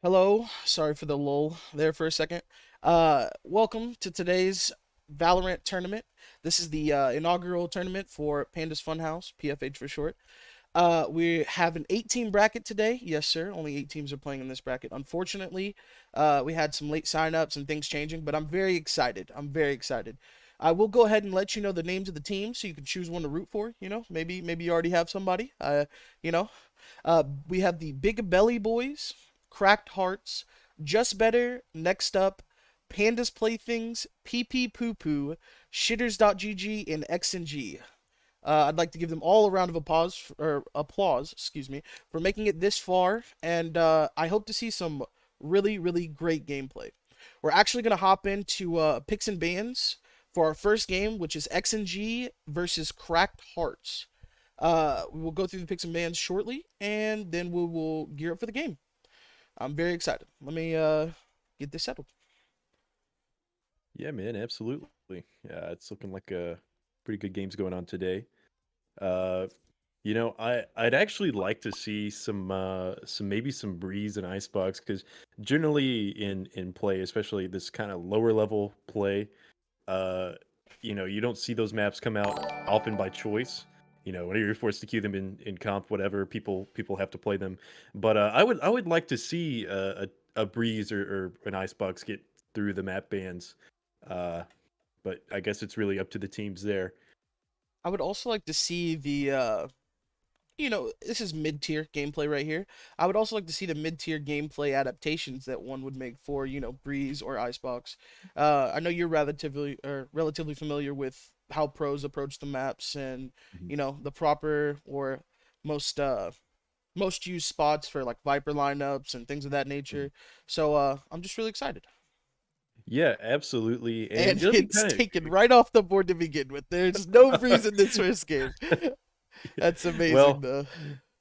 Hello, sorry for the lull there for a second. Welcome to today's Valorant tournament. This is the inaugural tournament for Panda's Funhouse, PFH for short. We have an 8-team bracket today. Yes, sir. Only 8 teams are playing in this bracket. Unfortunately, we had some late signups and things changing, but I'm very excited. I'm very excited. I will go ahead and let you know the names of the teams so you can choose one to root for. Maybe you already have somebody. You know, we have the Big Belly Boys, Cracked Hearts, Just Better, Next Up, Pandas Playthings, PP Poo Poo, Shitters.gg, and X and G. I'd like to give them all a round of applause, excuse me, for making it this far, and I hope to see some really, really great gameplay. We're actually gonna hop into picks and bans for our first game, which is X and G versus Cracked Hearts. We will go through the picks and bans shortly, and then we will gear up for the game. I'm very excited. Let me get this settled. Yeah, man, absolutely. Yeah, it's looking like a pretty good games going on today. Uh, I'd actually like to see some maybe some Breeze and Icebox because generally in play, especially this kind of lower level play, uh, you don't see those maps come out often by choice. Whenever you're forced to queue them in comp, whatever, people have to play them. But I would like to see a Breeze or an Icebox get through the map bans. Uh, but I guess it's really up to the teams there. I would also like to see the this is mid-tier gameplay right here. I would also like to see the mid-tier gameplay adaptations that one would make for, Breeze or Icebox. I know you're relatively familiar with how pros approach the maps and, Mhm. the proper or most most used spots for like Viper lineups and things of that Mhm. nature. So I'm just really excited. Yeah, absolutely, and And it'll be it's kind taken of right off the board to begin with. There's no Breeze in this first game. That's amazing well, though.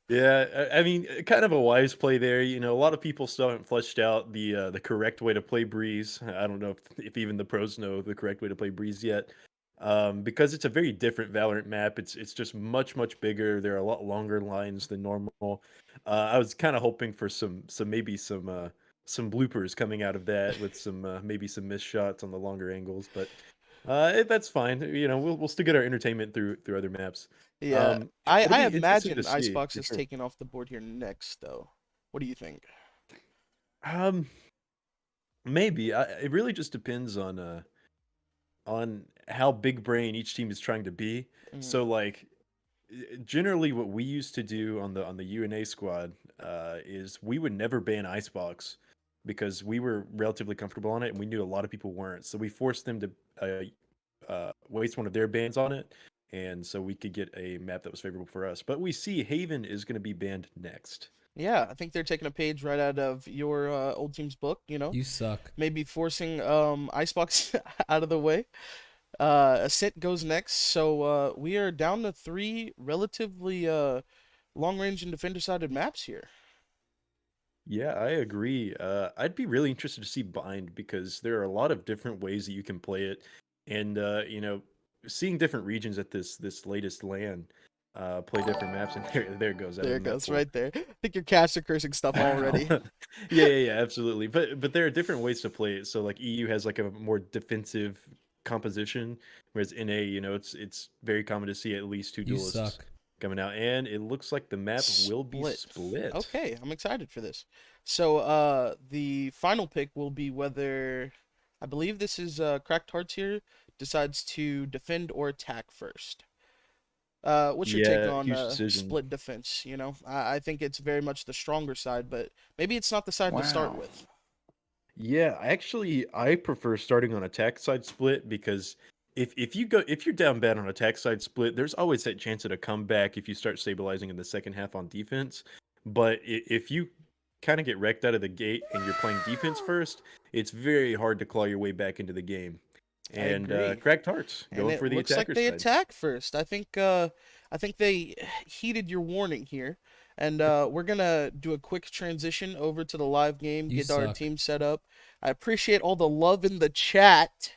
yeah, I mean, kind of a wise play there. A lot of people still haven't fleshed out the correct way to play Breeze. I don't know if even the pros know the correct way to play Breeze yet, because it's a very different Valorant map. It's just much bigger. There are a lot longer lines than normal. I was kind of hoping for some bloopers coming out of that with some maybe some missed shots on the longer angles, but that's fine. We'll still get our entertainment through other maps. Yeah, I It'll I be interesting to imagine see Icebox for is sure. taking off the board here next, though. What do you think? Um, Maybe it really just depends on how big brain each team is trying to be. Mm, So like generally what we used to do on the UNA squad is we would never ban Icebox because we were relatively comfortable on it and we knew a lot of people weren't. So we forced them to waste one of their bans on it, and so we could get a map that was favorable for us. But we see Haven is going to be banned next. yeah, I think they're taking a page right out of your old team's book. You suck. Maybe forcing Icebox out of the way. Ascent goes next, so we are down to 3 relatively long range and defender sided maps here. Yeah, I agree. I'd be really interested to see Bind because there are a lot of different ways that you can play it, and seeing different regions at this latest LAN play different maps, and there it goes out of There the it map goes, pool. right there. I think you're caster cursing stuff already. Yeah, absolutely. But there are different ways to play it. So like EU has like a more defensive composition, whereas NA, it's very common to see at least two You duelists suck. coming out, and it looks like the map will be Split. split. Okay, I'm excited for this. So, the final pick will be whether I believe this is Cracked Hearts here decides to defend or attack first. What's your take Yeah, on huge decision. split defense? I think it's very much the stronger side, but maybe it's not the side to start Wow. with. Yeah, actually, I prefer starting on attack side split because if you're down bad on attack side split, there's always that chance at a comeback if you start stabilizing in the second half on defense. But if you kind of get wrecked out of the gate and you're playing defense first, it's very hard to claw your way back into the game. I And agree. cracked hearts And going it for the looks like attacker they side. attack first. I think they heeded your warning here. And we're gonna do a quick transition over to the live game, You get our suck. team set up. I appreciate all the love in the chat.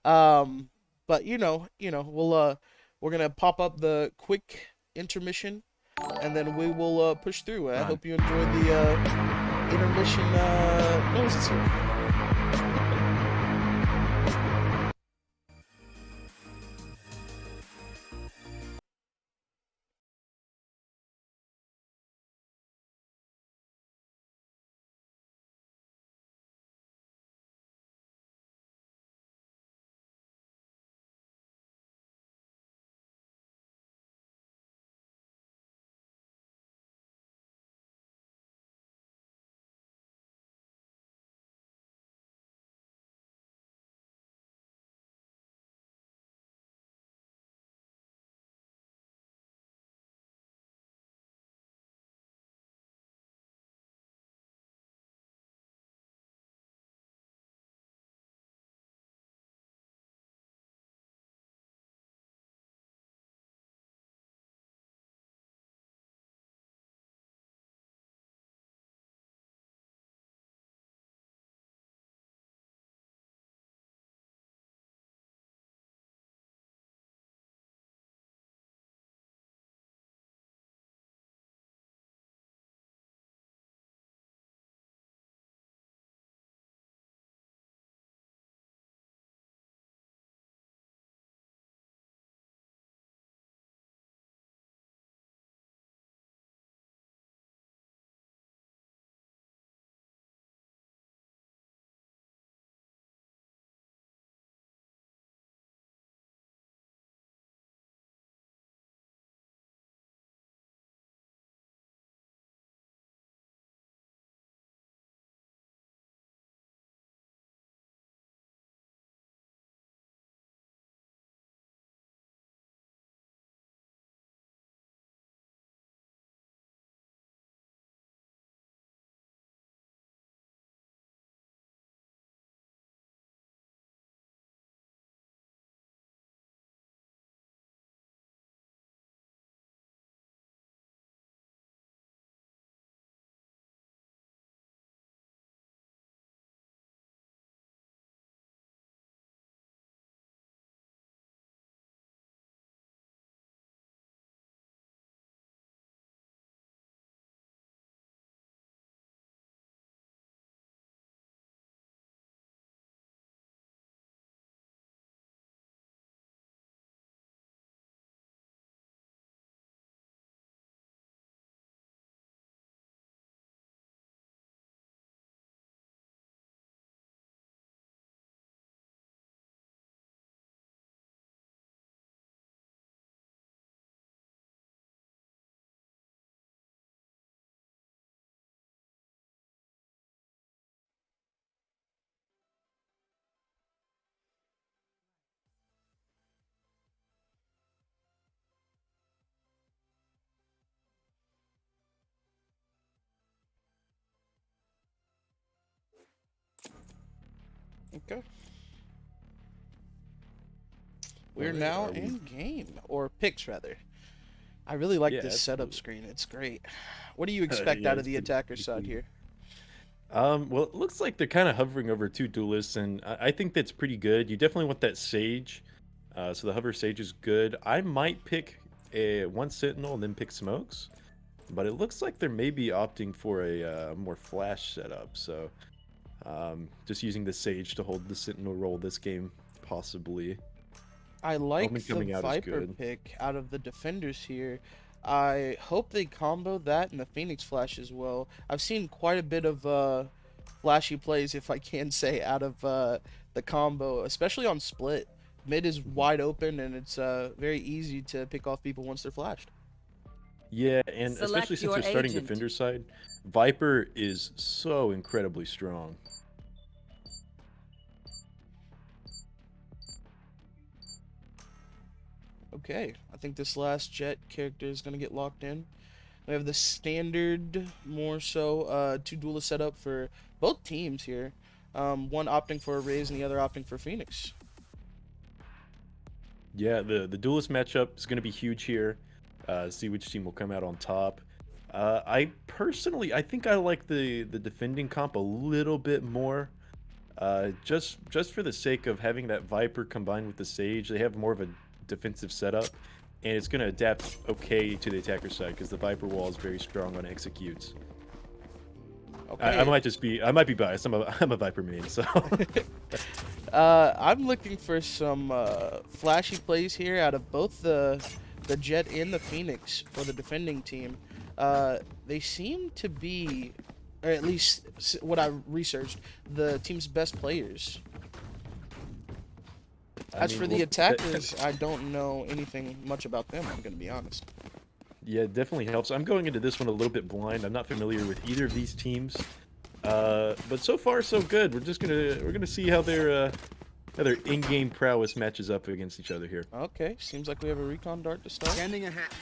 Um, but we're gonna pop up the quick intermission and then we will push through. I Run. hope you enjoy intermission noises here. Okay. All We're right, now are we? in game, or picks rather. I really like Yeah, this setup absolutely. screen. It's great. What do you expect Yeah, out of it's the attacker pretty side clean. here? Well, it looks like they're kind of hovering over two duelists, and I think that's pretty good. You definitely want that sage, so the hover sage is good. I might pick a one sentinel and then pick smokes, but it looks like they're maybe opting for a more flash setup. So just using the sage to hold the sentinel role this game, possibly. I like Omen the coming out is Viper good. pick out of the defenders here. I hope they combo that and the Phoenix Flash as well. I've seen quite a bit of flashy plays, if I can say, out of the combo, especially on split. Mid is Mhm. wide open and it's very easy to pick off people once they're flashed. Yeah, and especially Select since your they're starting agent. defender side, Viper is so incredibly strong. Okay, I think this last Jet character is going to get locked in. We have the standard, more so, two duelist setup for both teams here. One opting for a Raze and the other opting for Phoenix. Yeah, the duelist matchup is going to be huge here. See which team will come out on top. I personally, I think I like the defending comp a little bit more. Just for the sake of having that Viper combined with the Sage, they have more of a defensive setup, and it's going to adapt okay to the attacker side because the Viper wall is very strong on executes. I Okay. might just be, I might be biased. I'm a Viper main, so. I'm looking for some flashy plays here out of both the Jet and the Phoenix for the defending team. They seem to be, or at least what I researched, the team's best players. I As for mean, the well, attackers, I don't know anything much about them. I'm gonna be honest. yeah, it definitely helps. I'm going into this one a little bit blind. I'm not familiar with either of these teams, but so far so good. We're gonna see how their in-game prowess matches up against each other here. Okay, seems like we have a recon dart to start. Sending a hat.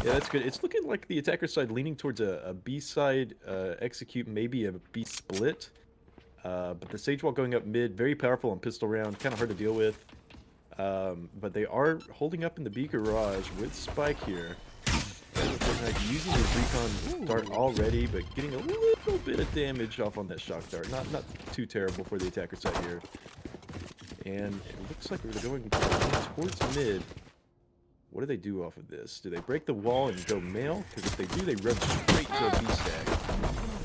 Yeah, that's good. It's looking like the attacker side leaning towards a B side execute, maybe a B split. But the Sage Wall going up mid, very powerful on pistol round, kind of hard to deal with. But they are holding up in the B garage with Spike here. Using his recon dart already, but getting a little bit of damage off on that shock dart. Not too terrible for the attacker side here. And it looks like they're going towards mid. What do they do off of this? Do they break the wall and go male? Because if they do, they run straight to a B stack.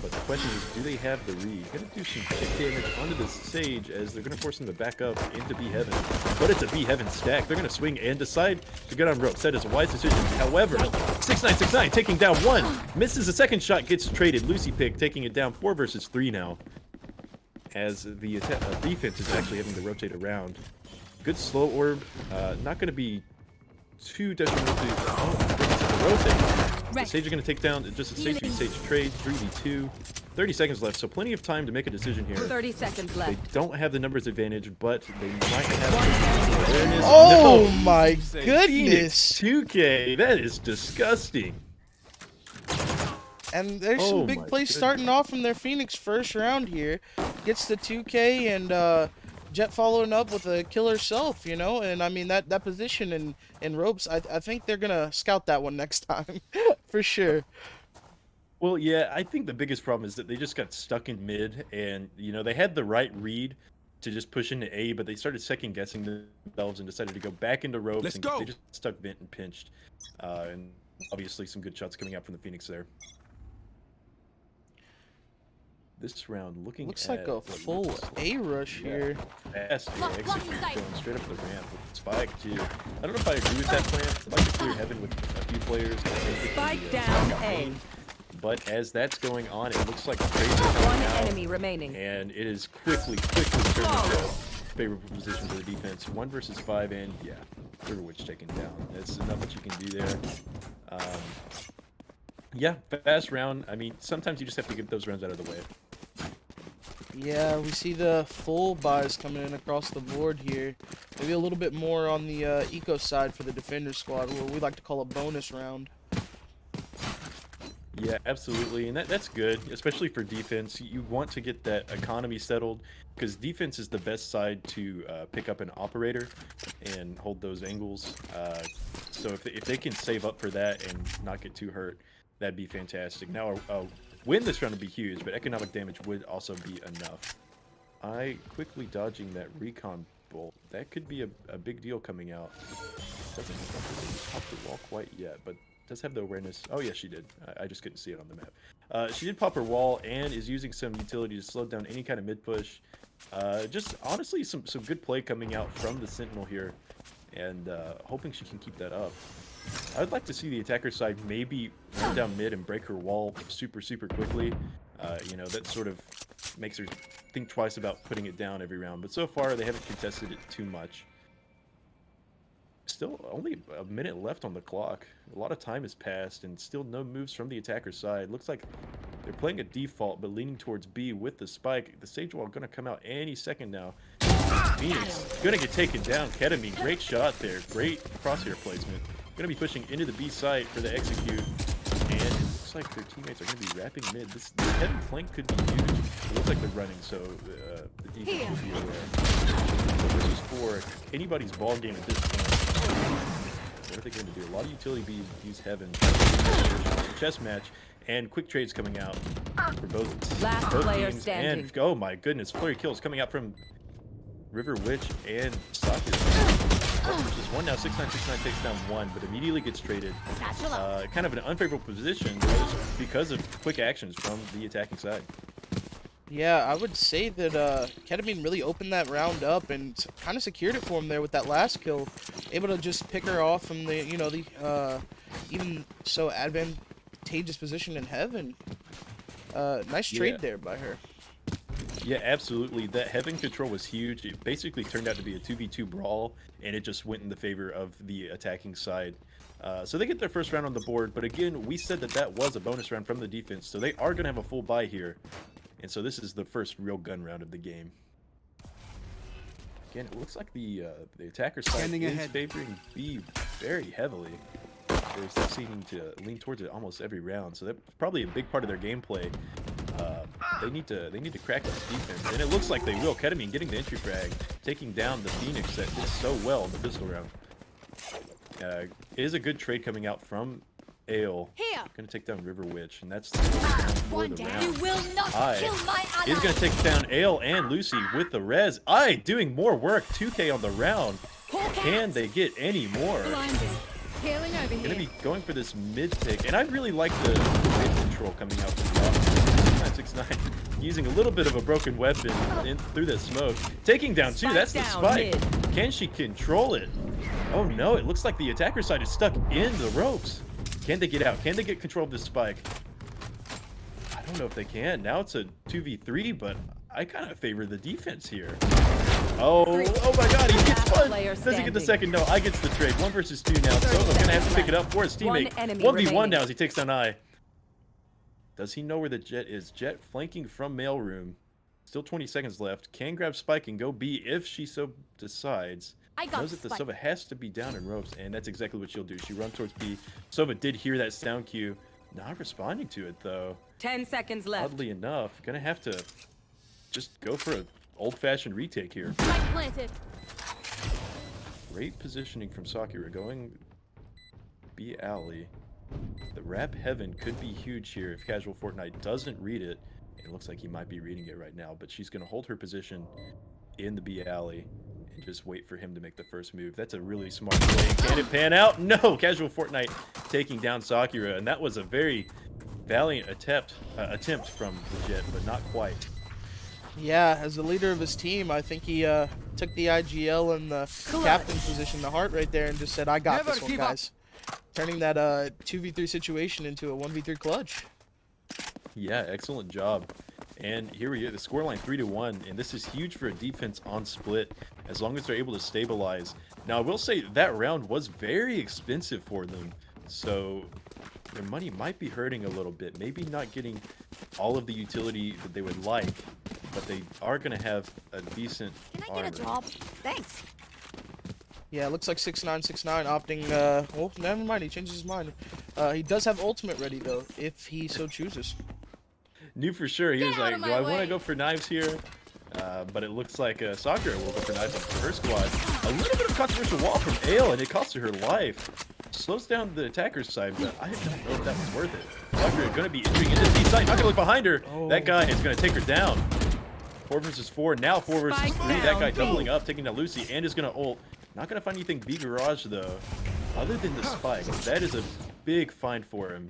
But the question is, do they have the read? Gonna do some kick damage onto the Sage as they're gonna force him to back up into B heaven. But it's a B heaven stack. They're gonna swing and decide to get on ropes. That is a wise decision. However, 6969 taking down one. Misses the second shot, gets traded. Lucy Pick taking it down 4 versus 3 now. As the defense is actually having to rotate around. Good slow orb. Not gonna be too detrimental to the rotate. The Sage is going to take down just a Sage v Sage trade, 3v2. 30 seconds left, so plenty of time to make a decision here. 30 seconds left. They don't have the numbers advantage, but they might have awareness. Oh No. my Phoenix goodness! 2K, that is disgusting. And there's Oh some big my plays goodness. starting off from their Phoenix first round here. Gets the 2K and Jet following up with a killer self, you know? And I mean, that position in ropes, I think they're going to scout that one next time. For sure. Well, yeah, I think the biggest problem is that they just got stuck in mid, and, you know, they had the right read to just push into A, but they started second-guessing themselves and decided to go back into ropes. Let's and go. They just stuck vent and pinched. And obviously some good shots coming out from the Phoenix there. This round, looking Looks at like a what full looks like- A rush here. Fast here, Blocking execute sight. going straight up the ramp with Spike too. I don't know if I agree with that plan. I'd like to clear heaven with a few players. Spike down Spike A. main. But as that's going on, it looks like the trades are One coming out, enemy remaining. and it is quickly turning to favorable position for the defense. 1 versus 5, and yeah, Riverwitch taken down. That's not much you can do there. Yeah, fast round. I mean, sometimes you just have to get those rounds out of the way. Yeah, we see the full buys coming in across the board here. Maybe a little bit more on the eco side for the defender squad, what we like to call a bonus round. Yeah, absolutely, and that's good, especially for defense. You want to get that economy settled, because defense is the best side to pick up an operator and hold those angles. So if they can save up for that and not get too hurt, that'd be fantastic. Now, a win this round would be huge, but economic damage would also be enough. I quickly dodging that recon bolt. That could be a big deal coming out. Doesn't pop the wall quite yet, but does have the awareness. Oh, yes, she did. I just couldn't see it on the map. She did pop her wall and is using some utility to slow down any kind of mid push. Just honestly, some good play coming out from the Sentinel here, and hoping she can keep that up. I would like to see the attacker side maybe run down mid and break her wall super quickly. You know, that sort of makes her think twice about putting it down every round. But so far, they haven't contested it too much. Still only a minute left on the clock. A lot of time has passed, and still no moves from the attacker side. Looks like they're playing a default, but leaning towards B with the spike. The Sage Wall gonna come out any second now. Phoenix gonna get taken down. Ketamine, great shot there. Great crosshair placement. Gonna be pushing into the B site for the execute, and it looks like their teammates are gonna be wrapping mid. This heaven flank could be huge. It looks like they're running, so the defense will be aware. So this is for anybody's ball game at this point. What are they going to do? A lot of utility bees use heaven. Chess match, and quick trades coming out for both Player teams. standing. And oh my goodness, flurry kills coming out from River Witch and Soccer. 1 versus 1 now. 6969 takes down 1, but immediately gets traded. Kind of an unfavorable position because of quick actions from the attacking side. Yeah, I would say that Ketamine really opened that round up and kind of secured it for him there with that last kill. Able to just pick her off from the, you know, the even so advantageous position in heaven. Nice trade there by her. Yeah, absolutely. That heaven control was huge. It basically turned out to be a 2v2 brawl, and it just went in the favor of the attacking side. So they get their first round on the board, but again, we said that that was a bonus round from the defense, so they are going to have a full buy here. And so this is the first real gun round of the game. Again, it looks like the attacker side is favoring B very heavily. They're seeming to lean towards it almost every round, so that's probably a big part of their gameplay. They need to crack this defense, and it looks like they will. Ketamine getting the entry frag, taking down the Phoenix that did so well in the pistol round. It is a good trade coming out from Ale. Gonna take down River Witch, and that's the round for the round. You will not kill my ally. Is gonna take down Ale and Lucy with the res. Doing more work. 2K on the round. Can they get any more? Healing over Gonna here. be going for this mid pick, and I really like the mid control coming out from the offense. 6969 using a little bit of a broken weapon through that smoke. Taking down two. That's the spike. Can she control it? Oh no! It looks like the attacker side is stuck in the ropes. Can they get out? Can they get control of this spike? I don't know if they can. Now it's a 2v3, but I kind of favor the defense here. Oh my god, he gets one! Does he get the second? No, I gets the trade. 1 versus 2 now. Sova's gonna have to pick it up for his teammate. 1v1 now as he takes down I. Does he know where the Jet is? Jet flanking from mailroom. Still 20 seconds left. Can grab Spike and go B if she so decides. Knows that the Sova has to be down in ropes, and that's exactly what she'll do. She runs towards B. Sova did hear that sound cue. Not responding to it, though. 10 seconds left. Oddly enough, gonna have to just go for an old-fashioned retake here. Planted. Great positioning from Sakura, going B alley. The Rap Heaven could be huge here if Casual Fortnite doesn't read it. It looks like he might be reading it right now, but she's gonna hold her position in the B alley and just wait for him to make the first move. That's a really smart play. Can it pan out? No! Casual Fortnite taking down Sakura, and that was a very valiant attempt from the Jet, but not quite. Yeah, as the leader of his team, I think he took the IGL and the captain position, the heart right there, and just said, I got this one, guys. Turning that 2v3 situation into a 1v3 clutch. Yeah, excellent job. And here we go, the scoreline 3-1, and this is huge for a defense on split, as long as they're able to stabilize. Now, I will say that round was very expensive for them, so their money might be hurting a little bit. Maybe not getting all of the utility that they would like, but they are going to have a decent armor. Can I get a drop? Thanks. Yeah, it looks like 6969 opting, well, never mind, he changes his mind. He does have ultimate ready, though, if he so chooses. Knew for sure. He was like, do I want to go for knives here? But it looks like Sakura will go for knives on her squad. A little bit of controversial wall from Ale, and it costs her life. Slows down the attacker's side, but I don't know if that was worth it. Sakura going to be entering into the side, not going to look behind her. That guy is going to take her down. 4 versus 4, now 4 versus 3. That guy doubling up, taking down Lucy, and is going to ult. Not going to find anything B garage, though, other than the spike. That is a big find for him.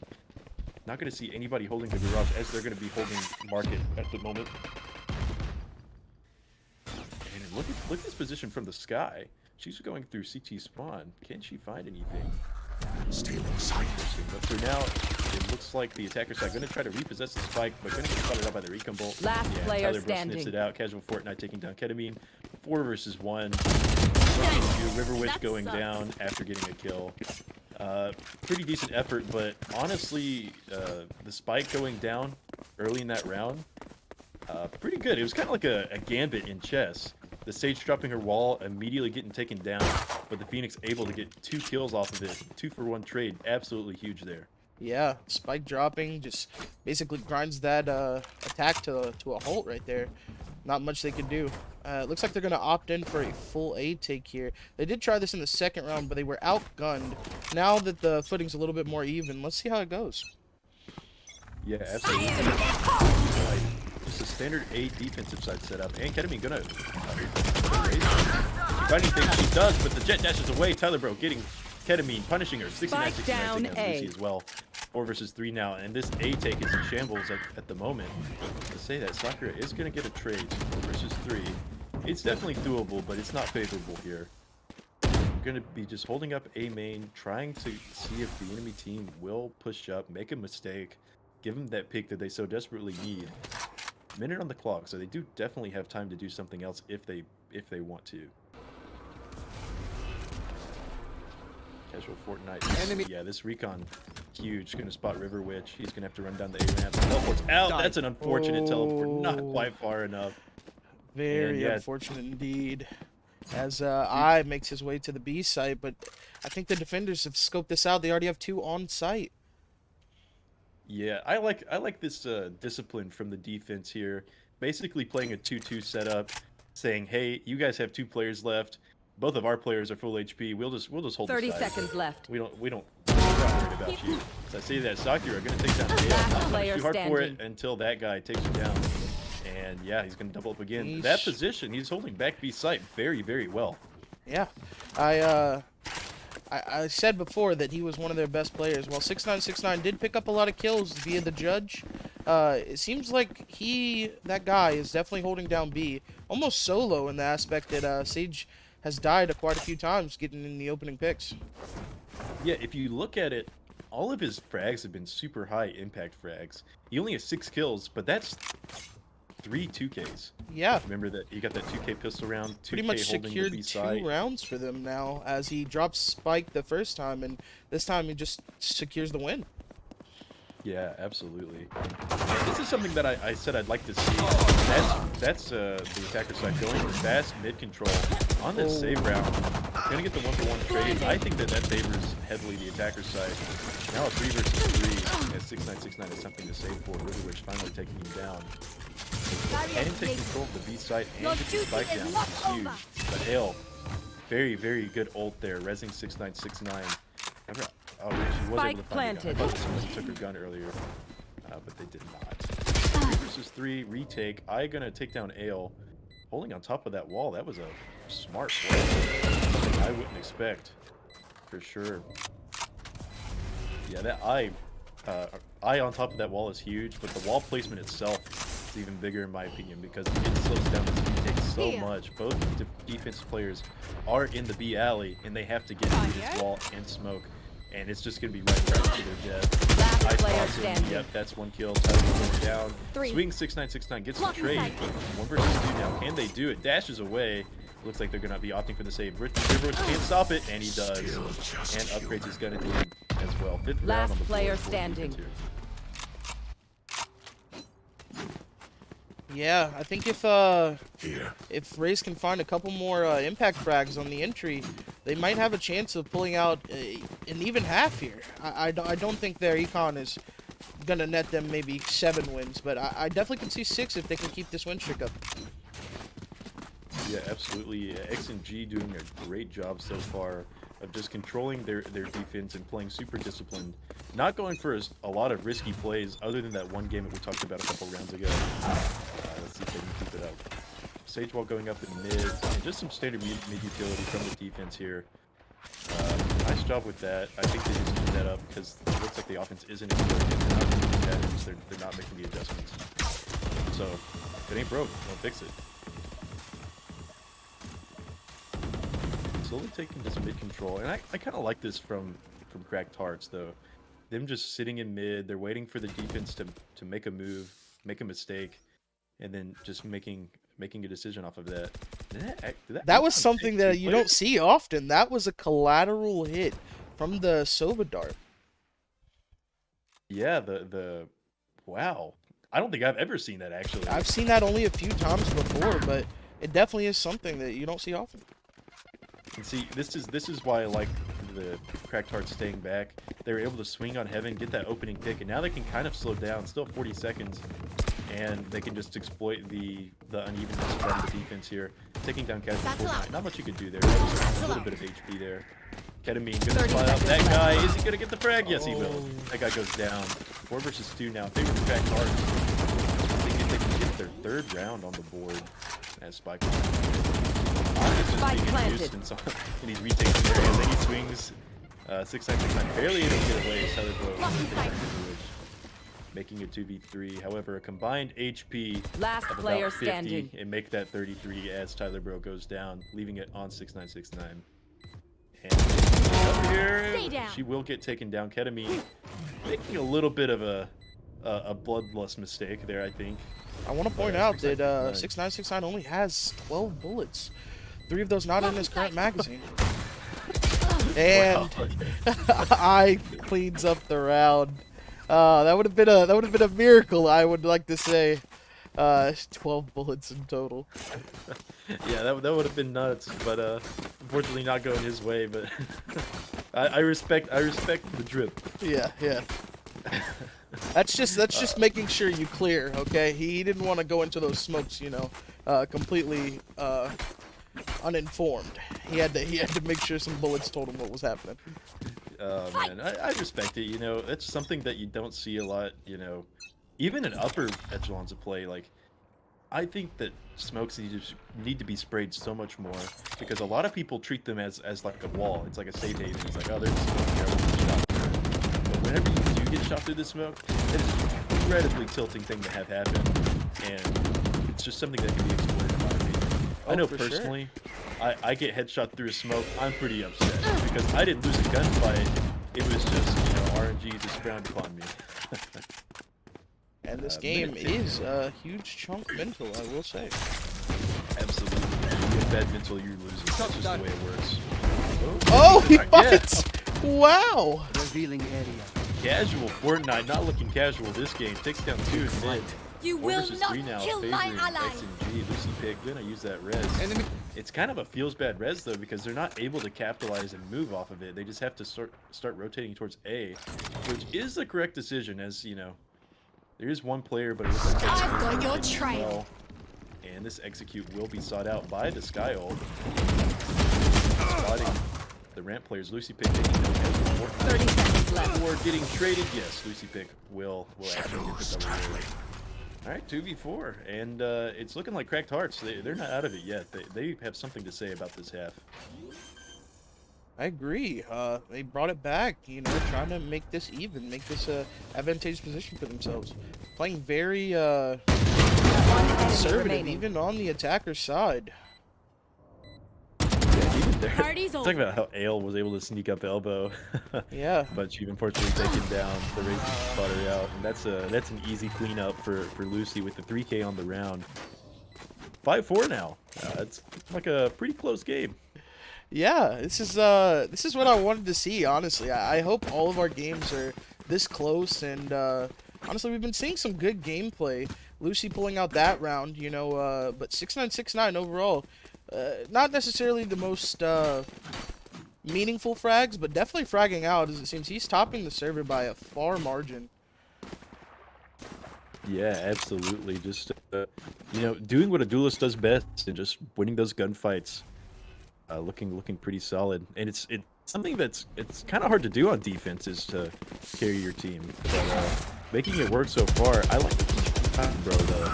Not going to see anybody holding the garage as they're going to be holding market at the moment. And look at this position from the sky. She's going through CT spawn. Can she find anything? Stealing sight. But for now, it looks like the attackers are going to try to repossess the spike, but going to get spotted out by the recon bolt. Last player Tyler standing. sniffs it out. Casual Fortnite taking down Ketamine. 4 versus 1. River Witch going down after getting a kill. Pretty decent effort, but honestly, the spike going down early in that round, pretty good. It was kind of like a gambit in chess. The Sage dropping her wall, immediately getting taken down, but the Phoenix able to get 2 kills off of it. 2-for-1 trade, absolutely huge there. Yeah, spike dropping just basically grinds that attack to a halt right there. Not much they could do. It looks like they're going to opt in for a full A take here. They did try this in the second round, but they were outgunned. Now that the footing's a little bit more even, let's see how it goes. Yeah, absolutely. Just a standard A defensive side setup, and Ketamine gonna finding things she does, but the jet dashes away. Tyler Bro getting Ketamine, punishing her. 69-69 taking out Lucy as well. 4 versus 3 now, and this A take is in shambles at the moment. To say that Sakura is gonna get a trade, 4 versus 3. It's definitely doable, but it's not favorable here. We're gonna be just holding up A main, trying to see if the enemy team will push up, make a mistake, give them that pick that they so desperately need. Minute on the clock, so they do definitely have time to do something else if they want to. Casual Fortnite. Enemy. Yeah, this recon huge. Gonna spot River Witch. He's gonna have to run down the A ramp. Teleport's out. That's an unfortunate teleport. Not quite far enough. Very yeah. unfortunate indeed. As I makes his way to the B site, but I think the defenders have scoped this out. They already have 2 on site. Yeah, I like this discipline from the defense here. Basically playing a 2-2 setup, saying, "Hey, you guys have 2 players left. Both of our players are full HP. We'll just hold 30 the side. seconds left. We're not worried about you." So I see that Sakura gonna take down Dale. Last Not player too hard for it standing. until that guy takes her down. And yeah, he's gonna double up again. That position, he's holding back B site very, very well. Yeah, I said before that he was one of their best players. While 6969 did pick up a lot of kills via the judge, it seems like that guy is definitely holding down B, almost solo in the aspect that Sage has died quite a few times getting in the opening picks. Yeah, if you look at it, all of his frags have been super high impact frags. He only has 6 kills, but that's 3 2Ks. Yeah. Remember that he got that 2K pistol round, 2K Pretty much holding the secured B 2 side. rounds for them now, as he drops Spike the first time, and this time he just secures the win. Yeah, absolutely. And this is something that I said I'd like to see. That's the attacker side going for fast mid control on this save round. Gonna get the 1-for-1 trade. I think that favors heavily the attacker side. Now a 3 versus 3 as 6969 is something to save for. River Witch finally taking him down. And take control of the B side and get the spike down. It's huge. But Hale, very, very good ult there. Resing 6969. Oh, she was able to find the gun. I thought someone took her gun earlier, but they did not. 3 versus 3 retake. I gonna take down Ale, holding on top of that wall. That was a smart play. Something I wouldn't expect, for sure. Yeah, that eye on top of that wall is huge, but the wall placement itself is even bigger in my opinion because it slows down this retake so much. Both defensive players are in the B alley, and they have to get through this wall and smoke. And it's just going to be right to their death. Last player standing. Yep, that's 1 kill. Tyler's going down. 3. Swing 6969 gets the trade. 1 versus 2 now. Can they do it? Dashes away. Looks like they're going to be opting for the save. River can't stop it, and he does. And upgrades his gun at the end as well. 5th round Last on the board player for standing. defense here. Yeah, I think if Raze can find a couple more impact frags on the entry, they might have a chance of pulling out an even half here. I don't think their econ is gonna net them maybe 7 wins, but I definitely can see 6 if they can keep this win streak up. Yeah, absolutely. X and G doing a great job so far of just controlling their defense and playing super disciplined. Not going for a lot of risky plays other than that one game that we talked about a couple rounds ago. Let's see if they can keep it up. Sage wall going up in mid, and just some standard mid utility from the defense here. Nice job with that. I think they just keep that up because it looks like the offense isn't exploiting it. They're not making the adjustments. They're not making the adjustments. So, if it ain't broke, don't fix it. Slowly taking this mid control, and I kind of like this from Cracked Hearts though. Them just sitting in mid, they're waiting for the defense to make a move, make a mistake, and then just making a decision off of that. That was something that you don't see often. That was a collateral hit from the Sova dart. Yeah, the wow. I don't think I've ever seen that actually. I've seen that only a few times before, but it definitely is something that you don't see often. And see, this is why I like the Cracked Hearts staying back. They were able to swing on Heaven, get that opening pick, and now they can kind of slow down. Still 40 seconds, and they can just exploit the unevenness from the defense here. Taking down Casual Fortnite. Not much you could do there. Just a little bit of HP there. Ketamine gonna spot out that guy. Is he gonna get the frag? Yes, he will. That guy goes down. 4 versus 2 now. Favorite Cracked Hearts. They can get their 3rd round on the board as Spike. Spike planted. And he's retaking there, and then he swings 6-9, barely able to get away. Tyler Bro making it 2v3. However, a combined HP Last of player about 50 standing. and make that 33 as Tyler Bro goes down, leaving it on 6-9. And up here, Stay down. she will get taken down. Ketamine making a little bit of a bloodlust mistake there, I think. I want to point out that 6969 only has 12 bullets. 3 of those not in his current magazine. And I cleans up the round. That would have been a miracle, I would like to say. 12 bullets in total. Yeah, that would have been nuts, but unfortunately not going his way. But I respect the drip. Yeah. That's just making sure you clear, okay? He didn't want to go into those smokes, completely uninformed. He had to make sure some bullets told him what was happening. Oh man, I respect it. It's something that you don't see a lot. Even in upper echelons of play, like I think that smokes need to be sprayed so much more because a lot of people treat them as like a wall. It's like a safe haven. It's like, oh, there's a smoke here, I'll get shot through. But whenever you do get shot through the smoke, it's an incredibly tilting thing to have happen, and it's just something that can be exploited in my opinion. I know personally, sure. I get headshot through a smoke. I'm pretty upset because I didn't lose a gunfight. It was just RNG just frowned upon me. And this game is a huge chunk mental, I will say. Absolutely. If you get bad mental, you're losing. That's just the way it works. Oh, he fights! Wow! Revealing area. Casual Fortnite, not looking casual this game. Takes down 2 in mid. You 4 will versus not 3 now, kill my favoring allies. X and G. Lucy pick, gonna use that res. It's kind of a feels bad res though because they're not able to capitalize and move off of it. They just have to start rotating towards A, which is the correct decision as, there is one player, but it looks like I've got your trail. well. And this execute will be sought out by the Sky ult. Spotting the ramp players. Lucy Pick taking no head for 30 seconds left. Or getting traded. Yes, Lucy Pick will actually get the double kill. Alright, 2v4. And it's looking like Cracked Hearts. They're not out of it yet. They have something to say about this half. I agree. They brought it back, trying to make this even, make this a advantageous position for themselves. Playing very conservative, even on the attacker's side. Yeah, even there. Party's over. Talking about how Ale was able to sneak up elbow. Yeah. But she unfortunately taken down the race spotter out. And that's an easy cleanup for Lucy with the 3K on the round. 5-4 now. It's like a pretty close game. Yeah, this is what I wanted to see, honestly. I hope all of our games are this close, and honestly, we've been seeing some good gameplay. Lucy pulling out that round, but 6969 overall, not necessarily the most meaningful frags, but definitely fragging out, as it seems he's topping the server by a far margin. Yeah, absolutely. Just doing what a duelist does best and just winning those gunfights. Looking pretty solid, and it's something it's kind of hard to do on defense is to carry your team, but making it work so far. I like bro though.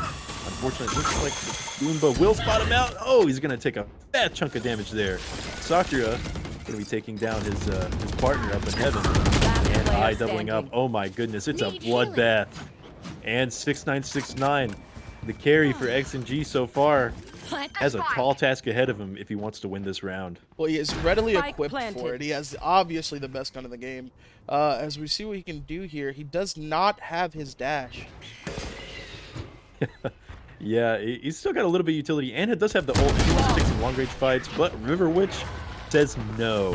Unfortunately, it looks like Goomba will spot him out. Oh, he's gonna take a fat chunk of damage there. Sakura gonna be taking down his partner up in heaven, and I doubling up. Oh my goodness, it's a bloodbath. And 6969, the carry for X and G so far, has a tall task ahead of him if he wants to win this round. Well, he is readily Spike equipped planted. for it. He has obviously the best gun in the game. As we see what he can do here, he does not have his dash. Yeah, he's still got a little bit of utility, and it does have the ult. He wants to take some long-range fights, but River Witch says no.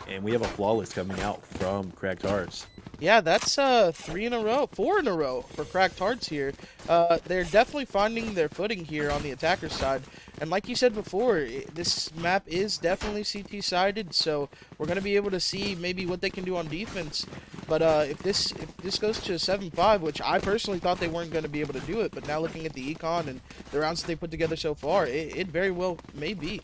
And we have a flawless coming out from Cracked Hearts. Yeah, that's 4 in a row for Cracked Hearts here. They're definitely finding their footing here on the attacker side. And like you said before, this map is definitely CT-sided, so we're going to be able to see maybe what they can do on defense. But if this goes to 7-5, which I personally thought they weren't going to be able to do it, but now looking at the econ and the rounds that they put together so far, it very well may be.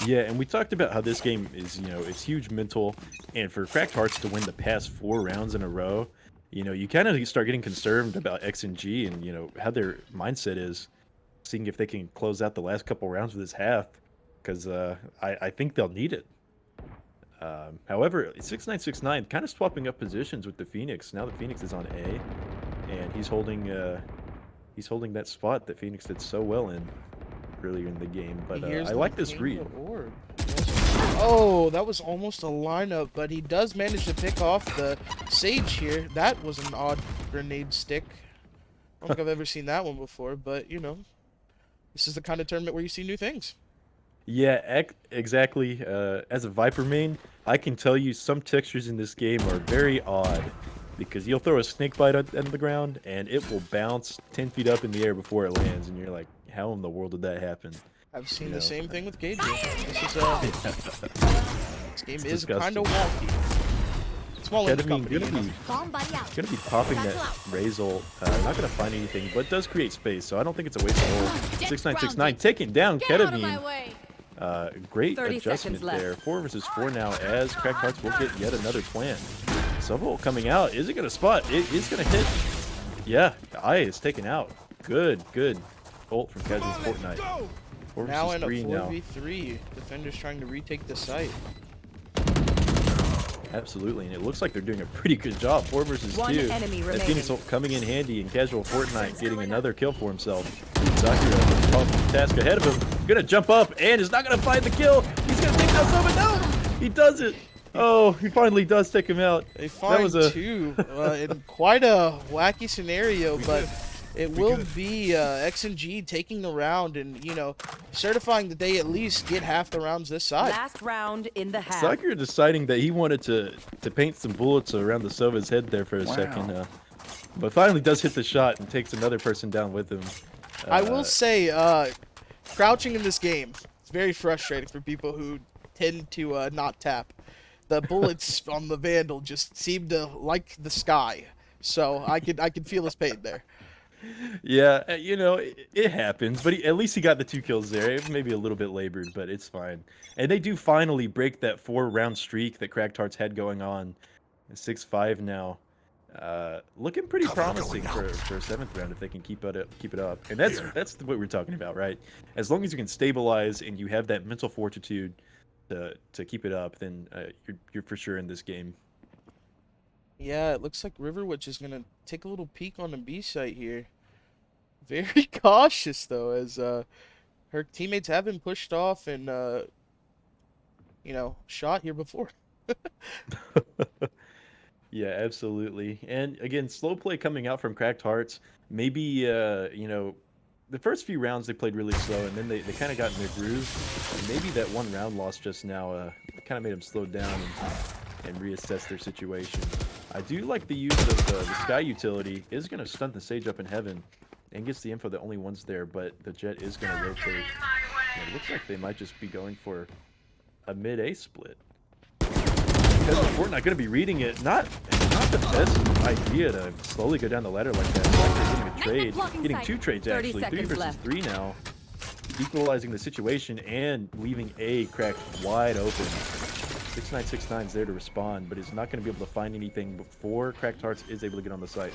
Yeah, and we talked about how this game is, it's huge mental, and for Cracked Hearts to win the past 4 rounds in a row, you kind of start getting concerned about X and G and how their mindset is, seeing if they can close out the last couple rounds of this half, because I think they'll need it. However, 6969 kind of swapping up positions with the Phoenix. Now the Phoenix is on A, and he's holding that spot that Phoenix did so well in earlier in the game. But I like this read. Oh, that was almost a lineup, but he does manage to pick off the Sage here. That was an odd grenade stick. I don't think I've ever seen that one before, but this is the kind of tournament where you see new things. Yeah, exactly. As a Viper main, I can tell you some textures in this game are very odd, because you'll throw a snake bite on the ground and it will bounce 10 feet up in the air before it lands, and you're like, how in the world did that happen? I've seen the same thing with Cage. This game is kind of wonky. Small in the company. Gonna be popping that Razor. Not gonna find anything, but does create space, so I don't think it's a waste of ult. 6969 taking down Ketamine. Great adjustment there. 4 versus 4 now, as Cracked Hearts will get yet another plant. Sub-ult coming out. Is it gonna spot? It is gonna hit. Yeah, the eye is taken out. Good ult from Casual's Fortnite. 4 now versus in a 3 now. 4v3. Defenders trying to retake the site. Absolutely, and it looks like they're doing a pretty good job. 4 versus 2. That Phoenix ult coming in handy, and Casual Fortnite getting another kill for himself. Sakura, task ahead of him, gonna jump up and is not gonna find the kill. He's gonna take down someone. No, he does it. Oh, he finally does take him out. They find two in quite a wacky scenario, but it will be X and G taking the round and, certifying that they at least get half the rounds this side. Last round in the half. Sakura deciding that he wanted to paint some bullets around the Sova's head there for a second, but finally does hit the shot and takes another person down with him. I will say, crouching in this game is very frustrating for people who tend to not tap. The bullets on the Vandal just seem to like the sky, so I could feel his pain there. Yeah, it happens, but at least he got the 2 kills there. It may be a little bit labored, but it's fine. And they do finally break that 4-round streak that Cracked Hearts had going on. 6-5 now. Looking pretty promising for a 7th round if they can keep it up. And that's what we're talking about, right? As long as you can stabilize and you have that mental fortitude to keep it up, then you're for sure in this game. Yeah, it looks like River Witch is gonna take a little peek on the B site here. Very cautious though, as her teammates have been pushed off and shot here before. Yeah, absolutely. And again, slow play coming out from Cracked Hearts. Maybe the first few rounds they played really slow, and then they kind of got in their groove. And maybe that 1 round loss just now kind of made them slow down and reassess their situation. I do like the use of the Sky utility. Is going to stunt the Sage up in heaven and gets the info that only one's there, but the Jet is going to rotate. And it looks like they might just be going for a mid-A split. Because Fortnite going to be reading it. Not the best idea to slowly go down the ladder like that. Like they're getting a trade. Getting 2 trades actually. 3 versus 3 now. Equalizing the situation and leaving A cracked wide open. 6969's there to respond, but is not going to be able to find anything before Cracked Hearts is able to get on the site.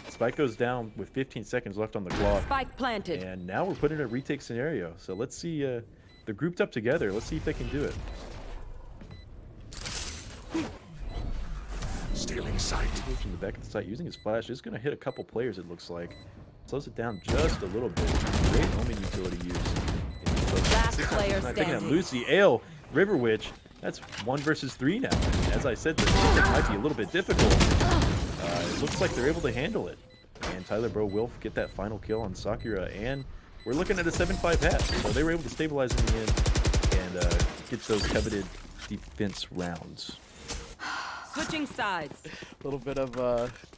Spike goes down with 15 seconds left on the clock. Spike planted. And now we're put in a retake scenario. So let's see. They're grouped up together. Let's see if they can do it. Stealing sight. From the back of the site, using his flash, is going to hit a couple players, it looks like. Slows it down just a little bit. Great homing utility use. Last player Taking out standing. Lucy, Ale, River Witch. That's 1 versus 3 now. As I said, the retake might be a little bit difficult. It looks like they're able to handle it. And Tyler Bro will get that final kill on Sakura. And we're looking at a 7-5 half. So they were able to stabilize in the end and get those coveted defense rounds. Switching sides. A little bit of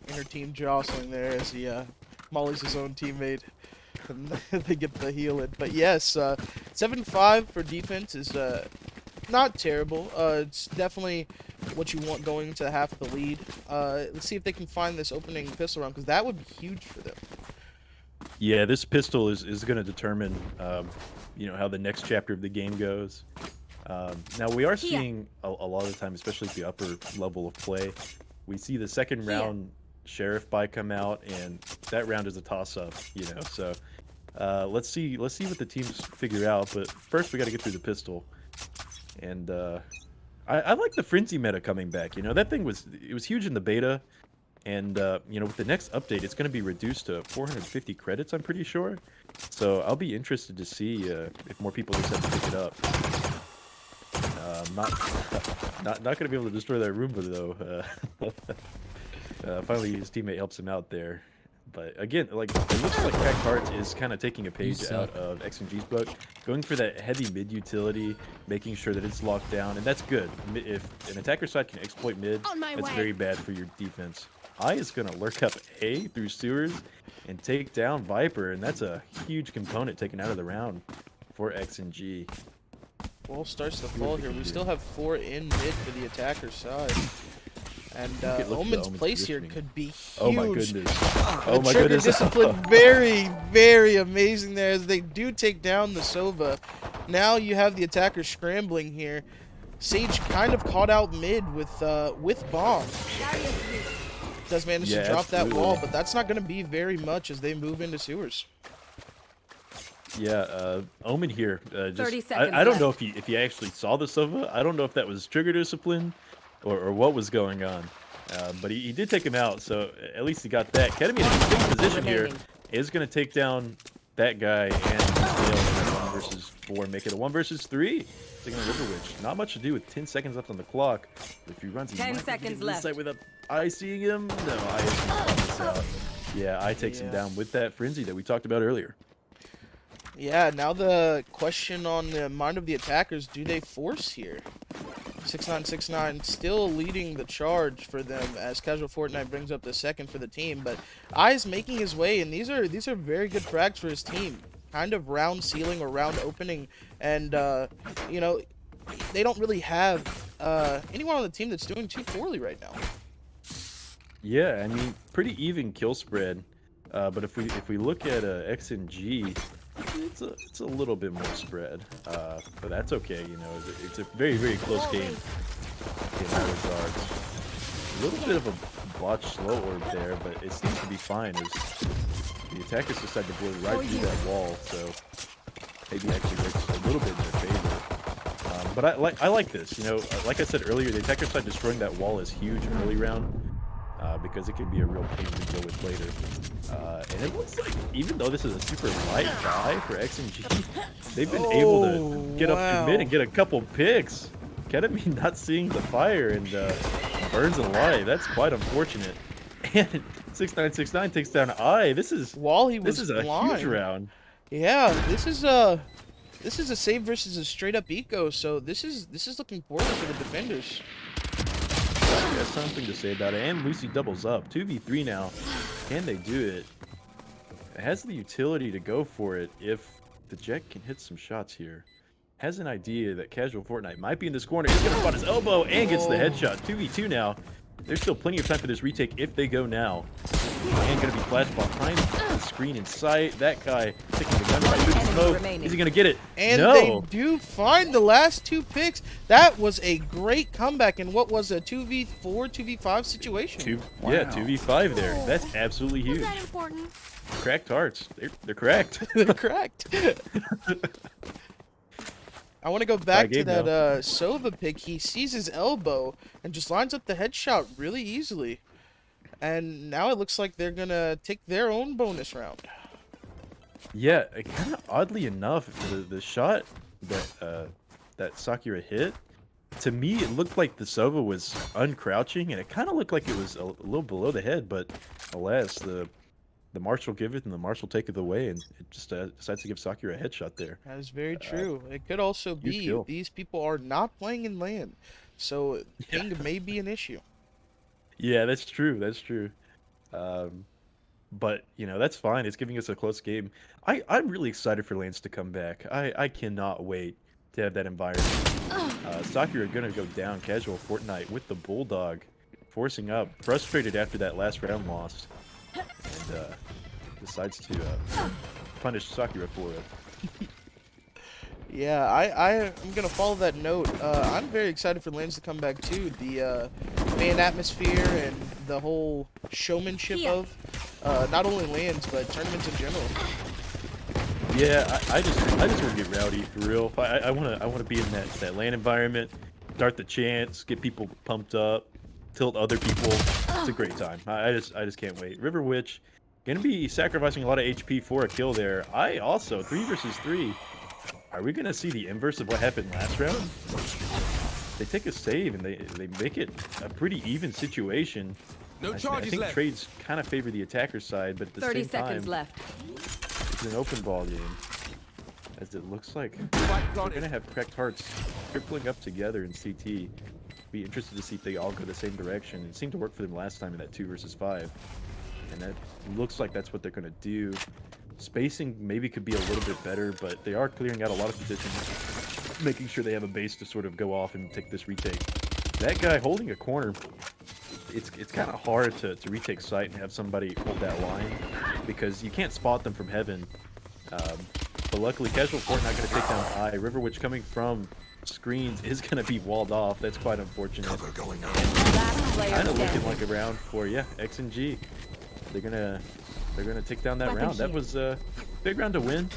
inter-team jostling there as he mollies his own teammate. And they get the heal in. But yes, 7-5 for defense is not terrible. It's definitely what you want going into half of the lead. Let's see if they can find this opening pistol round, because that would be huge for them. Yeah, this pistol is going to determine, how the next chapter of the game goes. Now, we are seeing a lot of the time, especially at the upper level of play, we see the second round Sheriff buy come out, and that round is a toss-up, you know. So let's see what the teams figure out. But first, we got to get through the pistol, and I like the frenzy meta coming back. You know, that thing was huge in the beta, and you know, with the next update, it's going to be reduced to 450 credits. I'm pretty sure. So I'll be interested to see if more people decide to pick it up. Not going to be able to destroy that Roomba though. Finally, his teammate helps him out there. But again, like it looks like Cracked Hearts is kind of taking a page out of XNG's book, going for that heavy mid utility, making sure that it's locked down, and that's good. If an attacker side can exploit mid, that's very bad for your defense. I is going to lurk up A through sewers and take down Viper, and that's a huge component taken out of the round for XNG. Wall starts to fall here. We still have 4 in mid for the attacker side. And Omen's place here could be huge. Oh my goodness. Oh my goodness. Discipline very, very amazing there as they do take down the Sova. Now you have the attacker scrambling here. Sage kind of caught out mid with bomb. Does manage to drop that wall, but that's not going to be very much as they move into sewers. Yeah, Omen here. 30 seconds I don't know if he actually saw the Sova. I don't know if that was trigger discipline or what was going on. But he did take him out, so at least he got that. Ketamine in a good position here is going to take down that guy and fail 1 versus 4, make it a 1 versus 3. Taking a River Witch. Not much to do with 10 seconds left on the clock. If he runs, he 10 seconds left. With a I seeing him. No, I out. Yeah, I takes him down with that frenzy that we talked about earlier. Yeah, now the question on the mind of the attackers, do they force here? 6969 still leading the charge for them as Casual Fortnite brings up the second for the team, but I's making his way, and these are very good frags for his team. Kind of round ceiling or round opening, and you know, they don't really have anyone on the team that's doing too poorly right now. Yeah, I mean, pretty even kill spread, but if we look at XNG, it's a little bit more spread, but that's okay. You know, it's a very, very close game in that regard. A little bit of a botch slow orb there, but it seems to be fine as the attackers decide to blow right through that wall, so maybe actually works a little bit in their favor. But I like this. You know, like I said earlier, the attacker side destroying that wall is huge early round. Because it can be a real pain to deal with later. And it looks like, even though this is a super light buy for XNG, they've been able to get up to mid and get a couple picks. Ketamine not seeing the fire and burns alive. That's quite unfortunate. And 6969 takes down I. This is a huge round. Yeah, this is a save versus a straight up eco. So this is looking poorly for the defenders. Has something to say about it, and Lucy doubles up. 2v3 now. Can they do it? It has the utility to go for it if the Jet can hit some shots here. Has an idea that Casual Fortnite might be in this corner. He's going to spot his elbow and gets the headshot. 2v2 now. There's still plenty of time for this retake if they go now. And going to be flashed behind the screen in sight. That guy taking the gun right through the smoke. Is he going to get it? And no. They do find the last 2 picks. That was a great comeback in what was a 2v4, 2v5 situation. Yeah, 2v5 there. That's absolutely huge. That important? Cracked hearts. They're cracked. They're cracked. I want to go back to that Sova pick. He sees his elbow and just lines up the headshot really easily. And now it looks like they're going to take their own bonus round. Yeah, kind of oddly enough, the shot that Sakura hit, to me it looked like the Sova was uncrouching, and it kind of looked like it was a little below the head, but alas, the Marshal giveth and the Marshal taketh away, and it just decides to give Sakura a headshot there. That is very true. It could also be these people are not playing in LAN, so ping may be an issue. Yeah, that's true. That's true. But, you know, that's fine. It's giving us a close game. I'm really excited for Lance to come back. I cannot wait to have that environment. Sakura going to go down. Casual Fortnite with the Bulldog. Forcing up. Frustrated after that last round loss. And decides to punish Sakura for it. Yeah, I'm gonna follow that note. I'm very excited for Lands to come back too. The fan atmosphere and the whole showmanship of not only Lands but tournaments in general. Yeah, I just want to get rowdy for real. I wanna be in that LAN environment, start the chants, get people pumped up, tilt other people. It's a great time. I just can't wait. River Witch gonna be sacrificing a lot of HP for a kill there. I also 3 versus 3. Are we gonna see the inverse of what happened last round? They take a save and they make it a pretty even situation. No I charges think left. trades kind of favor the attacker's side, but at the 30 same seconds time, left. it's an open ball game. As it looks like Spike we're planted. gonna have Cracked Hearts tripling up together in CT. Be interested to see if they all go the same direction. It seemed to work for them last time in that 2 versus 5. And that looks like that's what they're gonna do. Spacing maybe could be a little bit better, but they are clearing out a lot of positions, making sure they have a base to sort of go off and take this retake. That guy holding a corner, it's kind of hard to retake site and have somebody hold that line because you can't spot them from heaven. But luckily, Casual Fort not going to take down I. River Witch coming from screens is going to be walled off. That's quite unfortunate. Last player Kind of looking standing. like a round for X and G. They're gonna take down that Weapon round. That here. was a big round to win,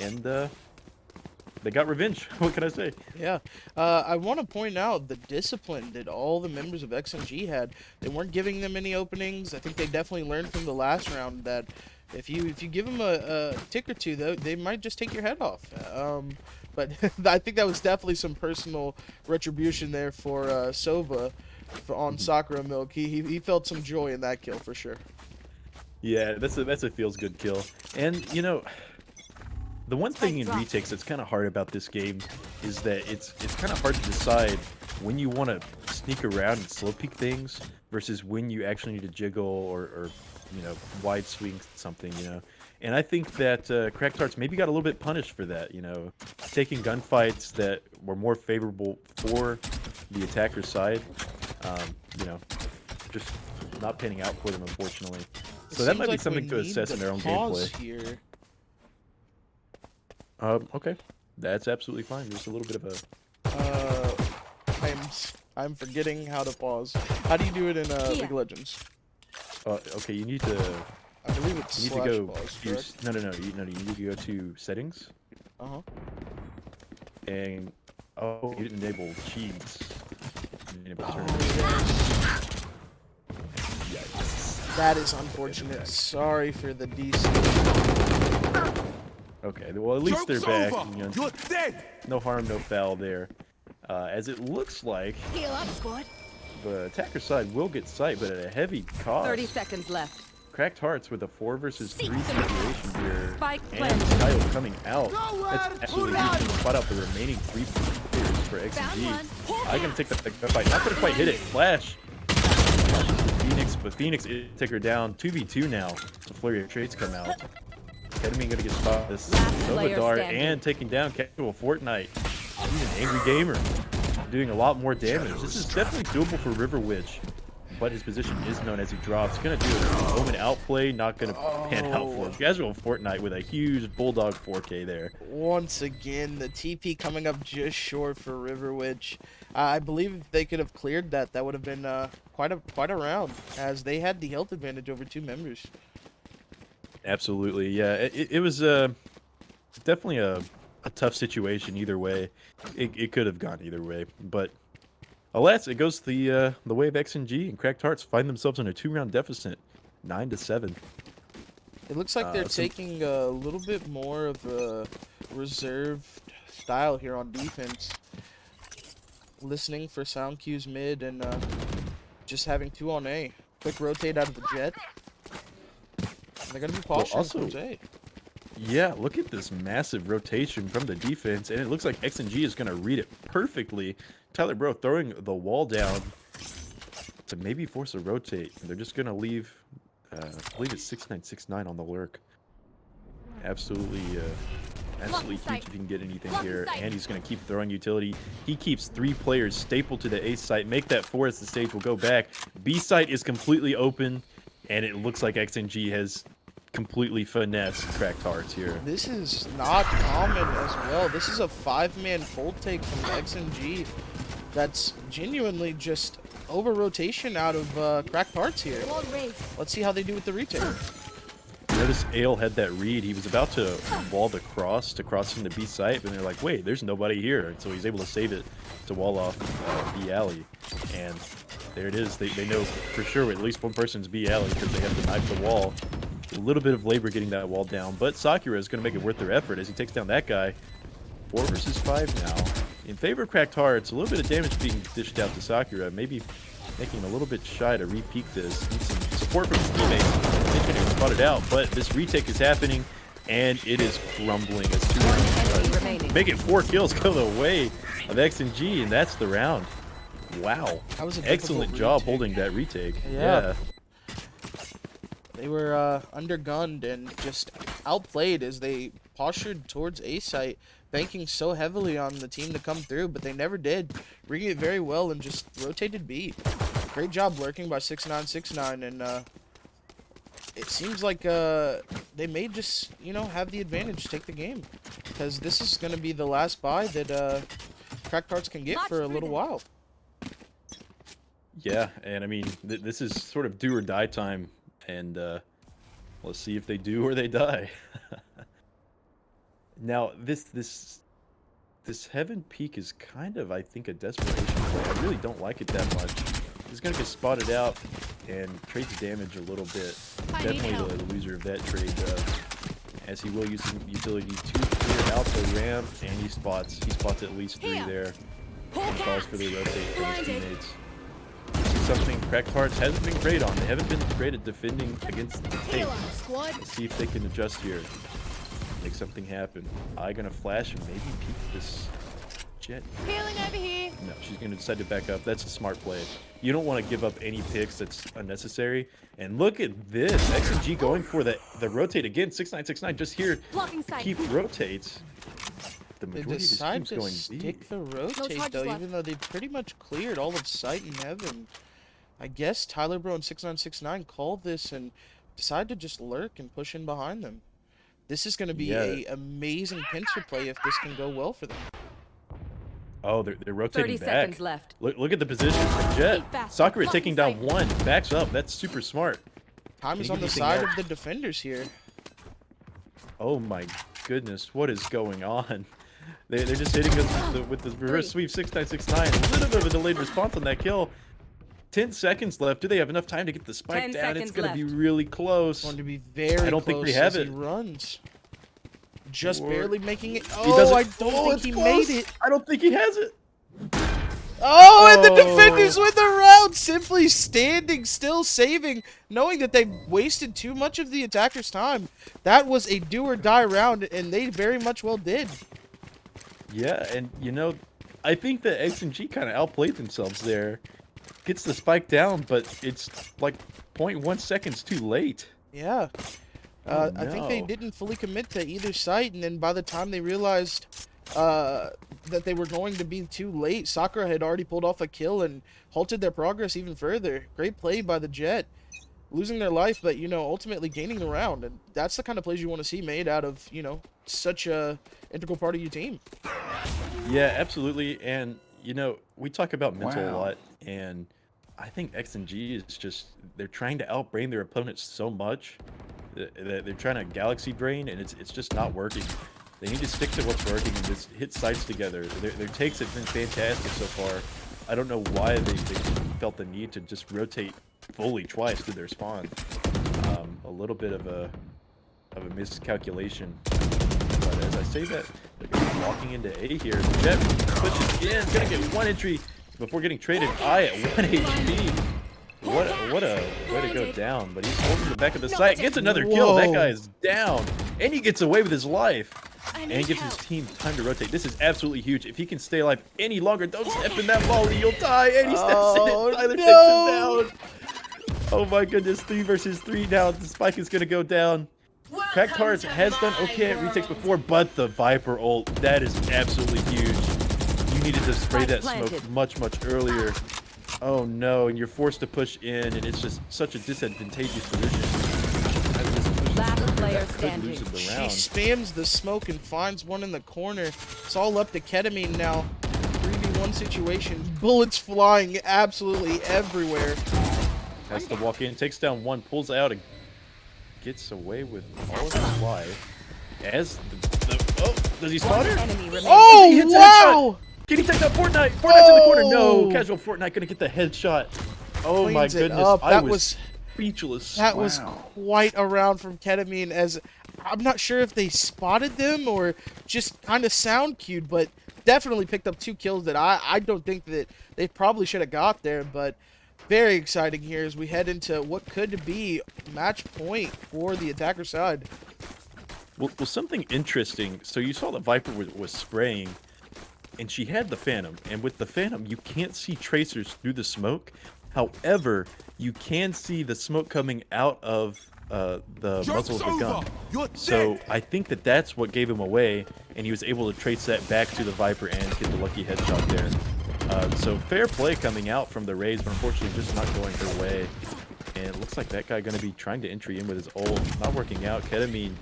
and they got revenge. What can I say? Yeah, I want to point out the discipline that all the members of XNG had. They weren't giving them any openings. I think they definitely learned from the last round that if you give them a tick or two, though, they might just take your head off. But I think that was definitely some personal retribution there for Sova on Sakura Milk. He felt some joy in that kill for sure. Yeah, that's a feels good kill. And you know, the one thing in drop. retakes that's kind of hard about this game is that it's kind of hard to decide when you want to sneak around and slow peek things versus when you actually need to jiggle or you know, wide swing something, you know. And I think that Cracked Hearts maybe got a little bit punished for that, you know, taking gunfights that were more favorable for the attacker's side, you know, just not panning out for them, unfortunately. It So that seems might be like something we to need assess to in their own pause gameplay. here. Okay, that's absolutely fine. Just a little bit of a. Uh, I'm forgetting how to pause. How do you do it in Here. League of Legends? Okay, you need to. I believe it's You need slash to go. pause, Use, correct? no. You need to go to settings Uh-huh. and you didn't enable cheats. You didn't enable Oh, tournaments. yes. That is unfortunate. Sorry for the DC. Okay, well at least they're Joke's back. over. You know, You're dead. no harm, no foul there. As it looks like Heal up, squad. the attacker side will get sight, but at a heavy cost. 30 seconds left. Cracked Hearts with a 4 versus 3 situation here. Spike And planted. Kyle coming out. Nowhere That's to absolutely run. huge to spot out the remaining 3 players for X and G. Found I can take the fight. Not gonna quite hit it. Flash. Phoenix, but Phoenix is take her down. 2v2 now. The flurry of trades come out. Ketamine gonna get spotted. This Last player Dart standing. and taking down Casual Fortnite. He's an angry gamer. Doing a lot more damage. This is definitely doable for River Witch. But his position is known as he drops. Gonna do a Omen outplay, not gonna pan out for him. Casual Fortnite with a huge Bulldog 4K there. Once again, the TP coming up just short for River Witch. I believe if they could have cleared that, that would have been quite a round, as they had the health advantage over 2 members. Absolutely, yeah. It was definitely a tough situation either way. It could have gone either way, but alas, it goes the way of X and G, and Cracked Hearts find themselves in a 2-round deficit, 9-7. It looks like they're some- taking a little bit more of a reserved style here on defense. Listening for sound cues mid and just having 2 on A. Quick rotate out of the jet. And they're going to be posturing also- towards A. Yeah, look at this massive rotation from the defense, and it looks like X and G is gonna read it perfectly. Tyler Bro throwing the wall down to maybe force a rotate. They're just gonna leave. I believe it's 6969 on the lurk. Absolutely huge if you can get anything here. And he's going to keep throwing utility. He keeps 3 players stapled to the A site. Make that 4 as the stage will go back. B site is completely open, and it looks like XNG has completely finesse Cracked Hearts here. This is not common as well. This is a 5-man full take from X&G that's genuinely just over rotation out of Cracked Hearts here. Let's see how they do with the retake. Notice Ale had that read. He was about to wall the cross to cross into B site, and they're like, wait, there's nobody here. And so he's able to save it to wall off B alley. And there it is. They know for sure at least one person's B alley because they have to knife the wall. A little bit of labor getting that wall down, but Sakura is going to make it worth their effort as he takes down that guy. 4 versus 5 now. In favor of Cracked Hearts, a little bit of damage being dished out to Sakura, maybe making a little bit shy to re-peek this. Needs some support from his teammates. They couldn't even spot it out, but this retake is happening, and it is crumbling as 2 making 4 kills go the way of X&G, and that's the round. Wow. That was a excellent difficult job retake. holding that retake. Yeah. They were undergunned and just outplayed as they postured towards A site, banking so heavily on the team to come through, but they never did. Reading it very well and just rotated B. Great job lurking by 6969, and it seems like they may just, you know, have the advantage, take the game, because this is going to be the last buy that Cracked Hearts can get for a little while. Yeah, and I mean, this is sort of do or die time, and let's see if they do or they die. Now, this Heaven Peak is kind of, I think, a desperation play. I really don't like it that much. He's going to get spotted out and trade the damage a little bit. Definitely the loser of that trade, as he will use some utility to clear out the ramp, and he spots at least 3 there. And calls for the rotate from his teammates. This is something Cracked Hearts hasn't been great on. They haven't been great at defending against the tape. Let's see if they can adjust here. Make something happen. I gonna flash and maybe peek this Jet. Healing over here. No, she's gonna decide to back up. That's a smart play. You don't want to give up any picks that's unnecessary. And look at this. X&G going for the rotate again. 6969 just here to keep rotates. The They majority of his decide team's to going B. stick the rotate though, even though they pretty much cleared all of sight and heaven. I guess Tyler Bro and 6969 called this and decided to just lurk and push in behind them. This is going to be a amazing pincer play if this can go well for them. Oh, they're rotating 30 back. seconds left. Look at the position from Jet. Sakura taking down 1. Backs up. That's super smart. Time is Can on you the give side anything of the defenders here. Oh my goodness, what is going on? They're just hitting us with the reverse sweep 6969. A little bit of a delayed response on that kill. 10 seconds left. Do they have enough time to get the spike 10 down? It's seconds going to be left. really close. Going to be very I don't close think they have as it. he runs. Just Or- barely making it. He Oh, doesn't- I don't think it's he close. made it. I don't think he has it. Oh, and the Oh. defenders win the round, simply standing still, saving, knowing that they wasted too much of the attacker's time. That was a do or die round, and they very much well did. Yeah, and you know, I think that X&G kind of outplayed themselves there. Gets the spike down, but it's like 0.1 seconds too late. Yeah. Oh, I think they no. didn't fully commit to either site, and then by the time they realized that they were going to be too late, Sakura had already pulled off a kill and halted their progress even further. Great play by the Jet. Losing their life, but, you know, ultimately gaining the round. And that's the kind of plays you want to see made out of, you know, such a integral part of your team. Yeah, absolutely. And, you know, we talk about mental a lot, and I think X&G is just, they're trying to outbrain their opponents so much that they're trying to galaxy brain, and it's just not working. They need to stick to what's working and just hit sites together. Their takes have been fantastic so far. I don't know why they felt the need to just rotate fully twice to their spawn. A little bit of a miscalculation. But as I say that, they're going to be walking into A here. The Jet pushes in, going to get 1 entry before getting traded. I at 1 HP. What a way to go down. But he's holding the back of the site. Gets another kill. That guy is down. And he gets away with his life. And he gives his team time to rotate. This is absolutely huge. If he can stay alive any longer, don't step in that volley. You'll die. And he steps in it. Tyler takes him down. Oh my goodness. 3 versus 3 now. The spike is going to go down. Cracked Hearts has done okay at retakes before, but the Viper ult, that is absolutely huge. You needed to spray that smoke much, much earlier. Oh no, and you're forced to push in, and it's just such a disadvantageous position. As this push Last player That could lose standing. the She round. spams the smoke and finds one in the corner. It's all up to Ketamine now. 3v1 situation. Bullets flying absolutely everywhere. Has to walk in, takes down one, pulls out, and gets away with all of his life. As oh, does he spawn One her? enemy remaining. Oh, He hits a wow! Can he take down Fortnite? Fortnite's in the corner. No, Oh! casual Fortnite gonna get the headshot. Oh my Cleans it goodness, up. I That was was speechless. that was quite a round from Ketamine. As I'm not sure if they spotted them or just kind of sound cued, but definitely picked up 2 kills that I don't think that they probably should have got there. But very exciting here as we head into what could be match point for the attacker side. Well, something interesting. So you saw the Viper was spraying, and she had the Phantom. And with the Phantom, you can't see tracers through the smoke. However, you can see the smoke coming out of the muzzle of the gun. So I think that that's what gave him away, and he was able to trace that back to the Viper and get the lucky headshot there. So fair play coming out from the Rays, but unfortunately just not going her way. And it looks like that guy going to be trying to entry in with his ult. Not working out. Ketamine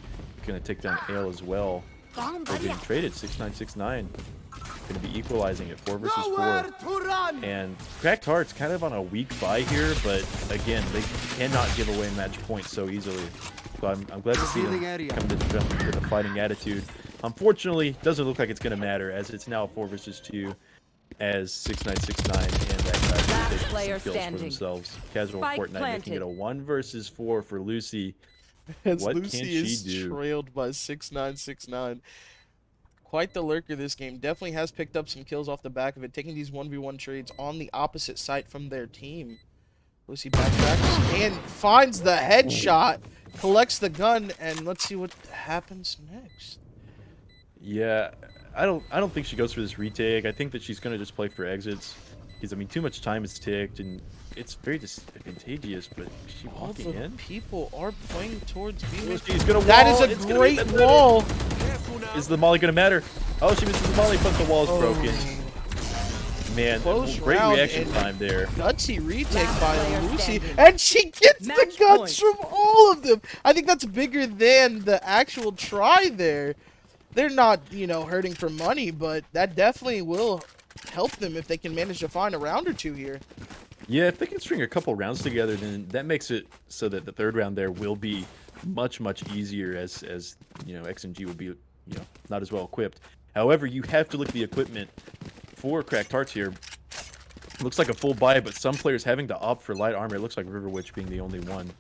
going to take down Ale as well. They're being traded 6-9-6-9. Going to be equalizing at 4 versus 4. And Cracked Heart's kind of on a weak buy here, but again, they cannot give away match points so easily. So I'm glad to see them come to the with a fighting attitude. Unfortunately, doesn't look like it's going to matter as it's now 4 versus 2 as 6-9-6-9 and that guy Last takes player some kills for standing. themselves. Casual Spike Fortnite making it planted. a 1 versus 4 for Lucy. As What Lucy can she is do? trailed by 6-9-6-9. Quite the lurker this game. Definitely has picked up some kills off the back of it, taking these 1v1 trades on the opposite site from their team. Lucy backtracks and finds the headshot, collects the gun, and let's see what happens next. Yeah, I don't think she goes for this retake. I think that she's gonna just play for exits, because I mean, too much time is ticked, and it's very disadvantageous. But is she All walking the in? people are playing towards B. She's gonna That wall. is It's a gonna be great the wall. Is the molly gonna matter? Oh, she misses the molly, but the wall's Oh. broken. Man, Close great round reaction and- time there. Gutsy retake Last by player Lucy, standing. and she gets Match the guns point. from all of them. I think that's bigger than the actual try there. They're not, you know, hurting for money, but that definitely will help them if they can manage to find a round or 2 here. Yeah, if they can string a couple rounds together, then that makes it so that the third round there will be much easier, as you know, X and G would be, you know, not as well equipped. However, you have to look at the equipment for Cracked Hearts here. Looks like a full buy, but some players having to opt for light armor. It looks like River Witch being the only one,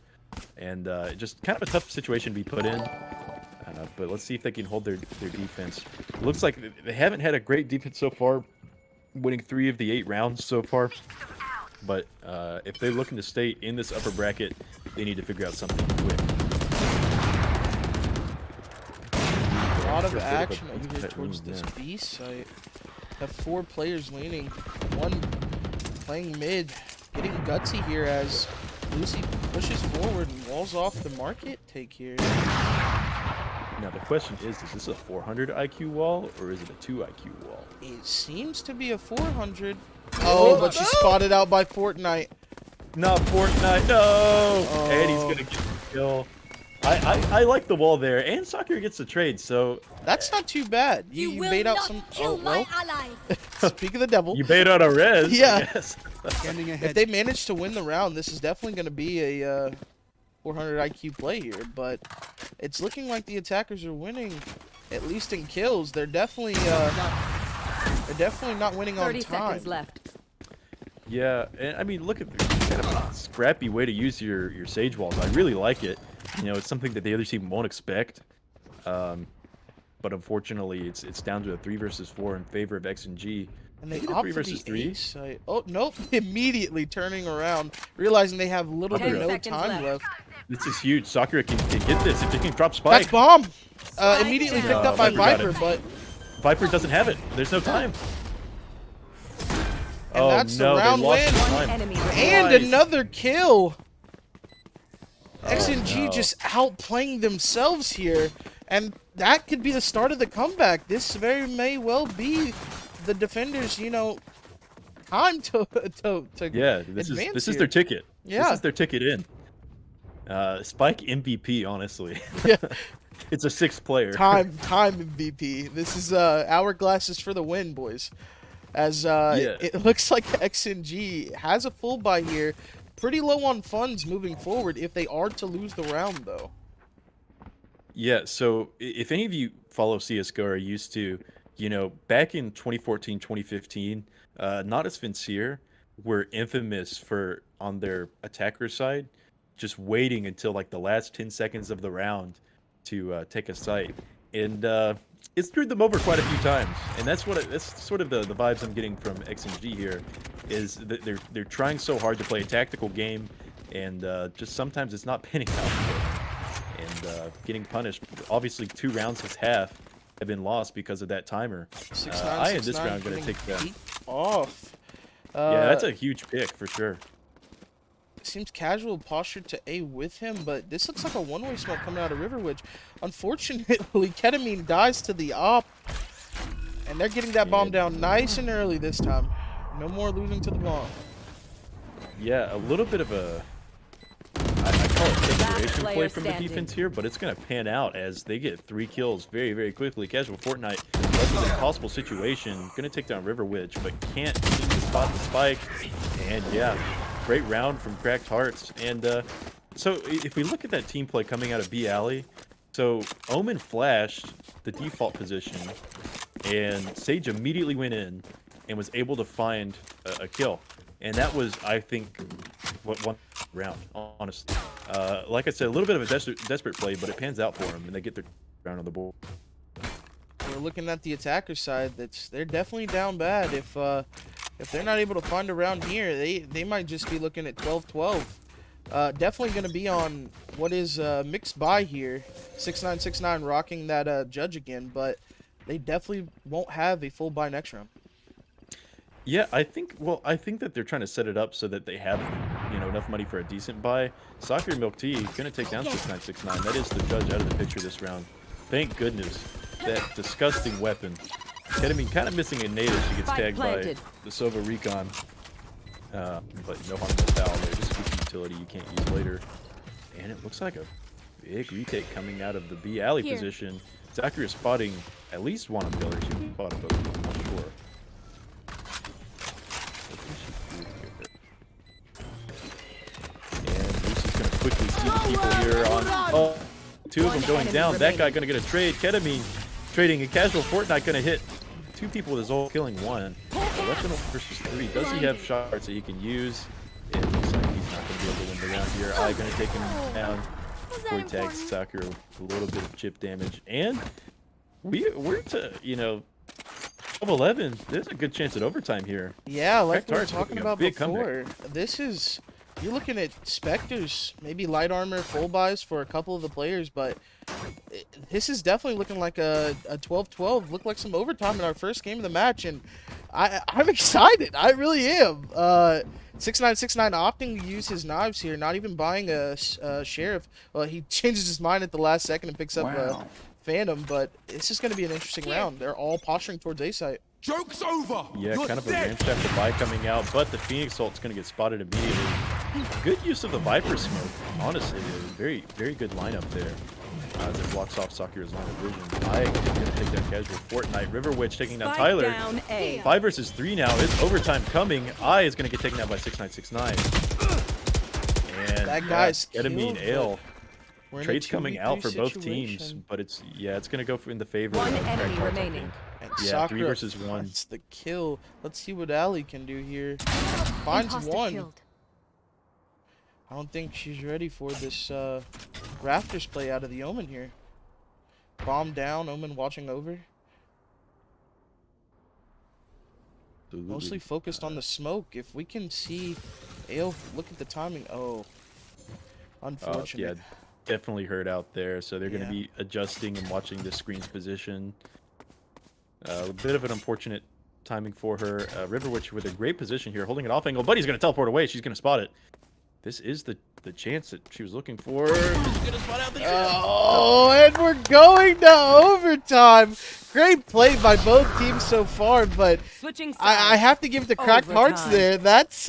and just kind of a tough situation to be put in. But let's see if they can hold their defense. It looks like they haven't had a great defense so far, winning 3 of the 8 rounds so far. But if they're looking to stay in this upper bracket, they need to figure out something quick. A lot of Sure, bit of a action beat over here that towards room, this yeah. B site. Have 4 players leaning, 1 playing mid, getting gutsy here as Lucy pushes forward and walls off the market take here. Now the question is this a 400 IQ wall or is it a 2 IQ wall? It seems to be a 400. Oh, but she's spotted out by Fortnite. Not Fortnite, no! And he's gonna get the kill. I like the wall there, and Sakura gets the trade, so That's not too bad. You will bait out not some. kill Oh, my well. allies. Speak of the devil. you bait out a res, Yeah. I guess. Standing If ahead. they manage to win the round, this is definitely going to be a 400 IQ play here. But it's looking like the attackers are winning, at least in kills. They're definitely not winning on 30 time. seconds left. Yeah, and I mean, look at the kind of a scrappy way to use your Sage Walls. I really like it. You know, it's something that the other team won't expect. But unfortunately, it's down to a 3 versus 4 in favor of X and G. And they Maybe the opt 3 for versus the 3. A site. Oh, nope. Immediately turning around, realizing they have little to 10 no seconds time left. left. This is huge. Sakura can get this if they can drop Spike. That's bomb. Spike Immediately down. picked up by Viper got Viper, it. but Viper doesn't have it. There's no time. And that's the no, round they lost win. the One time. enemy remaining. and Nice. another kill. X and G no. just outplaying themselves here, and that could be the start of the comeback. This very may well be the defenders, you know, time to Yeah, this advance is here. their ticket. Yeah. This is their ticket in. Spike MVP, honestly. Yeah, It's a sixth player. time MVP. This is hourglasses for the win, boys. As Yeah. it looks like XNG has a full buy here. Pretty low on funds moving forward if they are to lose the round, though. Yeah, so if any of you follow CSGO or are used to, back in 2014, 2015, Not as Sincere were infamous for, on their attacker side, just waiting until like the last 10 seconds of the round to take a site. And it screwed them over quite a few times. And that's sort of the vibes I'm getting from XMG here, is that they're trying so hard to play a tactical game, and just sometimes it's not panning out. And getting punished. Obviously, 2 rounds of half have been lost because of that timer. 6-9, I in this 6-9 round gonna getting take them. beat off. Yeah, that's a huge pick for sure. Seems casual postured to A with him, but this looks like a one-way smoke coming out of River Witch. Unfortunately, Ketamine dies to the op, and they're getting that bomb down nice and early this time. No more losing to the bomb. Yeah, a little bit of a I call it desperation play player from the standing. defense here, but it's going to pan out as they get 3 kills very, very quickly. Casual Fortnite, that's an impossible situation. Going to take down River Witch, but can't seem to spot the spike. And yeah, great round from Cracked Hearts. And so if we look at that team play coming out of B Alley, so Omen flashed the default position, and Sage immediately went in and was able to find a kill. And that was, I think, what won the round, honestly. Like I said, a little bit of a desperate play, but it pans out for them, and they get their round on the board. We're looking at the attacker side. They're definitely down bad. If they're not able to find a round here, they might just be looking at 12-12. Definitely going to be on what is mixed buy here. 6-9-6-9 rocking that judge again, but they definitely won't have a full buy next round. Yeah, I think that they're trying to set it up so that they have, enough money for a decent buy. Soccer Milk Tea gonna take down 6-9-6-9. That is the judge out of the picture this round. Thank goodness. That disgusting weapon. Ketamine kind of missing a nade as she gets tagged by the Sova Recon. But no harm, no foul there. Just a good utility you can't use later. And it looks like a big retake coming out of the B alley position. Zachary is spotting at least one on pillar. She spotted both, I'm not sure. And Lucy's gonna quickly see the people here on. Oh, 2 of them going down. That guy gonna get a trade. Ketamine trading a casual Fortnite gonna hit 2 people with his ult, killing 1. Weapon versus 3. Does he have shots that he can use? It looks like he's not gonna be able to win the round here. I gonna take him down before he tags Sakura with a little bit of chip damage. And we're to 12-11. There's a good chance at overtime here. Yeah, like we were Cracked Hearts talking looking a about big before. This is, you're looking at Spectres, maybe light armor, full buys for a couple of the players, but this is definitely looking like a 12-12. Looked like some overtime in our first game of the match, and I'm excited. I really am. 6-9-6-9 opting to use his knives here, not even buying a sheriff. Well, he changes his mind at the last second and picks up a Phantom, but it's just going to be an interesting round. They're all posturing towards A site. Joke's over! Yeah, You're kind of a dead. ramp after buy coming out, but the Phoenix ult's going to get spotted immediately. Good use of the Viper smoke, honestly. Very, very good lineup there. As it blocks off Sakura's line of vision. I am going to take down casual Fortnite. River Witch taking down Tyler. Down A. 5 versus 3 now. It's overtime coming. I is going to get taken down by 6-9-6-9. And That guy's Ketamine killed, Ale. We're in a Trades coming 2v3 out for both teams, situation. but it's going to go in the favor One of enemy Cracked Hearts, I remaining. think. And Yeah, Sakura 3 versus 1. finds the kill. Let's see what Ali can do here. Finds Imposter one. killed. I don't think she's ready for this Rafters play out of the Omen here. Bomb down, Omen watching over. Mostly focused on the smoke. If we can see Ale, look at the timing. Oh, unfortunate. Yeah, definitely hurt out there. So they're going to Yeah. be adjusting and watching the screen's position. A bit of an unfortunate timing for her. River Witch with a great position here, holding it off angle, but he's going to teleport away. She's going to spot it. This is the chance that she was looking for. She's going to spot out the trap. Oh, and we're going to overtime. Great play by both teams so far, but Switching sides. I have to give it to Cracked Hearts Overtime. there. That's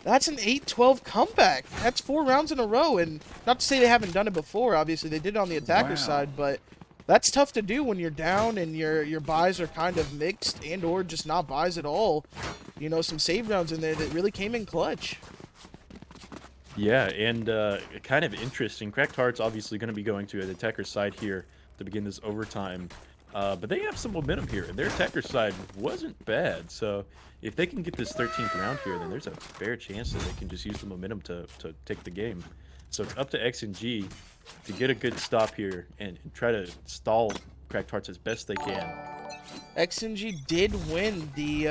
That's an 8-12 comeback. That's 4 rounds in a row, and not to say they haven't done it before. Obviously, they did it on the attacker side, but that's tough to do when you're down and your buys are kind of mixed and or just not buys at all. You know, some save rounds in there that really came in clutch. Yeah, and kind of interesting. Cracked Heart's obviously going to be going to an attacker side here to begin this overtime. But they have some momentum here, and their attacker side wasn't bad. So if they can get this 13th round here, then there's a fair chance that they can just use the momentum to take the game. So it's up to X and G to get a good stop here and try to stall Cracked Hearts as best they can. XNG did win the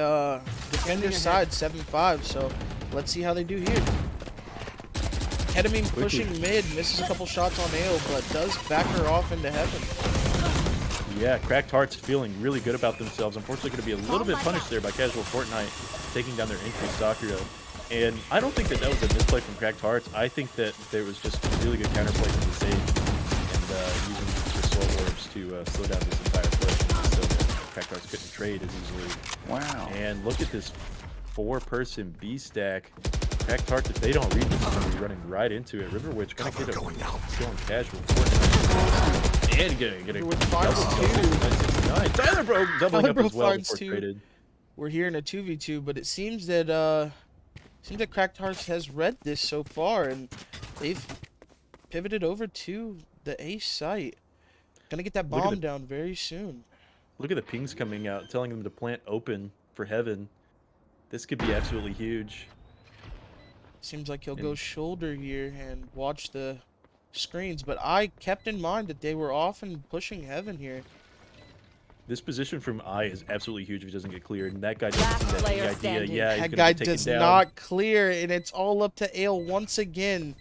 defender side 7-5, so let's see how they do here. Ketamine pushing mid, misses a couple shots on Ale, but does back her off into heaven. Yeah, Cracked Hearts feeling really good about themselves. Unfortunately, going to be a little bit punished there by Casual Fortnite taking down their entry Sakura. And I don't think that was a misplay from Cracked Hearts. I think that there was just a really good counterplay from the Sage and using the slow orbs to slow down this entire push so that Cracked Hearts couldn't trade as easily. Wow. And look at this 4-person B stack. Cracked Hearts, if they don't read this, is going to be running right into it. River Witch going to get a going Casual Fortnite. And get a River Witch finds 2. Tyler Bro doubling up as well finds before 2. traded. We're here in a 2v2, but it seems that Cracked Hearts has read this so far, and they've pivoted over to the A site. Gonna get that bomb down very soon. Look at the pings coming out, telling them to plant open for heaven. This could be absolutely huge. Seems like he'll go shoulder here and watch the screens, but I kept in mind that they were often pushing heaven here. This position from I is absolutely huge if he doesn't get cleared, and that guy doesn't seem to have any idea. standing. Yeah, he's That gonna guy be taken does down. not clear, and it's all up to Ale once again.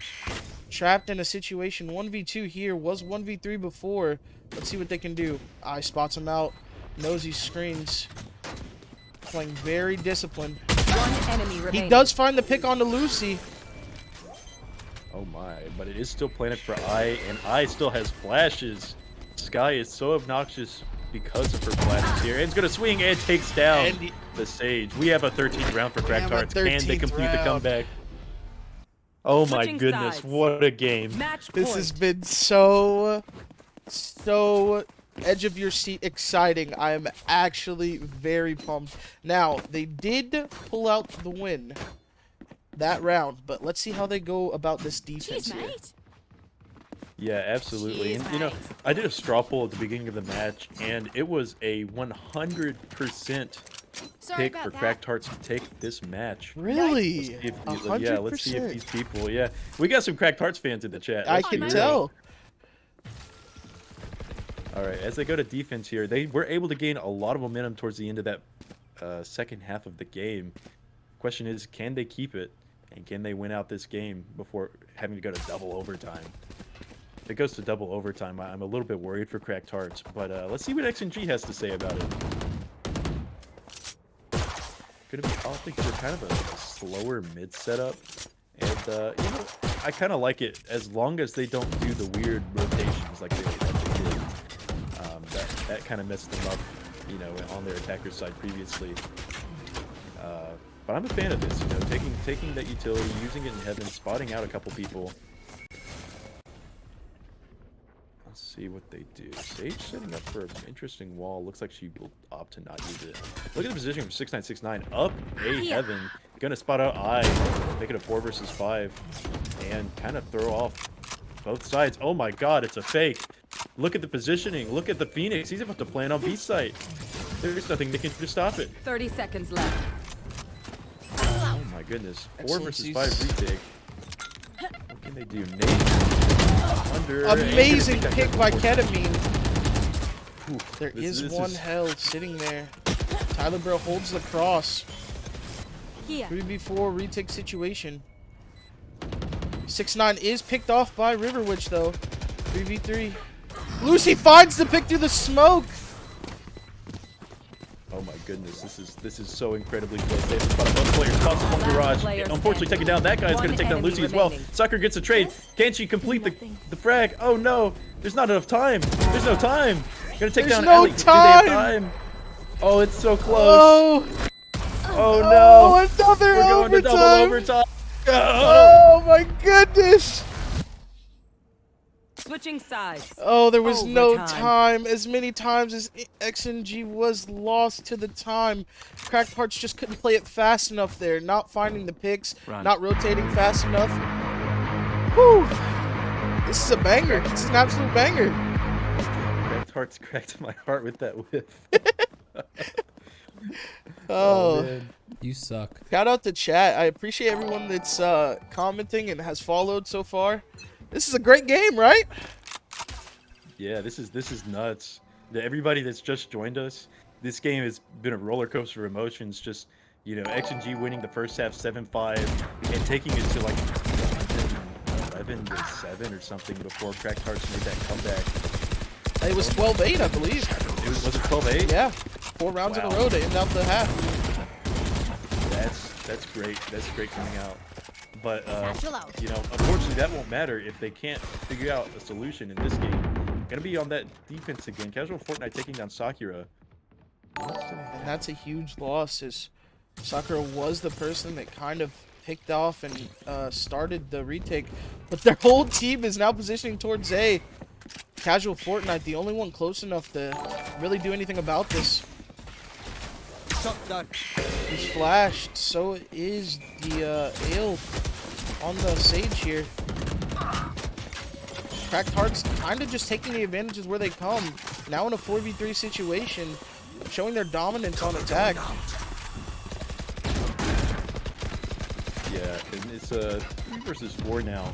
Trapped in a situation 1v2 here, was 1v3 before. Let's see what they can do. I spots him out, knows he screens. Playing very disciplined. One enemy remaining. He does find the pick onto Lucy. Oh my, but it is still planted for I, and I still has flashes. Sky is so obnoxious because of her flashes here. And it's going to swing and takes down the Sage. We have a 13th round for Cracked Hearts. Can they complete the comeback? Oh my Switching goodness, sides. what a game. Match This point. has been so edge of your seat exciting. I am actually very pumped. Now, they did pull out the win that round, but let's see how they go about this defense Jeez, here. mate. Yeah, absolutely. Jeez, And you know, mate. I did a straw poll at the beginning of the match, and it was a 100% Sorry pick about for that. Cracked Hearts to take this match. Really? Let's see if 100%. yeah, let's see if these people. Yeah, we got some Cracked Hearts fans in the chat. I Let's can be real. tell. All right, as they go to defense here, they were able to gain a lot of momentum towards the end of that second half of the game. Question is, can they keep it, and can they win out this game before having to go to double overtime? If it goes to double overtime, I'm a little bit worried for Cracked Hearts, but let's see what XNG has to say about it. Gonna be, I think they're kind of a slower mid setup, and you know, I kind of like it as long as they don't do the weird rotations like they did. That kind of messed them up, you know, on their attacker side previously. But I'm a fan of this, you know, taking that utility, using it in heaven, spotting out a couple people. Let's see what they do. Sage setting up for an interesting wall. Looks like she will opt to not use it. Look at the position from 6969 up A heaven. Gonna spot out I, make it a 4 versus 5, and kind of throw off both sides. Oh my god, it's a fake. Look at the positioning. Look at the Phoenix. He's about to plan on B site. There's nothing that can just stop it. 30 seconds left. Oh my goodness. 4 versus 5 retake. What can they do? Nate. Under. Amazing pick by Ketamine. Ooh, There this is one hell sitting there. Tyler Bro holds the cross. Here. 3v4 retake situation. 6-9 is picked off by River Witch though. 3v3. Lucy finds the pick through the smoke. Oh my goodness, this is so incredibly close. They have to spot both players, spots one garage. Unfortunately, taking down that guy is going to take down Lucy as well. Sucker gets a trade. Can she complete the frag? Oh no, there's not enough time. There's no time. Gonna take down no Ellie. Do they have time? Oh, it's so close. Oh, Oh no. another We're going to double overtime. overtime. Oh my goodness! Switching sides. Oh, there was no Overtime. time. As many times as XNG was lost to the time. Cracked Parts just couldn't play it fast enough there. Not finding the picks, not rotating fast enough. Whew. This is a banger. This is an absolute banger. Cracked Hearts cracked my heart with that whiff. Oh, man. You suck. shout out to chat. I appreciate everyone that's commenting and has followed so far. This is a great game, right? Yeah, this is nuts. Everybody that's just joined us, this game has been a roller coaster of emotions. Just, you know, X&G winning the first half 7-5 and taking it to like 11-7 or something before Cracked Hearts made that comeback. It was 12-8, I believe. Was it 12-8? Yeah, 4 rounds in a Wow. row to end out the half. That's great. That's great coming out. But Satchel out. you know, unfortunately, that won't matter if they can't figure out a solution in this game. Gonna be on that defense again. Casual Fortnite taking down Sakura. And that's a huge loss, as Sakura was the person that kind of picked off and started the retake. But their whole team is now positioning towards A. Casual Fortnite, the only one close enough to really do anything about this. He's flashed, so is the Ale on the Sage here. Cracked Hearts kind of just taking the advantages where they come. Now in a 4v3 situation, showing their dominance on attack. Yeah, and it's 3 versus 4 now.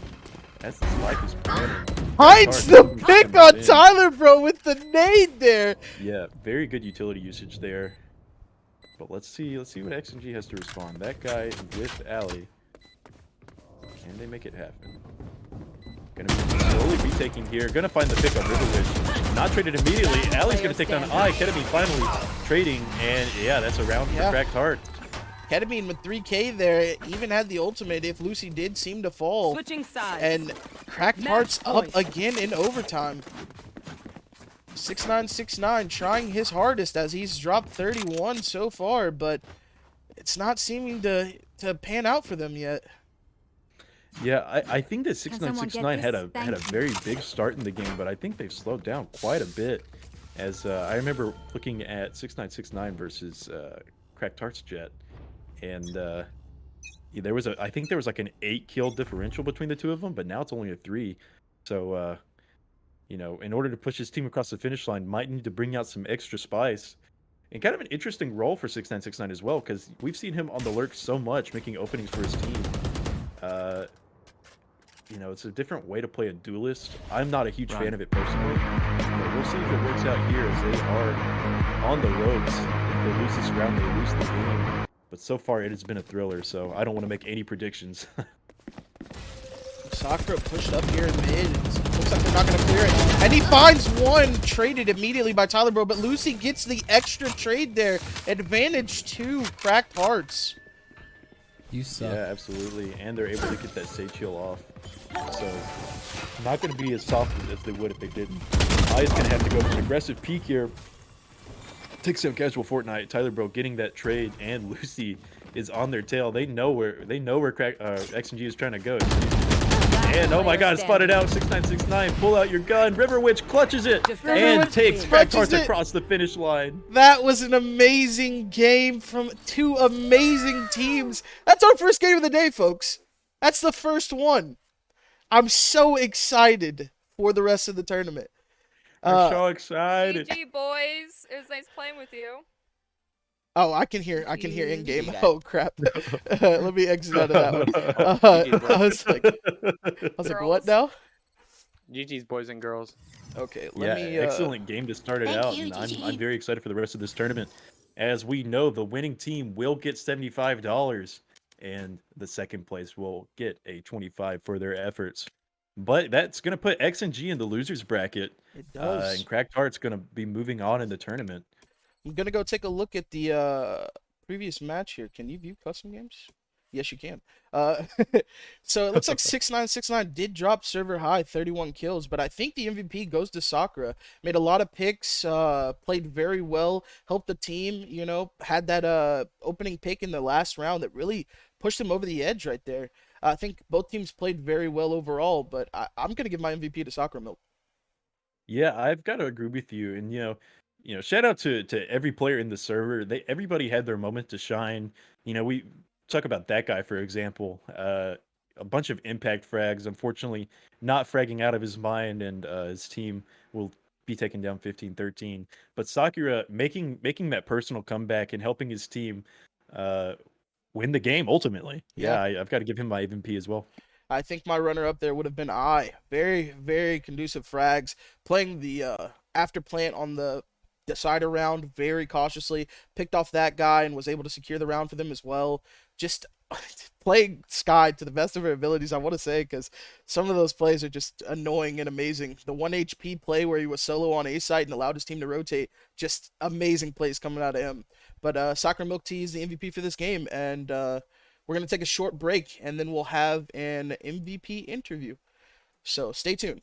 That's life is planning. Hides the pick on Tyler, bro, with the nade there. Yeah, very good utility usage there. But let's see what X&G has to respond. That guy with Ali. Can they make it happen? Gonna be slowly retaking here. Gonna find the pick on Riverwitch. Not traded immediately. Ali's gonna take down I. Ketamine finally trading, and yeah, that's a round for Cracked Heart. Ketamine with 3k there, even had the ultimate if Lucy did seem to fall. Switching sides. And Cracked Hearts up again in overtime. 6969 trying his hardest as he's dropped 31 so far, but it's not seeming to pan out for them yet. Yeah, I think that someone 6969 get had this? a very big start in the game, but I think they've slowed down quite a bit. As I remember looking at 6969 versus Cracked Hearts Jet, and there was I think there was like an 8 kill differential between the two of them, but now it's only a 3. So you know, in order to push his team across the finish line, might need to bring out some extra spice. And kind of an interesting role for 6969 as well, because we've seen him on the lurk so much, making openings for his team. You know, it's a different way to play a duelist. I'm not a huge fan of it personally, but we'll see if it works out here as they are on the ropes. If they lose this round, they lose the game. But so far, it has been a thriller, so I don't want to make any predictions. Sakura pushed up here in mid. Looks like they're not going to clear it. And he finds one, traded immediately by Tyler, bro. But Lucy gets the extra trade there. Advantage to Cracked Hearts. You suck. Yeah, absolutely. And they're able to get that Sage heal off. So, not going to be as soft as they would if they didn't. I is going to have to go for an aggressive peek here. Takes down Casual Fortnite. Tyler Bro getting that trade, and Lucy is on their tail. They know where X&G is trying to go. And oh my god, spotted out 6969. Pull out your gun. River Witch clutches it and takes Cracked Hearts across the finish line. That was an amazing game from two amazing teams. That's our first game of the day, folks. That's the first one. I'm so excited for the rest of the tournament. I'm so excited. GG, boys. It was nice playing with you. Oh, I can hear in game. Oh crap! Let me exit out of that one. I was like, what now? GG's, boys and girls. Okay, Yeah, let me. excellent game to start it out, and I'm very excited for the rest of this tournament. As we know, the winning team will get $75, and the second place will get a $25 for their efforts. But that's gonna put X&G in the losers bracket. It does. And Cracked Heart's gonna be moving on in the tournament. I'm gonna go take a look at the previous match here. Can you view custom games? Yes, you can. So it looks like 6969 did drop server high, 31 kills, but I think the MVP goes to Sakura. Made a lot of picks, played very well, helped the team, you know, had that opening pick in the last round that really pushed him over the edge right there. I think both teams played very well overall, but I'm gonna give my MVP to Soccer Milk. Yeah, I've got to agree with you. And shout out to every player in the server. Everybody had their moment to shine. We talk about that guy for example. A bunch of impact frags. Unfortunately, not fragging out of his mind, and his team will be taken down 15-13. But Sakura making that personal comeback and helping his team uh, win the game ultimately. Yeah. Yeah, I've got to give him my MVP as well. I think my runner up there would have been I. Very, very conducive frags, playing the after plant on the decider round very cautiously, picked off that guy and was able to secure the round for them as well. Just playing Sky to the best of her abilities, I want to say, because some of those plays are just annoying and amazing. The 1 HP play where he was solo on A site and allowed his team to rotate, just amazing plays coming out of him. But Soccer Milk Tea is the MVP for this game, and we're going to take a short break and then we'll have an MVP interview. So stay tuned.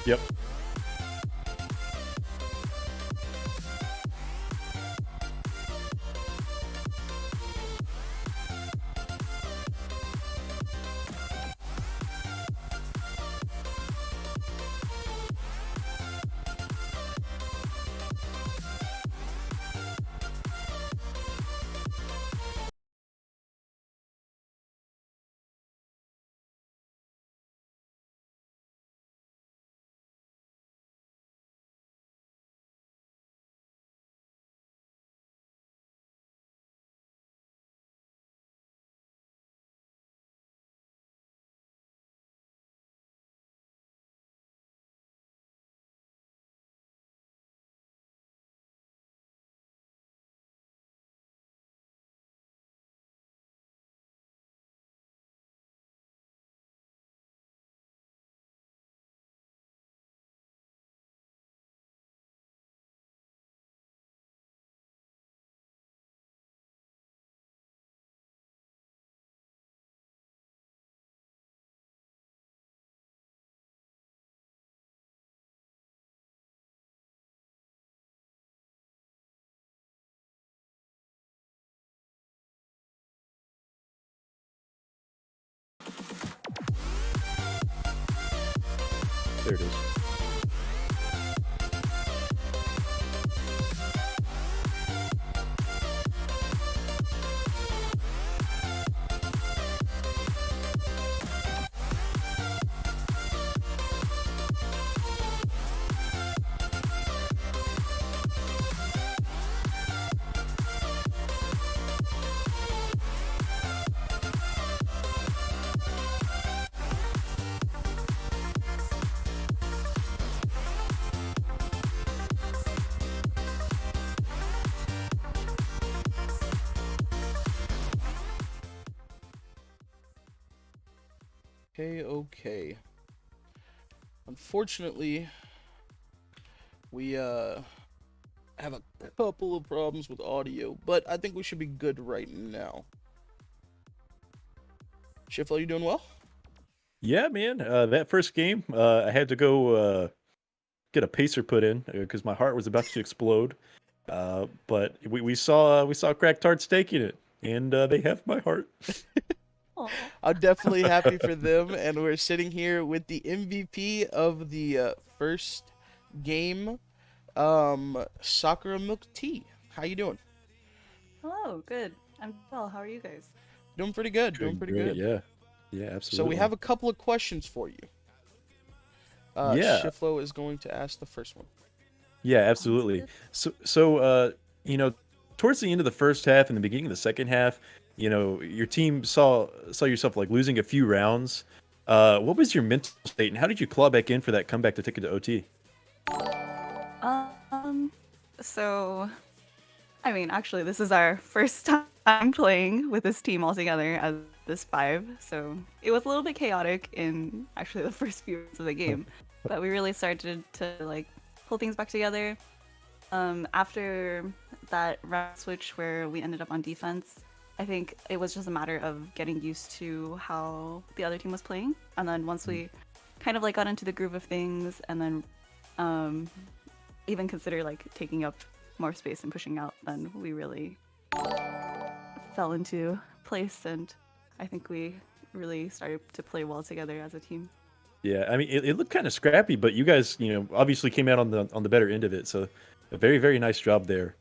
Yep. There it is. Okay, okay. Unfortunately, we have a couple of problems with audio, but I think we should be good right now. Shiflo, you doing well? Yeah, man. That first game, I had to go get a pacer put in because my heart was about to explode. But we saw Crack Tarts taking it, and they have my heart. I'm definitely happy for them, and we're sitting here with the MVP of the first game, Sakura Milk Tea. How you doing? Hello, good. I'm well. How are you guys? Doing pretty good. Doing Doing pretty great. good. Yeah. Yeah, So we absolutely. have a couple of questions for you. Yeah. Shiflo is going to ask the first one. Yeah, Sounds absolutely. good. So, you know, towards the end of the first half and the beginning of the second half, your team saw yourself like losing a few rounds. What was your mental state, and how did you claw back in for that comeback to take it to OT? Um, so, I mean, actually, this is our first time playing with this team all together as this five, so it was a little bit chaotic in actually the first few minutes of the game, but we really started to like pull things back together. After that round switch where we ended up on defense, I think it was just a matter of getting used to how the other team was playing, and then once we kind of like got into the groove of things, and then um, even consider like taking up more space and pushing out, then we really fell into place, and I think we really started to play well together as a team. Yeah, I mean, it looked kind of scrappy, but you guys, obviously came out on the better end of it. So, a very, very nice job there.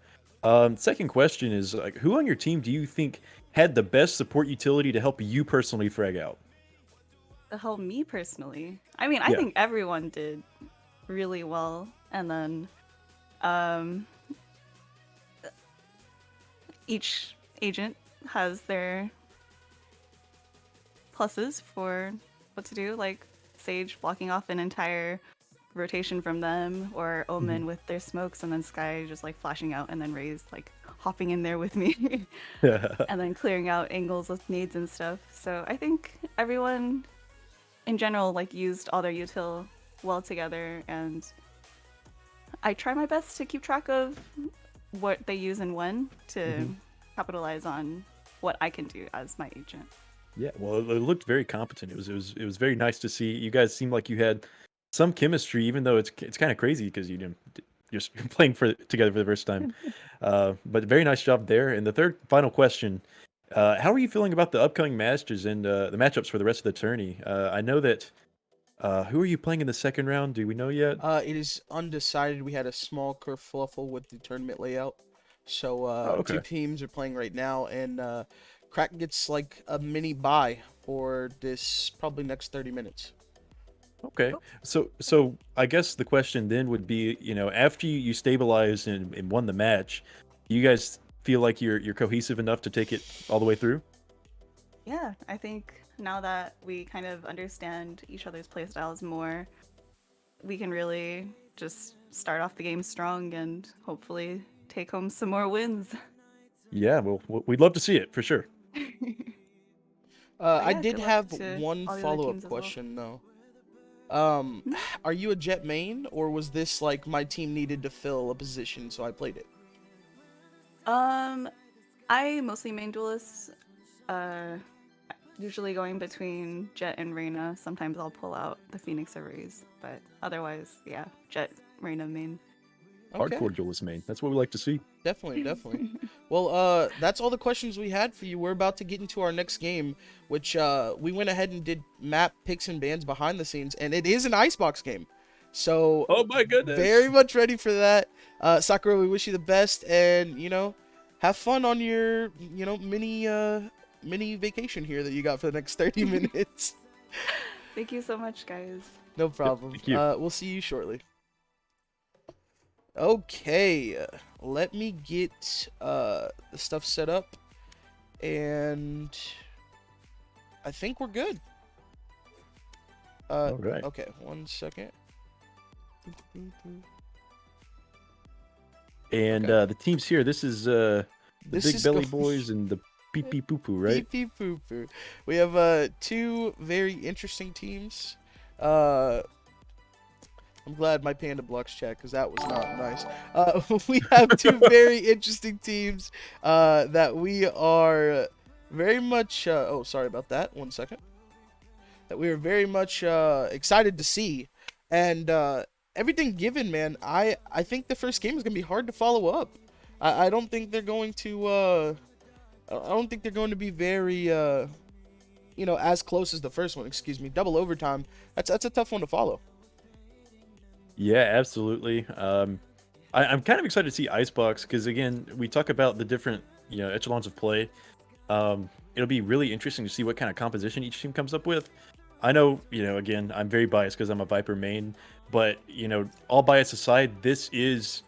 Second question is like, who on your team do you think had the best support utility to help you personally frag out? To help me personally, I mean, I Yeah. think everyone did really well, and then um, each agent has their pluses for what to do, like Sage blocking off an entire rotation from them, or Omen with their smokes, and then Sky just like flashing out, and then Raze like hopping in there with me, and then clearing out angles with nades and stuff. So I think everyone in general like used all their util well together, and I try my best to keep track of what they use and when to capitalize on what I can do as my agent. Yeah, well, it looked very competent. It was very nice to see. You guys seemed like you had some chemistry, even though it's kind of crazy because you're playing together for the first time. But very nice job there. And the third final question: how are you feeling about the upcoming matches and the matchups for the rest of the tourney? I know that. Who are you playing in the second round? Do we know yet? It is undecided. We had a small kerfuffle with the tournament layout. So Oh, two okay. teams are playing right now, and Crack gets like a mini bye for this probably next 30 minutes. Okay. So I guess the question then would be, after you stabilized and won the match, do you guys feel like you're cohesive enough to take it all the way through? Yeah, I think now that we kind of understand each other's playstyles more, we can really just start off the game strong and hopefully take home some more wins. Yeah, well, we'd love to see it for sure. But I yeah, did good luck have to one all the other follow-up teams as well. question though. Hmm? Are you a Jet main, or was this like my team needed to fill a position, so I played it? Um, I mostly main duelists. Uh, Usually going between Jet and Reyna. Sometimes I'll pull out the Phoenix Arrays, but otherwise, yeah, Jet, Reyna main. Okay. Hardcore duelist main. That's what we like to see. Definitely, definitely. Well, that's all the questions we had for you. We're about to get into our next game, which we went ahead and did map picks and bans behind the scenes, and it is an icebox game. So, Oh my goodness. very much ready for that. Sakura, we wish you the best, and have fun on your mini vacation here that you got for the next 30 minutes. Thank you so much, guys. No problem. thank you. We'll see you shortly. Okay, let me get the stuff set up, and I think we're good. All right. Okay, 1 second. And Okay. the teams here, this is the This Big is Belly go- Boys and the Pee Pee Poo Poo, right? Pee pee poo poo. We have two very interesting teams. I'm glad my panda blocks chat because that was not nice. We have two very interesting teams that we are very much. Oh, sorry about that. 1 second. That we are very much excited to see, and everything given, man. I think the first game is gonna be hard to follow up. I don't think they're going to. I don't think they're going to be very. As close as the first one. Excuse me. Double overtime. That's a tough one to follow. Yeah, absolutely. I'm kind of excited to see Icebox because again, we talk about the different echelons of play. It'll be really interesting to see what kind of composition each team comes up with. I know, again, I'm very biased because I'm a Viper main, but all bias aside, this is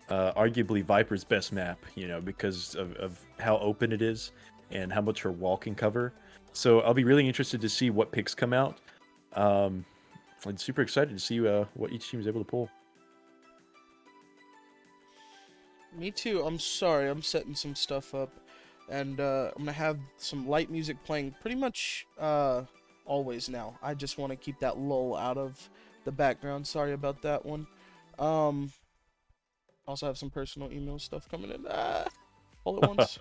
arguably Viper's best map. Because of how open it is and how much her wall can cover. So I'll be really interested to see what picks come out. I'm super excited to see what each team is able to pull. Me too. I'm sorry. I'm setting some stuff up, and I'm gonna have some light music playing pretty much always now. I just want to keep that lull out of the background. Sorry about that one. Um, Also have some personal email stuff coming in all at once.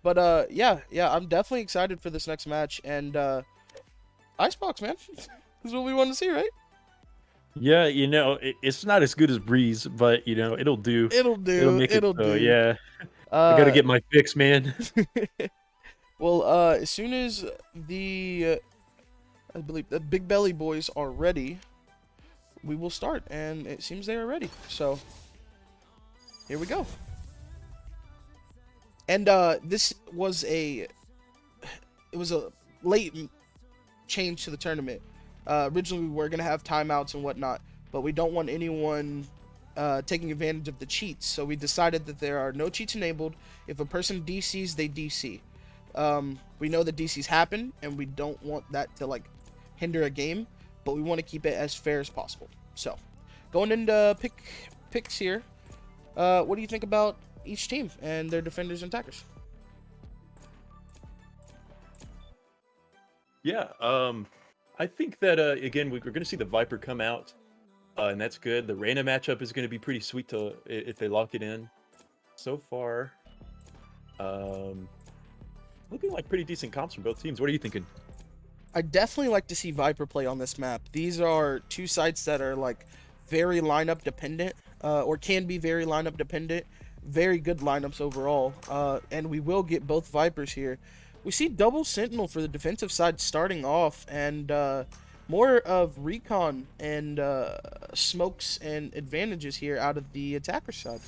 But yeah, I'm definitely excited for this next match, and Icebox, man, this is what we want to see, right? Yeah, it's not as good as Breeze, but it'll do. It'll It'll do. make it It'll so. do. Yeah, I gotta get my fix, man. Well, as soon as I believe the Big Belly Boys are ready, we will start, and it seems they are ready. So here we go. And this was it was a late change to the tournament. Originally, we were gonna have timeouts and whatnot, but we don't want anyone taking advantage of the cheats. So we decided that there are no cheats enabled. If a person DCs, they DC. We know that DCs happen, and we don't want that to hinder a game, but we want to keep it as fair as possible. So, going into picks here. What do you think about each team and their defenders and attackers? Yeah, I think that again we're going to see the Viper come out, and that's good. The Reyna matchup is going to be pretty sweet if they lock it in. So far, looking like pretty decent comps from both teams. What are you thinking? I definitely like to see Viper play on this map. These are two sites that are like very lineup dependent, or can be very lineup dependent. Very good lineups overall, and we will get both Vipers here. We see double Sentinel for the defensive side starting off, and more of recon and smokes and advantages here out of the attacker side.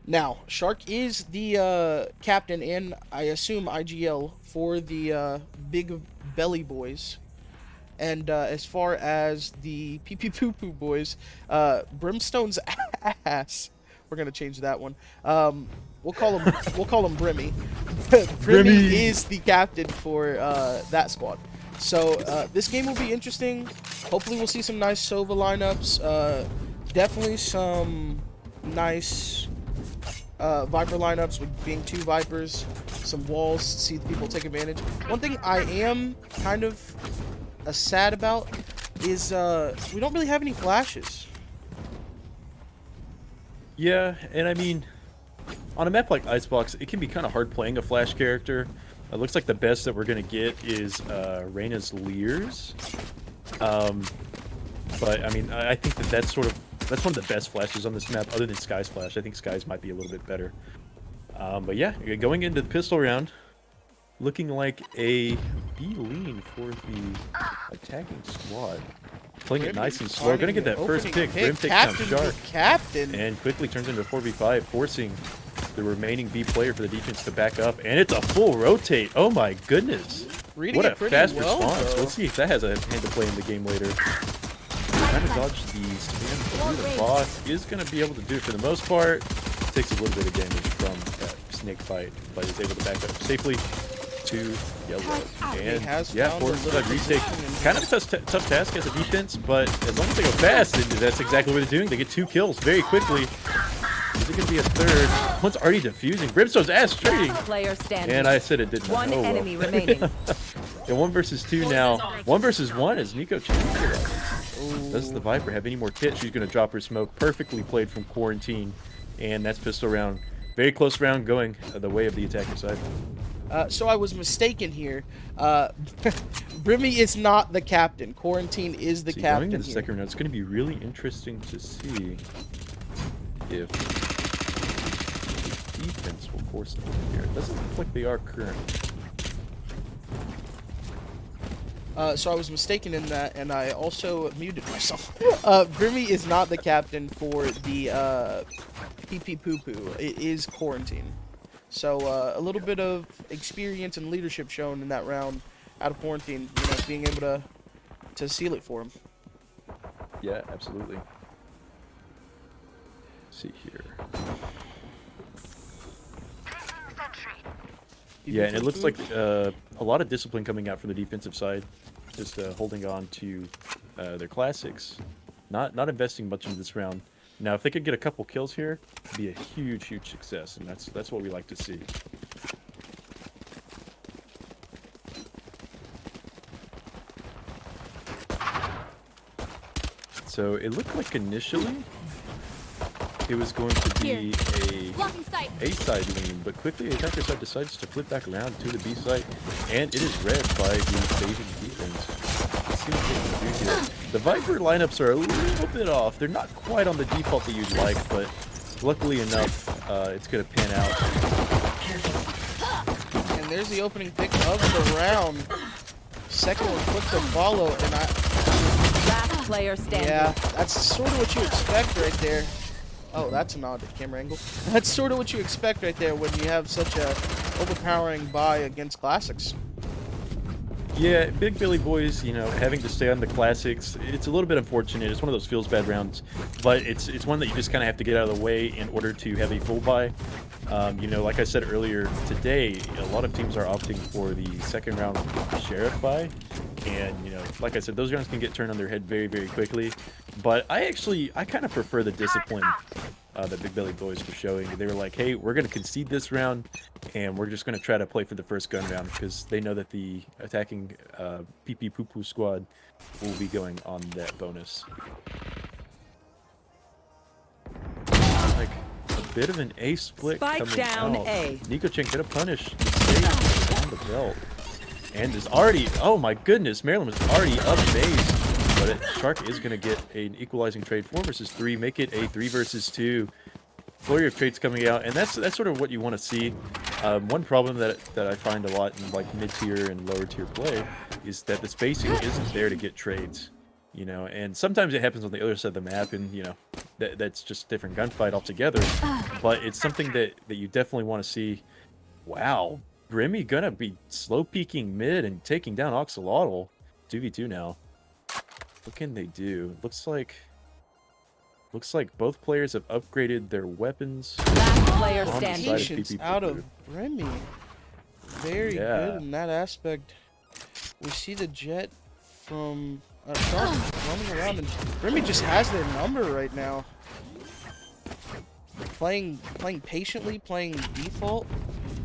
Now, Shark is the captain and I assume IGL for the Big Belly Boys. And as far as the Pee Pee Poo Poo Boys, Brimstone's ass. We're gonna change that one. We'll call him Brimmy. Brimmy is the captain for that squad. So this game will be interesting. Hopefully, we'll see some nice Sova lineups. Definitely some nice Viper lineups with being two Vipers, some walls, see people take advantage. One thing I am kind of sad about is we don't really have any flashes. Yeah, and I mean, on a map like Icebox, it can be kind of hard playing a flash character. It looks like the best that we're gonna get is Reyna's Leers. But I mean, I think that's one of the best flashes on this map, other than Sky's flash. I think Sky's might be a little bit better. But yeah, going into the pistol round, looking like a B-lean for the attacking squad. Playing it nice and slow. Gonna get that first pick. Brim takes down Shark. Captain. And quickly turns into a 4v5, forcing the remaining B player for the defense to back up. And it's a full rotate. Oh my goodness. Reading What a it pretty fast well, response. bro. Let's see if that has a hand to play in the game later. Trying to dodge the spam. The boss is going to be able to do it for the most part. Takes a little bit of damage from that snake bite, but is able to back up safely to yellow. And yeah, forces a retake. Kind of a tough task as a defense, but as long as they go fast, that's exactly what they're doing. They get 2 kills very quickly. Is it going to be a third? One's already defusing. Brimstone's ass trading. Player standing. And I said it didn't. One oh, well. enemy remaining. Yeah, 1 versus 2 now. 1 versus 1 as Nico changes it. Does the Viper have any more kits? She's going to drop her smoke. Perfectly played from Quarantine. And that's pistol round. Very close round going the way of the attacker side. So I was mistaken here. Brimmy is not the captain. Quarantine is the captain. Going into the here. second round, it's going to be really interesting to see if defense will force it here. It doesn't look like they are currently. So I was mistaken in that, and I also muted myself. Brimmy is not the captain for the PP Poo Poo. It is Quarantine. So a little bit of experience and leadership shown in that round out of Quarantine, you know, being able to seal it for him. Yeah, absolutely. Let's see here. Yeah, and it looks like a lot of discipline coming out from the defensive side, just holding on to their classics, not investing much into this round. Now, if they could get a couple kills here, it'd be a huge success, and that's what we like to see. So it looked like initially it was going to be a side lean, but quickly the attacker side decides to flip back around to the B side, and it is read by the Asian defense. Let's see what they can do here. The Viper lineups are a little bit off. They're not quite on the default that you'd like, but luckily enough, it's going to pan out. And there's the opening pick of the round. Second one quick to follow, and Last player standing. yeah, that's sort of what you expect right there. Oh, that's an odd camera angle. That's sort of what you expect right there when you have such a overpowering buy against classics. Yeah, Big Billy Boys, you know, having to stay on the classics, it's a little bit unfortunate. It's one of those feels bad rounds, but it's one that you just kind of have to get out of the way in order to have a full buy. You know, like I said earlier today, a lot of teams are opting for the second round Sheriff buy, and you know, like I said, those rounds can get turned on their head very, very quickly. But I kind of prefer the discipline that Big Belly Boys were showing. They were like, hey, we're going to concede this round, and we're just going to try to play for the first gun round, because they know that the attacking PP Poo Poo squad will be going on that bonus. Like a bit of an A split Spike coming down out. A. Nico-chan gonna punish the stage on the belt. And is already, oh my goodness, Maryland was already up base. But Shark is gonna get an equalizing trade, 4 versus 3, make it a 3 versus 2. Flurry of trades coming out, and that's sort of what you want to see. One problem that I find a lot in like mid-tier and lower-tier play is that the spacing isn't there to get trades, you know. And sometimes it happens on the other side of the map, and you know that's just a different gunfight altogether. But it's something that you definitely want to see. Wow, Grimmy gonna be slow peeking mid and taking down Oxalotl. 2v2 now. What can they do? Looks like both players have upgraded their weapons. Last player On the side standing. of Patience PP out Poo-Poo. of Remy. Very good in that aspect. We see the Jet from Shark running around, and Remy just has their number right now. Playing patiently, playing default.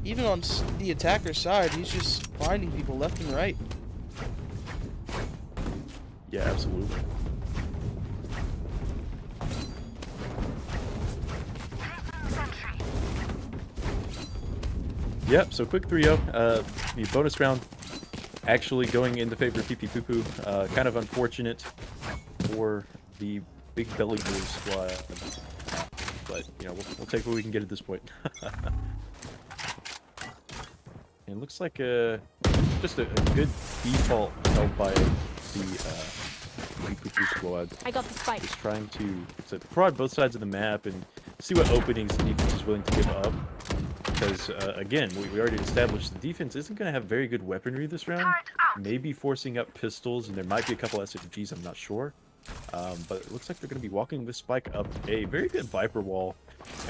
Even on the attacker side, he's just finding people left and right. Yeah, absolutely. Yep, so quick 3-0. The bonus round actually going in the favor of PP Poo-Poo. Kind of unfortunate for the Big Belly Blue squad. But, you know, we'll take what we can get at this point. And it looks like just a good default held by the Big Poo-Poo squad. I got the spike. Just trying to prod both sides of the map and see what openings the defense is willing to give up. Because, again, we already established the defense isn't going to have very good weaponry this round. Maybe forcing up pistols, and there might be a couple SMGs, I'm not sure. But it looks like they're going to be walking this Spike up a very good Viper wall.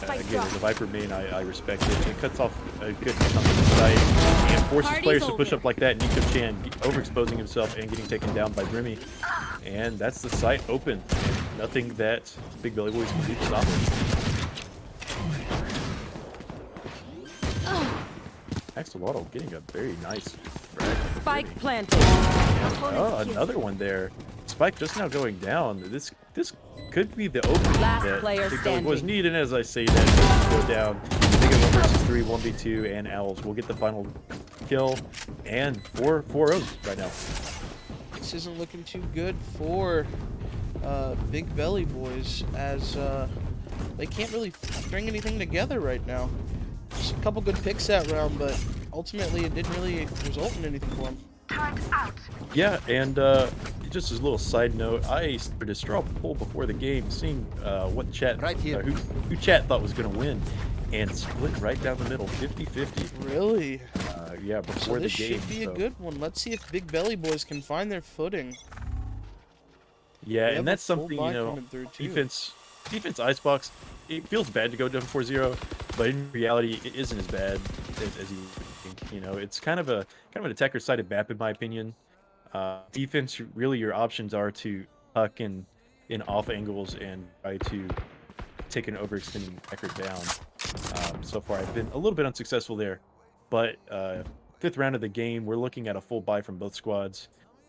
Again, as a Viper main, I respect it. It cuts off a good chunk of the site and forces players to push up like that. Nico-chan overexposing himself and getting taken down by Grimmy. And that's the site open. Nothing that Big Belly Boys can do to stop it. Axolotl getting a very nice frag. Spike planted. Oh, another one there. Spike just now going down. This could be the opening Last that player Big Belly Boys standing. need, and as I say that, go down. Big 1 versus 3, 1v2, and Owls will get the final kill, and 4-0 right now. This isn't looking too good for Big Belly Boys, as they can't really string anything together right now. Just a couple good picks that round, but ultimately it didn't really result in anything for them. Yeah, and just as a little side note, I started a straw poll before the game, seeing what chat, who chat thought was going to win, and split right down the middle, 50-50. Really? Yeah, before So this the game. should be a good one. Let's see if Big Belly Boys can find their footing. Yeah, They have and a that's full something, buy you know, coming through, too. defense icebox, it feels bad to go down 4-0, but in reality, it isn't as bad as you think. You know, it's kind of an attacker-sided map, in my opinion. Defense, really, your options are to tuck in off angles and try to take an overextending attacker down. So far, I've been a little bit unsuccessful there, but 5th round of the game, we're looking at a full buy from both squads.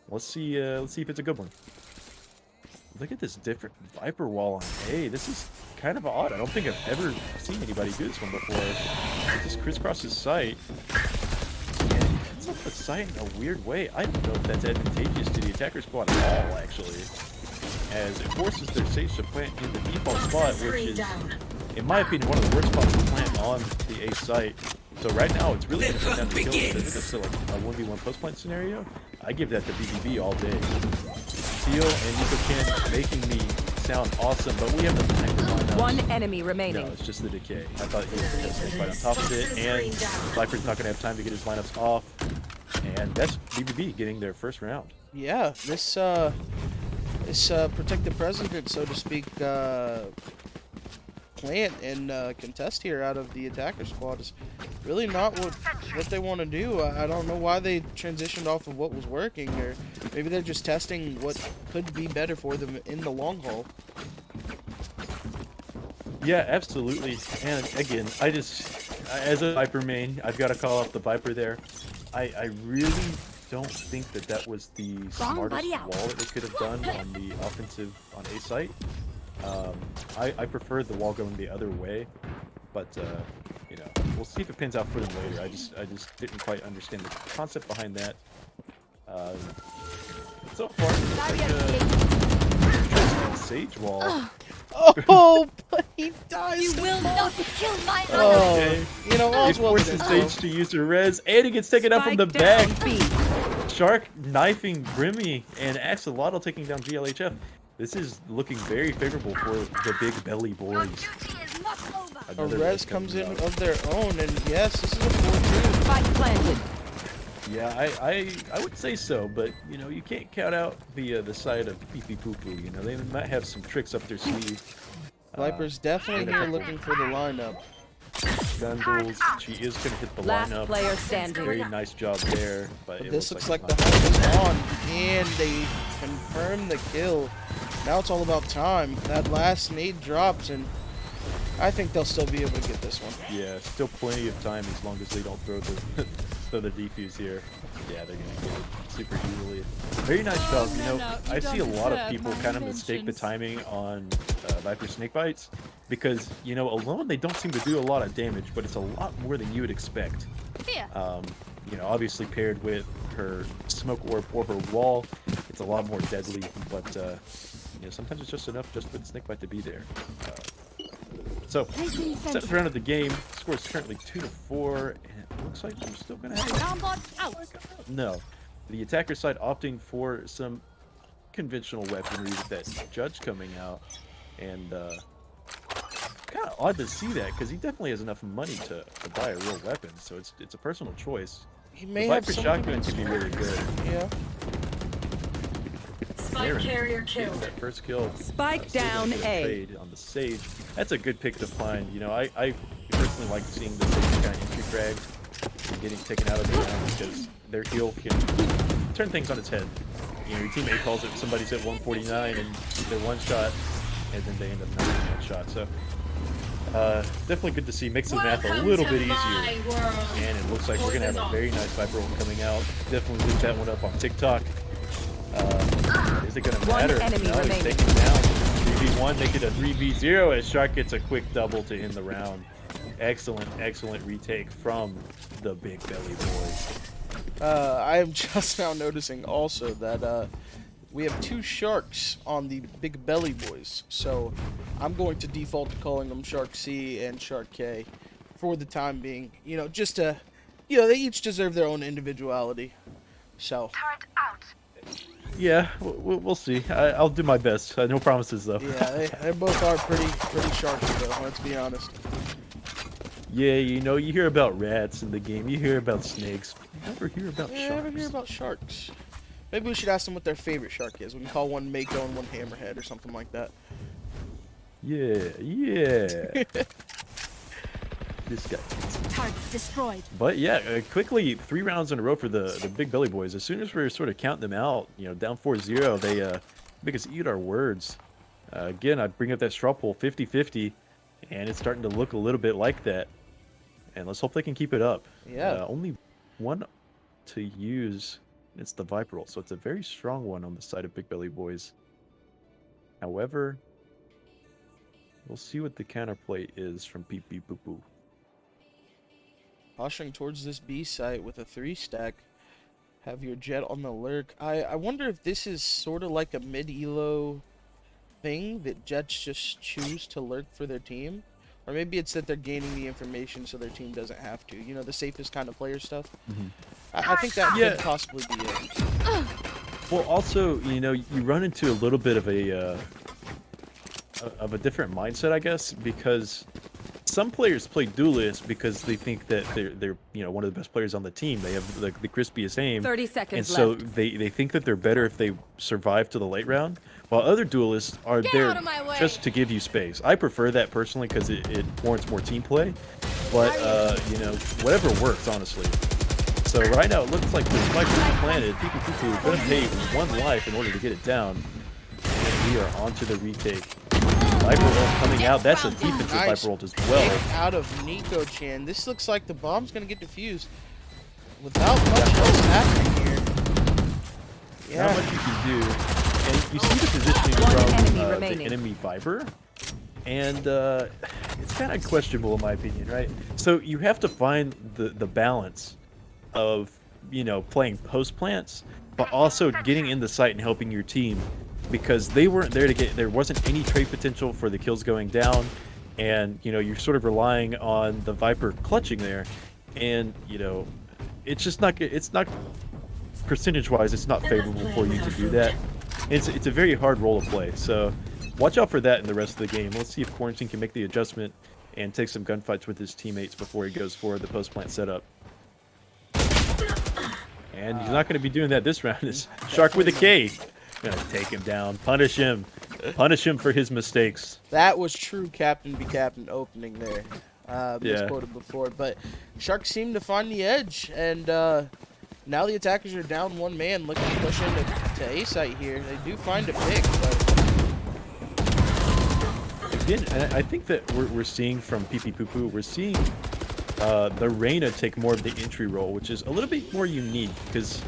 Let's see if it's a good one. Look at this different Viper wall on A. This is kind of odd. I don't think I've ever seen anybody do this one before. It just crisscrosses sight. And it cuts off the sight in a weird way. I don't know if that's advantageous to the attacker squad at all, actually. As it forces their Sage to plant in the default spot, which is, in my opinion, one of the worst spots to plant on the A site. So right now, it's really going to come down to kills. If it's like a 1v1 post-plant scenario, I give that to BBB all day. Teal and Nico-chan making me sound awesome, but we have the time to line up. One enemy remaining. No, it's just the decay. I thought he was going to stay right on top of it, and Viper's not going to have time to get his lineups off. And that's BBB getting their first round. Yeah, this protect the president, so to speak, plant and contest here out of the attacker squad is really not what they want to do. I don't know why they transitioned off of what was working, or maybe they're just testing what could be better for them in the long haul. Yeah, absolutely. And again, as a Viper main, I've got to call out the Viper there. I really don't think that was the smartest wall that they could have done on the offensive on A site. I prefer the wall going the other way. But you know, we'll see if it pans out for them later. I just didn't quite understand the concept behind that. So far, like Sage Wall. Oh, but he dies. You will not kill my Oh, Okay. you know, He all's well with forces it, Sage to use her res, and he gets taken out from the Spike back. down B. Shark knifing Brimmy and Axolotl taking down GLHF. This is looking very favorable for the Big Belly boys. A Another res comes in out. of their own, and yes, this is a 4-2. Spike planted. Yeah, I would say so, but you know, you can't count out the side of Pee Pee Poo Poo. You know, they might have some tricks up their sleeve. Viper's definitely here looking for the lineup. Gundles, she is gonna hit the Last lineup. player standing. Very nice job there, but But it this looks like it's the not- hunt is on, and they confirm the kill. Now it's all about time. That last nade drops, and I think they'll still be able to get this one. Yeah, still plenty of time as long as they don't throw the throw the defuse here. Yeah, they're gonna get it super easily. Very nice job. You know, I see a lot of people kind of mistake the timing on Viper snake bites because you know alone they don't seem to do a lot of damage, but it's a lot more than you would expect. Here. You know, obviously paired with her smoke orb or her wall, it's a lot more deadly. But you know, sometimes it's just enough just for the snake bite to be there. So, seventh round of the game. Score is currently 2-4, and it looks like we're still gonna have. Alarm bot out. No, the attacker side opting for some conventional weaponry with that judge coming out, and kind of odd to see that because he definitely has enough money to buy a real weapon. So it's a personal choice. He may The have Viper something shotgun in could be store. really good. Yeah. Spike carrier kill. That first kill. Spike still gonna down get A. trade on the Sage. That's a good pick to find. You know, I personally like seeing the Sage kind of entry frag and getting taken out of the round because their heal can turn things on its head. You know, your teammate calls it somebody's at 149 and they're one shot, and then they end up not getting one shot. So definitely good to see. Makes the math a little bit easier. And it looks like we're gonna have a very nice Viper one coming out. Definitely link that one up on TikTok. Is it gonna matter? One enemy No, he's remaining. taking down 3v1, make it a 3v0 as Shark gets a quick double to end the round. Excellent retake from the Big Belly boys. I am just now noticing also that we have two sharks on the Big Belly boys, so I'm going to default to calling them Shark C and Shark K for the time being. You know, just to, you know, they each deserve their own individuality. So. Yeah, we'll see. I'll do my best. No promises though. Yeah, they both are pretty sharky though. Let's be honest. Yeah, you know, you hear about rats in the game, you hear about snakes, you never hear about Yeah, I sharks. never hear about sharks. Maybe we should ask them what their favorite shark is. We can call one Mako and one Hammerhead or something like that. Yeah. This guy. Target destroyed. But yeah, quickly 3 rounds in a row for the Big Belly boys. As soon as we're sort of counting them out, you know, down 4-0, they make us eat our words. Again, I bring up that straw poll 50-50, and it's starting to look a little bit like that. And let's hope they can keep it up. Yeah. Only one to use. It's the Viper roll, so it's a very strong one on the side of Big Belly boys. However, we'll see what the counterplay is from Pee Pee Poo Poo. Posturing towards this B site with a 3-stack. Have your jet on the lurk. I wonder if this is sort of like a mid-elo thing that jets just choose to lurk for their team. Or maybe it's that they're gaining the information so their team doesn't have to. You know, the safest kind of player stuff. I think that Yeah. could possibly be it. Well, also, you know, you run into a little bit of a different mindset, I guess, because some players play duelists because they think that they're you know one of the best players on the team. They have the crispiest aim, 30 and seconds so left. they think that they're better if they survive to the late round. While other duelists are Get there out of my way. just to give you space. I prefer that personally because it warrants more team play. But you know, whatever works, honestly. So right now it looks like the spike is planted. Pee Pee Poo Poo gonna pay 1 life in order to get it down. And we are onto the retake. Viper ult coming out. That's a defensive Nice Viper ult as well. pick out of Nico-chan. This looks like the bomb's gonna get defused without much else happening here. Not Yeah. much you can do. And you see the positioning One from enemy the remaining. enemy Viper. And it's kind of questionable in my opinion, right? So you have to find the balance of, you know, playing post plants, but also getting in the site and helping your team, because they weren't there to get. There wasn't any trade potential for the kills going down, and you know you're sort of relying on the Viper clutching there, and you know it's just not. It's not percentage-wise. It's not favorable for you to do that. It's a very hard role to play. So watch out for that in the rest of the game. Let's see if Quarantine can make the adjustment and take some gunfights with his teammates before he goes for the post plant setup. And he's not going to be doing that this round. It's Shark with a K. Gonna take him down, punish him for his mistakes. That was true Captain be Captain opening there. Misquoted before, but Shark seemed to find the edge, and now the attackers are down one man, looking to push into A site here. They do find a pick, but again, I think that we're seeing from PP Poo Poo, we're seeing the Reyna take more of the entry role, which is a little bit more unique, because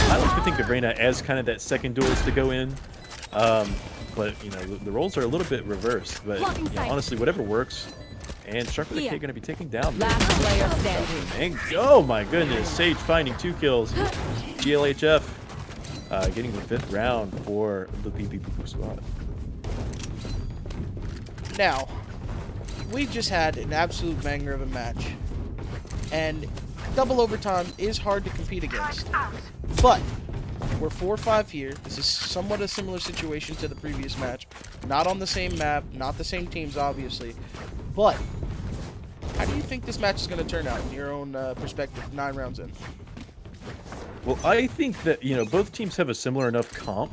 I like to think of Reyna as kind of that second duelist to go in, but you know the roles are a little bit reversed. But you know, honestly, whatever works. And Shark with a K going to be taken down. Last player standing. And, oh my goodness, Sage finding 2 kills. GLHF getting the 5th round for the PP squad. now we just had an absolute banger of a match, and double overtime is hard to compete against. But we're 4-5 here. This is somewhat a similar situation to the previous match. Not on the same map, not the same teams, obviously. But how do you think this match is going to turn out in your own perspective, 9 rounds in? Well, I think that, you know, both teams have a similar enough comp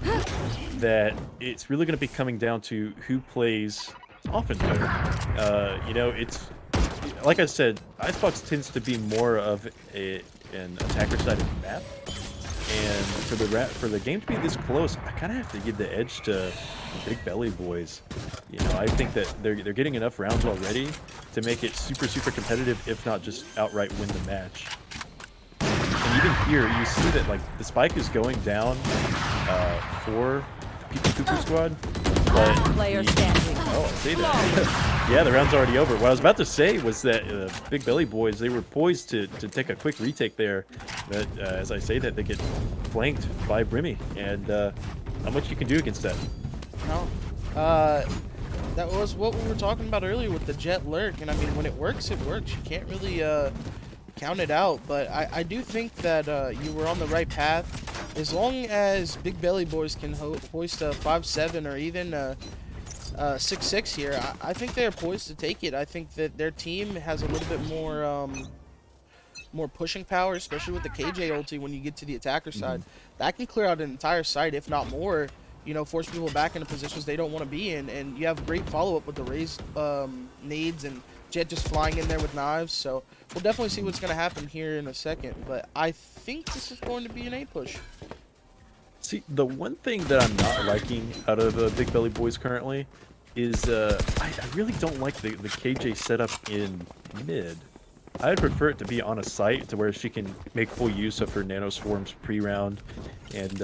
that it's really going to be coming down to who plays offense better. You know, it's like I said, Icebox tends to be more of an attacker side of the map. And for the game to be this close, I kind of have to give the edge to Big Belly Boys. You know, I think that they're getting enough rounds already to make it super competitive, if not just outright win the match. And even here, you see that like the spike is going down for PP Cuckoo Squad. Last But player standing. oh, I see that. Yeah, the round's already over. What I was about to say was that Big Belly Boys, they were poised to take a quick retake there. But as I say that, they get flanked by Brimmy. And not much you can do against that. No. That was what we were talking about earlier with the Jet Lurk. And I mean, when it works, it works. You can't really count it out. But I do think that you were on the right path. As long as Big Belly Boys can hoist a 5-7 or even 6-6 here, I think they're poised to take it. I think that their team has a little bit more pushing power, especially with the KJ ulti when you get to the attacker side. That can clear out an entire site, if not more. You know, force people back into positions they don't want to be in, and you have great follow-up with the raised nades and Jet just flying in there with knives. So we'll definitely see what's going to happen here in a second, but I think this is going to be an A push. See, the one thing that I'm not liking out of Big Belly Boys currently is I really don't like the KJ setup in mid. I'd prefer it to be on a site to where she can make full use of her nano swarms pre-round and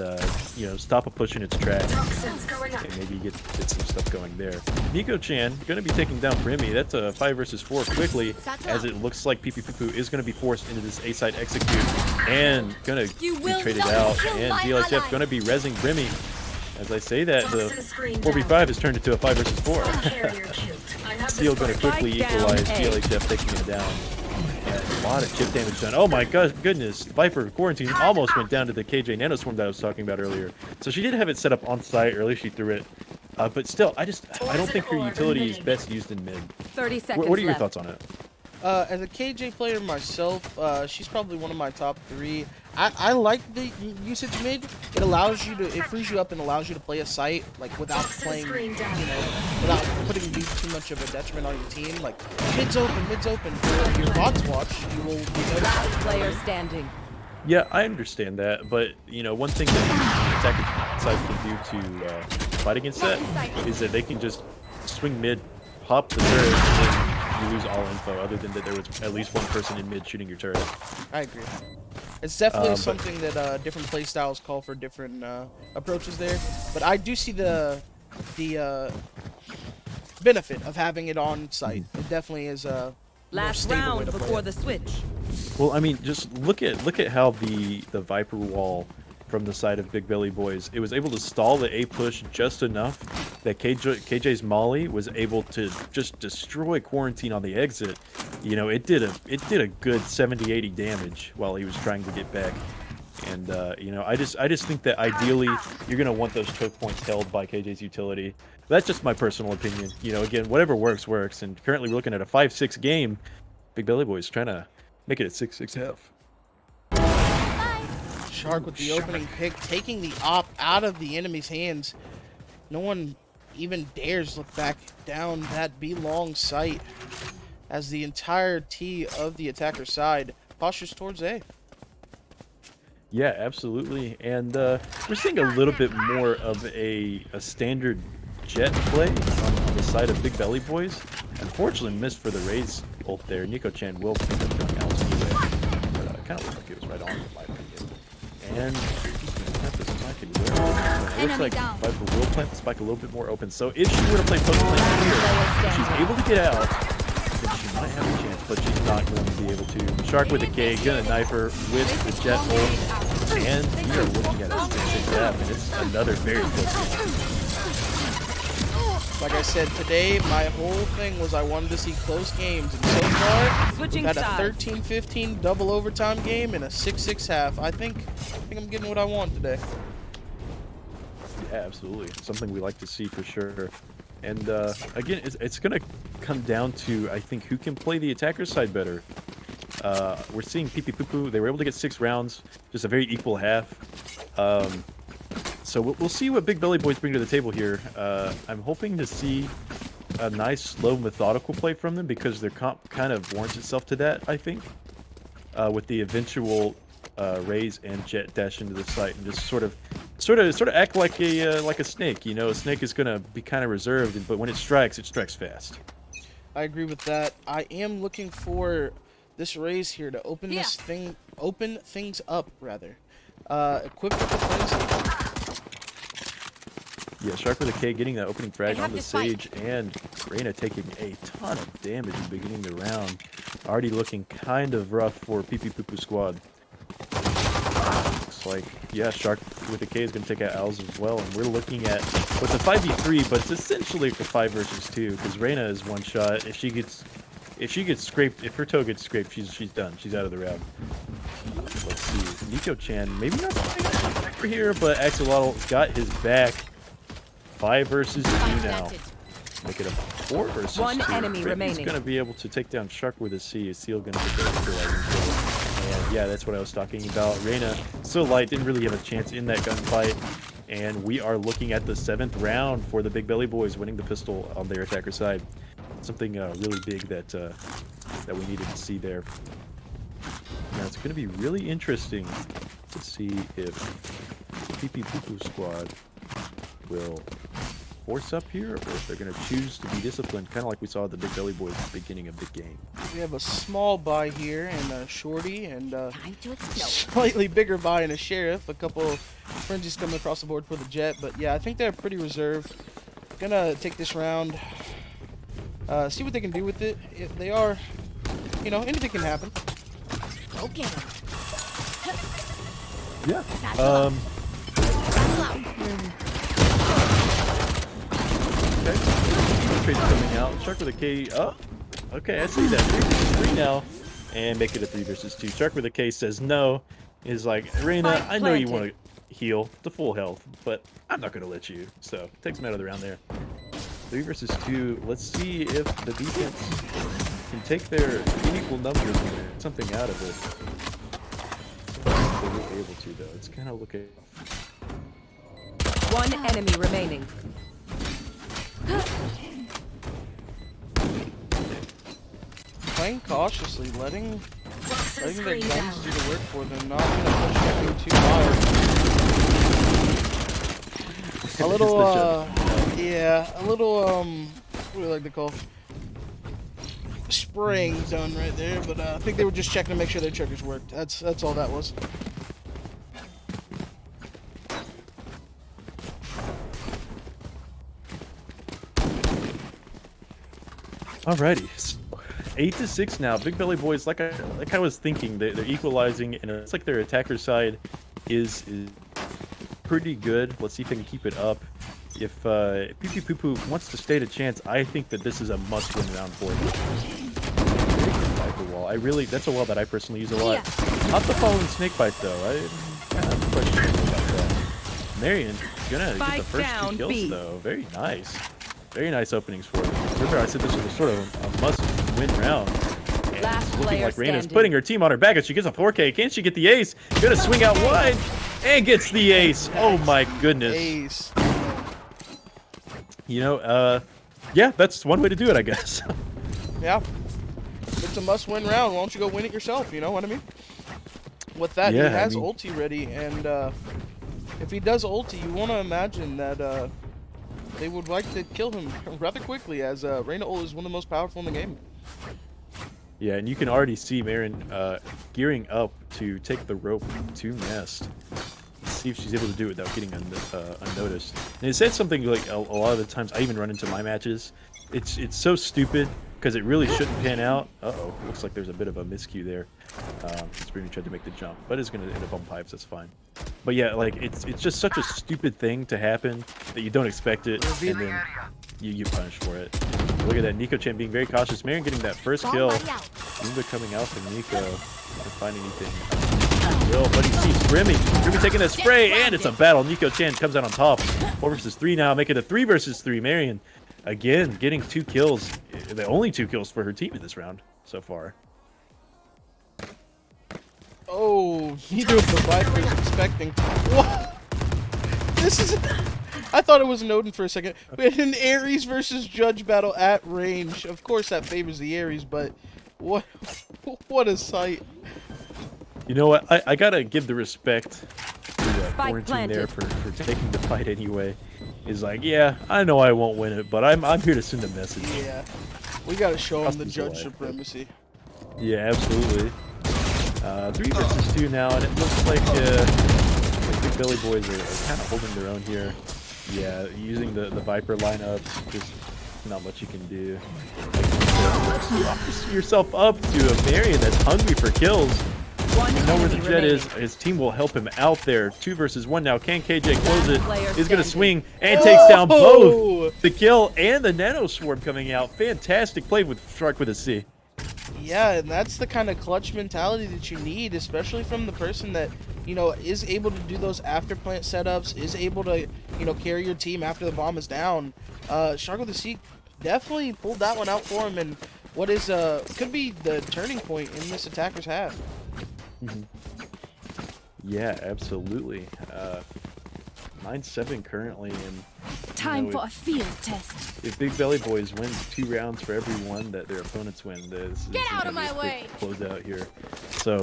you know, stop a push in its tracks and maybe get some stuff going there. Nico-chan gonna be taking down Brimmy. That's a 5 versus 4 quickly, as it looks like PP Poo Poo is gonna be forced into this A side execute and gonna be traded out. And GLHF gonna be rezzing Brimmy. As I say that, the 4v5 has turned into a 5 versus 4. Steel gonna quickly equalize, GLHF taking him down. And a lot of chip damage done. Oh my goodness, Viper Quarantine almost went down to the KJ Nanoswarm that I was talking about earlier. So she did have it set up on site earlier, she threw it. But still, I don't think her utility is best used in mid. 30 seconds What are your left. thoughts on it? As a KJ player myself, she's probably one of my top 3. I like the usage mid. It allows you to, it frees you up and allows you to play a site like without playing, you know, without putting too much of a detriment on your team. Like mid's open. For your bots watch, you will be Last notified. player standing. Yeah, I understand that, but you know, one thing that the attacker side can do to fight against that is that they can just swing mid, pop the turret, and you lose all info. Other than that, there was at least one person in mid shooting your turret. I agree. It's definitely something that different play styles call for different approaches there. But I do see the benefit of having it on site. It definitely is a more Last stable way round to play before it. the switch. Well, I mean, just look at how the Viper wall from the side of Big Belly Boys, it was able to stall the A push just enough that KJ's Molly was able to just destroy Quarantine on the exit. You know, it did a good 70-80 damage while he was trying to get back. And you know, I just think that ideally you're gonna want those choke points held by KJ's utility. That's just my personal opinion. You know, again, whatever works works. And currently we're looking at a 5-6 game. Big Belly Boys trying to make it a 6-6 half. Shark with the opening pick, taking the op out of the enemy's hands. No one even dares look back down that B long sight as the entire T of the attacker side postures towards A. Yeah, absolutely. And we're seeing a little bit more of a standard jet play on the side of Big Belly Boys. Unfortunately, missed for the Raze ult there. Nico-chan will pick up going out anyway. But it kind of looked like it was right on, in my opinion. And plant the spike anywhere. It looks like Viper will plant the spike a little bit more open. So if she were to play post plant here, she's able to get out. Then she might have a chance, but she's not going to be able to. Shark with a K, gonna knife her with the jet ult. And we are looking at a 6-6 half, and it's another very close game. Like I said, today my whole thing was I wanted to see close games, and so far Switching we've got a sides. 13-15 double overtime game and a 6-6 half. I think I'm getting what I want today. Yeah, absolutely. Something we like to see for sure. And again, it's going to come down to, I think, who can play the attacker side better. We're seeing Pee Poo Poo. They were able to get 6 rounds, just a very equal half. So we'll see what Big Belly Boys bring to the table here. I'm hoping to see a nice, slow, methodical play from them because their comp kind of warrants itself to that, I think. With the eventual Raze and Jet dash into the site and just sort of act like a snake. You know, a snake is gonna be kind of reserved, but when it strikes fast. I agree with that. I am looking for this Raze here to open things up rather. Equipped with the frenzy. Yeah, Shark with a K getting that opening frag have on the this fight. Sage, and Reyna taking a ton of damage in the beginning of the round. Already looking kind of rough for Pee Pee Poo Poo squad. Looks like, yeah, Shark with a K is going to take out Owls as well, and we're looking at what's a 5v3, but it's essentially like a 5 versus 2, because Reyna is one shot. If she gets scraped, if her toe gets scraped, she's done. She's out of the round. Let's see. Nico-chan, maybe not for here, but Axolotl got his back. 5 versus 2 now. Make it a 4 versus 2. One enemy remaining. He's going to be able to take down Shark with a C. Is Seal going to get that kill? And yeah, that's what I was talking about. Reyna, so light, didn't really have a chance in that gunfight. And we are looking at the 7th round for the Big Belly Boys winning the pistol on their attacker side. Something really big that we needed to see there. Now it's going to be really interesting to see if Pee Pee Poo Poo squad will force up here, or if they're going to choose to be disciplined, kind of like we saw the Big Belly Boys at the beginning of the game. We have a small buy here and a shorty and a Time to explode. slightly bigger buy and a sheriff. A couple frenzies coming across the board for the Jet, but yeah, I think they're pretty reserved. Gonna take this round, see what they can do with it. If they are, you know, anything can happen. Go get him. Yeah. Battle out. Okay. Trade coming out. Shark with a K. Oh, okay, I see that. 3 versus 3 now. And make it a 3 versus 2. Shark with a K says no. Is like, Reyna, Spike I know you planted. want to heal to full health, but I'm not going to let you. So, takes him out of the round there. 3 versus 2. Let's see if the defense can take their unequal numbers and get something out of it. They will be able to, though. It's kind of looking... One enemy remaining. Playing cautiously, letting their Screen guns down. do the work for them, not gonna push everything too hard. A little, yeah, a little, what do we like to call spraying done right there, but I think they were just checking to make sure their triggers worked. That's all that was. Alrighty, so 8-6 now. Big Belly Boys, like I was thinking, they're equalizing, and it's like their attacker side is pretty good. Let's see if they can keep it up. If Pee Pee Poo Poo wants to stand a chance, I think that this is a must-win round for them. Viper wall. That's a wall that I personally use a lot. Not the falling snake bite though. I have a question about that. Marion gonna get the first 2 kills though. Very nice. Very nice openings for them. Remember, I said this was a sort of a must-win round. And Last it's looking player like Reina's standing. putting her team on her back, and she gets a 4K. Can she get the ace? Gonna swing out wide and gets the ace. Oh my goodness. Ace. You know, yeah, that's one way to do it, I guess. Yeah. It's a must-win round. Why don't you go win it yourself? You know what I mean? With that, Yeah, he has I mean- ulti ready, and if he does ulti, you want to imagine that they would like to kill him rather quickly, as Reina ult is one of the most powerful in the game. Yeah, and you can already see Marion gearing up to take the rope to Nest. Let's see if she's able to do it without getting unnoticed. And it said something like a lot of the times I even run into my matches. It's so stupid because it really shouldn't pan out. Uh-oh, looks like there's a bit of a miscue there. Spoonie tried to make the jump, but it's going to end up on pipes, that's fine. But yeah, like, it's just such a stupid thing to happen that you don't expect it, and then you punish for it. Look at that, Nico-chan being very cautious. Marion getting that first kill. Moonba coming out from Nico. Can't find anything. Will, but he sees Grimmy. Grimmy taking a spray, and it's a battle. Nico-chan comes out on top. 4 versus 3 now, make it a 3 versus 3. Marion, again, getting 2 kills. The only 2 kills for her team in this round so far. Oh, neither of the Vipers expecting. What? This is. I thought it was an Odin for a second. We had an Ares versus Judge battle at range. Of course, that favors the Ares, but what? What a sight! You know what? I gotta give the respect to Spike Quarantine there planted. for taking the fight anyway. He's like, yeah, I know I won't win it, but I'm here to send a message. Yeah, we gotta show him the Customs Judge alive, supremacy. Yeah, absolutely. 3 versus 2 now, and it looks like the Big Belly Boys are kind of holding their own here. Yeah, using the Viper lineup, just not much you can do. Offer yourself up to a Marion that's hungry for kills. One You know where the enemy Jet is. remaining. His team will help him out there. 2 versus 1 now. Can KJ close it? player He's going to standing. swing and takes down Oh! both. The kill and the Nano Swarm coming out. Fantastic play with Shark with a C. Yeah, and that's the kind of clutch mentality that you need, especially from the person that, you know, is able to do those after plant setups, is able to, you know, carry your team after the bomb is down. Shark with the Sea definitely pulled that one out for him, and what is could be the turning point in this attacker's half. Yeah, absolutely. 9-7 currently, and Time know, for a field test. if Big Belly Boys win 2 rounds for every one that their opponents win, this Get is out gonna of be a my quick way. close out here. So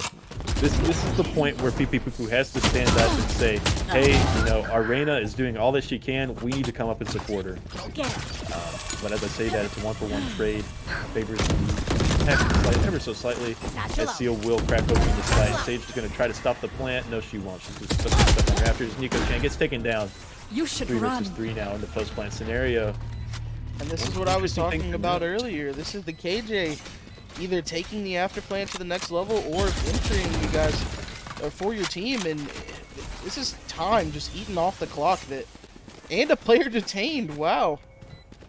this is the point where PP Poo has to stand up and say, hey, you know, our Reina is doing all that she can. We need to come up and support her. Go get him. But as I say that, it's a 1-for-1 trade. Favors the ever so slightly. Natural. As Seal will crack open the side. Sage is going to try to stop the plant. No, she won't. She's just stuck on the rafters. Nico-chan gets taken down. You should 3 run. versus 3 now in the post-plant scenario. And this is what I was Interesting thing talking to about note. earlier. This is the KJ either taking the after plant to the next level or entering you guys for your team, and this is time just eating off the clock and a player detained. Wow.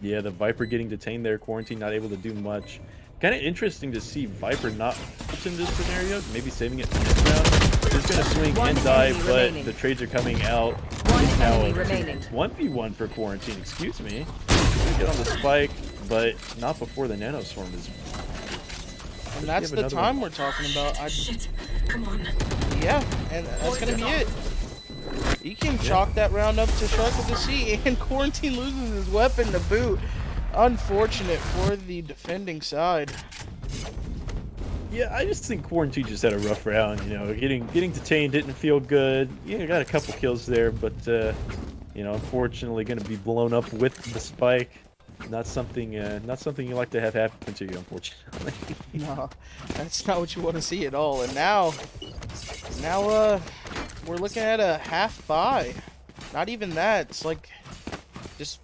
Yeah, the Viper getting detained there. Quarantine not able to do much. Kind of interesting to see Viper not in this scenario. Maybe saving it for this round. He's going to swing One and die, enemy but remaining. the trades are coming out. One It's now enemy a remaining. 1v1 for Quarantine, excuse me. Gonna get on the spike, but not before the Nano Swarm is... And that's have the another time one? we're talking about. Shit. Come on. Yeah, and that's gonna be it. You can chalk that round up to Shark with the Sea, and Quarantine loses his weapon to boot. Unfortunate for the defending side. Yeah, I just think Quarantine just had a rough round, you know. Getting detained didn't feel good. Yeah, got a couple kills there, but, you know, unfortunately going to be blown up with the spike. Not something you like to have happen to you, unfortunately. No, that's not what you want to see at all. And now, we're looking at a half buy. Not even that. It's like just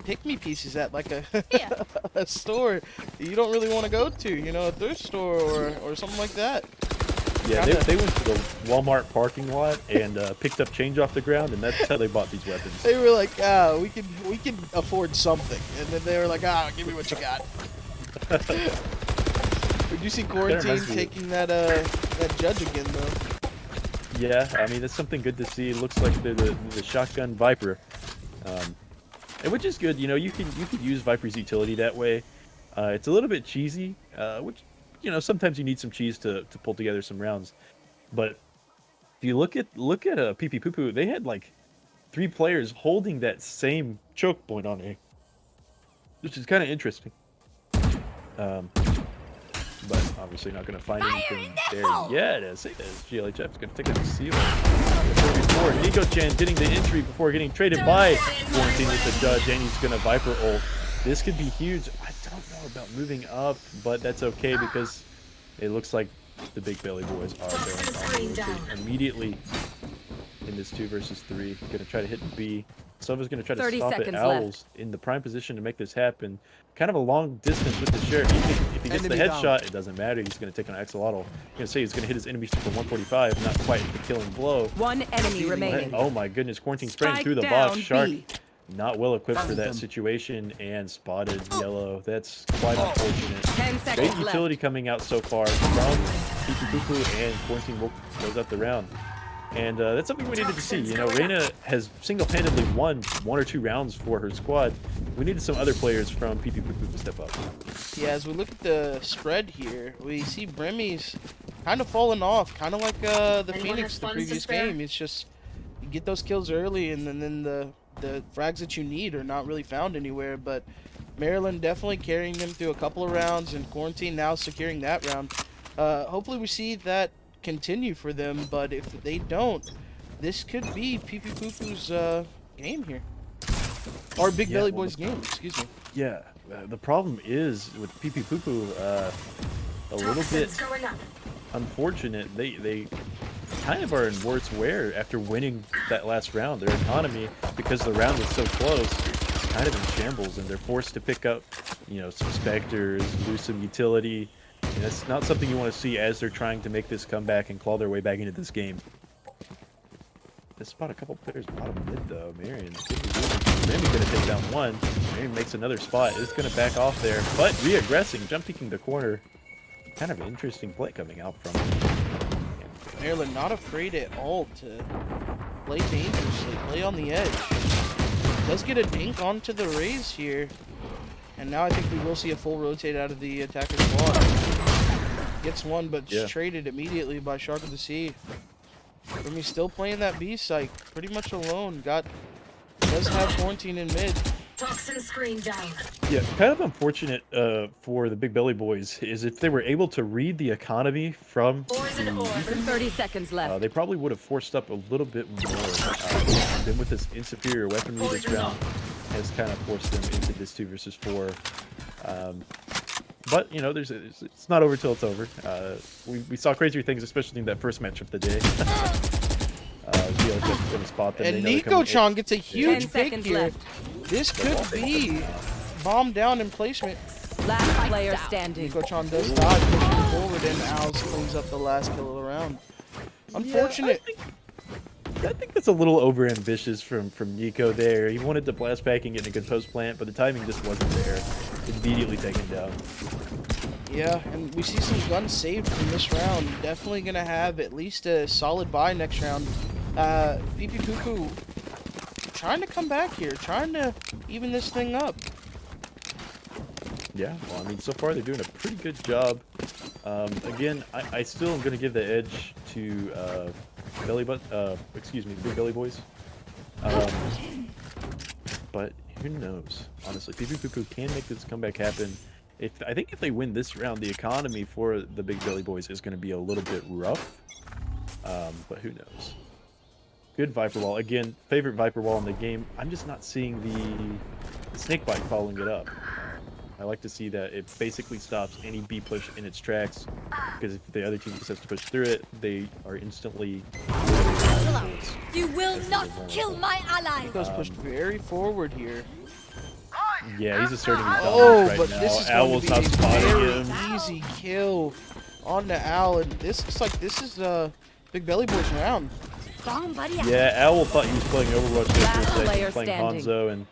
pick-me pieces at like a Here. a store you don't really want to go to, you know, a thrift store or something like that. Yeah, Kinda- they went to the Walmart parking lot and picked up change off the ground, and that's how they bought these weapons. They were like, we can afford something, and then they were like, give me what you got. Did you see Quarantine reminds me- taking that judge again though? Yeah, I mean, that's something good to see. It looks like they're the shotgun Viper, and which is good. You know, you could use Viper's utility that way. It's a little bit cheesy, which, you know, sometimes you need some cheese to pull together some rounds. But if you look at PP Poo Poo, they had like 3 players holding that same choke point on A, which is kind of interesting. But obviously not going to find anything there. Yeah, it is. It is. GLHF is going to take a seal. Before Nico-chan getting the entry before getting traded by Quarantine with the judge, and he's going to Viper ult. This could be huge. I don't know about moving up, but that's okay because it looks like the Big Belly boys are going on immediately in this 2 versus 3. Going to try to hit B. Sova's going to try to 30 stop it. seconds Owls left. in the prime position to make this happen. Kind of a long distance with the sheriff. If he gets the Enemy down. headshot, it doesn't matter. He's going to take on Axolotl. I'm going to say he's going to hit his enemies for 145, not quite the killing blow. One enemy remaining. Oh my goodness, Quarantine spraying Spike through the down, box. Shark B. not well equipped for that situation and spotted yellow. That's quite unfortunate. 10 Great seconds left. utility coming out so far from PP Poo Poo, and Quarantine will close out the round. And that's something we needed to see. You know, Reyna has single-handedly won 1 or 2 rounds for her squad. We needed some other players from PP Poo Poo to step up. Yeah, as we look at the spread here, we see Bremmy's kind of falling off, kind of like the Phoenix the previous game. It's just you get those kills early, and then the frags that you need are not really found anywhere. But Maryland definitely carrying them through a couple of rounds, and Quarantine now securing that round. Hopefully we see that continue for them, but if they don't, this could be PP Poo Poo's game here. Or Big Belly Boy's game, excuse me. Yeah, the problem is with PP Poo Poo, a little bit unfortunate. They kind of are in worse wear after winning that last round. Their economy, because the round was so close, is kind of in shambles, and they're forced to pick up, you know, some Spectres, lose some utility. And that's not something you want to see as they're trying to make this comeback and claw their way back into this game. Let's spot a couple players bottom mid though. Marion gonna take down one. Marion makes another spot. It's gonna back off there, but re-aggressing, jump peeking the corner. Kind of an interesting play coming out from him. Maryland not afraid at all to play dangerously, play on the edge. Does get a dink onto the Rays here. And now I think we will see a full rotate out of the attacker squad. Gets one, but Yeah. traded immediately by Shark of the Sea. He's still playing that B site, pretty much alone. Does have Quarantine in mid. Toxin screen down. Yeah, kind of unfortunate for the Big Belly boys is if they were able to read the economy from Poison orb. 30 seconds left. they probably would have forced up a little bit more. Then with this inferior weaponry this round has kind of forced them into this 2 versus 4. But you know, it's not over till it's over. We saw crazier things, especially in that first match of the day. GL's gonna spot them. And They know they're coming in. Nico-chan gets a 10 huge pick seconds here. left. This could be bomb down in placement. Last player standing. Nico-chan does dodge, pushing forward, and Owls cleans up the last kill of the round. Unfortunate. I think that's a little overambitious from Nico there. He wanted to blast back and get in a good post plant, but the timing just wasn't there. Immediately taken down. Yeah, and we see some guns saved from this round. Definitely gonna have at least a solid buy next round. PP Poo Poo trying to come back here, trying to even this thing up. Yeah, well, I mean, so far they're doing a pretty good job. Again, I still am going to give the edge to Big Belly Boys. But who knows? Honestly, PP Poo Poo can make this comeback happen. I think if they win this round, the economy for the Big Belly Boys is going to be a little bit rough. But who knows? Good Viper Wall. Again, favorite Viper Wall in the game. I'm just not seeing the Snake Bite following it up. I like to see that it basically stops any B push in its tracks, because if the other team just has to push through it, they are instantly... You will not kill my ally. Nico's pushed very forward here. Yeah, he's asserting his Oh, dominance but right this is now. going Owl's to not be a spotting very him. easy kill on the Owl, and this looks like this is Big Belly Boy's round. Yeah, Owl thought he was playing Overwatch there for a Last second, player playing standing. Hanzo and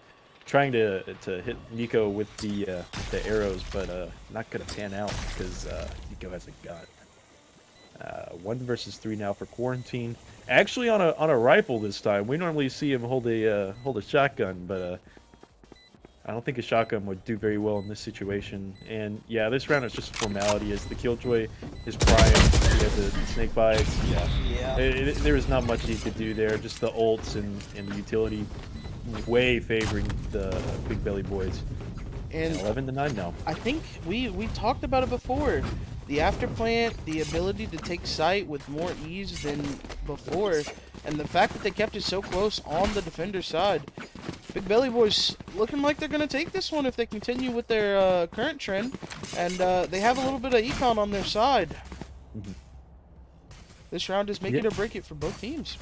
trying to hit Nico with the arrows, but not gonna pan out because Nico has a gun. 1 versus 3 now for Quarantine. Actually, on a rifle this time. We normally see him hold a shotgun, but I don't think a shotgun would do very well in this situation. And yeah, this round is just a formality as the Killjoy is primed. He has the snake bites. Yeah. There is not much he could do there. Just the ults and the utility way favoring the Big Belly Boys. And 11-9 now. I think we talked about it before. The afterplant, the ability to take sight with more ease than before, and the fact that they kept it so close on the defender side. Big Belly Boys looking like they're going to take this one if they continue with their current trend, and they have a little bit of econ on their side. This round is make it or break it for both teams.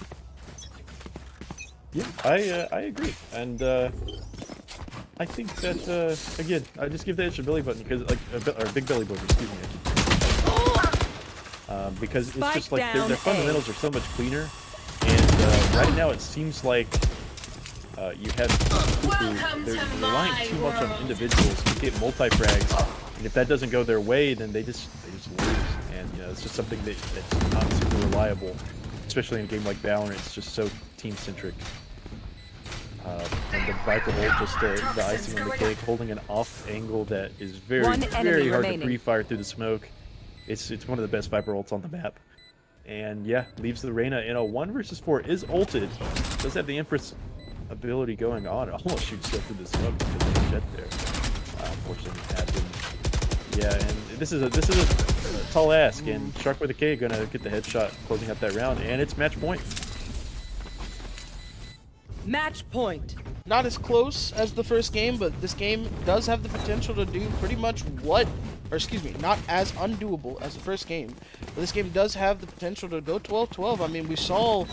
Yeah, I agree, and I think that again, I just give the extra belly button because or Big Belly button, excuse me. Because it's Spike just like down their fundamentals are so much cleaner, and right now it seems like you have people who they're relying too much on individuals to get multi-frags, and if that doesn't go their way, then they just lose, and you know it's just something that's not super reliable, especially in a game like VALORANT. It's just so team-centric. And the Viper ult, just the icing on the cake, holding an off angle that is very One enemy hard remaining. to pre-fire through the smoke. It's one of the best Viper ults on the map. And yeah, leaves the Reyna in a 1 versus 4. Is ulted. Does have the Empress ability going on. It almost shoots straight through the smoke because of the jet there. Unfortunately, it happened. Yeah, and this is a tall ask, and Shark with a K gonna get the headshot closing out that round, and it's match point. Match point. Not as close as the first game, but this game does have the potential to do pretty much what, or excuse me, not as undoable as the first game. But this game does have the potential to go 12-12. I mean, we saw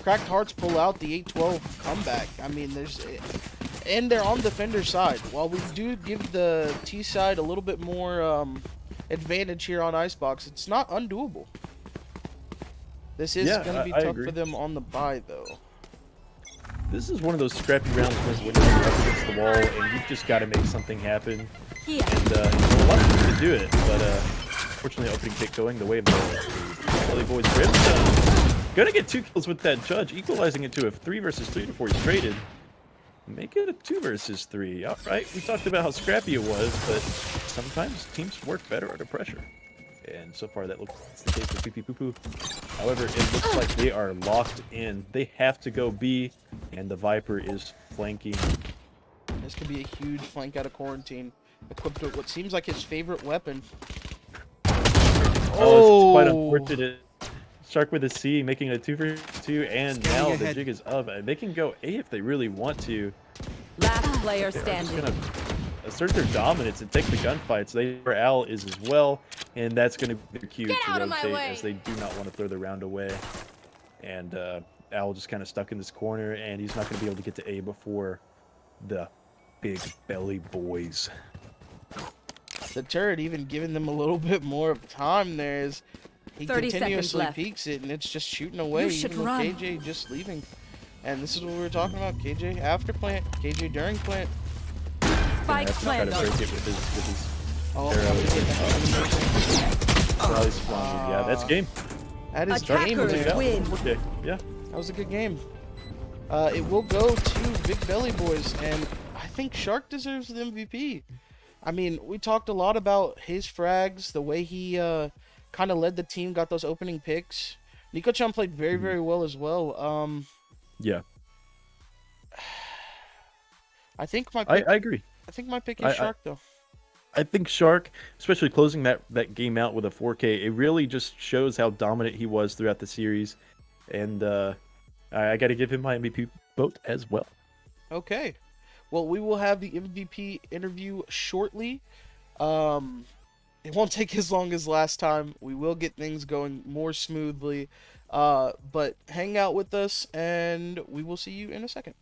Cracked Hearts pull out the 8-12 comeback. I mean, and they're on defender's side. While we do give the T side a little bit more advantage here on Icebox, it's not undoable. This is going to be tough for them on the bye, though. This is one of those scrappy rounds when you're up against the wall and you've just got to make something happen. And a lot of people can do it, but unfortunately, opening kick going the way of the Belly Boys. Brimstone gonna get 2 kills with that judge, equalizing it to a 3 versus 3 before he's traded. Make it a 2 versus 3. All right, we talked about how scrappy it was, but sometimes teams work better under pressure. And so far that looks the case for Pee Pee Poo Poo. However, it looks like they are locked in. They have to go B, and the Viper is flanking. This could be a huge flank out of Quarantine, equipped with what seems like his favorite weapon. Oh, it's quite unfortunate. Shark with a C, making a 2 for 2, and now the jig is up. They can go A if they really want to. Last player They're standing. just gonna assert their dominance and take the gunfights. Where Al is as well, and that's going to be their cue to rotate as they do not want to throw the round away. And Al just kind of stuck in this corner, and he's not going to be able to get to A before the Big Belly Boys. The turret even giving them a little bit more of time there as he 30 seconds continuously left. peeks it, and it's just shooting away, should even with run. KJ just leaving. And this is what we were talking about, KJ after plant, KJ during plant. Spike Try to planted. break it with his Oh, rally spawn. Yeah, that's game. that is Attackers game there. win. Okay, yeah. That was a good game. It will go to Big Belly Boys, and I think Shark deserves the MVP. I mean, we talked a lot about his frags, the way he kind of led the team, got those opening picks. Nico-chan played very, very well as well. Yeah, I think my pick, I agree. I think my pick is Shark, though. I think Shark, especially closing that game out with a 4K, it really just shows how dominant he was throughout the series. And I got to give him my MVP vote as well. Okay. Well, we will have the MVP interview shortly. It won't take as long as last time. We will get things going more smoothly. But hang out with us, and we will see you in a second.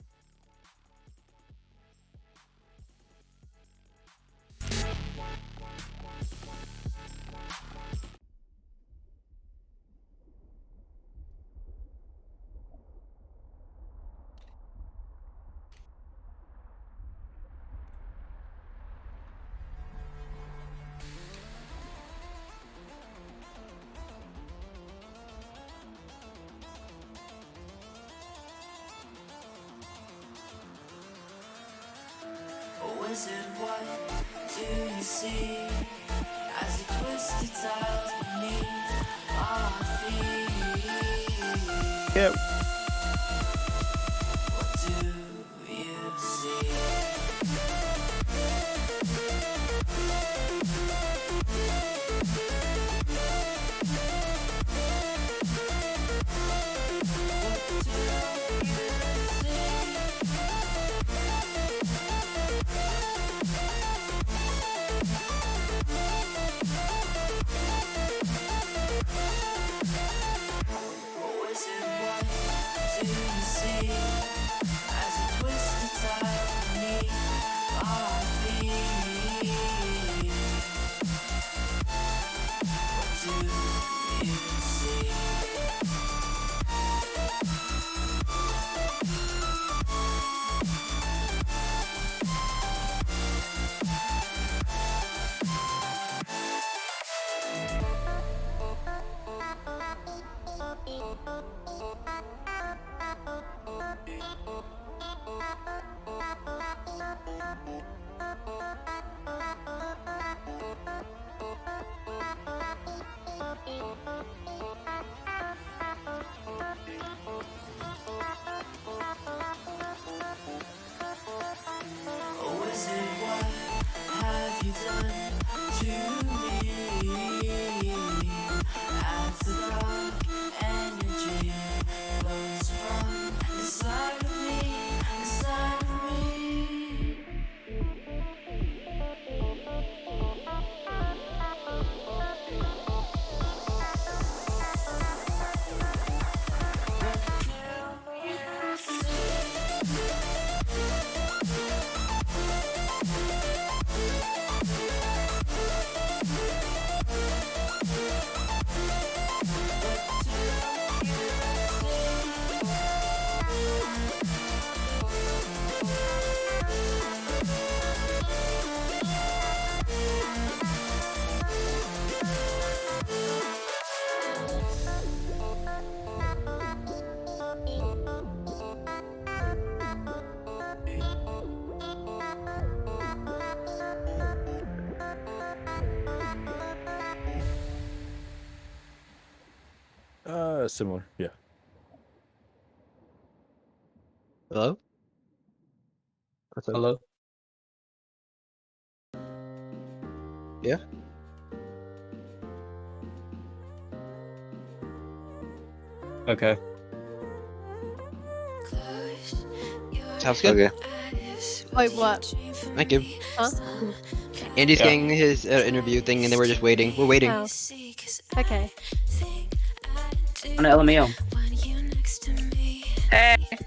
Yeah. Similar. Yeah. Hello? What's up? Hello? Yeah? Okay. Sounds good. Okay. Wait, what? Thank you. Huh? Andy's Yeah. getting his interview thing, and then we're just waiting. We're waiting. Oh. Okay. On LMAO. Hey. Okay.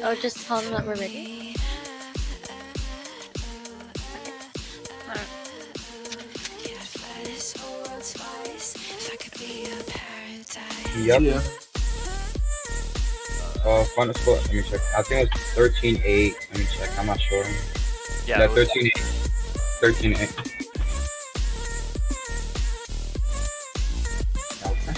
Oh, just tell them that we're ready. Yep. Yeah. Final score. Let me check. I think it was 13-8. Let me check. I'm not sure. Yeah. 13-8. 13-8. Okay.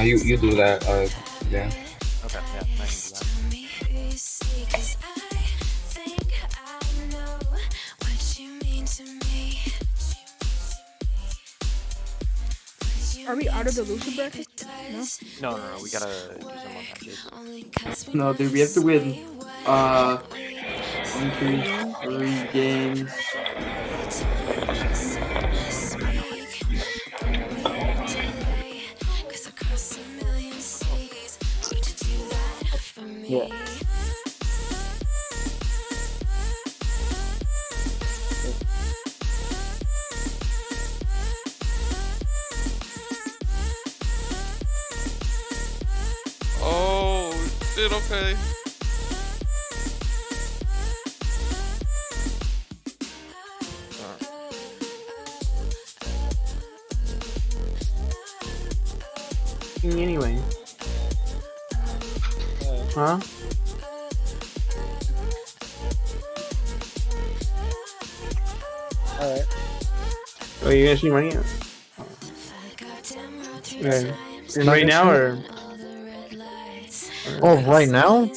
You do that. Yeah. Okay. Yeah. I can do that. Are we out of the loser bracket? No. No. We gotta do some one-time shit. No, dude, we have to win. 1, 2, 3 games. Yeah. Oh, shit, okay. me anyway. Huh? Alright. Oh, you gonna see money? Okay. You're not Right gonna now, stream it? or? Oh, right now?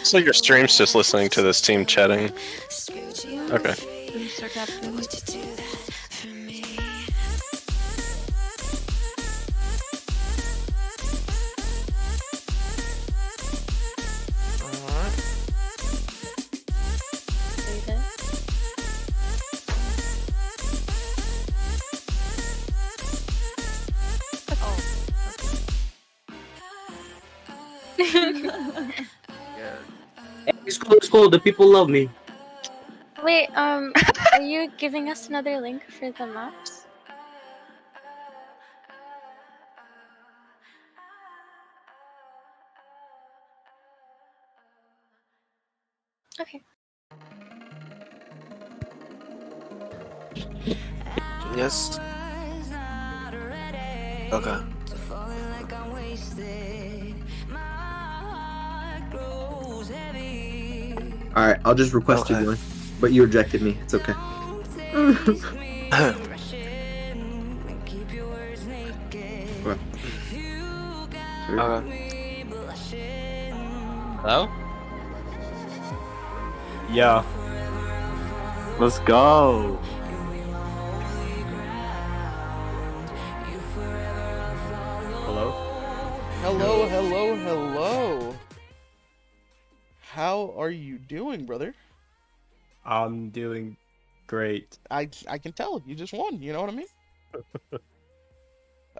So your stream's just listening to this team chatting. Okay. Start captioning. It's cool, it's cool. The people love me. Wait, are you giving us another link for the maps? Okay. Yes. Okay. Alright, I'll just request Okay. you one. But you rejected me. It's okay. Okay. Hello? Yeah. Let's go. Hello? Hello, hello, hello. How are you doing, brother? I'm doing great. I can tell. You just won. You know what I mean?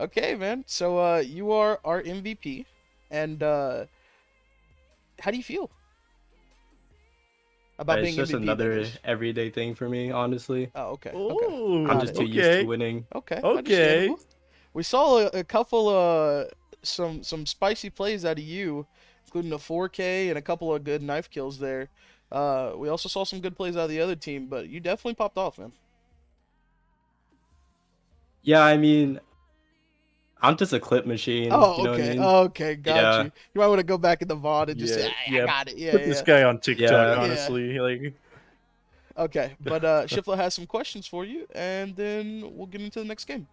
Okay, man. So you are our MVP, and how do you feel about It's being just MVP? that another is? everyday thing for me, honestly. Oh, okay. Oh, I'm Got just it. too used okay. to winning. Okay. Okay. Understandable. We saw a couple some spicy plays out of you, including a 4K and a couple of good knife kills there. We also saw some good plays out of the other team, but you definitely popped off, man. Yeah, I mean, I'm just a clip machine. Oh, You know what I okay. mean? Okay, got Yeah. you. You might want to go back in the VOD and just say, Yeah, I yeah. got it. Yeah, Put this yeah. guy on TikTok, Yeah. honestly. Like, Okay, but Shifla has some questions for you, and then we'll get into the next game.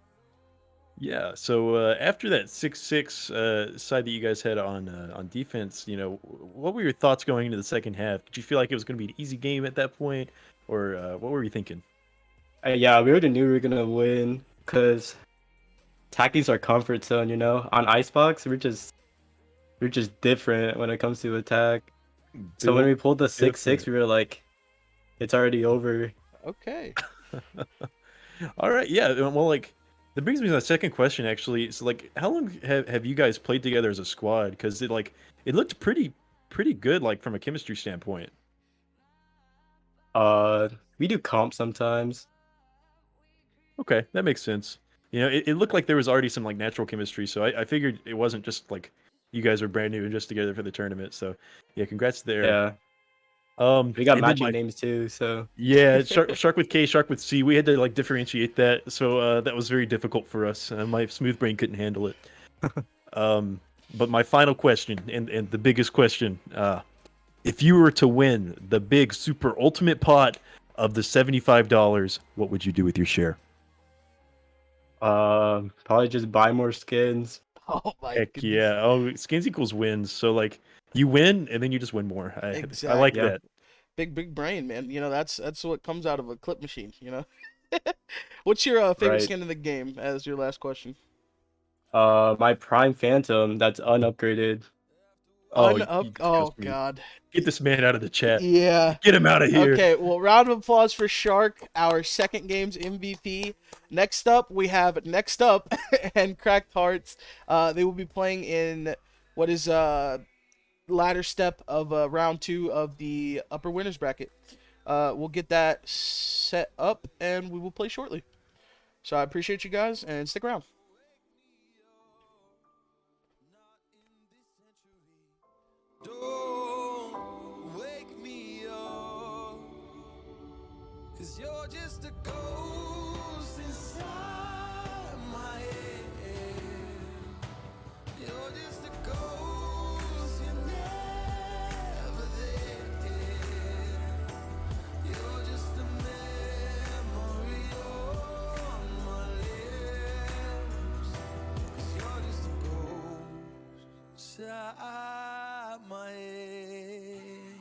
yeah. So after that 6-6 side that you guys had on defense, you know, what were your thoughts going into the second half? Did you feel like it was going to be an easy game at that point, or what were you thinking? Yeah, we already knew we were gonna win because tacking's our comfort zone. You know, on Icebox, we're just different when it comes to attack. So when we pulled the 6-6, we were like, it's already over. Okay. All right. Yeah. Well, like, that brings me to the second question, actually. So, like, how long have you guys played together as a squad? Because it looked pretty good, like, from a chemistry standpoint. We do comp sometimes. Okay, that makes sense. You know, it looked like there was already some like natural chemistry, so I figured it wasn't just like you guys were brand new and just together for the tournament. So yeah, congrats there. Yeah. We got and then matching names too, so yeah, shark with K, shark with C. We had to like differentiate that, so that was very difficult for us. My smooth brain couldn't handle it. But my final question and the biggest question: if you were to win the big super ultimate pot of the $75, what would you do with your share? probably just buy more skins. Oh my Heck goodness. yeah! Oh, skins equals wins. So like you win and then you just win more. I like Exactly. that. Big brain, man. You know, that's what comes out of a clip machine, you know? What's your favorite Right. skin in the game as your last question? My Prime Phantom that's unupgraded. Oh, Oh god. Get this man out of the chat. Yeah. Get him out of here. Okay, well, round of applause for Shark, our second game's MVP. Next up, we have Next Up and Cracked Hearts. They will be playing in what is ladder step of round 2 of the upper winners bracket. We'll get that set up and we will play shortly. So I appreciate you guys and stick around. 'Cause you're just a ghost inside my head. You're just a ghost, you're never there. You're just a memory on my lips. 'Cause you're just a ghost inside my head.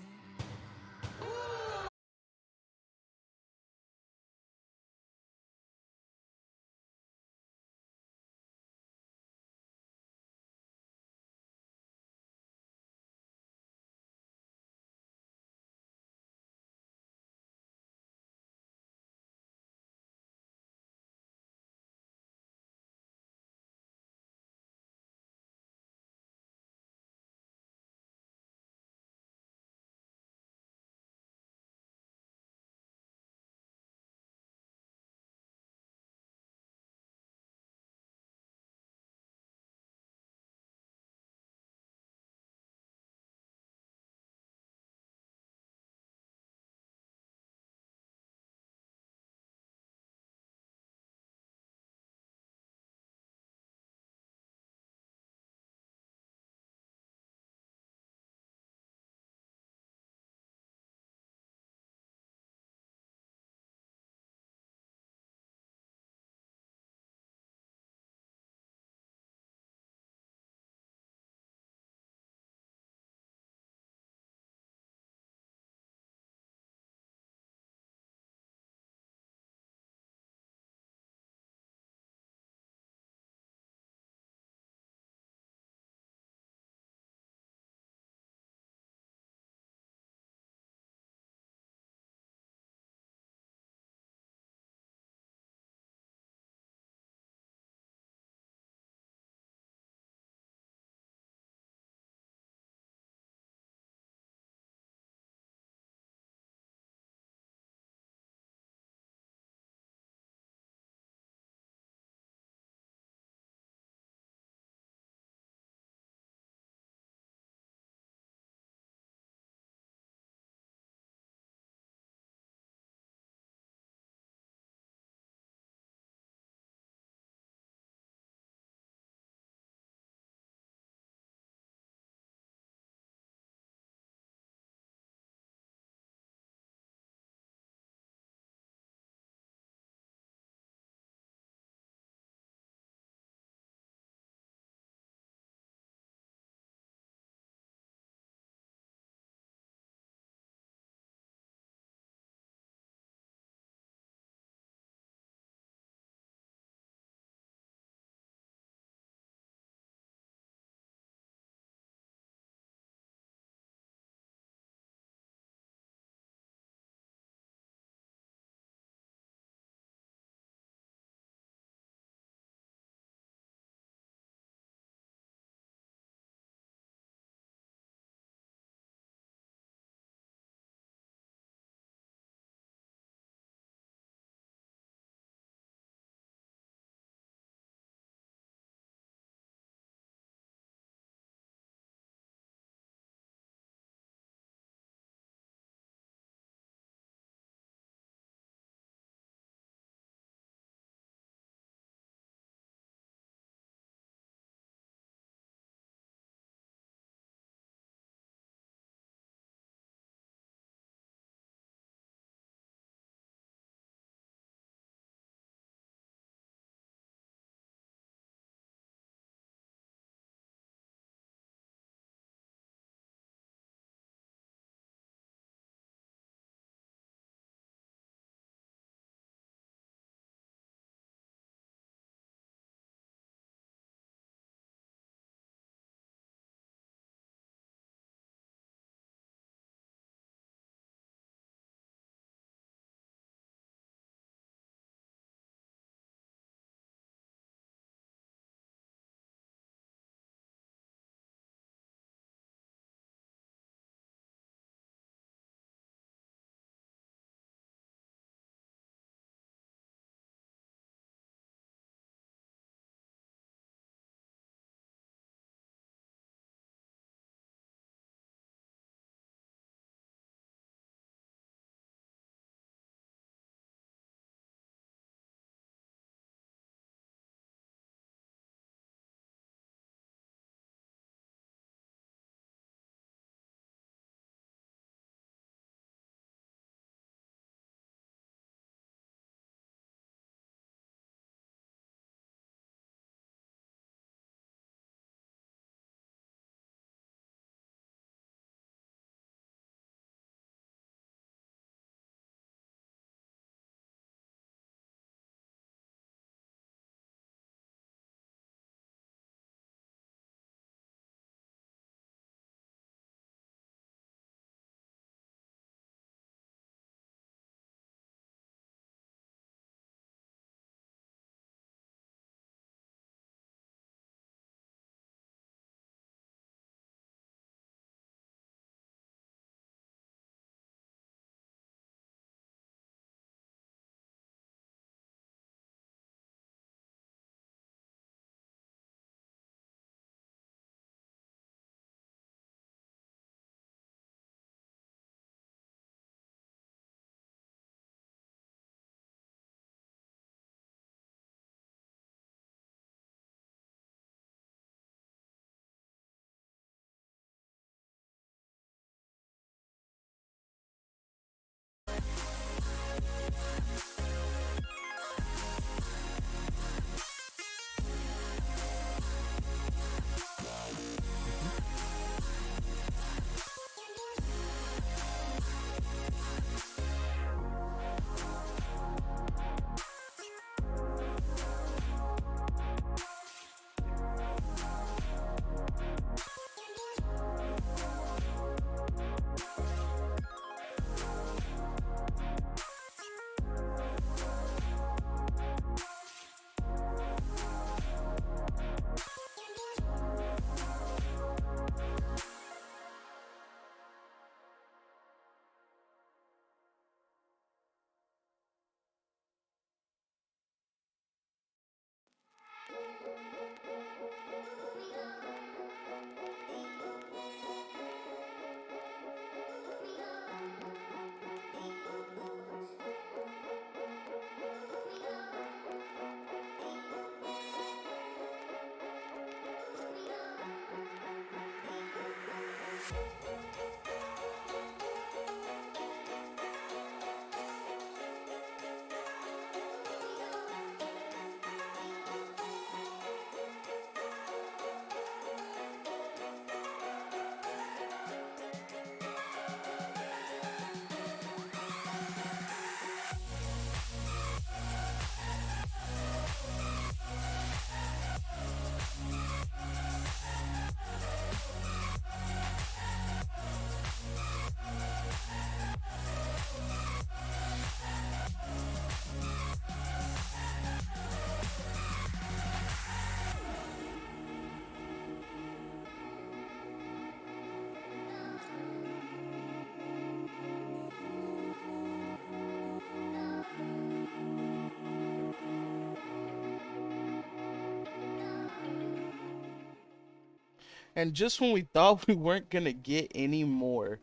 And just when we thought we weren't gonna get any more,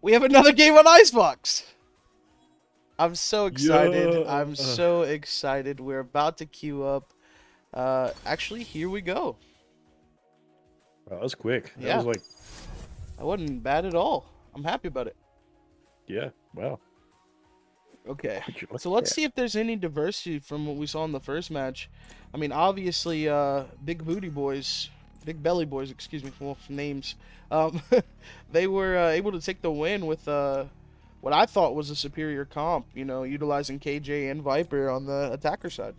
we have another game on Icebox. I'm so excited. Yeah. I'm so excited. We're about to queue up. Actually, here we go. Wow, that was quick. That Yeah. was like, That wasn't bad at all. I'm happy about it. yeah, wow. Okay. Would you look So at let's that? see if there's any diversity from what we saw in the first match. I mean, obviously, big booty boys, big belly boys, excuse me for names. They were able to take the win with what I thought was a superior comp. You know, utilizing KJ and Viper on the attacker side.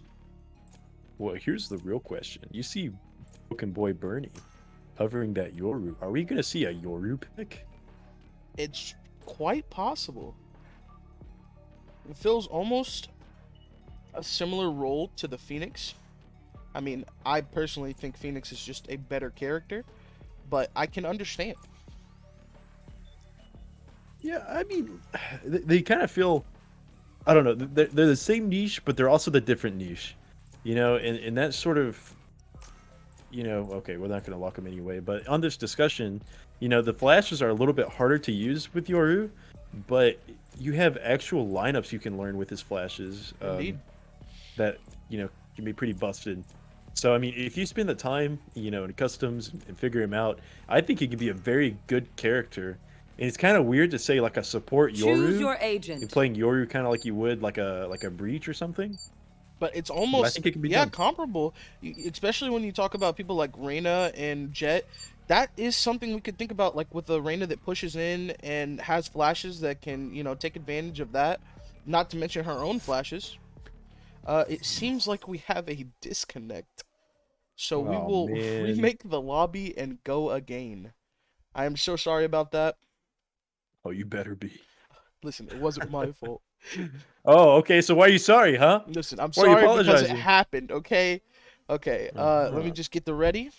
Well, here's the real question. You see Broken Boy Bernie hovering that Yoru. Are we going to see a Yoru pick? It's quite possible. It feels almost a similar role to the Phoenix. I mean, I personally think Phoenix is just a better character, but I can understand. Yeah, I mean, they kind of feel, I don't know, they're the same niche, but they're also the different niche. You know, and that sort of, you know, okay, we're not going to lock them anyway, but on this discussion, you know, the flashes are a little bit harder to use with Yoru, but you have actual lineups you can learn with his flashes. Indeed. That, you know, can be pretty busted. So, I mean, if you spend the time, you know, in customs and figure him out, I think he could be a very good character. And it's kind of weird to say like a support Choose Yoru. your agent. You're playing Yoru kind of like you would like a Breach or something. But it's I almost, think it can be yeah, done. comparable. Especially when you talk about people like Reyna and Jet. That is something we could think about, like with a Reyna that pushes in and has flashes that can, you know, take advantage of that. Not to mention her own flashes. It seems like we have a disconnect. So we Oh, will man. remake the lobby and go again. I am so sorry about that. Oh, you better be. Listen, it wasn't my fault. Oh, okay. So why are you sorry, huh? Listen, I'm Why are you sorry because it apologizing? happened, okay? Okay, let me just get the ready.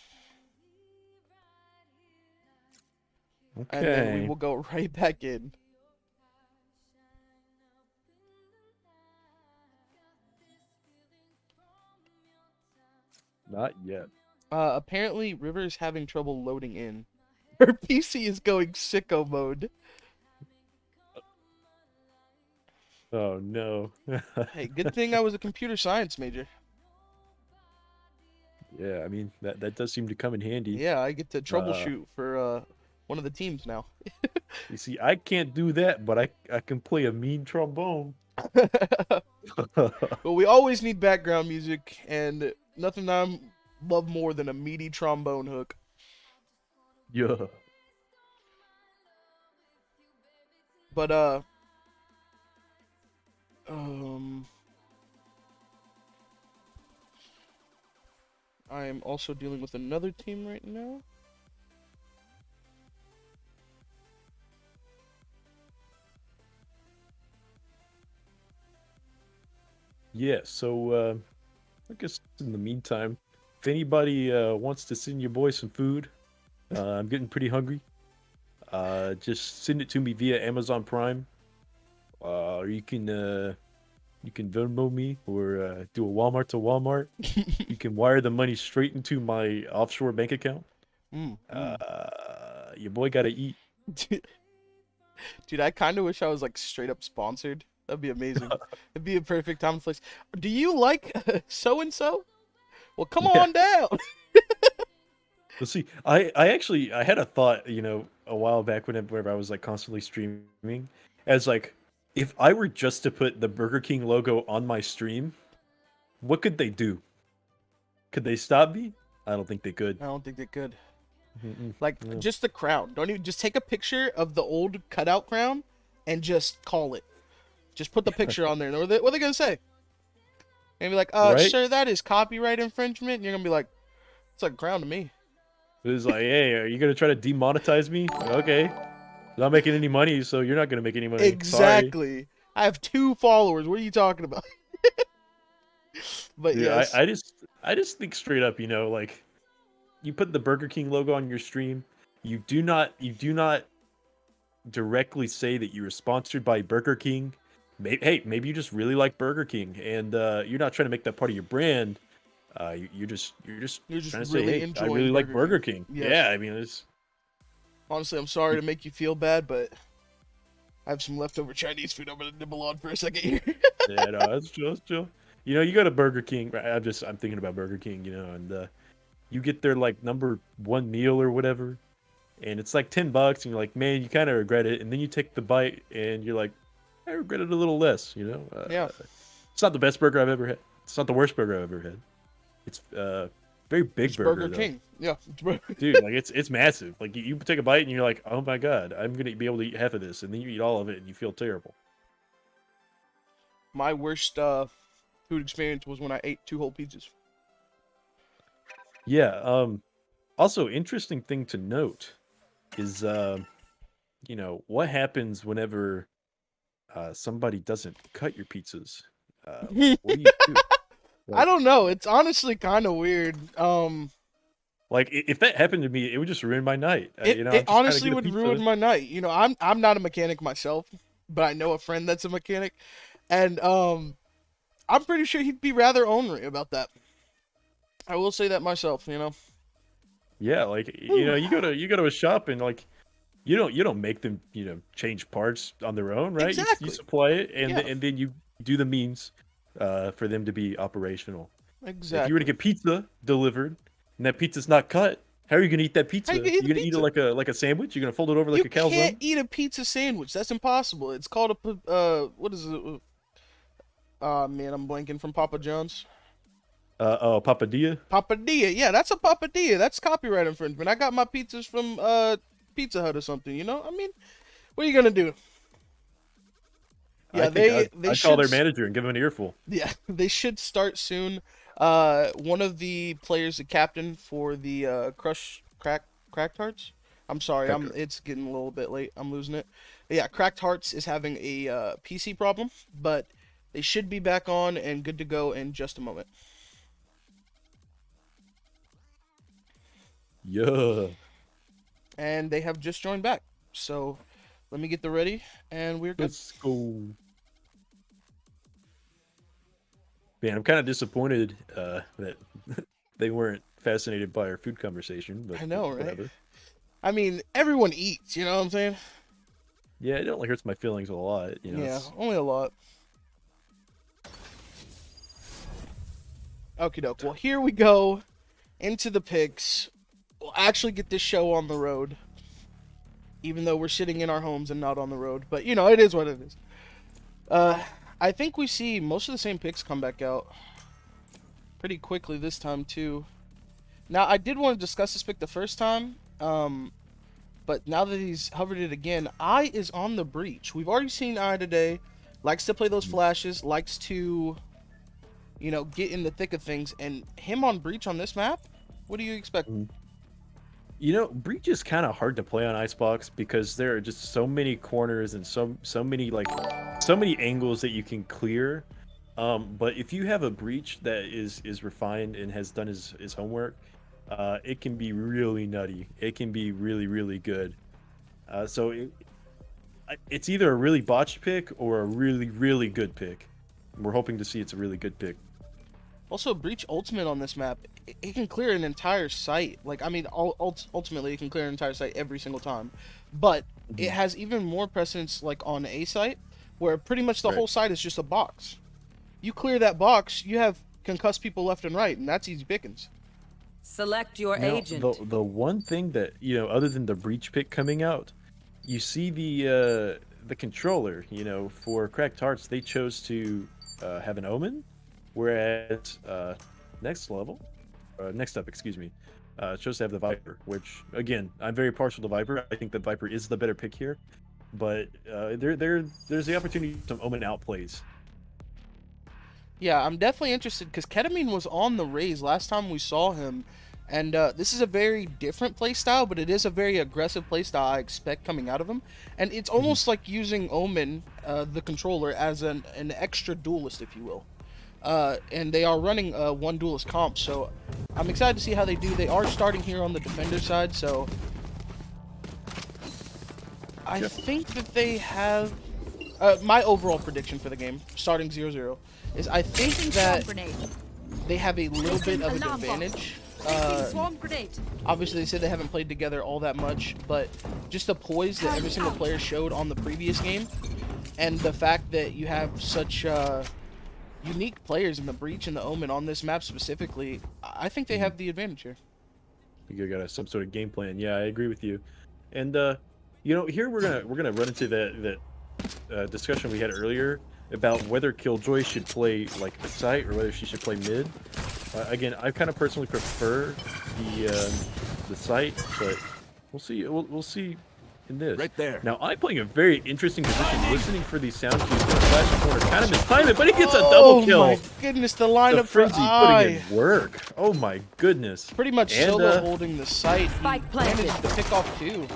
And then we Okay. will go right back in. Not yet. Apparently River is having trouble loading in. Her PC is going sicko mode. Oh no. Hey, good thing I was a computer science major. Yeah, I mean that does seem to come in handy. Yeah, I get to troubleshoot for one of the teams now. You see, I can't do that, but I can play a mean trombone. But we always need background music, and nothing I love more than a meaty trombone hook. Yeah. But I am also dealing with another team right now. Yeah, so I guess in the meantime, if anybody wants to send your boy some food, I'm getting pretty hungry. Just send it to me via Amazon Prime. Or you can Venmo me or do a Walmart to Walmart. You can wire the money straight into my offshore bank account. Your boy gotta eat. Dude, I kind of wish I was like straight up sponsored. That'd be amazing. It'd be a perfect time and place. Do you like so and so? Well, come on down. Let's see. I actually I had a thought, you know, a while back whenever I was like constantly streaming, as like if I were just to put the Burger King logo on my stream, what could they do? Could they stop me? I don't think they could. I don't think they could. Like Just the crown. Don't even just take a picture of the old cutout crown and just call it. Just put the picture on there. What are they gonna say? And be like, Right? sir, that is copyright infringement. And you're gonna be like, it's like a crown to me. It's like, hey, are you gonna try to demonetize me? Okay. Not making any money, so you're not gonna make any money. Sorry. Exactly. I have 2 followers. What are you talking about? But Dude, yes. I just think straight up, you know, like you put the Burger King logo on your stream, you do not directly say that you were sponsored by Burger King. Maybe you just really like Burger King and you're not trying to make that part of your brand. You're just You're just trying to really say, hey, I enjoying really like Burger Burger King. King. Yes. Yeah, I mean, it's Honestly, I'm sorry to make you feel bad, but I have some leftover Chinese food I'm gonna nibble on for a second here. yeah, no, that's chill, that's chill. You know, you go to Burger King. Right, I'm thinking about Burger King. You know, and you get their like #1 meal or whatever, and it's like $10, and you're like, man, you kind of regret it, and then you take the bite, and you're like, I regret it a little less. You know, Yeah. It's not the best burger I've ever had. It's not the worst burger I've ever had. It's very big It's burger Burger though. King. Yeah. Dude, like it's massive. Like you take a bite and you're like, oh my god, I'm gonna be able to eat half of this, and then you eat all of it and you feel terrible. My worst food experience was when I ate 2 whole pizzas. Yeah. Also, interesting thing to note is you know, what happens whenever somebody doesn't cut your pizzas? What do you do? I don't know. It's honestly kind of weird. Like if that happened to me, it would just ruin my night. It, You know, it I'm just trying to honestly get a would pizza. ruin my night. You know, I'm not a mechanic myself, but I know a friend that's a mechanic, and I'm pretty sure he'd be rather ornery about that. I will say that myself. You know. Yeah, like you know, you go to a shop and like you don't make them, you know, change parts on their own, right? Exactly. You supply it and Yeah. and then you do the means for them to be operational. Exactly. If you were to get pizza delivered and that pizza's not cut, how are you gonna eat that pizza? How you gonna eat the You're gonna eat pizza? it like a sandwich? You're gonna fold it over like You a calzone? can't eat a pizza sandwich. That's impossible. It's called what is it? Man, I'm blanking from Papa John's. Oh, papadilla? Papadilla. Yeah, that's a papadilla. That's copyright infringement. I got my pizzas from Pizza Hut or something, you know? I mean, what are you gonna do? Yeah, they I'd call their manager and give him an earful. Yeah, they should start soon. One of the players, the captain for the Cracked Hearts. I'm sorry, it's getting a little bit late. I'm losing it. But yeah, Cracked Hearts is having a PC problem, but they should be back on and good to go in just a moment. Yeah. And they have just joined back. So let me get the ready, and we're good. Let's go. Man, I'm kind of disappointed that they weren't fascinated by our food conversation. But I know, right? whatever. I mean, everyone eats, you know what I'm saying? Yeah, it only hurts my feelings a lot. You know, Yeah, only a lot. Okie doke. Well, here we go into the picks. We'll actually get this show on the road, even though we're sitting in our homes and not on the road. But, you know, it is what it is. I think we see most of the same picks come back out pretty quickly this time, too. Now, I did want to discuss this pick the first time, but now that he's hovered it again, I is on the breach. We've already seen I today. Likes to play those flashes, likes to, you know, get in the thick of things. And him on breach on this map? What do you expect? You know, breach is kind of hard to play on Icebox because there are just so many corners and so many angles that you can clear. But if you have a breach that is refined and has done his homework, it can be really nutty. It can be really good. It's either a really botched pick or a really good pick. We're hoping to see it's a really good pick. Also, breach ultimate on this map, it can clear an entire site. Like, I mean, ultimately, it can clear an entire site every single time. But it has even more precedence, like, on a site, where pretty much the whole site is just a box. You clear that box, you have concussed people left and right, and that's easy pickings. Select your Now, agent. The one thing that, you know, other than the breach pick coming out, you see the controller, you know, for Cracked Hearts, they chose to have an Omen, whereas next up, excuse me, chose to have the Viper, which, again, I'm very partial to Viper. I think the Viper is the better pick here, but there's the opportunity for some Omen outplays. Yeah, I'm definitely interested, because Ketamine was on the Raze last time we saw him, and this is a very different playstyle, but it is a very aggressive playstyle I expect coming out of him, and it's almost like using Omen, the controller, as an extra duelist, if you will. And they are running one duelist comp, so I'm excited to see how they do. They are starting here on the defender side, so I think that they have my overall prediction for the game, starting 0-0, is I think that they have a little bit of an advantage. Obviously, they said they haven't played together all that much, but just the poise that every single player showed on the previous game, and the fact that you have such unique players in the Breach and the Omen on this map specifically, I think they have the advantage here. You got some sort of game plan. Yeah, I agree with you. And you know, here we're gonna run into that discussion we had earlier about whether Killjoy should play like the site or whether she should play mid. Again, I kind of personally prefer the site, but we'll see. We'll see in this. Right there. Now I'm playing a very interesting position, listening for these sound cues. The flash corner kind of mistimed it, but he gets a double kill. Oh my goodness, the lineup The for Frenzy I. putting in work. Oh my goodness. Pretty much And, solo holding the site. Spike He planted. managed to pick off 2.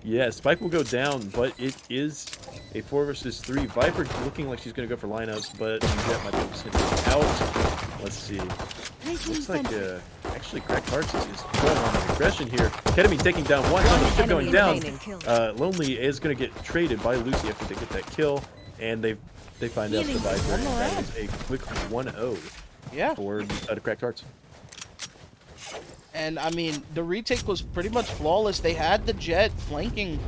Yeah, Spike will go down, but it is a 4 versus 3. Viper looking like she's going to go for lineups, but Jet might be just going to out. Let's see. Looks like actually Cracked Hearts is going on an aggression here. Ketamine taking down one, still going down. Lonely is going to get traded by Lucy after they get that kill, and they find out the Viper, and that is a quick 1-0 for the Cracked Hearts. And I mean, the retake was pretty much flawless. They had the Jet flanking.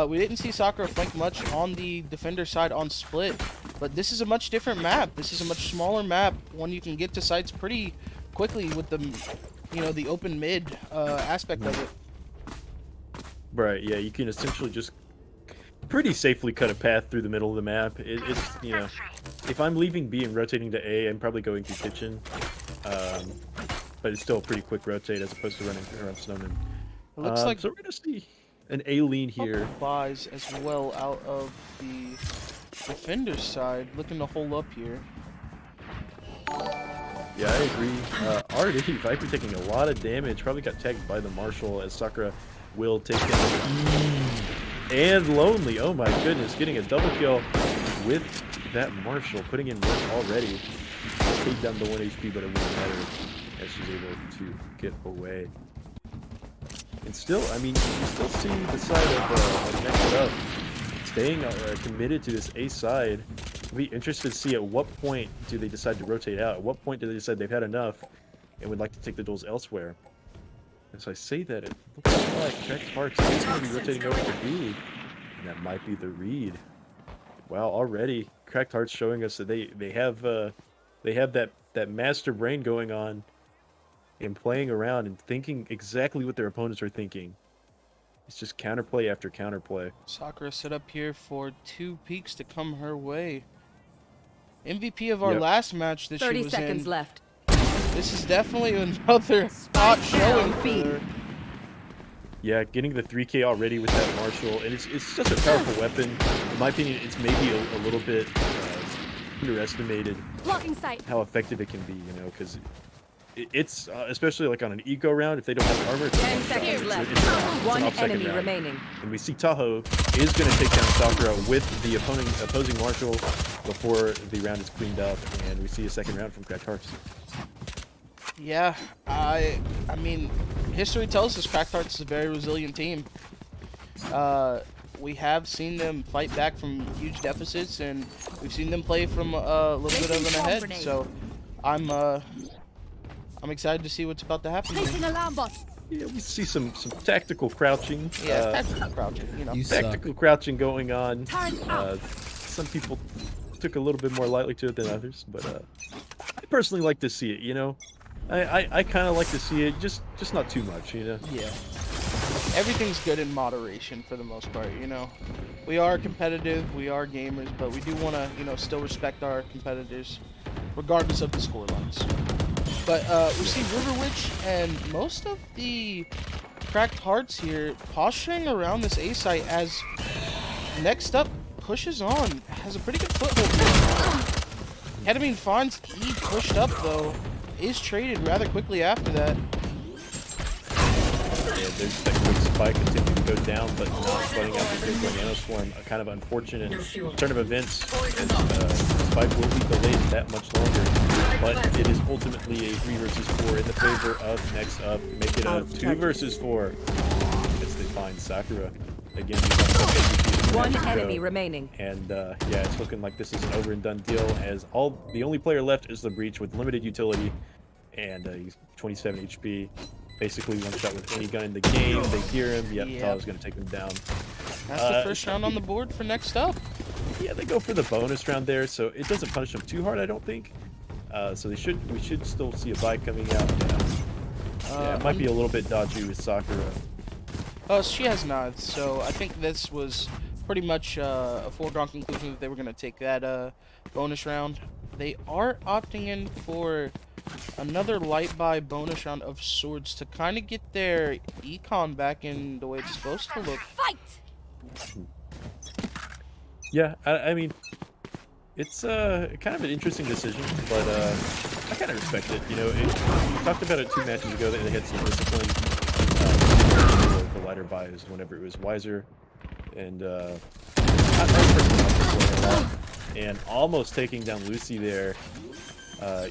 We didn't see Sakura flank much on the defender side on split, but this is a much different map. This is a much smaller map, one you can get to sites pretty quickly with the, you know, the open mid aspect of it. Right, yeah, you can essentially just pretty safely cut a path through the middle of the map. It's, you know, if I'm leaving B and rotating to A, I'm probably going through kitchen. But it's still a pretty quick rotate as opposed to running around Snowman. It looks like so we're gonna see an A lean here. Buys as well out of the defender's side, looking to hold up here. Yeah, I agree. Already Viper taking a lot of damage. Probably got tagged by the Marshal as Sakura will take him. And Lonely, oh my goodness, getting a double kill with that Marshal, putting in work already. Take down the 1 HP, but it won't matter as she's able to get away. And still, I mean, you still see the side of Next Up staying committed to this A side. I'll be interested to see at what point do they decide to rotate out. At what point do they decide they've had enough and would like to take the duels elsewhere. As I say that, it looks like Cracked Hearts is going to be rotating over to B. And that might be the read. Wow, already Cracked Hearts showing us that they have that master brain going on and playing around and thinking exactly what their opponents are thinking. It's just counterplay after counterplay. Sakura set up here for 2 peaks to come her way. MVP of our last match that she was in. 30 seconds left. This is definitely another hot showing for her. Yeah, getting the 3K already with that Marshal, and it's such a powerful weapon. In my opinion, it's maybe a little bit underestimated how effective it can be, you know, because it's especially like on an eco round, if they don't have armor, it's 10 seconds left. One enemy remaining. And we see Tahoe is going to take down Sakura with the opposing Marshal before the round is cleaned up, and we see a second round from Cracked Hearts. Yeah, I mean, history tells us Cracked Hearts is a very resilient team. We have seen them fight back from huge deficits, and we've seen them play from a little bit of an ahead. So, I'm excited to see what's about to happen here. Yeah, we see some tactical crouching. Yeah, tactical crouching, you know. Tactical crouching going on. Some people took a little bit more lightly to it than others, but I personally like to see it, you know. I kind of like to see it, just not too much, you know. Yeah. Everything's good in moderation for the most part, you know. We are competitive, we are gamers, but we do want to, you know, still respect our competitors, regardless of the scorelines. But we see River Witch and most of the Cracked Hearts here posturing around this A site as Next Up pushes on, has a pretty good foothold here. Ketamine finds he pushed up though, is traded rather quickly after that. Yeah, there's that quick spike continuing to go down, but not flooding out the big Banana Swarm. A kind of unfortunate turn of events. And spike will be delayed that much longer, but it is ultimately a 3 versus 4 in the favor of Next Up. Make it a 2 versus 4 as they find Sakura. Again, these are One matches enemy go. remaining. And yeah, it's looking like this is an over and done deal, as the only player left is the Breach with limited utility, and he's 27 HP. Basically one shot with any gun in the game. They hear him. Yep, Tahoe's gonna take him down. That's the first round on the board for next up. Yeah, they go for the bonus round there, so it doesn't punish them too hard, I don't think. So we should still see a bye coming out. Yeah, it might be a little bit dodgy with Sakura. She has nods, so I think this was pretty much a foregone conclusion that they were going to take that bonus round. They are opting in for another light buy bonus round of swords to kind of get their econ back in the way it's supposed to look. Fight! Yeah, I mean, it's kind of an interesting decision, but I kind of respect it. You know, we talked about it 2 matches ago that they had some discipline. The lighter buys whenever it was wiser, and and almost taking down Lucy there.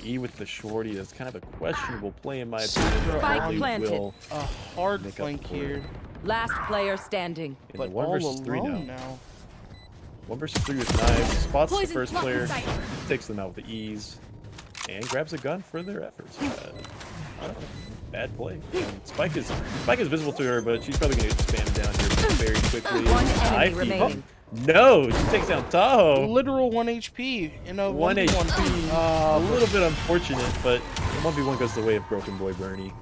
E with the shorty. That's kind of a questionable play in my opinion. Spike planted. A hard flank here. Last player standing. But But 1 all versus 3 alone now. 1 versus 3 with knives. Spots the Poison first block player, inside. takes them out with ease, and grabs a gun for their efforts. I don't know. Bad play. And Spike is visible to her, but she's probably going to get spammed down here very quickly. One enemy Ivy. remaining. No, she takes down Tahoe. Literal 1 HP in a 1 1v1. HP. A little bit unfortunate, but the 1v1 goes the way of Broken Boy Bernie.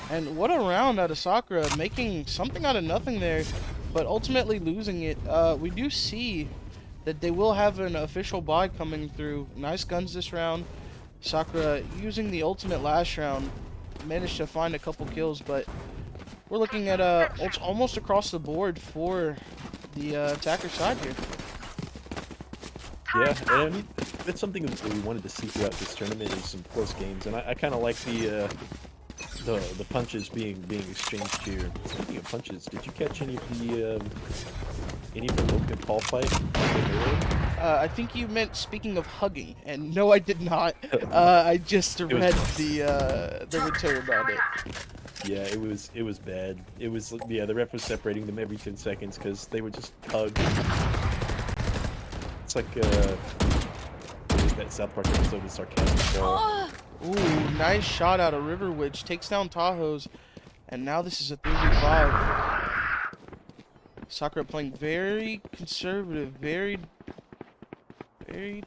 And what a round out of Sakura, making something out of nothing there, but ultimately losing it. We do see that they will have an official buy coming through. Nice guns this round. Sakura using the ultimate last round, managed to find a couple kills, but we're looking at almost across the board for the attacker side here. Yeah, and I mean, that's something that we wanted to see throughout this tournament is some close games, and I kind of like the punches being exchanged here. Speaking of punches, did you catch any of the Logan Paul fight? I think you meant speaking of hugging, and no, I did not. I just read the return on it. Yeah, it was bad. It was, yeah, the ref was separating them every 10 seconds because they would just hug. It's like that South Park episode with Sarcastic Ball. Ooh, nice shot out of River Witch. Takes down Tahoe's, and now this is a 3v5. Sakura playing very conservative, very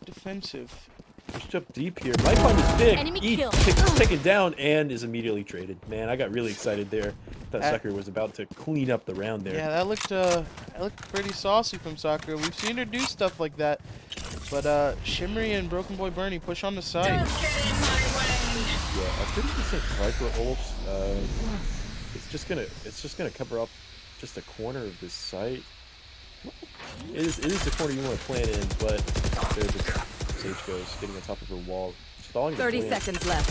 defensive. Pushed up deep here. Might find his pick. Enemy E kill. taken down and is immediately traded. Man, I got really excited there. Thought Sakura was about to clean up the round there. Yeah, that looked pretty saucy from Sakura. We've seen her do stuff like that, but Shimmery and Broken Boy Bernie push on the side. Yeah, a 30% Viper ult. It's just gonna cover up just a corner of this site. It is the corner you want to plant in, but there the Sage goes, getting on top of her wall, stalling the 30 plant, seconds left.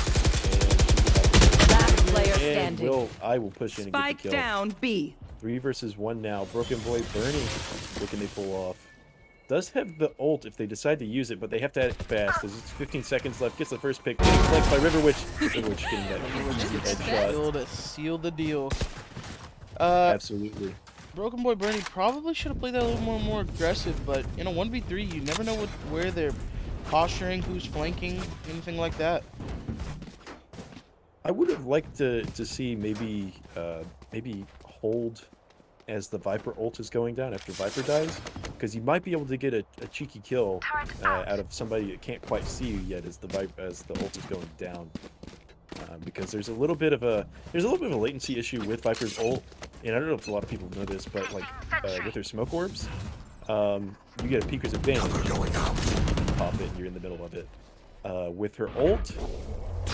and Last player and standing. I will push in and get Spike the kill. down B. 3 versus 1 now. Broken Boy Bernie. What can they pull off? Does have the ult if they decide to use it, but they have to add it fast. There's 15 seconds left. Gets the first pick. Getting flanked by River Witch. River Witch getting that headshot. Seal the deal. Absolutely. Broken Boy Bernie probably should have played that a little more aggressive, but in a 1v3, you never know where they're posturing, who's flanking, anything like that. I would have liked to see maybe hold as the Viper ult is going down after Viper dies, because you might be able to get a cheeky kill out of somebody that can't quite see you yet as the ult is going down. Because there's a little bit of a latency issue with Viper's ult, and I don't know if a lot of people know this, but like with their smoke orbs, you get a peeker's advantage. Pop it, and you're in the middle of it. With her ult,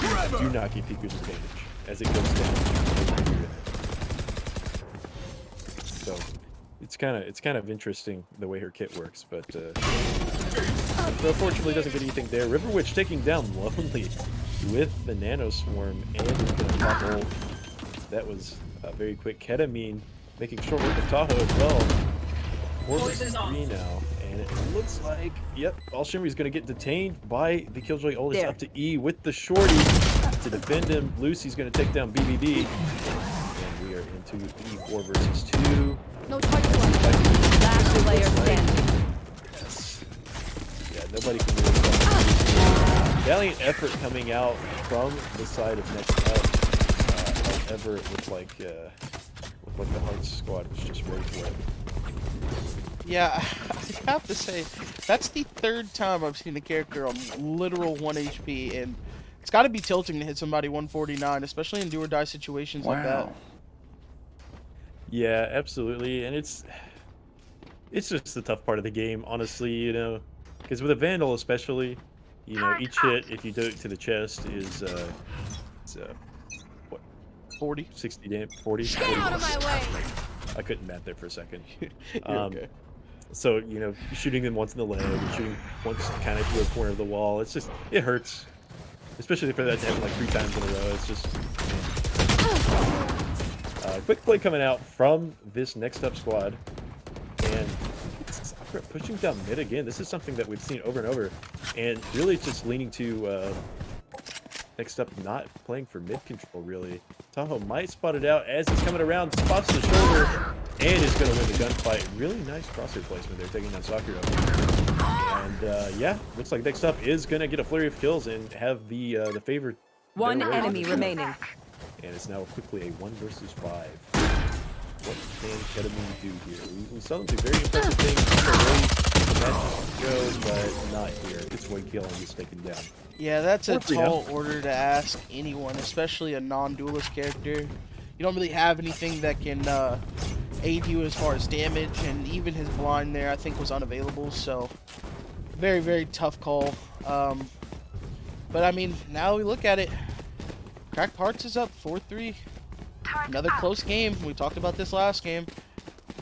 you do not get peeker's advantage as it goes down. So it's kind of interesting the way her kit works, but unfortunately doesn't get anything there. River Witch taking down Lonely with the Nano Swarm and the top ult. That was very quick. Ketamine making short work of Tahoe as well. 4 versus 3 now, and it looks like, yep, All Shimmery's going to get detained by the Killjoy ult. It's up to E with the shorty to defend him. Lucy's going to take down BBB, and we are into E 4 versus 2. No target. Last player standing. Yeah, nobody can really tell. Valiant effort coming out from the side of next up. However, it looked like the Hearts squad was just ready for it. Yeah, I have to say, that's the third time I've seen a character on literal 1 HP, and it's got to be tilting to hit somebody 149, especially in do or die situations like that. Yeah, absolutely, and it's just the tough part of the game, honestly, you know, because with a Vandal especially, you know, each hit, if you do it to the chest, is what, 40? 60 damage, 40? Get out of my way! I couldn't math there for a second. You're okay. So, you know, shooting them once in the leg, and shooting once kind of through a corner of the wall, it's just, it hurts. Especially for that to happen like 3 times in a row, it's just, quick play coming out from this next up squad, and Sakura pushing down mid again. This is something that we've seen over and over, and really it's just leaning to next up not playing for mid control, really. Tahoe might spot it out as he's coming around, spots the shoulder, and is going to win the gunfight. Really nice crosshair placement there, taking down Sakura. And yeah, looks like next up is going to get a flurry of kills and have the favor. One enemy remaining. And it's now quickly a 1 versus 5. What can Ketamine do here? We saw them do very impressive things on the way the match goes, but not here. It's one kill and he's taken down. Yeah, that's a tall order to ask anyone, especially a non-duelist character. You don't really have anything that can aid you as far as damage, and even his blind there I think was unavailable, so very, very tough call. But I mean, now we look at it. Cracked Hearts is up 4-3. Another close game. We talked about this last game.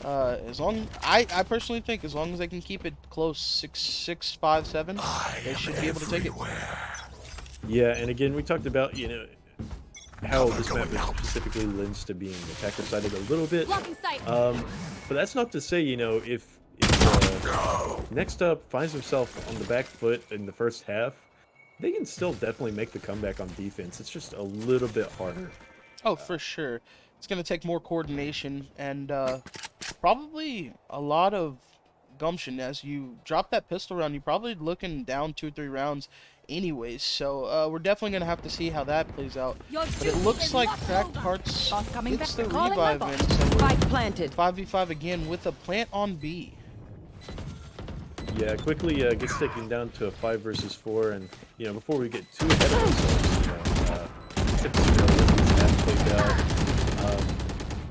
I personally think as long as they can keep it close, 6-6, 5-7, they should be able to take it. Yeah, and again, we talked about, you know, how this map specifically lends to being attacker-sided a little bit. But that's not to say, you know, if next up finds himself on the back foot in the first half, they can still definitely make the comeback on defense. It's just a little bit harder. Oh, for sure. It's going to take more coordination and probably a lot of gumption. As you drop that pistol round, you're probably looking down 2 or 3 rounds anyways. So we're definitely going to have to see how that plays out. But it looks like Cracked Hearts gets the revive in. So Spike planted. 5v5 again with a plant on B. Yeah, quickly gets taken down to a 5 versus 4, and you know, before we get too ahead of ourselves, you know, that played out.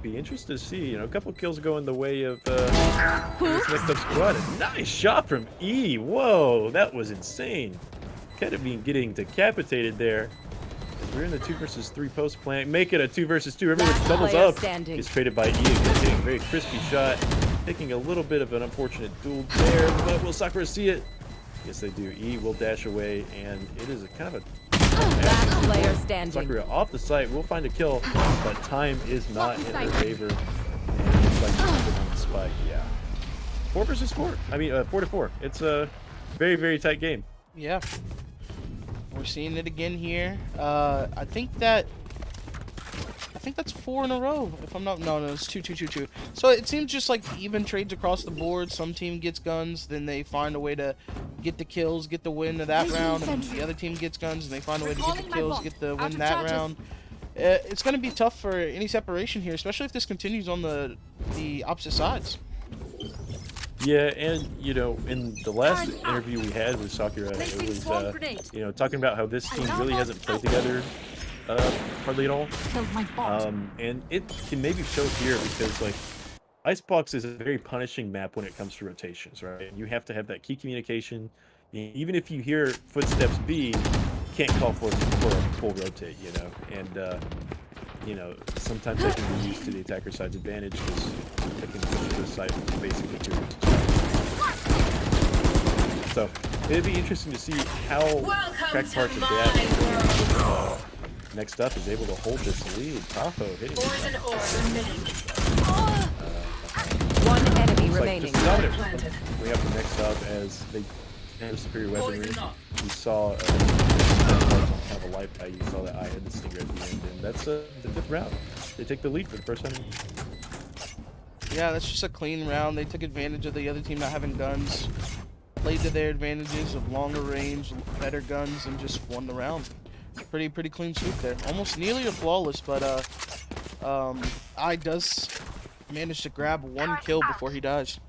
Be interested to see, you know, a couple kills going the way of this next up squad. A nice shot from E. Whoa, that was insane. Ketamine getting decapitated there. We're in the 2 versus 3 post plant. Make it a 2 versus 2. Everyone doubles up. Gets traded by E again, getting a very crispy shot. Taking a little bit of an unfortunate duel there, but will Sakura see it? Yes, they do. E will dash away, and it is a kind of a last player standing. Sakura off the site will find a kill, but time is not in her favor. And it looks like she's on the spike. Yeah, 4 versus 4. I mean, 4 to 4. It's a very, very tight game. Yeah, we're seeing it again here. I think that's 4 in a row. If I'm not, no, it's 2-2-2-2. So it seems just like even trades across the board. Some team gets guns, then they find a way to get the kills, get the win of that round, and the other team gets guns, and they find a way to get the kills, get the win that round. It's going to be tough for any separation here, especially if this continues on the opposite sides. Yeah, and you know, in the last interview we had with Sakura, it was you know, talking about how this team really hasn't played together hardly at all. And it can maybe show here because like Icebox is a very punishing map when it comes to rotations, right? You have to have that key communication. Even if you hear footsteps B, you can't call for a full rotate, you know. And you know, sometimes they can be used to the attacker side's advantage because they can push to the side basically to. So it'd be interesting to see how Cracked Hearts adapt. Next up is able to hold this lead. Tahoe hitting. One enemy remaining. We have the next up as they have superior weaponry. We saw kind of a light eye. You saw that eye had the stinger at the end, and that's the 5th round. They take the lead for the first time. Yeah, that's just a clean round. They took advantage of the other team not having guns, played to their advantages of longer range, better guns, and just won the round. Pretty clean sweep there. Almost nearly a flawless, but I does manage to grab 1 kill before he dies.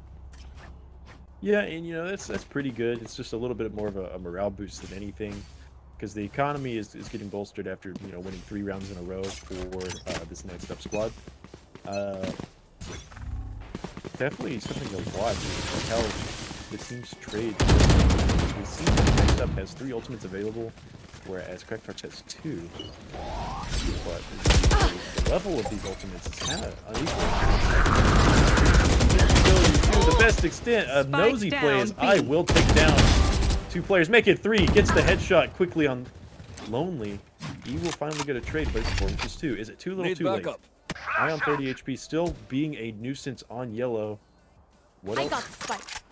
Yeah, and that's pretty good. It's just a little bit more of a morale boost than anything, because the economy is getting bolstered after winning 3 rounds in a row for this next up squad. Definitely something to watch. Like how the teams trade. We see that Next Up has 3 ultimates available, whereas Cracked Hearts has 2. But the level of these ultimates is kind of unequal. To the best extent of nosy plays, I will take down 2 players. Make it 3. Gets the headshot quickly on Lonely. He will finally get a trade, but performance is 2. Is it too little, too late? High on 30 HP, still being a nuisance on yellow. What else? I got the spike.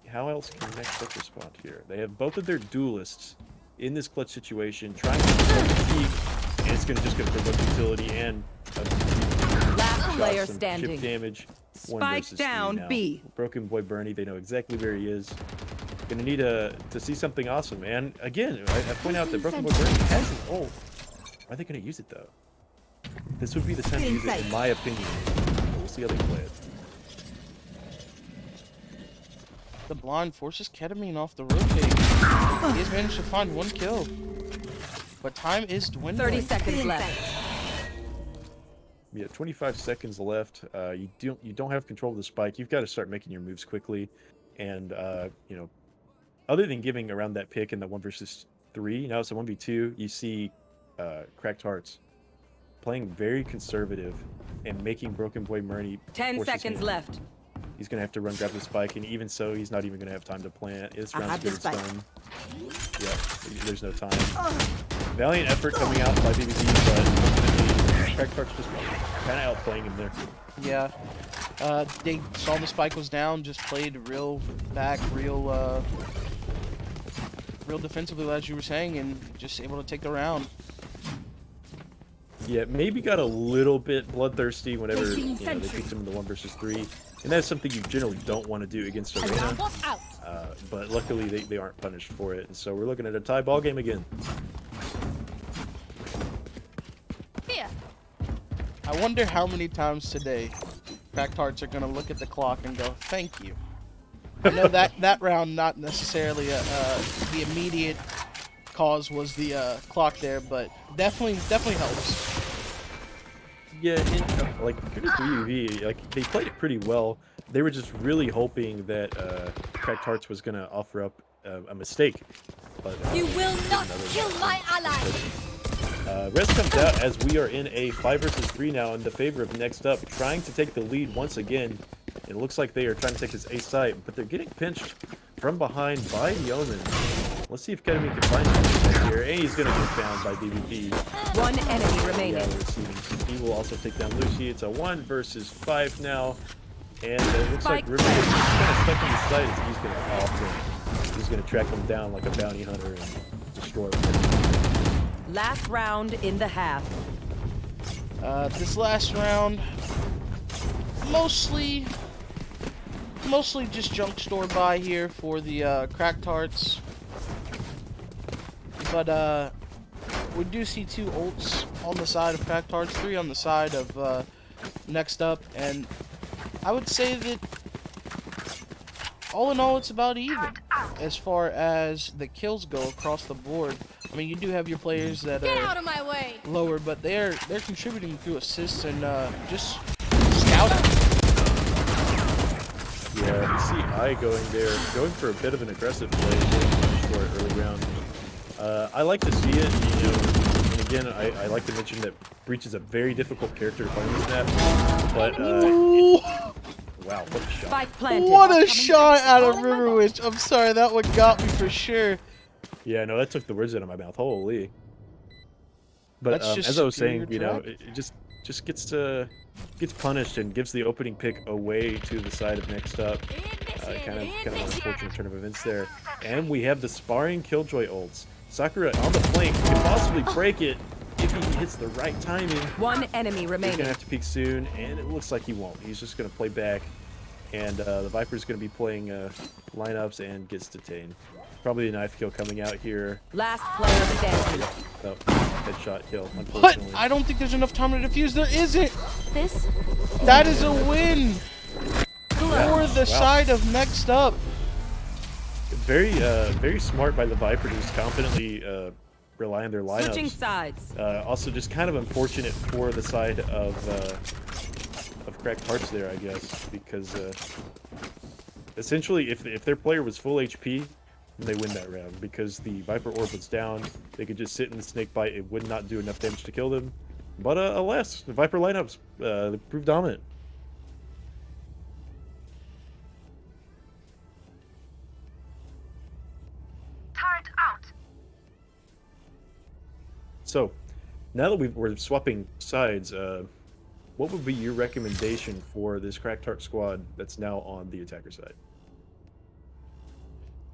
How else can Next Up respond here? They have both of their duelists in this clutch situation, trying to protect the peak, and it's just gonna provoke utility and last player some standing. chip damage. 1 Spike versus 3 down now. B. Broken Boy Bernie, they know exactly where he is. Gonna need to see something awesome, and again, I point out that Broken Boy Bernie has an ult. Are they gonna use it though? This would be the time to use it, in my opinion. But we'll see how they play it. The blind forces Ketamine off the rotate. He has managed to find 1 kill. But time is dwindling. 30 seconds left. Yeah, 25 seconds left. You don't have control of the spike. You've got to start making your moves quickly, and other than giving around that pick in the 1 versus 3, now it's a 1v2. You see, Cracked Hearts playing very conservative and making Broken Boy Murney 10 seconds left. He's gonna have to run grab the spike, and even so, he's not even gonna have time to plant. This round's good as done. Yeah, there's no time. Valiant effort coming out by BBB, but ultimately, Cracked Hearts just kind of outplaying him there. Yeah. They saw the spike was down, just played real back, real defensively, as you were saying, and just able to take the round. Yeah, maybe got a little bit bloodthirsty whenever they picked him in the 1 versus 3, and that's something you generally don't want to do against Arena. But luckily they aren't punished for it, and so we're looking at a tie ball game again. I wonder how many times today Cracked Hearts are gonna look at the clock and go, "Thank you." I know that round not necessarily the immediate cause was the clock there, but definitely helps. Yeah, like kudos to BBB, like they played it pretty well. They were just really hoping that Cracked Hearts was gonna offer up a mistake. But You will not kill my ally. Rest comes out as we are in a 5 versus 3 now in the favor of Next Up, trying to take the lead once again. It looks like they are trying to take this A site, but they're getting pinched from behind by Yeoman. Let's see if Ketamine can find him here, and he's gonna get found by BBB. 1 enemy remaining. Yeah, he will also take down Lucy. It's a 1 versus 5 now, and it looks like River is kind of stuck in the site as he's gonna off him. He's gonna track him down like a bounty hunter and destroy him. Last round in the half. This last round, mostly just junk store buy here for the Cracked Hearts. But we do see 2 ults on the side of Cracked Hearts, 3 on the side of Next Up, and I would say that all in all it's about even as far as the kills go across the board. I mean, you do have your players that Get are out of my way. lower, but they're contributing through assists and just scouting. Yeah, you see I going there, going for a bit of an aggressive play for it early round. I like to see it, and again, I like to mention that Breach is a very difficult character to play on this map, but wow, what a shot. Spike planted. What a shot out of River Witch. I'm sorry, that one got me for sure. Yeah, no, that took the words out of my mouth. Holy. But as I was saying, it just gets punished and gives the opening pick away to the side of Next Up. Kind of an unfortunate turn of events there. And we have the sparring Killjoy ults. Sakura on the flank can possibly break it if he hits the right timing. One enemy He's remaining. gonna have to peek soon, and it looks like he won't. He's just gonna play back, and the Viper's gonna be playing lineups and gets detained. Probably a knife kill coming out here. Last player standing. Oh, headshot kill, But unfortunately. I don't think there's enough time to defuse. There isn't. This? That is a win for the side of next up. Very, very smart by the Viper to just confidently rely on their lineups. Switching sides. Also, just kind of unfortunate for the side of Cracked Hearts there, I guess, because essentially, if their player was full HP, then they win that round. Because the Viper orb was down, they could just sit in the snake bite. It would not do enough damage to kill them. But alas, the Viper lineups proved dominant. So, now that we're swapping sides, what would be your recommendation for this Cracked Heart squad that's now on the attacker side?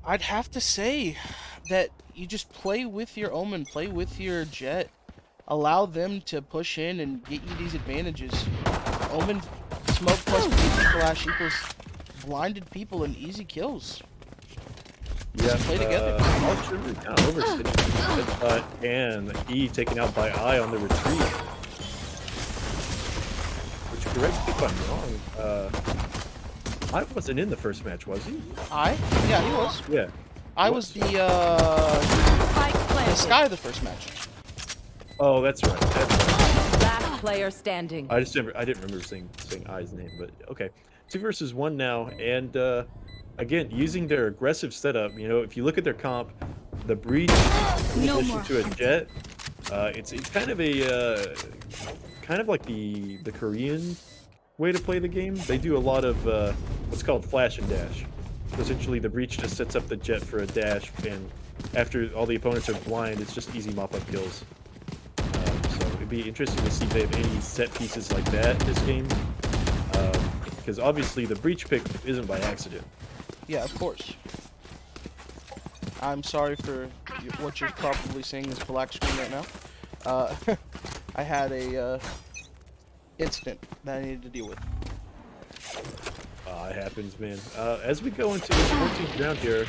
I'd have to say that you just play with your Omen, play with your Jet. Allow them to push in and get you these advantages. Omen smoke plus flash equals blinded people and easy kills. Yeah, play together. All Shimmer kind of overspinning, and E taken out by I on the retreat. Which, correct me if I'm wrong, I wasn't in the first match, was he? Yeah, he was. Yeah. I was the Sky the first match. Oh, that's right. Last player standing. I didn't remember saying I's name, but okay. 2 versus 1 now, and again, using their aggressive setup. You know, if you look at their comp, the breach in addition to a Jet, it's kind of a kind of like the Korean way to play the game. They do a lot of what's called flash and dash. So essentially, the breach just sets up the Jet for a dash, and after all the opponents are blind, it's just easy mop-up kills. So it'd be interesting to see if they have any set pieces like that this game, because obviously the breach pick isn't by accident. Yeah, of course. I'm sorry for what you're probably seeing this black screen right now. I had a incident that I needed to deal with. It happens, man. As we go into this 14th round here,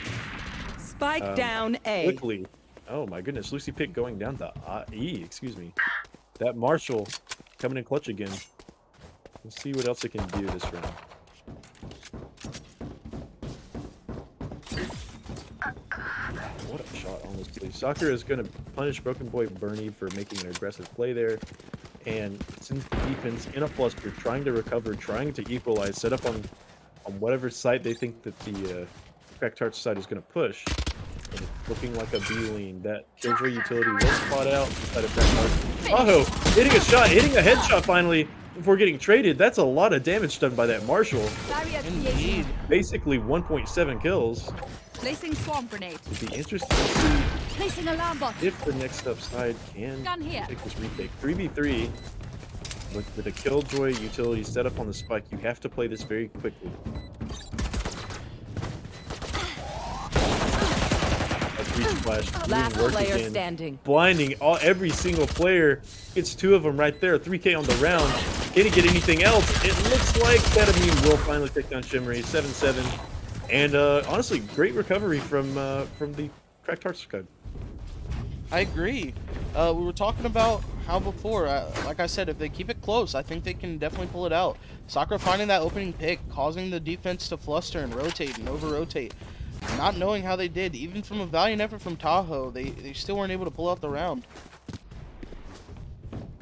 Spike down A. quickly. Oh my goodness, Lucy Pick going down to E. Excuse me. That Marshall coming in clutch again. Let's see what else it can do this round. What a shot, honestly. Soccer is going to punish Broken Boy Bernie for making an aggressive play there. And since the defense in a fluster, trying to recover, trying to equalize, set up on whatever side they think that the Cracked Hearts side is going to push. And it's looking like a B-lean. That Killjoy utility will spot out inside of Cracked Hearts. Oh, hitting a shot, hitting a headshot finally before getting traded. That's a lot of damage done by that Marshall. Indeed. Basically 1.7 kills. Placing swarm grenade. It'd be interesting to see Placing alarm bot. if the next up side can Gun here. take this retake. 3v3 with a Killjoy utility set up on the spike. You have to play this very quickly. A breach flash doing Last work player again, standing. blinding every single player. It's 2 of them right there. 3K on the round. Can he get anything else? It looks like Ketamine will finally take down Shimmery. 7-7. And honestly, great recovery from the Cracked Hearts squad. I agree. We were talking about how before, like I said, if they keep it close, I think they can definitely pull it out. Sakura finding that opening pick, causing the defense to fluster and rotate and over-rotate. Not knowing how they did, even from a valiant effort from Tahoe, they still weren't able to pull out the round.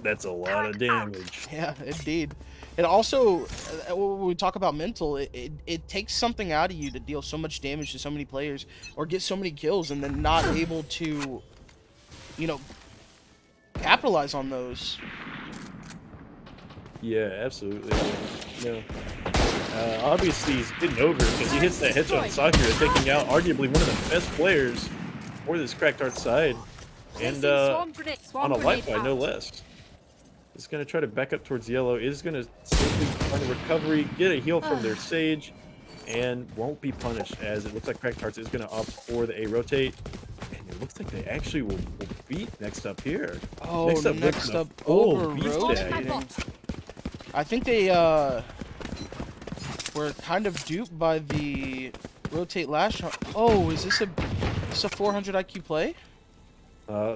That's a lot of damage. Yeah, indeed. It also, when we talk about mental, it takes something out of you to deal so much damage to so many players or get so many kills and then not able to, you know, capitalize on those. Yeah, absolutely. You know, obviously he's getting over because he hits that headshot on Sakura, taking out arguably one of the best players for this Cracked Hearts side, and on a life by no less. Is going to try to back up towards yellow, is going to simply find a recovery, get a heal from their Sage, and won't be punished as it looks like Cracked Hearts is going to opt for the A rotate. And It looks like they actually will beat next up here. Oh, next up over beast rotating. tag. I think they were kind of duped by the rotate last shot. Oh, is this a 400 IQ play?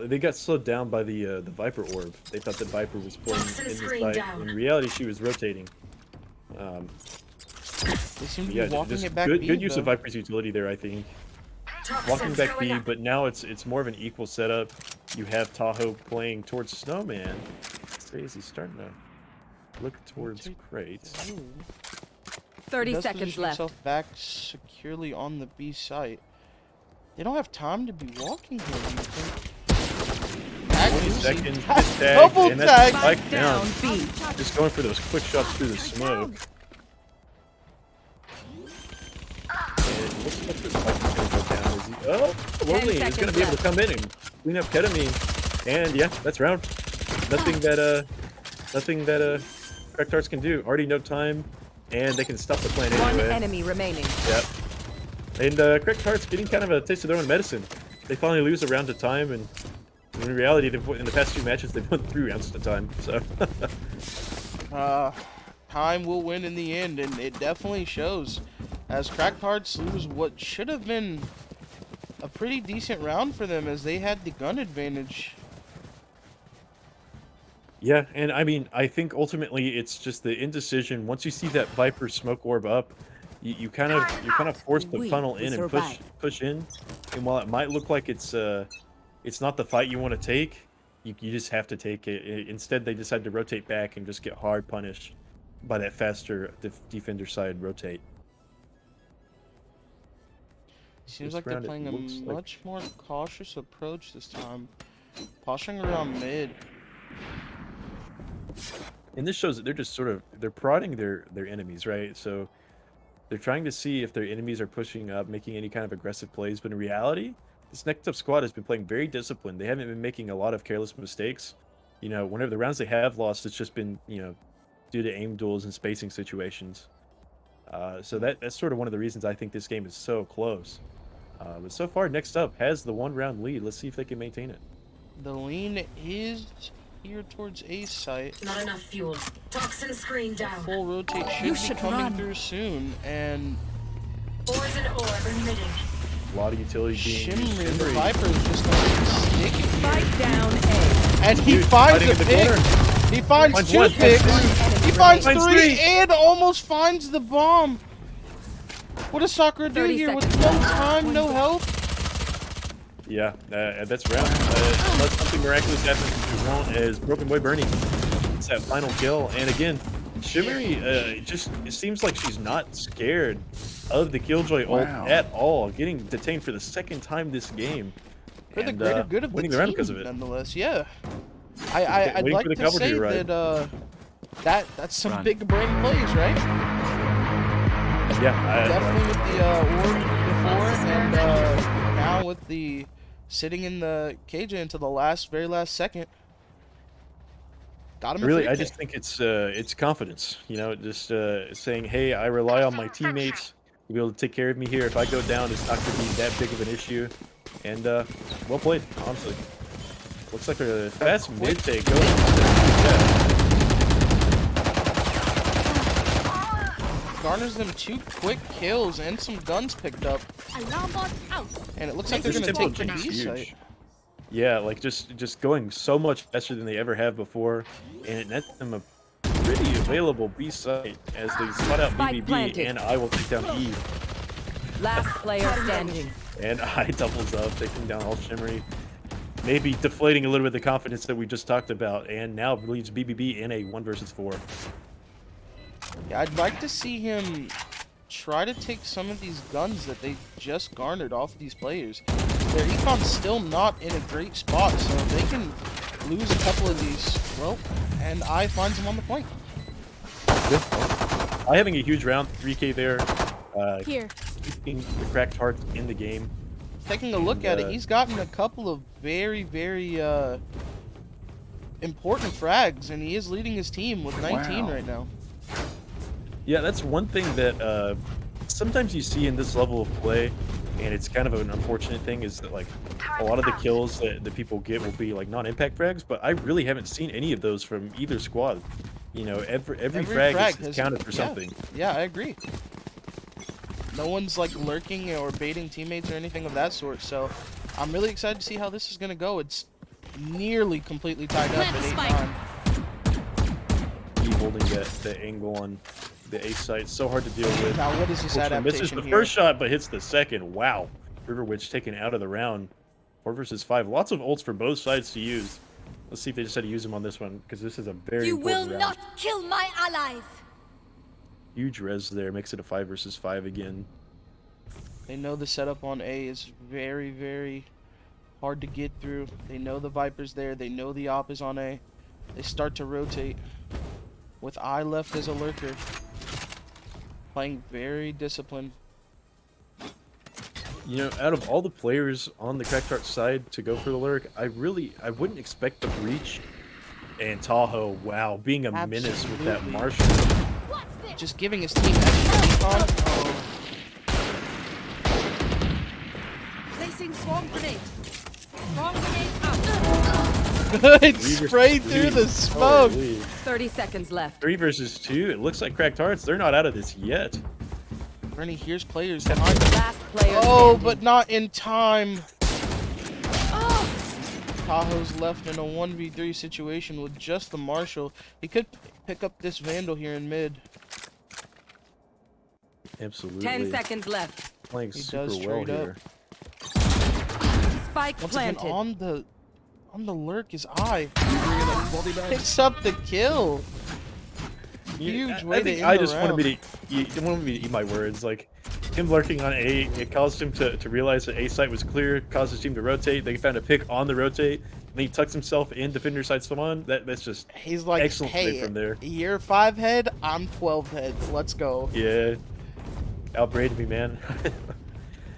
They got slowed down by the Viper orb. They thought the Viper was playing in this fight. In reality, she was rotating. They seem to be walking just it back. Good use of Viper's utility there, I think. Walking back B, but now it's more of an equal setup. You have Tahoe playing towards Snowman. Is he starting to look towards crates? 30 Does seconds position left. himself back securely on the B site. They don't have time to be walking here. Do you think? 20 seconds, tag, Double and that's tag. spike down. Just going for those quick shots through the smoke. And it looks like the spike is going to go down. Is he? Oh, Lonely is going to be able to come in and clean up ketamine. And yeah, that's round. Nothing that Correct Hearts can do. Already no time, and they can stop the plan anyway. One enemy remaining. Yep. And Correct Hearts getting kind of a taste of their own medicine. They finally lose a round at a time, and in reality, in the past 2 matches, they've won 3 rounds at a time. So. Time will win in the end, and it definitely shows. As Cracked Hearts lose what should have been a pretty decent round for them, as they had the gun advantage. Yeah, and I mean, I think ultimately it's just the indecision. Once you see that Viper smoke orb up, you kind of force the funnel in and push in. And while it might look like it's not the fight you want to take, you just have to take it. Instead, they decide to rotate back and just get hard punished by that faster defender side rotate. Seems like they're playing a much more cautious approach this time, posturing around mid. And this shows that they're just they're prodding their enemies, right? So they're trying to see if their enemies are pushing up, making any kind of aggressive plays. But in reality, this next up squad has been playing very disciplined. They haven't been making a lot of careless mistakes. You know, whenever the rounds they have lost, it's just been, due to aim duels and spacing situations. So that's sort of one of the reasons I think this game is so close. But so far, next up has the 1-round lead. Let's see if they can maintain it. The lean is here towards A site. Not enough fuel. Toxin screen down. Full rotate should be coming through soon, and Poison orb emitting. A lot of utility being Shimmery. The Viper is just going to be sticky. Spike down A. And he finds a pick. He finds 2 picks. He finds 3 and almost finds the bomb. What does Sakura do here with no time, no health? Yeah, that's round. Unless something miraculous happens, we won't, as Broken Boy Bernie gets that final kill. And again, Shimmery, it seems like she's not scared of the Killjoy ult at all. Getting detained for the 2nd time this game. For the greater good of the team, because of it. Nonetheless, yeah. I'd like to say that that's some big brain plays, right? Yeah, definitely with the orb before, and now with the sitting in the KJ until the very last second. Got him. Really, I just think it's confidence. Just saying, hey, I rely on my teammates to be able to take care of me here. If I go down, it's not going to be that big of an issue. And well played, honestly. Looks like a fast mid take. Garners them 2 quick kills and some guns picked up. And it looks like they're going to take the B site. Yeah, like just going so much faster than they ever have before, and it nets them a pretty available B site as they spot out BBB, and I will take down E. Last player standing. And I doubles up, taking down all Shimmery. Maybe deflating a little bit of the confidence that we just talked about, and now leaves BBB in a 1 versus 4. Yeah, I'd like to see him try to take some of these guns that they just garnered off these players. Their econ's still not in a great spot, so they can lose a couple of these. Well, and I finds him on the point. I having a huge round, 3K there. Here. Keeping the Cracked Hearts in the game. Taking a look at it, he's gotten a couple of very, very important frags, and he is leading his team with 19 right now. Yeah, that's one thing that sometimes you see in this level of play. And it's kind of an unfortunate thing is that like a lot of the kills that the people get will be like non-impact frags, but I really haven't seen any of those from either squad. You know, every frag is counted for something. Yeah, I agree. No one's like lurking or baiting teammates or anything of that sort, so I'm really excited to see how this is gonna go. It's nearly completely tied up at 8-9. He holding the angle on the A site, so hard to deal with. Now what is this Unfortunately, misses adaptation the here? first shot, but hits the second. Wow, River Witch taken out of the round. 4 versus 5. Lots of ults for both sides to use. Let's see if they decide to use them on this one, because this is a very important round. kill my allies. Huge res there, makes it a 5 versus 5 again. They know the setup on A is very, very hard to get through. They know the Viper's there. They know the op is on A. They start to rotate with I left as a lurker. Playing very disciplined. You know, out of all the players on the Cracked Heart side to go for the lurk, I wouldn't expect the Breach and Tahoe, wow, being a menace with that Marshall. Just giving his team extra recon. Oh. Placing swarm grenade. Swarm grenade out. Good spray through the smoke. Holy. 30 seconds left. 3 versus 2. It looks like Cracked Hearts, they're not out of this yet. Rennie, here's players behind him. Last player Oh, standing. but not in time. Tahoe's left in a 1v3 situation with just the Marshall. He could pick up this Vandal here in mid. Absolutely. 10 seconds left. Playing He super does well straight up. here. Spike Once again, planted. on the lurk is I. Picks up the kill. Huge way to end I the just wanted round. me to eat my words. Like him lurking on A, it caused him to realize that A site was clear, caused his team to rotate. They found a pick on the rotate, and he tucks himself in defender side spawn. That's just He's like, excellent play hey, from there. you're 5 head, I'm 12 head. Let's go. Yeah, outbraided me, man.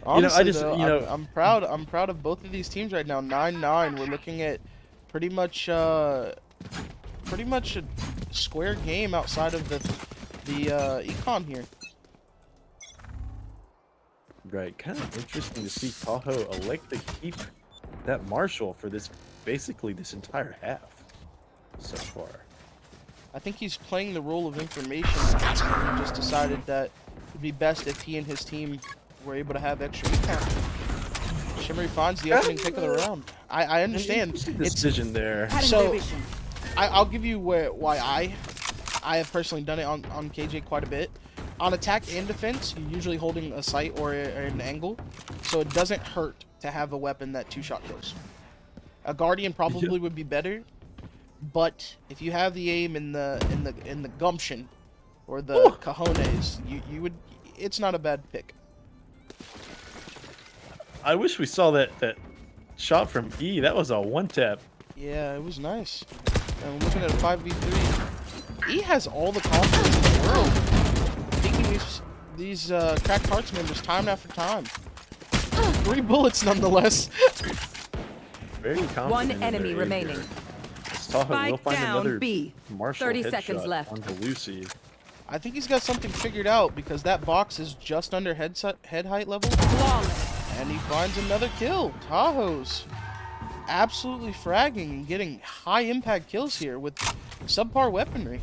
Honestly, though, I'm proud. I'm proud of both of these teams right now. 9-9. We're looking at pretty much a square game outside of the econ here. Right, kind of interesting to see Tahoe elect to keep that Marshall for basically this entire half so far. I think he's playing the role of information. He just decided that it'd be best if he and his team were able to have extra econ. Shimmery finds the opening pick of the round. I understand. Decision there. So, I'll give you why I have personally done it on KJ quite a bit. On attack and defense, you're usually holding a sight or an angle, so it doesn't hurt to have a weapon that 2-shot kills. A Guardian probably would be better, but if you have the aim in the gumption or the cojones, you would. It's not a bad pick. I wish we saw that shot from E. That was a one-tap. Yeah, it was nice. And we're looking at a 5v3. E has all the confidence in the world. Taking these Cracked Hearts members time after time. 3 bullets nonetheless. Very confident. One in enemy their aim remaining. here. Tahoe will Spike find down another B. Marshall 30 headshot seconds left. onto Lucy. I think he's got something figured out because that box is just under head height level. And he finds another kill. Tahoe's absolutely fragging and getting high impact kills here with subpar weaponry.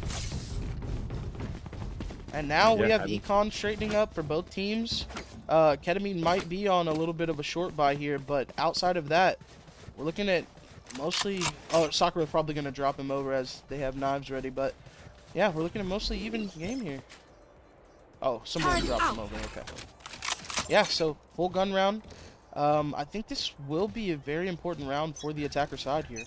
And now we have econ straightening up for both teams. Ketamine might be on a little bit of a short buy here, but outside of that, we're looking at mostly... Oh, Sakura's probably going to drop him over as they have knives ready, but yeah, we're looking at mostly even game here. Oh, someone dropped him over, okay. Yeah, so full gun round. I think this will be a very important round for the attacker side here.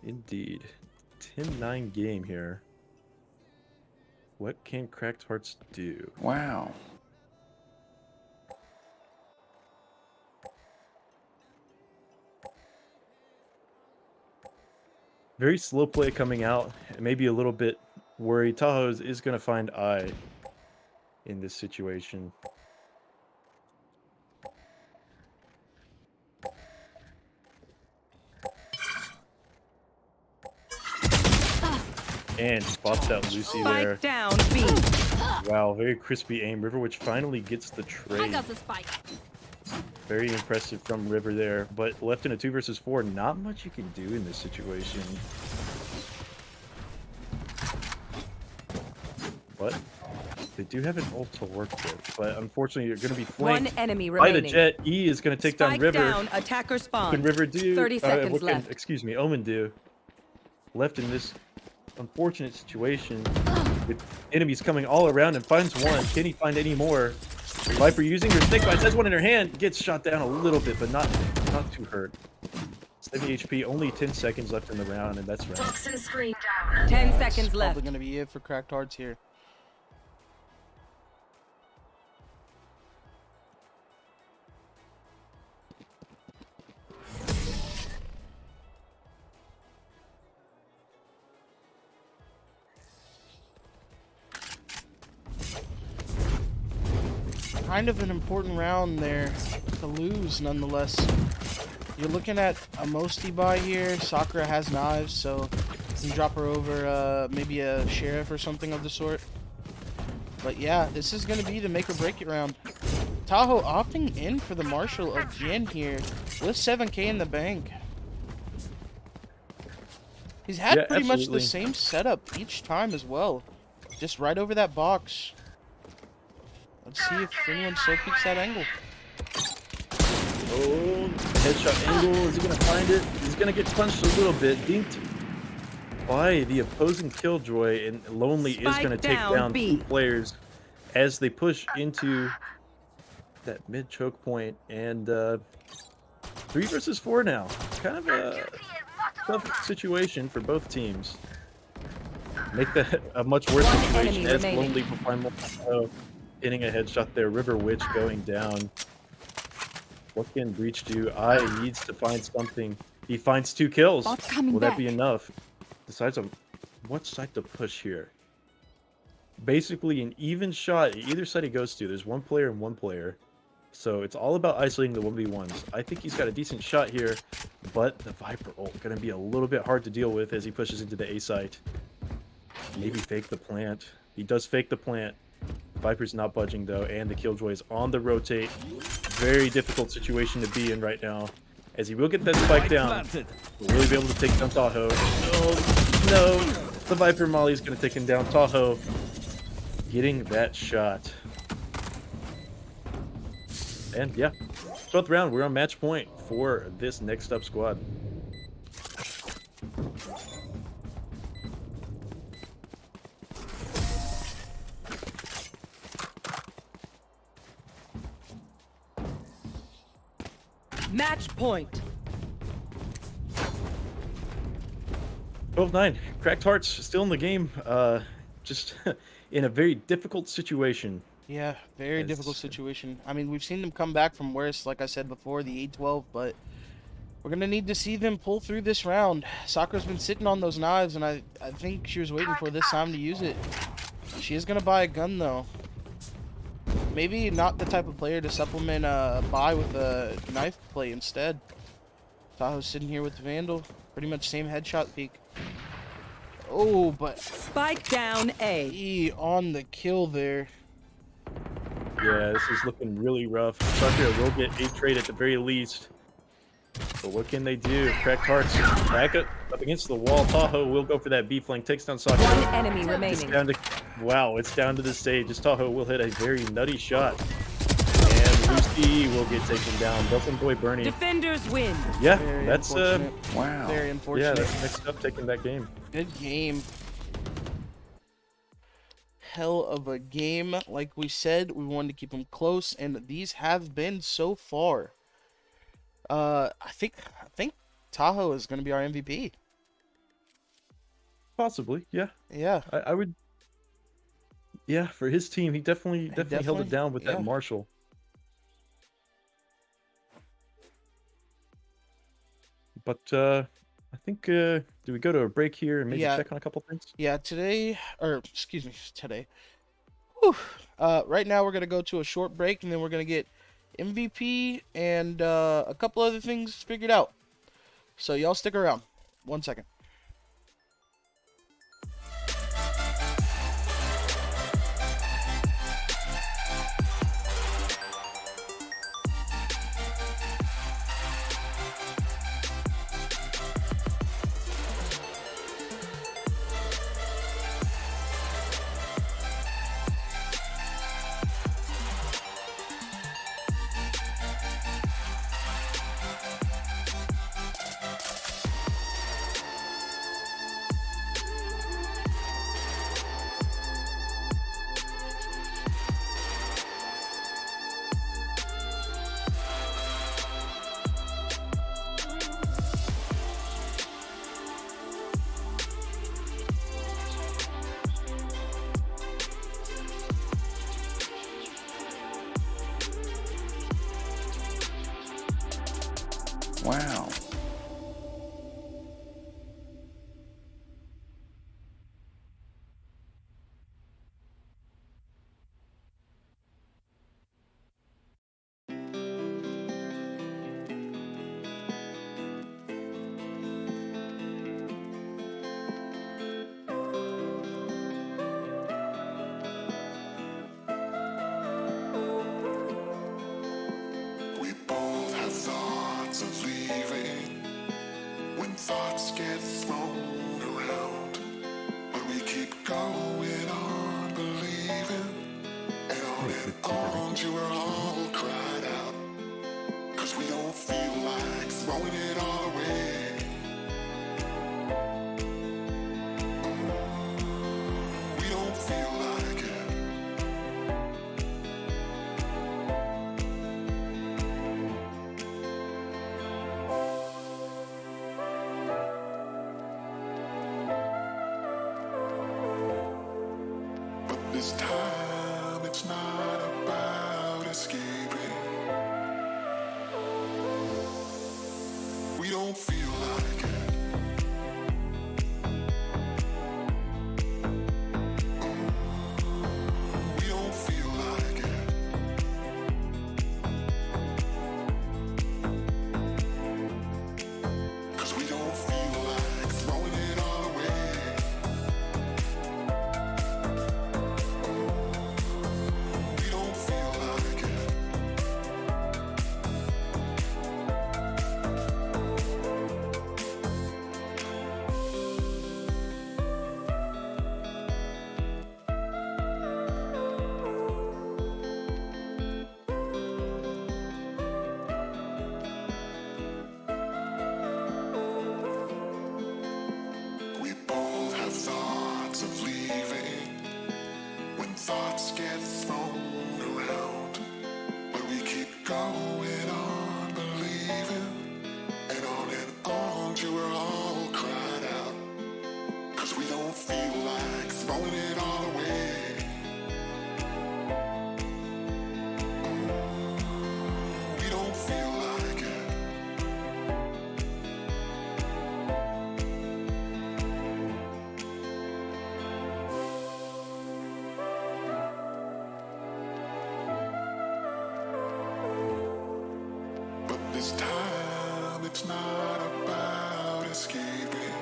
Indeed. 10-9 game here. What can Cracked Hearts do? Wow. Very slow play coming out. Maybe a little bit worried. Tahoe is going to find I in this situation. And spots out Lucy there. Spike down B. Wow, very crispy aim. River, which finally gets the I trade. got the spike. Very impressive from River there. But left in a 2 versus 4, not much you can do in this situation. But they do have an ult to work with. But unfortunately, you're going to be flanked One enemy by the remaining. Jet. E is going to take down Spike River. down. Attacker What spawn. can River do? 30 seconds what can, left. excuse me, Omen do? Left in this unfortunate situation with enemies coming all around and finds one. Can he find any more? Viper using her snake bites, has one in her hand, gets shot down a little bit, but not too hurt. 70 HP, only 10 seconds left in the round, and that's round. Toxin screen down. 10 That's seconds left. probably gonna be it for Cracked Hearts here. Kind of an important round there to lose, nonetheless. You're looking at a Mosty buy here. Sakura has knives, so you can drop her over maybe a sheriff or something of the sort. But yeah, this is going to be the make or break it round. Tahoe opting in for the Marshall of Jin here with 7k in the bank. He's had pretty much the same setup each time as well. Just right over that box. Let's see if anyone so peeks that angle. Oh, headshot angle. Is he going to find it? He's going to get punched a little bit. Dinked by the opposing Killjoy, and Lonely is going to take down B. 2 players as they push into that mid choke point. And 3 versus 4 now. It's kind of a tough situation for both teams. Make that a much worse One situation enemy as remaining. Lonely will find more. Hitting a headshot there. River Witch going down. What can Breach do? I needs to find something. He finds 2 kills. Bot's coming Will that back. be enough? Decides on what side to push here. Basically an even shot either side he goes to. There's 1 player and 1 player. So it's all about isolating the 1v1s. I think he's got a decent shot here, but the Viper ult going to be a little bit hard to deal with as he pushes into the A site. Maybe fake the plant. He does fake the plant. Viper's not budging though, and the Killjoy is on the rotate. Very difficult situation to be in right now, as he will get that spike down. Will he be able to take down Tahoe? No, the Viper Molly is going to take him down. Tahoe getting that shot. And yeah, 12th round, we're on match point for this next up squad. Match point. 12-9. Cracked Hearts still in the game. Just in a very difficult situation. Yeah, very difficult situation. I mean, we've seen them come back from worse, like I said before, the 8-12, but we're going to need to see them pull through this round. Sakura's been sitting on those knives, and I think she was waiting for this time to use it. She is going to buy a gun, though. Maybe not the type of player to supplement a buy with a knife play instead. Tahoe's sitting here with the Vandal. Pretty much same headshot peak. Oh, but Spike down A. E on the kill there. Yeah, this is looking really rough. Sakura will get a trade at the very least. But what can they do? Cracked Hearts back up against the wall. Tahoe will go for that B flank. Takes down Sakura. One enemy It's remaining. down to, wow, it's down to the stage. As Tahoe will hit a very nutty shot. And Lucy will get taken down. Broken Boy Bernie. Defenders win. Yeah, Very that's unfortunate. wow. Very Yeah, unfortunate. that's next up taking that game. Good game. Hell of a game. Like we said, we wanted to keep them close, and these have been so far. I think Tahoe is going to be our MVP. Possibly, yeah. Yeah. I would. Yeah, for his team, he definitely held it down with yeah. that Marshall. But I think do we go to a break here and maybe Yeah. check on a couple things? Yeah, today, or excuse me, today. Whew. Right now we're going to go to a short break, and then we're going to get MVP and a couple other things figured out. So y'all stick around. 1 second. thoughts get thrown around, but we keep going on believing, and on till we're all cried out, 'cause we don't feel like throwing it all away. We don't feel like it. But this time it's not about escaping. We don't feel like it. We don't feel like it. 'Cause we don't feel like throwing it all away. We don't feel like it. We both have thoughts of leaving when thoughts get thrown around, but we keep going on believing, and on till we're all cried out, 'cause we don't feel like throwing it all away. We don't feel like it. But this time it's not about escaping.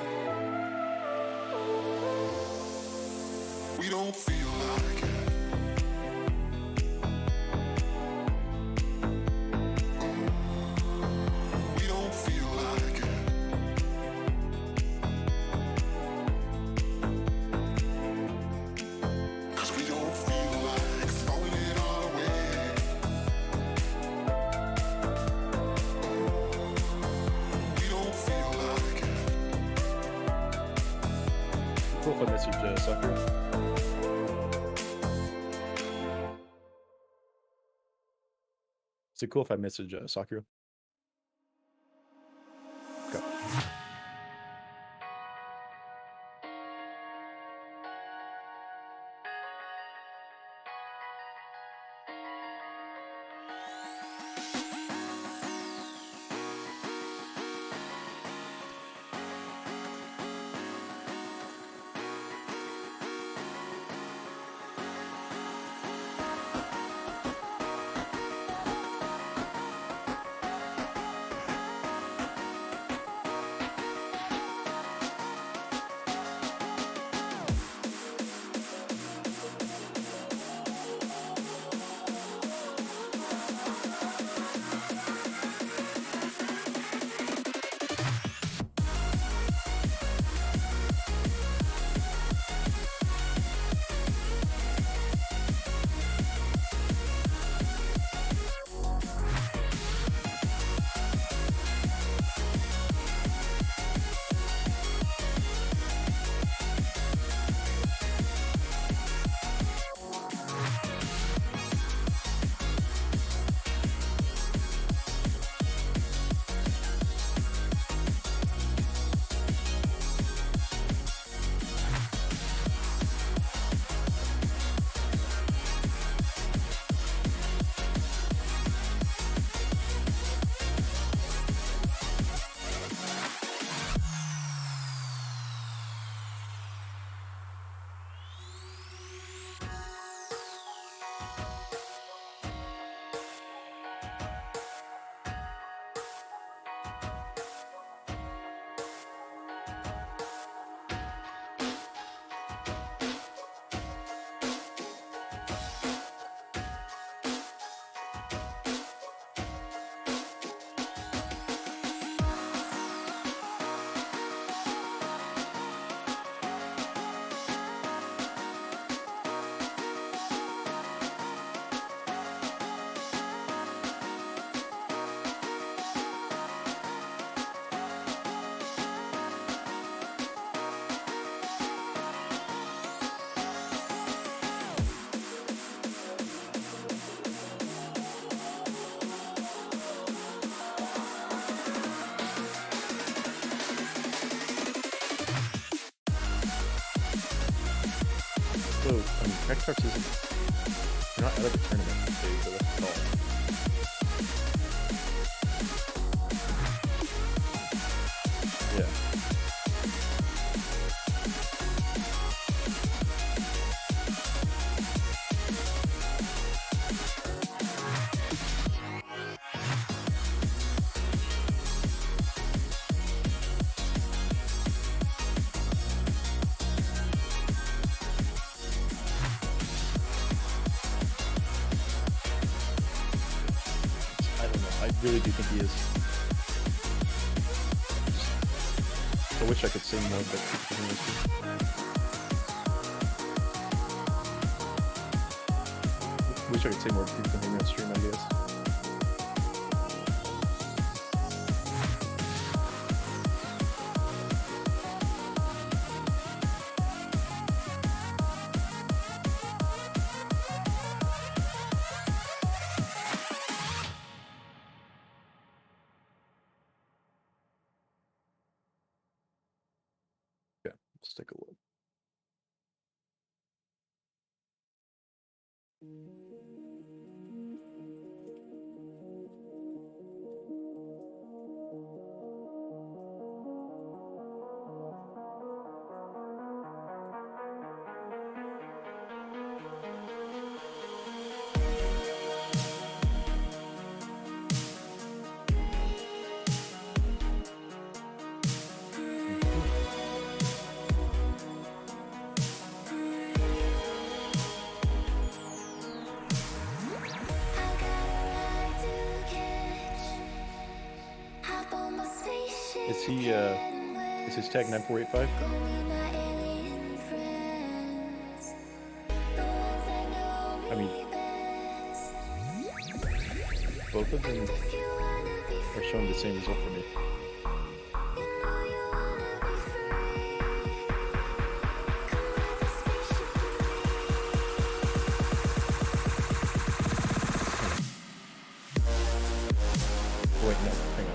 We don't feel like it. We don't feel like it. 'Cause we don't feel like throwing it all away. We don't feel like it. Profile message, Sakura. Is it cool if I message Sakura? Go. also, I mean, Crack Tarts isn't. You're not out of the tournament phase at all. Yeah. I don't know. I really do think he is. I wish I could say more, but people don't listen. Wish I could say more people from that stream, I guess. Yeah, let's take a look. Is his tag 9485? I mean, both of them are showing the same result for me. Wait, no, hang on.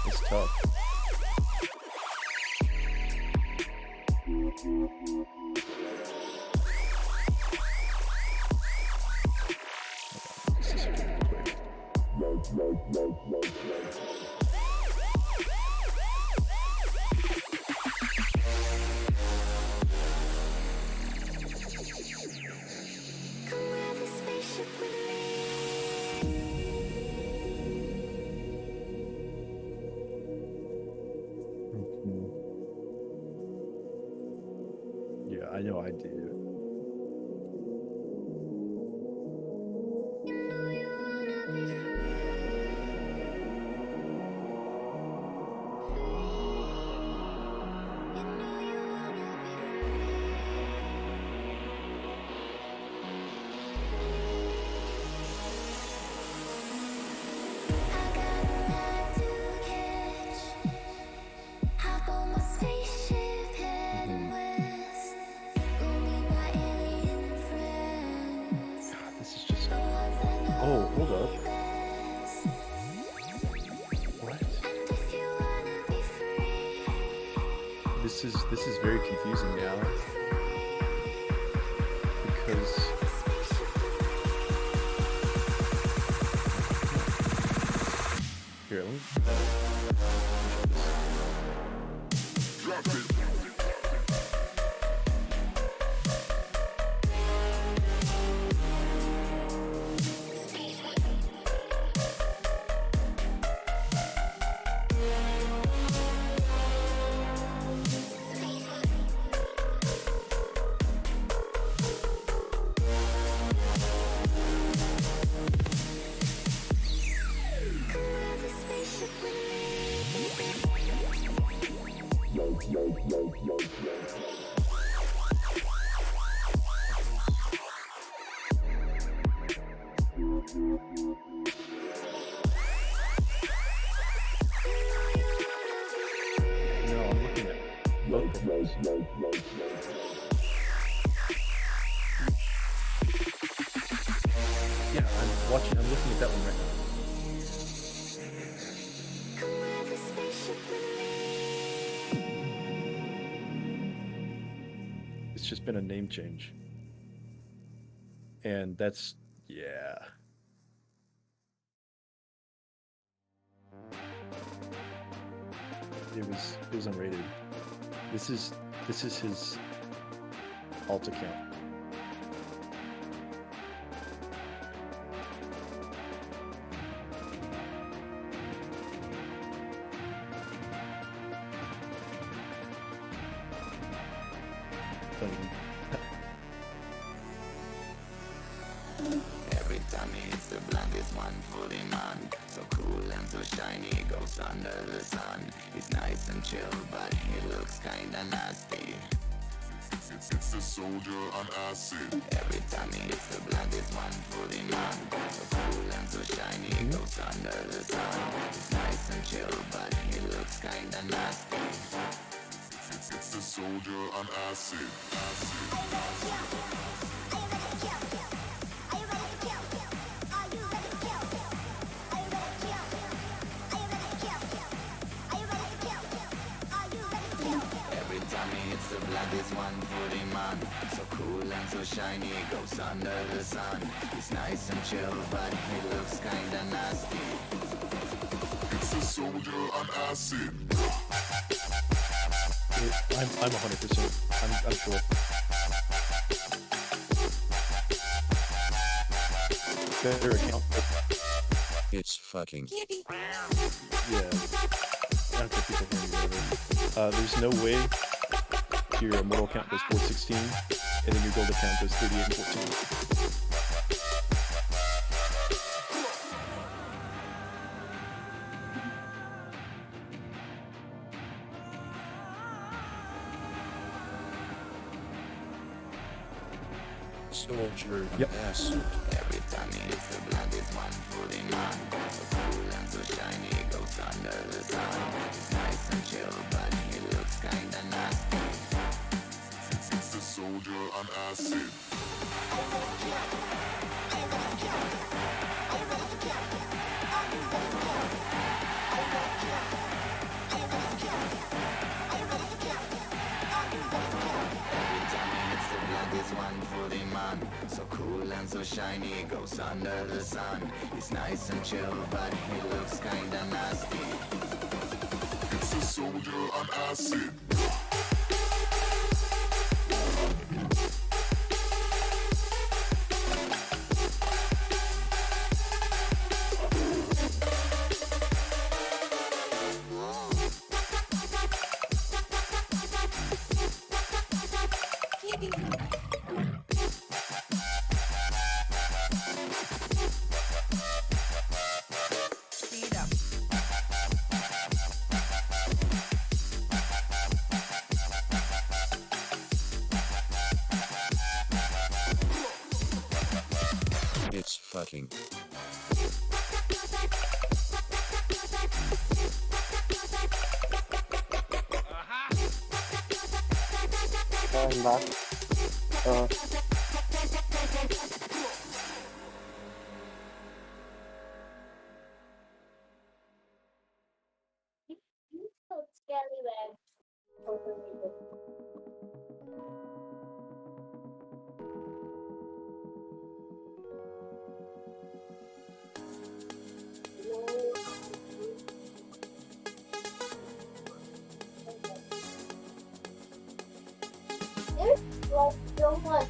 It's tough. This is quick. Yeah, I know I do. This is just. Oh, hold up. What? This is very confusing now. Because here, let me Drop it. No, I'm looking at both profiles. Yeah, I'm looking at that one right now. It's just been a name change. And that's, yeah. It was unrated. This is his alt account. Every time he hits the blankest 140 man. So cool and so shiny, goes under the sun. He's nice and chill, but he looks kinda nasty. It's the soldier on acid. Every time he hits the blankest 140 man. So cool and so shiny, goes under the sun. He's nice and chill, but he looks kinda nasty. It's the soldier on acid. Every time he hits the blankest 140 man. So cool and so shiny, goes under the sun. He's nice and chill, but he looks kinda nasty. It's the soldier on acid. I'm 100%. I'm sure. Better account. It's fucking. Yeah. I don't care if people hear me whatever. There's no way your immortal account goes 416, and then your gold account goes 38 and 14. Soldier Yep. acid. Every time he hits the blankest 140 man. So cool and so shiny, goes under the sun. He's nice and chill, but he looks kinda nasty. It's the soldier on acid. Every time he hits the blankest 140 man. So cool and so shiny, goes under the sun. He's nice and chill, but he looks kinda nasty. It's the soldier on acid. Speed up. It's fucking. I'm back. So much.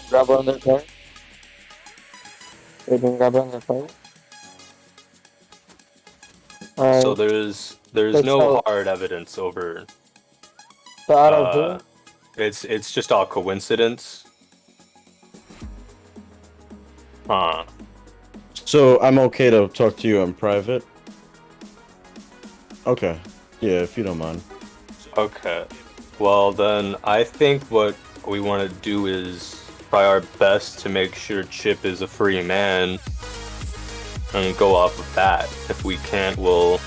Grab on the car. They can grab on the car. So Alright. there's no So- hard evidence over. So out of who? It's just all coincidence. Huh. So I'm okay to talk to you in private? Okay. Yeah, if you don't mind. Okay. Well then, I think what we want to do is try our best to make sure Chip is a free man, and go off of that. If we can't, we'll.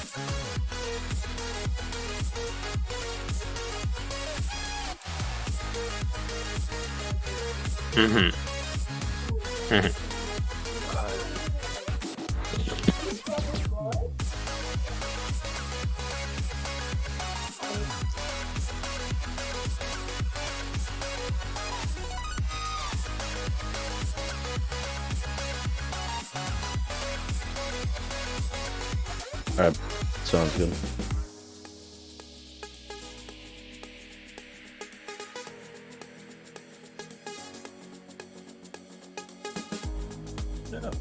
Alright, sounds good. No.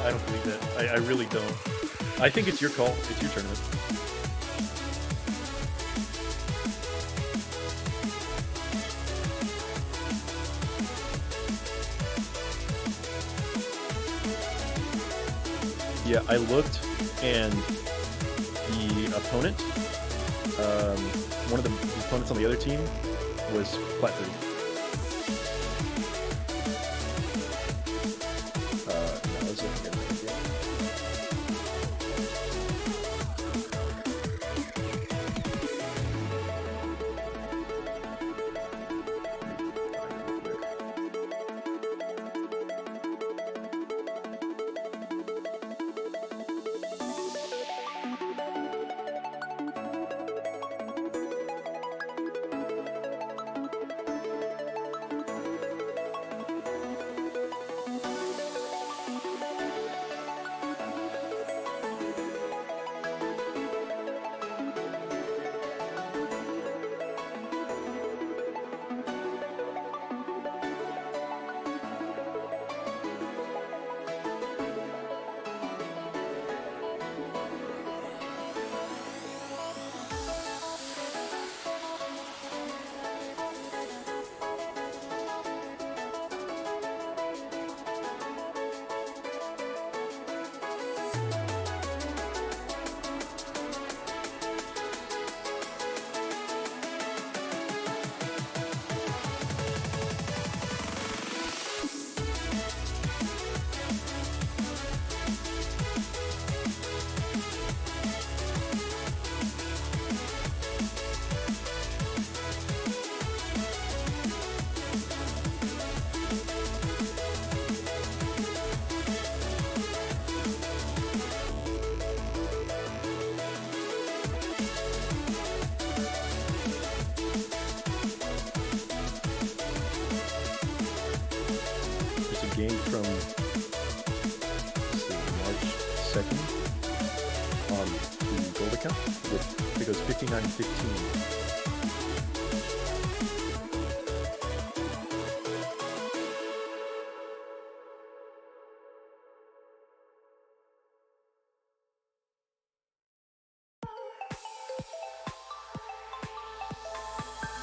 I don't believe it. I really don't. I think it's your call. It's your tournament. Yeah, I looked, and the opponent, one of the opponents on the other team, was flat 30. No, it's okay. game from let's see, March 2nd on the gold account. It goes 59-15.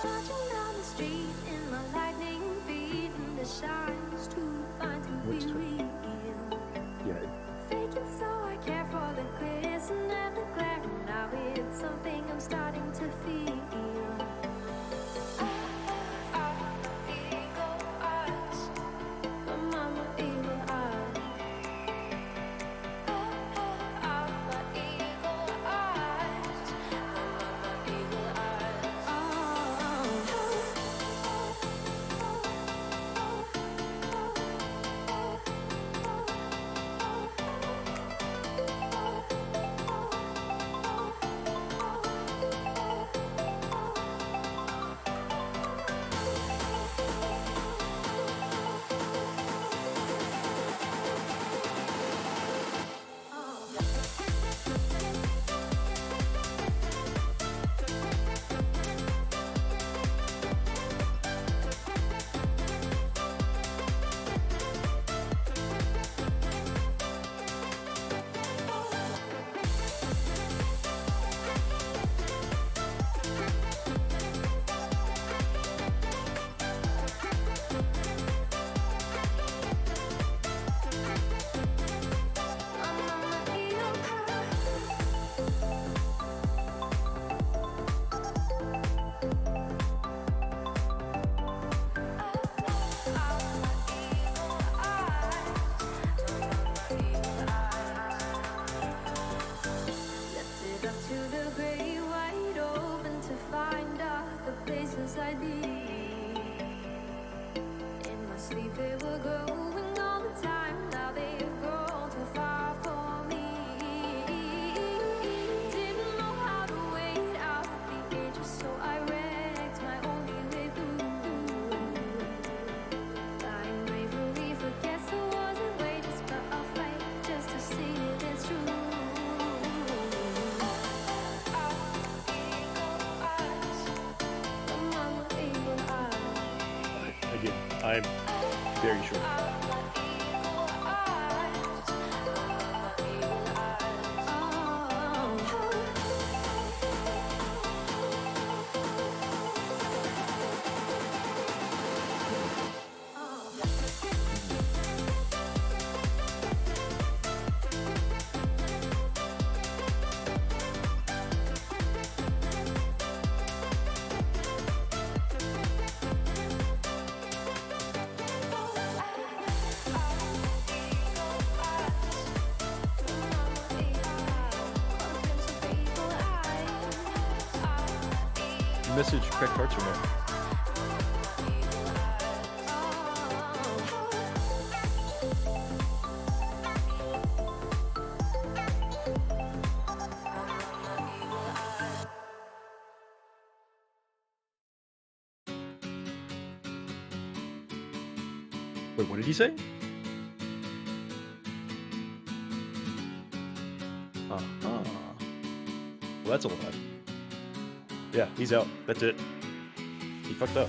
Marching down the street in my lightning feet, and the shines too fine to What's be that? real. Yeah. Fake it so I care for the glisten and the glare, and now it's something I'm starting to feel. Eagle eyes, mama, eagle eyes. My eagle eyes, mama, eagle eyes. Lifted up to the gray, wide open to find out the places I'd be. In my sleep they were growing all the time, now they've grown too far for me. Didn't know how to wait out the ages, so I wrecked my only way through. Dying bravery forgets there wasn't wages, but I'll fight just to see it is true. Again, I'm very sure. Message correct hearts or no? Wait, what did he say? Well, that's a lot. Yeah, he's out. That's it. He fucked up.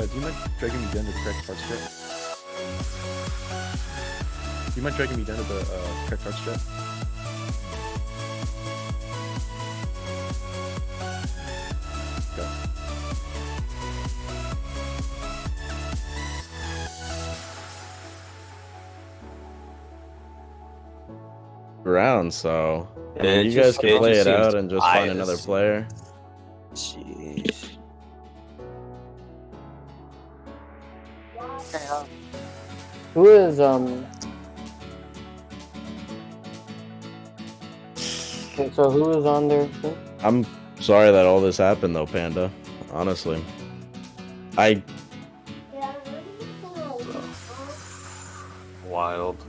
do you mind dragging me down to the correct parts strip? Do you mind dragging me down to the correct parts strip? Go. Round, so I Yeah, mean, you guys can it play just it out seems and just find another biased. player. Jeez. Who is okay, so who is on there? I'm sorry that all this happened, though, Panda. Honestly, I Wild.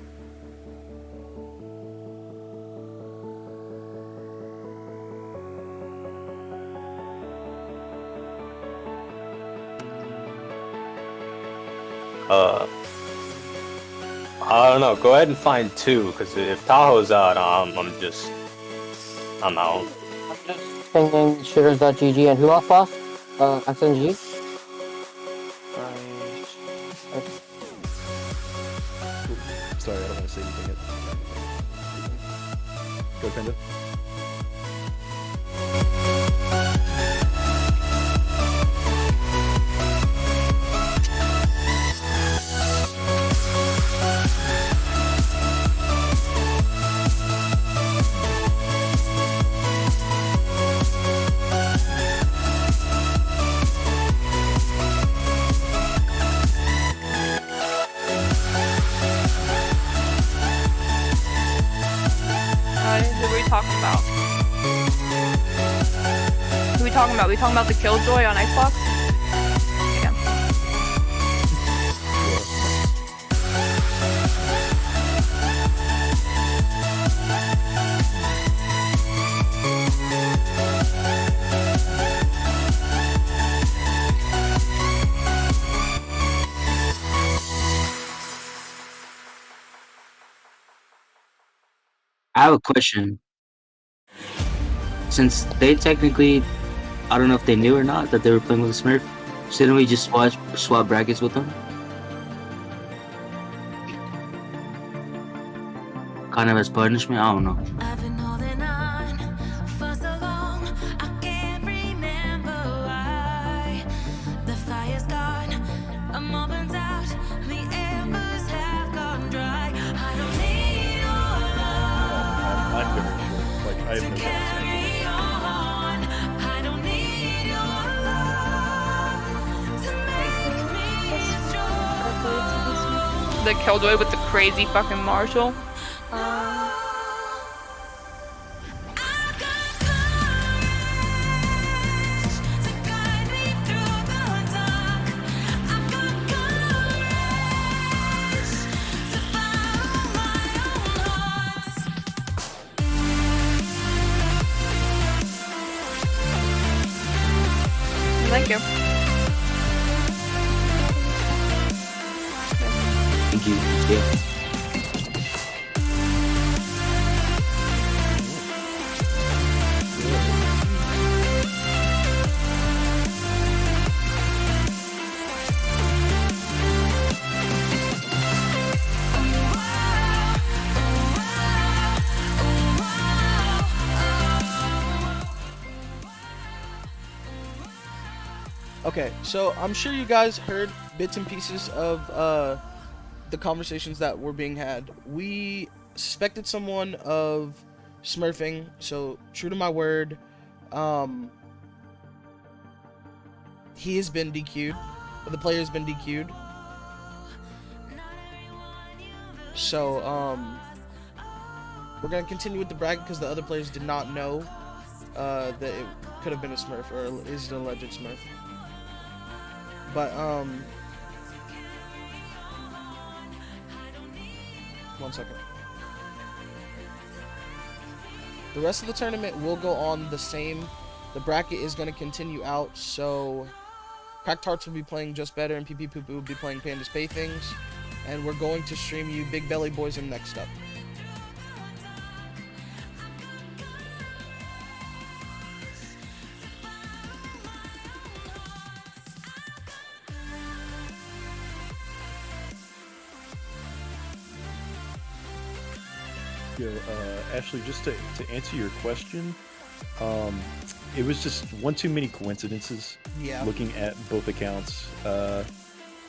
I don't know. Go ahead and find two, because if Tahoe's out, I'm out. I'm just thinking shooters.gg and who else lost? SNG? Sorry, I don't want to say anything yet. Go, Panda. Who are we talking about? Who are we talking about? We talking about the Killjoy on Xbox? Yeah. I have a question. Since they technically, I don't know if they knew or not that they were playing with a Smurf, shouldn't we just swap brackets with them? Kind of as punishment? I don't know. I've been holding on for so long, I can't remember why. The fire's gone, I'm all burnt out, the embers have gone dry. I don't need your love I'm very sure. Like, I have to no carry on. I don't need your love to make me strong. The Killjoy with the crazy fucking Marshall. Thank you. Thank you. Yeah. Okay, so I'm sure you guys heard bits and pieces of the conversations that were being had. We suspected someone of smurfing, so true to my word, he has been DQ'd. The player has been DQ'd. So, we're gonna continue with the bracket because the other players did not know that it could have been a smurf, or is an alleged smurf. But, one second. The rest of the tournament will go on the same. The bracket is going to continue out, so Cracked Hearts will be playing Just Better, and PP Poo Poo will be playing Pandas Pay Things. And we're going to stream you Big Belly Boys in next up. Yo, Ashley, just to answer your question, it was just one too many coincidences. Yeah. Looking at both accounts,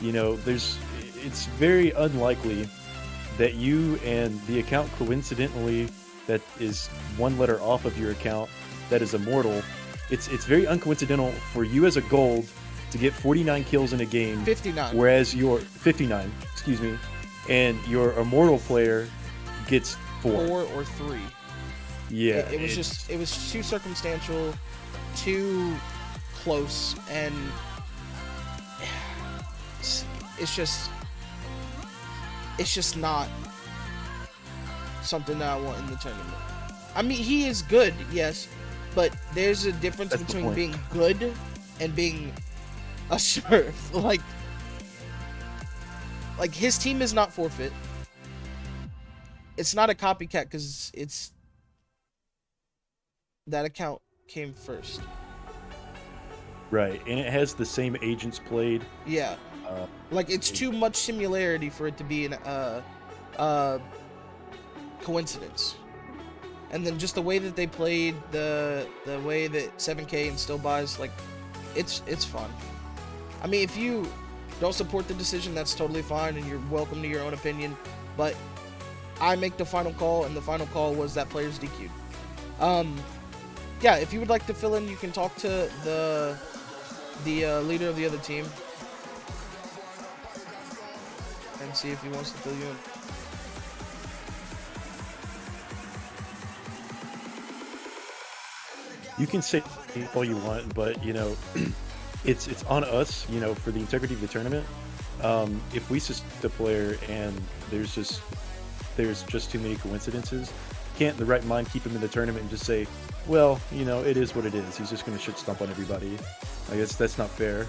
it's very unlikely that you and the account coincidentally that is one letter off of your account that is immortal. It's very uncoincidental for you as a gold to get 49 kills in a game. 59. Whereas your 59, excuse me, and your immortal player gets 4. 4 or 3. Yeah. It was too circumstantial, too close, and it's just not something that I want in the tournament. I mean, he is good, yes, but there's a difference That's the between point. being good and being a Smurf. Like his team is not forfeit. It's not a copycat because that account came first. Right, and it has the same agents played. Yeah. Like it's too much similarity for it to be an coincidence. And then just the way that they played, the way that 7K and still buys, like it's fun. I mean, if you don't support the decision, that's totally fine, and you're welcome to your own opinion. But I make the final call, and the final call was that player's DQ'd. Yeah, if you would like to fill in, you can talk to the leader of the other team and see if he wants to fill you in. You can say all you want, but it's on us, for the integrity of the tournament. If we suspect a player and there's just too many coincidences, can't in the right mind keep him in the tournament and just say, well, it is what it is. He's just gonna shit stomp on everybody. I guess that's not fair.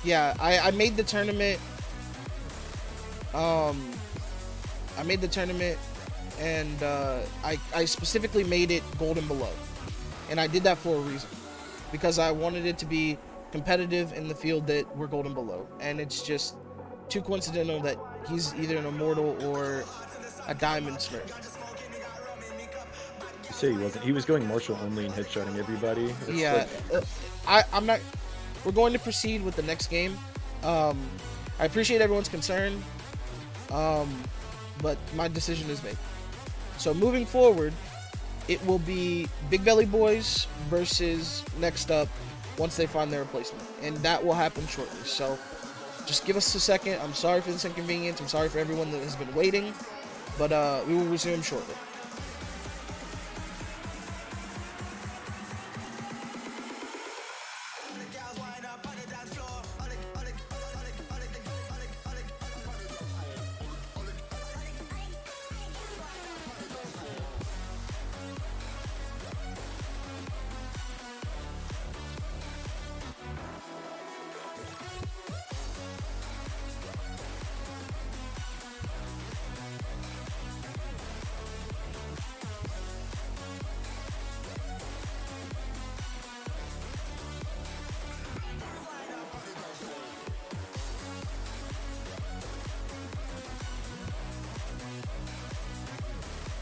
Yeah, I made the tournament. I made the tournament, and I specifically made it gold and below, and I did that for a reason, because I wanted it to be competitive in the field that we're gold and below, and it's just too coincidental that he's either an immortal or a diamond Smurf. You say he wasn't. He was going Marshall only and headshotting everybody. It's Yeah, I'm not. We're going to proceed with the next game. I appreciate everyone's concern, but my decision is made. So moving forward, it will be Big Belly Boys versus next up once they find their replacement, and that will happen shortly. So just give us a second. I'm sorry for this inconvenience. I'm sorry for everyone that has been waiting, but we will resume shortly.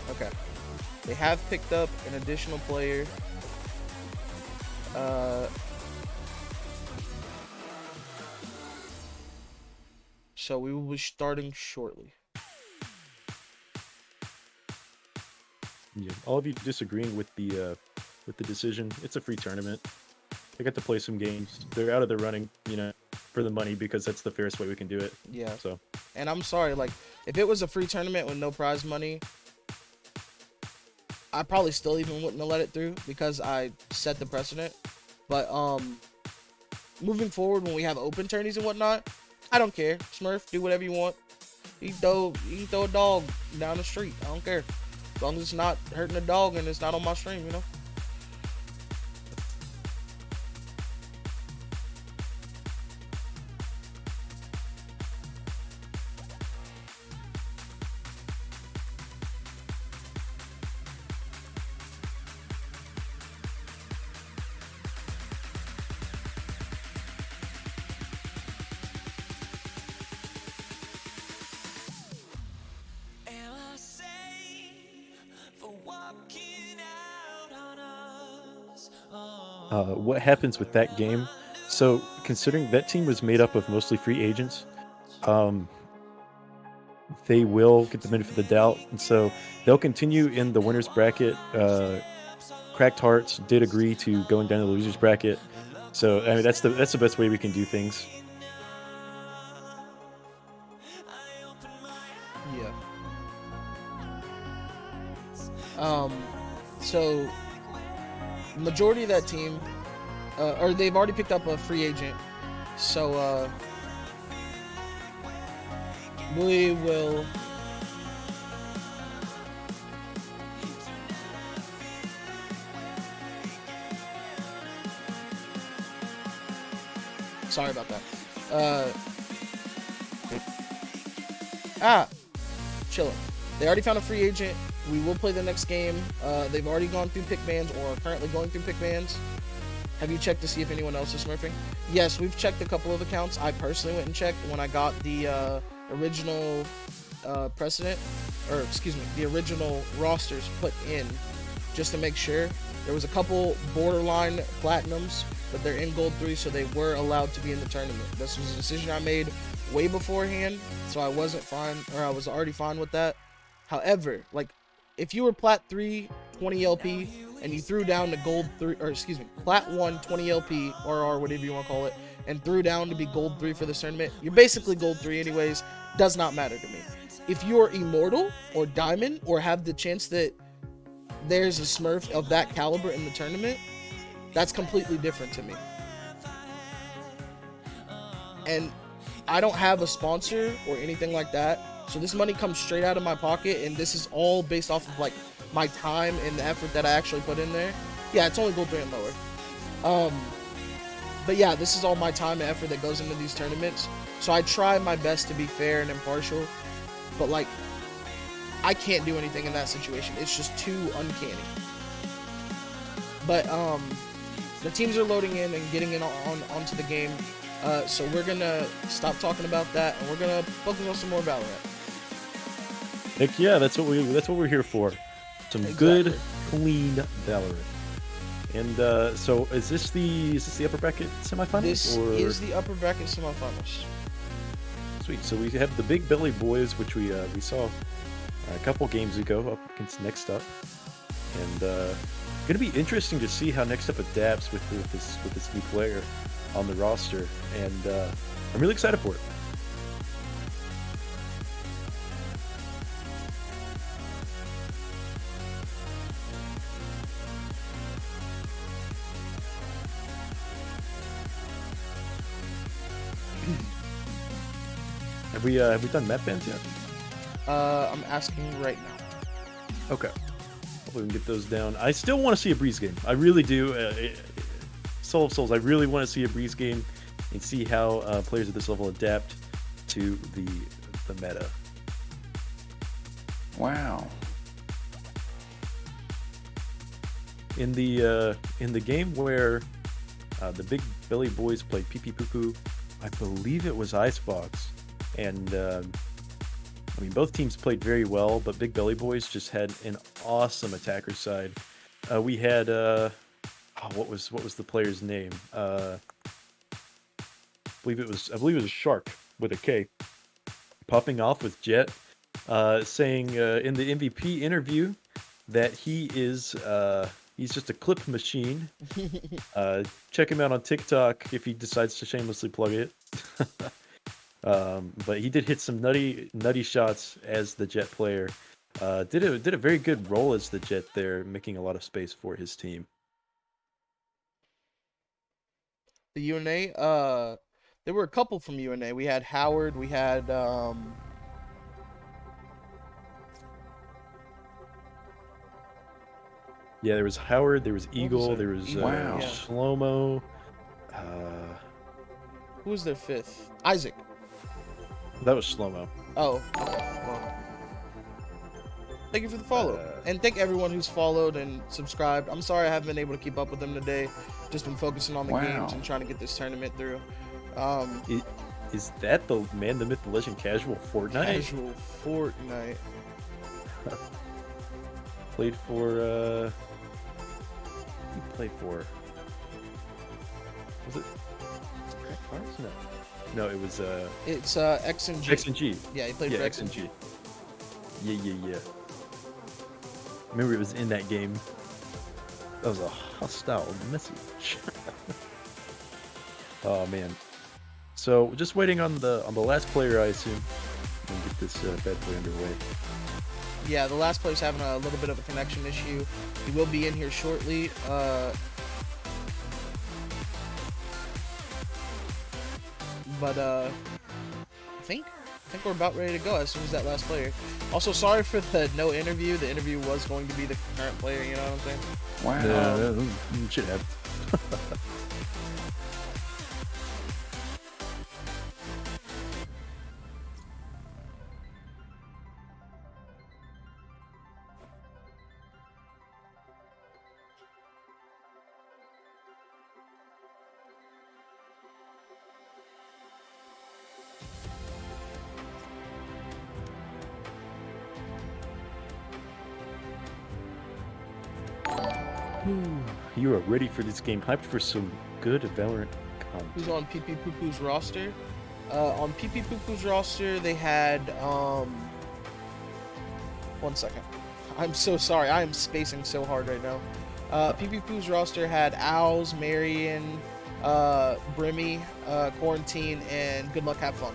Okay. They have picked up an additional player. So we will be starting shortly. Yeah, all of you disagreeing with the decision. It's a free tournament. They got to play some games. They're out of the running, for the money because that's the fairest way we can do it. Yeah. So. And I'm sorry, like, if it was a free tournament with no prize money, I probably still even wouldn't have let it through because I set the precedent. But moving forward, when we have open tourneys and whatnot, I don't care. Smurf, do whatever you want. You can throw a dog down the street. I don't care. As long as it's not hurting a dog and it's not on my stream, what happens with that game. So considering that team was made up of mostly free agents, um, they will get the benefit of the doubt, and so they'll continue in the winners bracket. Cracked Hearts did agree to going down to the losers bracket, so I mean that's the best way we can do things. Yeah. So majority of that team, or they've already picked up a free agent, so we will. Sorry about that. Chilling. They already found a free agent. We will play the next game. They've already gone through pick bans or are currently going through pick bans. Have you checked to see if anyone else is smurfing? Yes, we've checked a couple of accounts. I personally went and checked when I got the original precedent, or excuse me, the original rosters put in, just to make sure. There was a couple borderline platinums, but they're in gold 3, so they were allowed to be in the tournament. This was a decision I made way beforehand, so I wasn't fine, or I was already fine with that. However, like, if you were plat 3 20 LP and you threw down to gold 3, or excuse me, plat 1 20 LP or whatever you want to call it, and threw down to be gold 3 for this tournament, you're basically gold 3 anyways. Does not matter to me. If you're immortal or diamond or have the chance that there's a smurf of that caliber in the tournament, that's completely different to me. And I don't have a sponsor or anything like that, so this money comes straight out of my pocket, and this is all based off of like my time and the effort that I actually put in there. Yeah, it's only gold 3 and lower. But yeah, this is all my time and effort that goes into these tournaments, so I try my best to be fair and impartial, but like, I can't do anything in that situation. It's just too uncanny. But the teams are loading in and getting in onto the game, so we're gonna stop talking about that and we're gonna focus on some more Valorant. Heck yeah, that's what we're here for. Some good, clean Valorant. And so is this the upper bracket semifinals? This is the upper bracket semifinals. Sweet. So we have the Big Belly Boys, which we saw a couple games ago up against Next Up, and gonna be interesting to see how Next Up adapts with this new player on the roster, and I'm really excited for it. Have we done map bans yet? I'm asking right now. Okay. Hopefully we can get those down. I still want to see a Breeze game. I really do. Soul of Souls, I really want to see a Breeze game and see how players at this level adapt to the meta. Wow. In the game where the Big Belly Boys played Pee Pee Poo Poo, I believe it was Icebox, and I mean, both teams played very well, but Big Belly Boys just had an awesome attacker side. We had what was the player's name? I believe it was a Shark with a K, popping off with Jet, saying in the MVP interview that he is he's just a clip machine. Check him out on TikTok if he decides to shamelessly plug it. But he did hit some nutty shots as the Jet player. Did a very good role as the Jet there, making a lot of space for his team. The UNA, there were a couple from UNA. We had Howard, we had Yeah, there was Howard, there was Eagle, there was Wow. Shlomo. Who was their fifth? Isaac. That was Shlomo. Oh, okay. Well, thank you for the follow, and thank everyone who's followed and subscribed. I'm sorry I haven't been able to keep up with them today. Just been focusing on the games and trying to get this tournament through. Is that the man, the myth, the legend, Casual Fortnite? Casual Fortnite. Played for he played for Was it Cars? No. No, it was It's X and G. X and G. Yeah, he played Yeah, for X and G. Yeah. Remember, it was in that game. That was a hostile message. Oh man. So just waiting on the last player, I assume, and get this bad boy underway. Yeah, the last player's having a little bit of a connection issue. He will be in here shortly. But I think we're about ready to go as soon as that last player. Also, sorry for the no interview. The interview was going to be the current player. You know what I'm saying? Wow. Shit happened. You are ready for this game, hyped for some good Valorant content. Who's on PP Poo Poo's roster? On PP Poo Poo's roster, they had 1 second. I'm so sorry. I am spacing so hard right now. PP Poo's roster had Owls, Marion, Brimmy, Quarantine, and Good Luck Have Fun.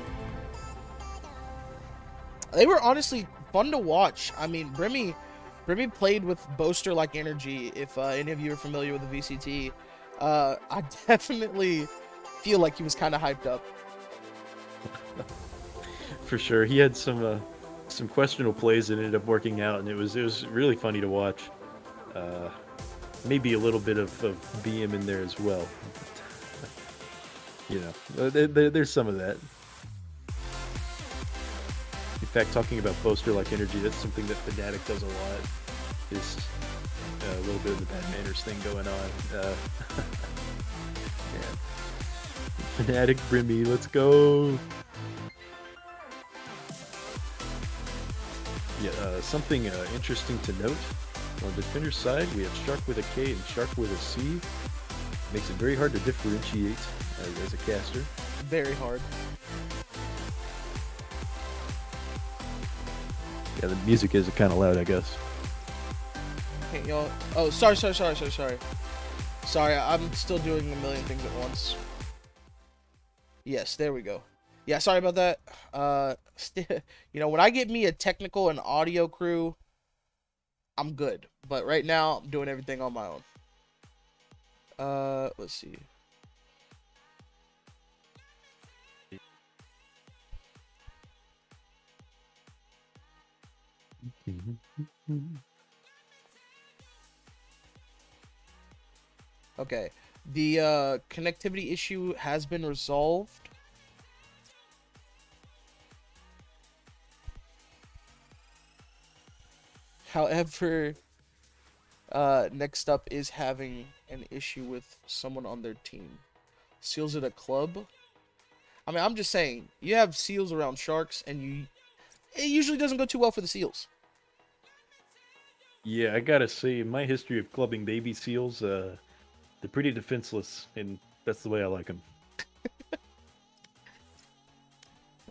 They were honestly fun to watch. I mean, Brimmy played with Boaster-like energy, if any of you are familiar with the VCT. I definitely feel like he was kind of hyped up. For sure. He had some questionable plays that ended up working out, and it was really funny to watch. Maybe a little bit of BM in there as well. You know, there's some of that. In fact, talking about Boaster-like energy, that's something that Fnatic does a lot. Is a little bit of the bad manners thing going on. Yeah. Fnatic, Brimmy, let's go. Yeah, something interesting to note. On the defender's side, we have Shark with a K and Shark with a C. Makes it very hard to differentiate as a caster. Very hard. Yeah, the music is kind of loud, I guess. Can't y'all? Oh, sorry. Sorry, I'm still doing a million things at once. Yes, there we go. Yeah, sorry about that. You know, when I get me a technical and audio crew, I'm good. But right now, I'm doing everything on my own. Let's see. Okay, the connectivity issue has been resolved. However, next up is having an issue with someone on their team. Seals at a club. I mean, I'm just saying, you have seals around sharks, and it usually doesn't go too well for the seals. Yeah, I gotta say, in my history of clubbing baby seals, they're pretty defenseless, and that's the way I like them.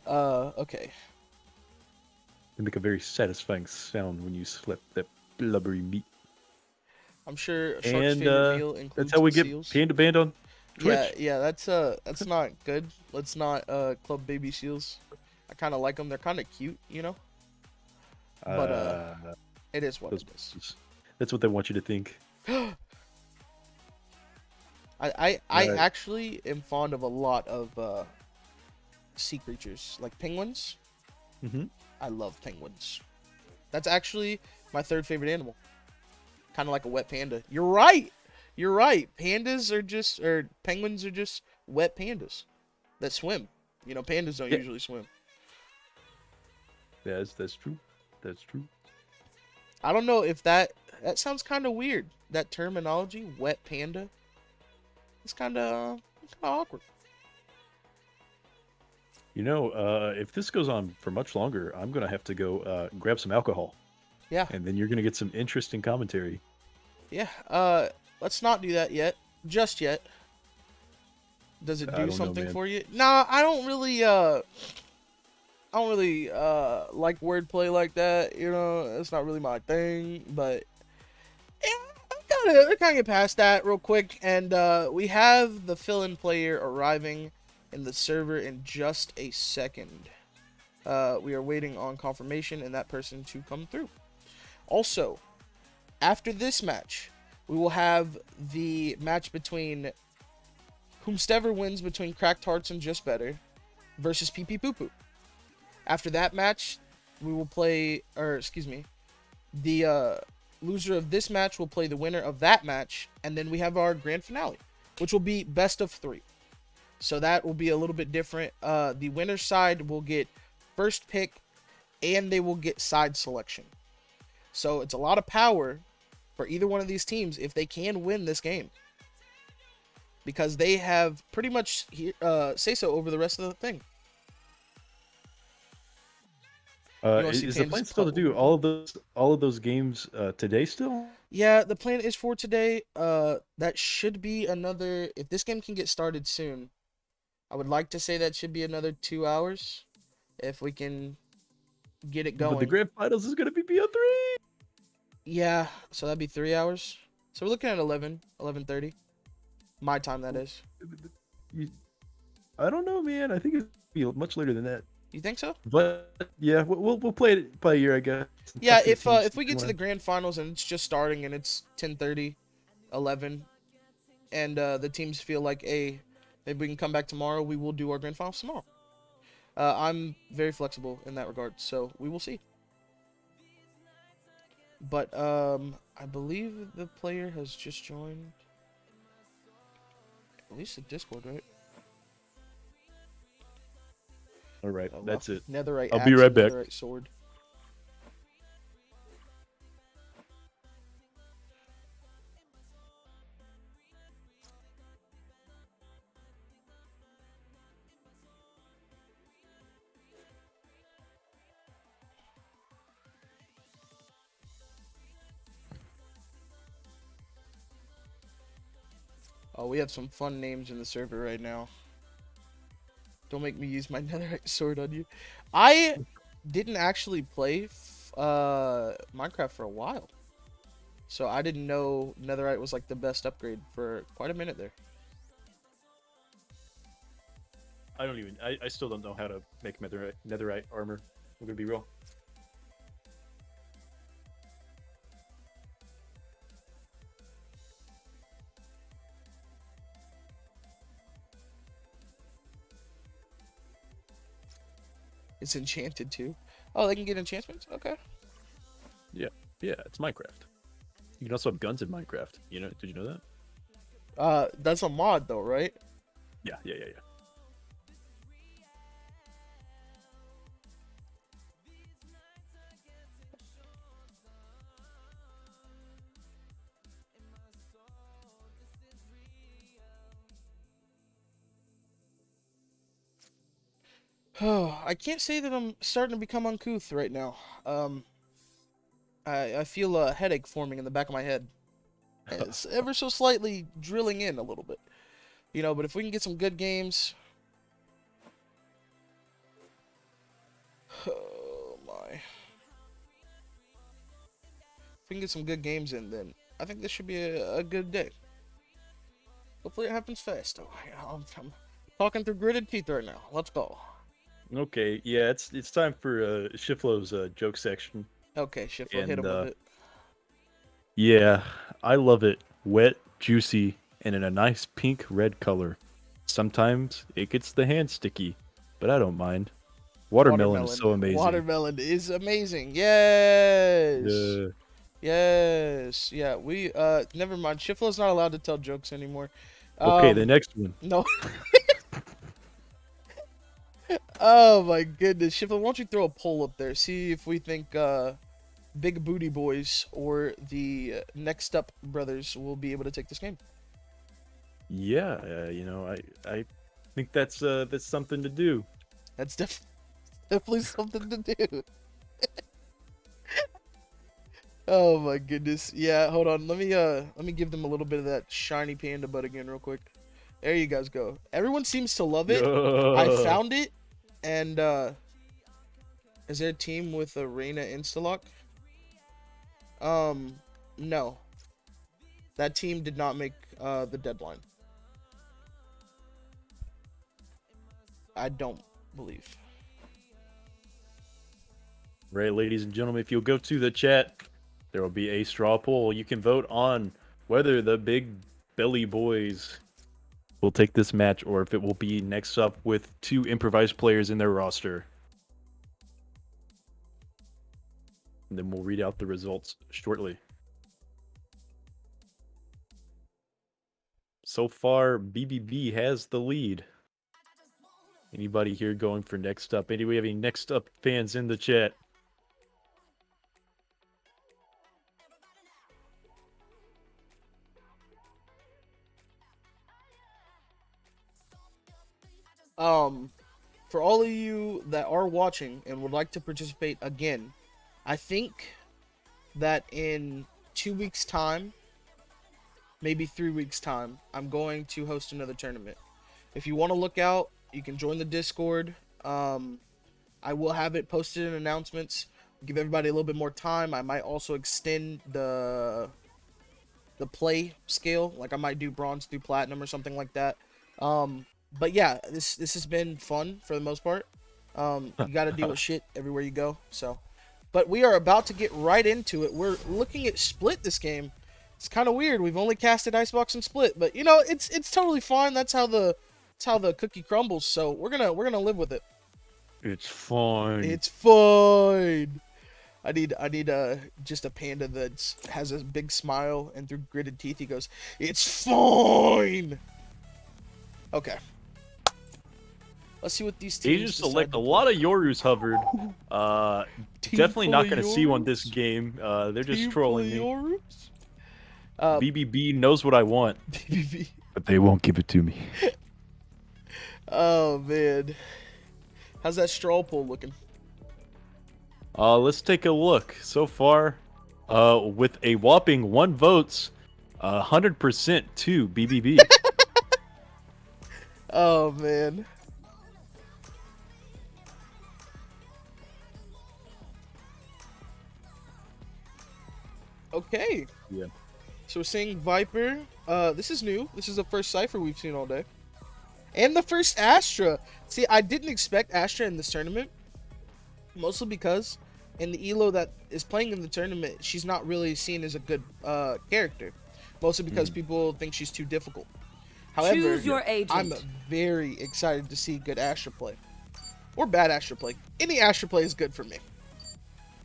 Okay. They make a very satisfying sound when you slap that blubbery meat. I'm sure a shark's favorite meal includes that's how we get seals. Panda banned on Twitch. Yeah, that's not good. Let's not club baby seals. I kind of like them. They're kind of cute, you know. But it is what it is. That's what they want you to think. I actually am fond of a lot of sea creatures, like penguins. Mm-hmm. I love penguins. That's actually my third favorite animal. Kind of like a wet panda. You're right. Penguins are just wet pandas that swim. You know, pandas don't usually swim. Yes, that's true. That's true. I don't know if that sounds kind of weird. That terminology, wet panda. It's kind of awkward. You know, if this goes on for much longer, I'm gonna have to go grab some alcohol. Yeah. And then you're gonna get some interesting commentary. Yeah. Let's not do that yet. Just yet. Does it I do don't know, something man. for you? Nah, I don't really like wordplay like that. You know, it's not really my thing. But I kind of get past that real quick, and we have the fill-in player arriving in the server in just a second. We are waiting on confirmation and that person to come through. Also, after this match, we will have the match between whomstever wins between Cracked Hearts and Just Better versus Pee Pee Poo Poo. After that match, we will play, or excuse me, the loser of this match will play the winner of that match, and then we have our grand finale, which will be best of 3. So that will be a little bit different. The winner's side will get first pick, and they will get side selection. So it's a lot of power for either one of these teams if they can win this game, because they have pretty much say so over the rest of the thing. Is the plan still to do all of those games today still? Yeah, the plan is for today. That should be another. If this game can get started soon, I would like to say that should be another 2 hours, if we can get it going. But the grand finals is gonna be BO3. Yeah, so that'd be 3 hours. So we're looking at 11:30. My time, that is. I don't know, man. I think it'll be much later than that. You think so? But yeah, we'll play it by ear, I guess. Yeah, if we get to the grand finals and it's just starting and it's 10:30, 11, and the teams feel like, hey, maybe we can come back tomorrow, we will do our grand finals tomorrow. I'm very flexible in that regard, so we will see. But I believe the player has just joined. At least the Discord, right? All right, that's it. Netherite I'll axe be right and back. Netherite sword. Oh, we have some fun names in the server right now. Don't make me use my netherite sword on you. I didn't actually play Minecraft for a while, so I didn't know netherite was like the best upgrade for quite a minute there. I still don't know how to make netherite armor. I'm gonna be real. It's enchanted too. Oh, they can get enchantments? Okay. Yeah, it's Minecraft. You can also have guns in Minecraft. You know? Did you know that? That's a mod though, right? Yeah. Oh, I can't say that I'm starting to become uncouth right now. I feel a headache forming in the back of my head. It's ever so slightly drilling in a little bit. You know, but if we can get some good games... Oh, my. If we can get some good games in, then I think this should be a good day. Hopefully it happens fast. Oh, I'm talking through gritted teeth right now. Let's go. Okay, yeah, it's time for Shiflo's joke section. Okay, Shiflo, hit him with it. Yeah, I love it. Wet, juicy, and in a nice pink-red color. Sometimes it gets the hand sticky, but I don't mind. Watermelon is so amazing. Watermelon is amazing. Yes. Yeah. Yes. Yeah, we never mind. Shiflo's not allowed to tell jokes anymore. Okay, the next one. No. Oh my goodness. Shiflo, why don't you throw a poll up there? See if we think Big Booty Boys or the Next Up Brothers will be able to take this game. Yeah, you know, I think that's something to do. That's definitely something to do. Oh my goodness. Yeah, hold on. Let me give them a little bit of that shiny panda butt again real quick. There you guys go. Everyone seems to love it. Yeah. I found it, and is there a team with a Reyna Instalock? No. That team did not make the deadline. I don't believe. Right, ladies and gentlemen, if you'll go to the chat, there will be a straw poll. You can vote on whether the Big Belly Boys will take this match or if it will be next up with 2 improvised players in their roster. And then we'll read out the results shortly. So far, BBB has the lead. Anybody here going for next up? Anybody have any next up fans in the chat? For all of you that are watching and would like to participate again, I think that in 2 weeks' time, maybe 3 weeks' time, I'm going to host another tournament. If you want to look out, you can join the Discord. I will have it posted in announcements. Give everybody a little bit more time. I might also extend the play scale. Like I might do bronze through platinum or something like that. But yeah, this has been fun for the most part. You got to deal with shit everywhere you go. So, but we are about to get right into it. We're looking at split this game. It's kind of weird. We've only casted Icebox and split, but you know it's totally fine. That's how the cookie crumbles. So we're gonna live with it. It's fine. It's fine. I need just a panda that has a big smile and through gritted teeth he goes, "It's fine." Okay. Let's see what these teams Asian select a lot of Yorus hovered. Definitely not going to see one this game. They're just trolling me. BBB knows what I want. BBB. But they won't give it to me. Oh man. How's that straw poll looking? Let's take a look. So far, with a whopping 1 votes, 100% to BBB. Oh man. Okay. Yeah. So we're seeing Viper. This is new. This is the first Cypher we've seen all day. And the first Astra. See, I didn't expect Astra in this tournament. Mostly because in the elo that is playing in the tournament, she's not really seen as a good character. Mostly because people think she's too difficult. However, Choose your agent. I'm very excited to see good Astra play. Or bad Astra play. Any Astra play is good for me.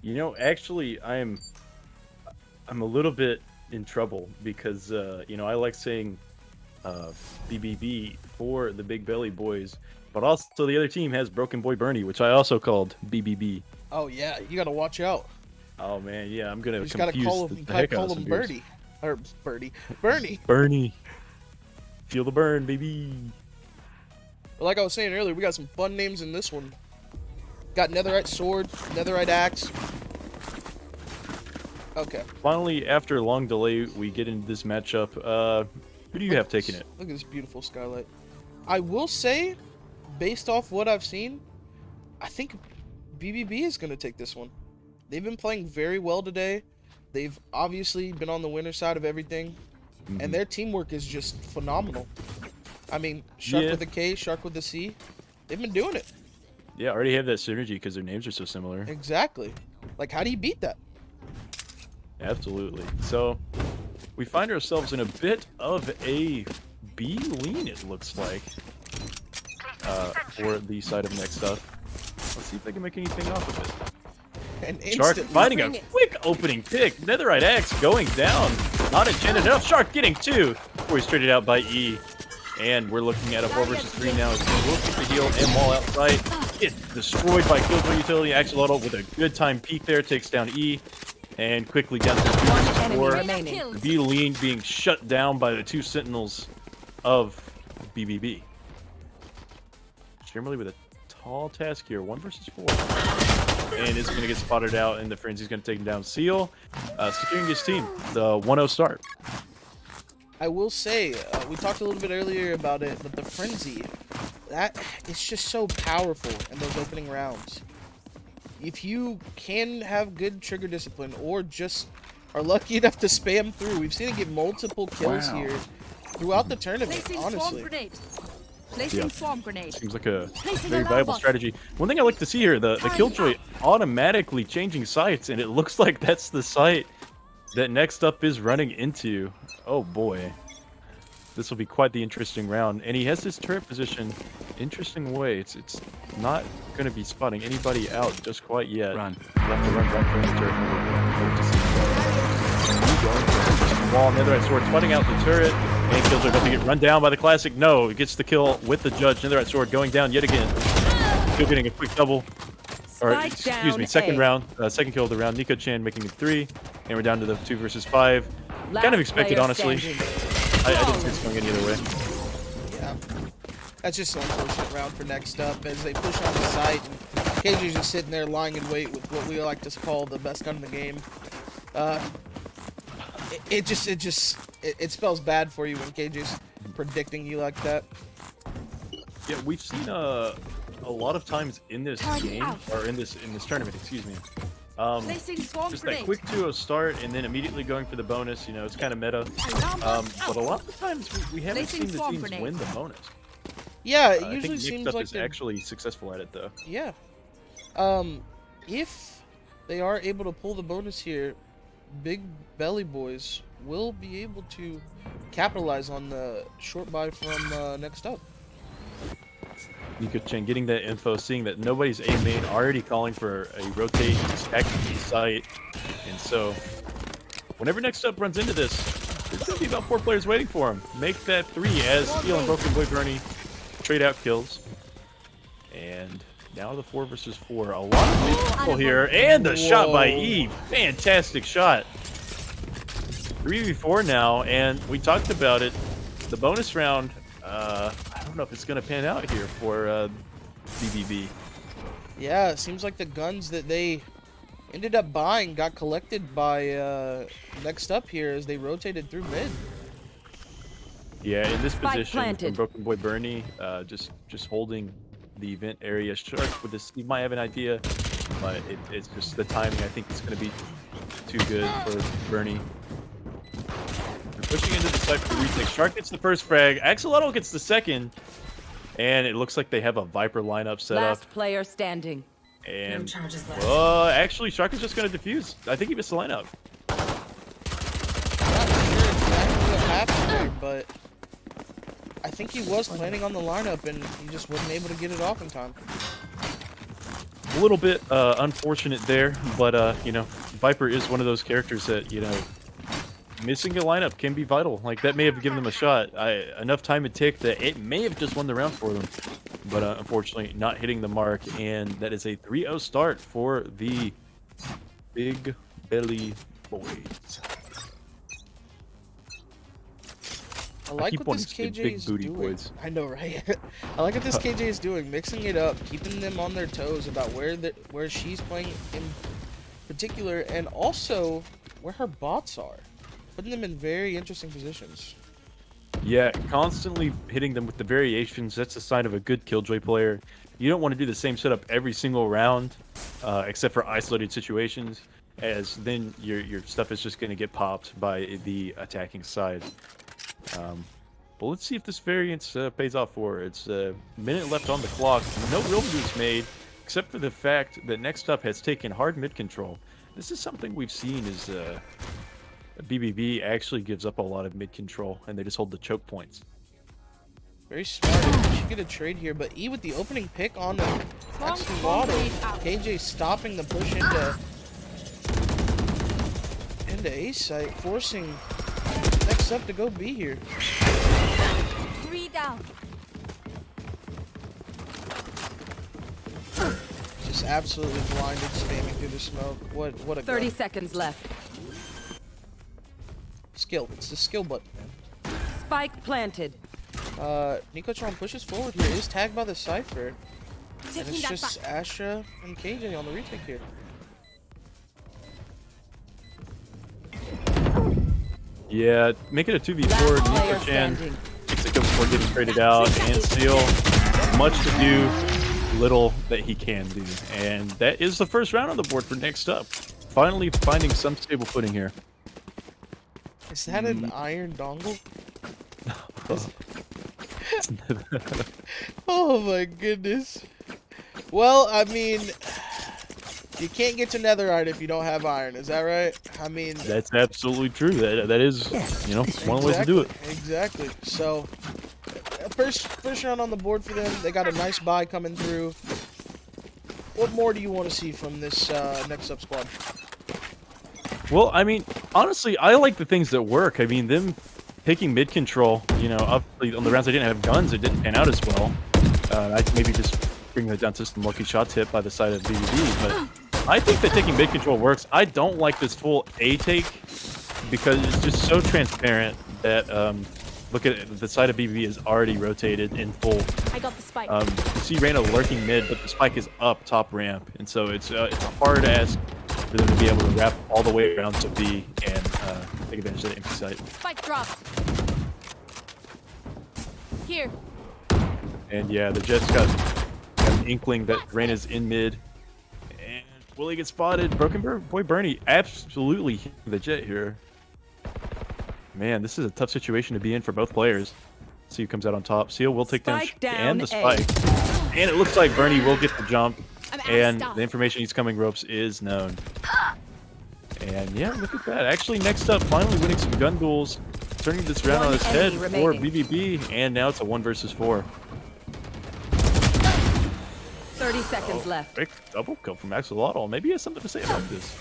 You know, actually, I'm a little bit in trouble because, you know, I like saying BBB for the Big Belly Boys, but also the other team has Broken Boy Bernie, which I also called BBB. Oh, yeah. You got to watch out. Oh, man. Yeah, I'm going to confuse the heck out of some viewers. Birdie. Or Birdie. Bernie. Bernie. Feel the burn, baby. But like I was saying earlier, we got some fun names in this one. Got Netherite Sword, Netherite Axe. Okay. Finally, after a long delay, we get into this matchup. Who do you have taking it? Look at this beautiful skylight. I will say, based off what I've seen, I think BBB is going to take this one. They've been playing very well today. They've obviously been on the winner side of everything. And their teamwork is just phenomenal. I mean, Shark with a K, Shark with a C. They've been doing it. Yeah, I already have that synergy because their names are so similar. Exactly. Like, how do you beat that? Absolutely. So, we find ourselves in a bit of a B lean, it looks like, for the side of next up. Let's see if they can make anything off of it. And Shark finding a quick opening pick. Netherite Axe going down. Not enchanted enough. Shark getting 2 before he's traded out by E. And we're looking at a 4 versus 3 now. We'll keep the heal and wall outside. Gets destroyed by Killjoy Utility. Axolotl with a good time peek there. Takes down E. And quickly down to 2 versus 4. B lean being shut down by the 2 Sentinels of BBB. Shimmerly with a tall task here. 1 versus 4. And is going to get spotted out, and the Frenzy's going to take him down. Seal securing his team, the 1-0 start. I will say, we talked a little bit earlier about it, but the frenzy, that it's just so powerful in those opening rounds. If you can have good trigger discipline or just are lucky enough to spam through, we've seen it get multiple kills here throughout the tournament, honestly. Placing swarm grenade. Seems like a Placing very alarm viable bot. strategy. One thing I like to see here, the Killjoy automatically changing sites, and it looks like that's the site that Next Up is running into. Oh boy. This will be quite the interesting round. And he has his turret position interesting way. It's not going to be spotting anybody out just quite yet. Run. Left to run right from the turret. Hope to see going for the wall on the other right sword, spotting out the turret. And Killjoy about to get run down by the Classic. No, it gets the kill with the Judge. Another right sword going down yet again. Still getting a quick double. Or, excuse me, second round. Second kill of the round. Nico Chan making it 3. And we're down to the 2 versus 5. Kind of expected, honestly. I didn't see this going any other way. Yeah. That's just an unfortunate round for Next Up as they push on the site. And KJ's just sitting there lying in wait with what we like to call the best gun in the game. It spells bad for you when KJ's predicting you like that. Yeah, we've seen a lot of times in this game, or in this tournament, excuse me. Just that quick 2-0 start and then immediately going for the bonus, you know, it's kind of meta. But a lot of the times we haven't seen the teams win the bonus. Yeah, it I usually think seems Next Up like is they're actually successful at it, though. Yeah. If they are able to pull the bonus here, Big Belly Boys will be able to capitalize on the short buy from Next Up. Nico Chen getting that info, seeing that nobody's A main, already calling for a rotate, stack the site, and so whenever Next Up runs into this, there's gonna be about 4 players waiting for him. Make that 3 as Steel and Broken Boy Bernie trade out kills, and now the 4 versus 4. A lot of people here, and the shot by Eve, fantastic shot. 3v4 now, and we talked about it. The bonus round. I don't know if it's going to pan out here for BBB. Yeah, it seems like the guns that they ended up buying got collected by Next Up here as they rotated through mid. Yeah, in this Spike position, planted. from Broken Boy Bernie, just holding the event area. Shark with this, he might have an idea, but it's just the timing. I think it's going to be too good for Bernie. Pushing into the site for the retake. Shark gets the first frag. Axolotl gets the second. And it looks like they have a Viper lineup set Last up. player standing. And, No charges left. actually, Shark is just going to defuse. I think he missed the lineup. Not sure exactly what happened there, but I think he was planning on the lineup and he just wasn't able to get it off in time. A little bit unfortunate there, but, you know, Viper is one of those characters that, you know, missing a lineup can be vital. Like, that may have given them a shot. Enough time it took that it may have just won the round for them. But unfortunately, not hitting the mark. And that is a 3-0 start for the Big Belly Boys. I like keep what wanting this to say KJ big is booty doing. boys. I know, right? I like what this KJ is doing, mixing it up, keeping them on their toes about where she's playing in particular, and also where her bots are, putting them in very interesting positions. Yeah, constantly hitting them with the variations. That's a sign of a good Killjoy player. You don't want to do the same setup every single round, except for isolated situations, as then your stuff is just going to get popped by the attacking side. But let's see if this variance pays off for her. It's a minute left on the clock. No real moves made, except for the fact that Next Up has taken hard mid control. This is something we've seen is BBB actually gives up a lot of mid control, and they just hold the choke points. Very smart. She should get a trade here, but E with the opening pick on the Axolotl. KJ stopping the push into A site, forcing Next Up to go B here. 3 down. Just absolutely blinded, spamming through the smoke. What a 30 gun. seconds left. Skill. It's the skill button, man. Spike planted. Nico-chan pushes forward here. Is tagged by the Cypher. And it's just Asha and KJ on the retake here. Yeah, make it a 2v4. Last player Nico Chan standing. takes a kill before getting traded out, and Seal, much to do, little that he can do. And that is the first round on the board for Next Up. Finally finding some stable footing here. Is that an iron dongle? Oh my goodness. Well, I mean, you can't get to netherite if you don't have iron. Is that right? I mean, That's absolutely true. That is, you know, one of the ways to do it. Exactly. So, first round on the board for them. They got a nice buy coming through. What more do you want to see from this Next Up squad? Well, I mean, honestly, I like the things that work. I mean, them taking mid control, you know, obviously on the rounds they didn't have guns, it didn't pan out as well. I'd maybe just bring that down to some lucky shots hit by the side of BBB, but I think that taking mid control works. I don't like this full A take because it's just so transparent that, look at it, the side of BBB is already rotated in full. I got the spike. You see Reyna lurking mid, but the spike is up top ramp, and so it's a hard ask for them to be able to wrap all the way around to B and take advantage of the empty site. Spike dropped. Here. And yeah, the Jets got an inkling that Reyna's in mid. And will he get spotted? Broken Boy Bernie absolutely hitting the Jet here. Man, this is a tough situation to be in for both players. See who comes out on top. Seal will take down and the spike. And it looks like Bernie will get the jump. And the information he's coming ropes is known. And yeah, look at that. Actually, Next Up, finally winning some gun duels. Turning this round on its head for BBB. And now it's a 1 versus 4. 30 seconds left. Quick double kill from Axolotl. Maybe he has something to say about this.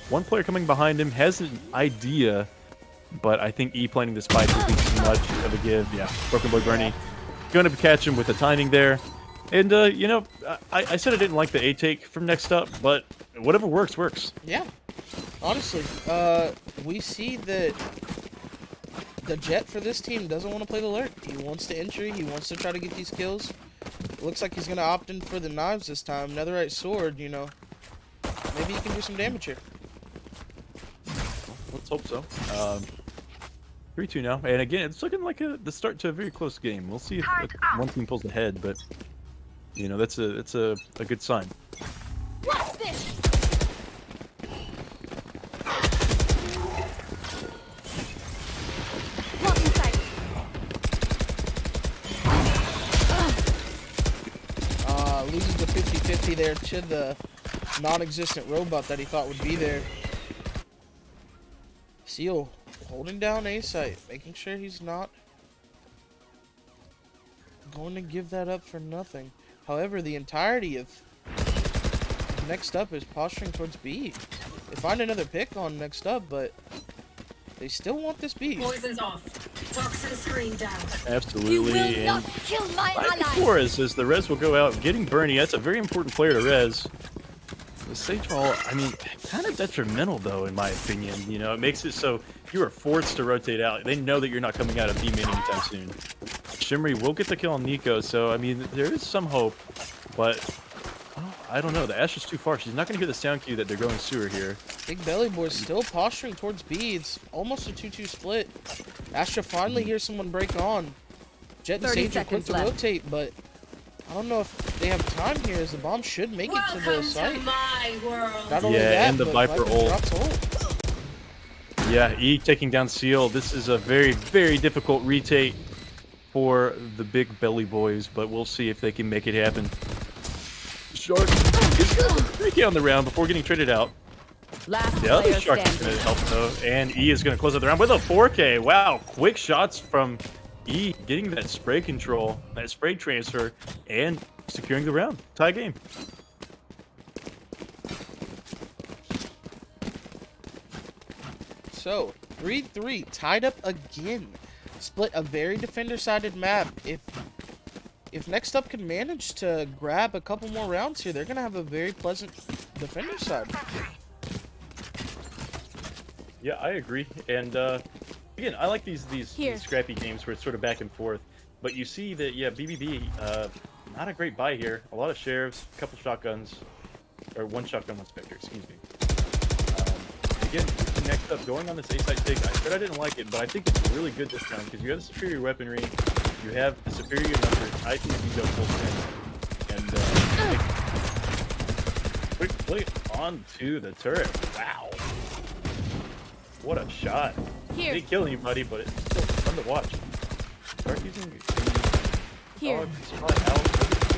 One player coming behind him has an idea, but I think E planning the spike would be too much of a give. Yeah, Broken Boy Bernie going to catch him with the timing there. And, you know, I said I didn't like the A take from Next Up, but whatever works, works. Yeah, honestly, we see that the Jet for this team doesn't want to play the lurk. He wants to entry. He wants to try to get these kills. Looks like he's going to opt in for the knives this time. Netherite sword, you know. Maybe he can do some damage here. Let's hope so. 3-2 now. And again, it's looking like the start to a very close game. We'll see if one team pulls ahead, but, you know, that's a good sign. What's this? Loses the 50-50 there to the non-existent robot that he thought would be there. Seal holding down A site, making sure he's not going to give that up for nothing. However, the entirety of Next Up is posturing towards B. They find another pick on Next Up, but they still want this B. Poison's off. Toxin screen down. Absolutely. You will not kill my ally. Flores says the res will go out. Getting Bernie, that's a very important player to res. The Sage Ball, I mean, kind of detrimental though, in my opinion. You know, it makes it so you are forced to rotate out. They know that you're not coming out of B main anytime soon. Shimmery will get the kill on Nico, so I mean, there is some hope, but I don't know. The Ash is too far. She's not going to hear the sound cue that they're going sewer here. Big Belly Boy's still posturing towards B. It's almost a 2-2 split. Astra finally hears someone break on. Jet and Sage are quick to rotate, but I don't know if they have time here, as the bomb should make it to the site. Not only that, and the but Viper ult. Yeah, E taking down Seal. This is a very, very difficult retake for the Big Belly Boys, but we'll see if they can make it happen. Shark is going to 3K on the round before getting traded out. The other Shark is going to help though, and E is going to close out the round with a 4K. Wow, quick shots from E, getting that spray control, that spray transfer, and securing the round. Tie game. So, 3-3, tied up again. Split a very defender-sided map. If Next Up can manage to grab a couple more rounds here, they're going to have a very pleasant defender side. Yeah, I agree. And again, I like these scrappy games where it's sort of back and forth. But you see that, yeah, BBB, not a great buy here. A lot of sheriffs, a couple shotguns, or one shotgun, one spectre, excuse me. Again, next up, going on this A-side take. I said I didn't like it, but I think it's really good this round because you have the superior weaponry, you have the superior numbers. I think you go full send. And quick play onto the turret. Wow. What a shot. Here. Didn't kill anybody, but it's still fun to watch. Start using Here. I didn't see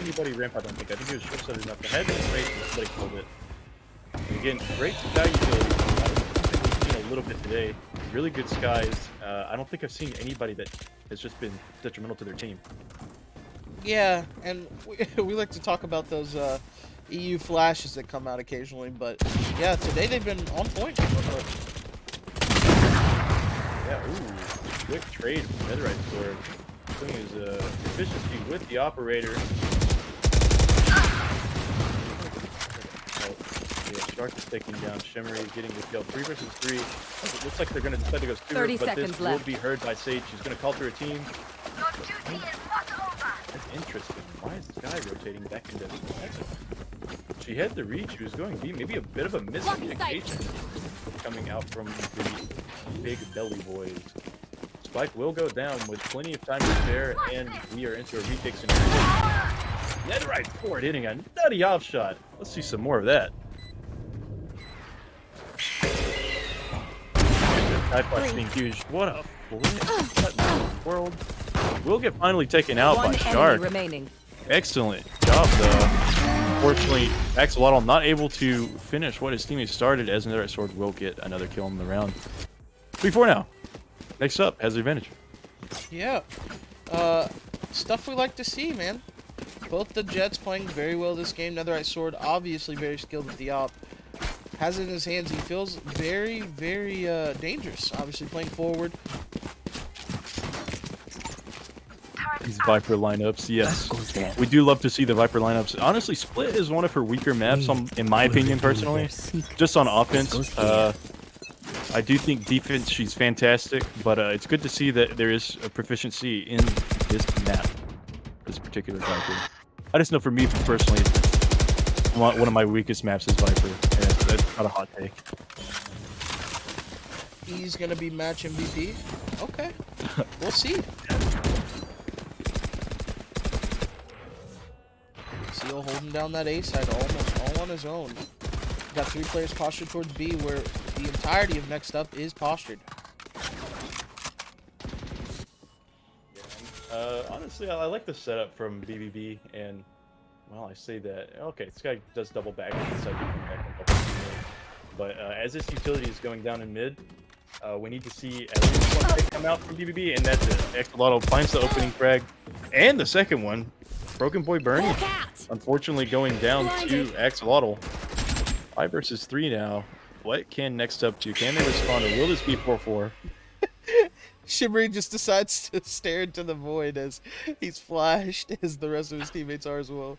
anybody ramp, I don't think. I think it was short-sighted enough. The head was great, but somebody killed it. And again, great sky utility. I think we've seen a little bit today. Really good skies. I don't think I've seen anybody that has just been detrimental to their team. Yeah, and we like to talk about those EU flashes that come out occasionally, but yeah, today they've been on point. Yeah, ooh, quick trade from Netherite Sword. Showing his efficiency with the operator. Yeah, Shark is taking down Shimmery, getting the kill. 3 versus 3. It looks like they're going to decide to go Stewart, 30 but seconds this left. will be heard by Sage. She's going to call through a team. That's interesting. Why is this guy rotating back into She had the reach. She was going B. Maybe a bit of a miscommunication coming out from the big belly boys. Spike will go down with plenty of time to spare, and we are into a retake scenario. Netherite Sword hitting a nutty off shot. Let's see some more of that. Typhoid's being huge. What a flip. What in the world? Will get finally taken out by Shark. Remaining. Excellent job, though. Unfortunately, Axolotl not able to finish what his teammate started, as Netherite Sword will get another kill in the round. 3-4 now. Next up has the advantage. Yeah. Stuff we like to see, man. Both the Jets playing very well this game. Netherite Sword obviously very skilled with the op. Has it in his hands. He feels very, very dangerous. Obviously playing forward. These Viper lineups, yes. We do love to see the Viper lineups. Honestly, Split is one of her weaker maps, in my opinion, personally. Just on offense. I do think defense, she's fantastic, but it's good to see that there is a proficiency in this map, this particular Viper. I just know for me personally, one of my weakest maps is Viper, and that's not a hot take. He's gonna be match MVP. Okay, we'll see. Seal holding down that A side almost all on his own. Got 3 players postured towards B, where the entirety of next up is postured. Honestly, I like the setup from BBB, and well, I say that. Okay, this guy does double back. But as this utility is going down in mid, we need to see at least one pick come out from BBB, and that's it. Axolotl finds the opening frag, and the second one. Broken Boy Bernie, unfortunately going down to Axolotl. 5 versus 3 now. What can next up do? Can they respond, or will this be 4-4? Shimmery just decides to stare into the void as he's flashed, as the rest of his teammates are as well.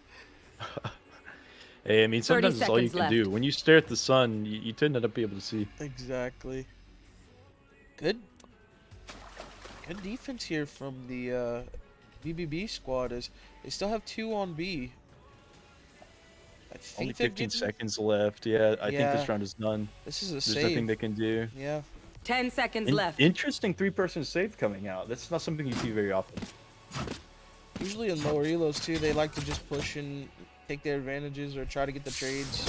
Hey, I mean, sometimes it's all you can do. When you stare at the sun, you tend to not be able to see. Exactly. Good defense here from the BBB squad, as they still have 2 on B. I think only 15 seconds left. Yeah, I think this round is done. This is a There's save. nothing they can do. Yeah. 10 seconds left. Interesting 3-person save coming out. That's not something you see very often. Usually in lower elos too, they like to just push and take their advantages or try to get the trades.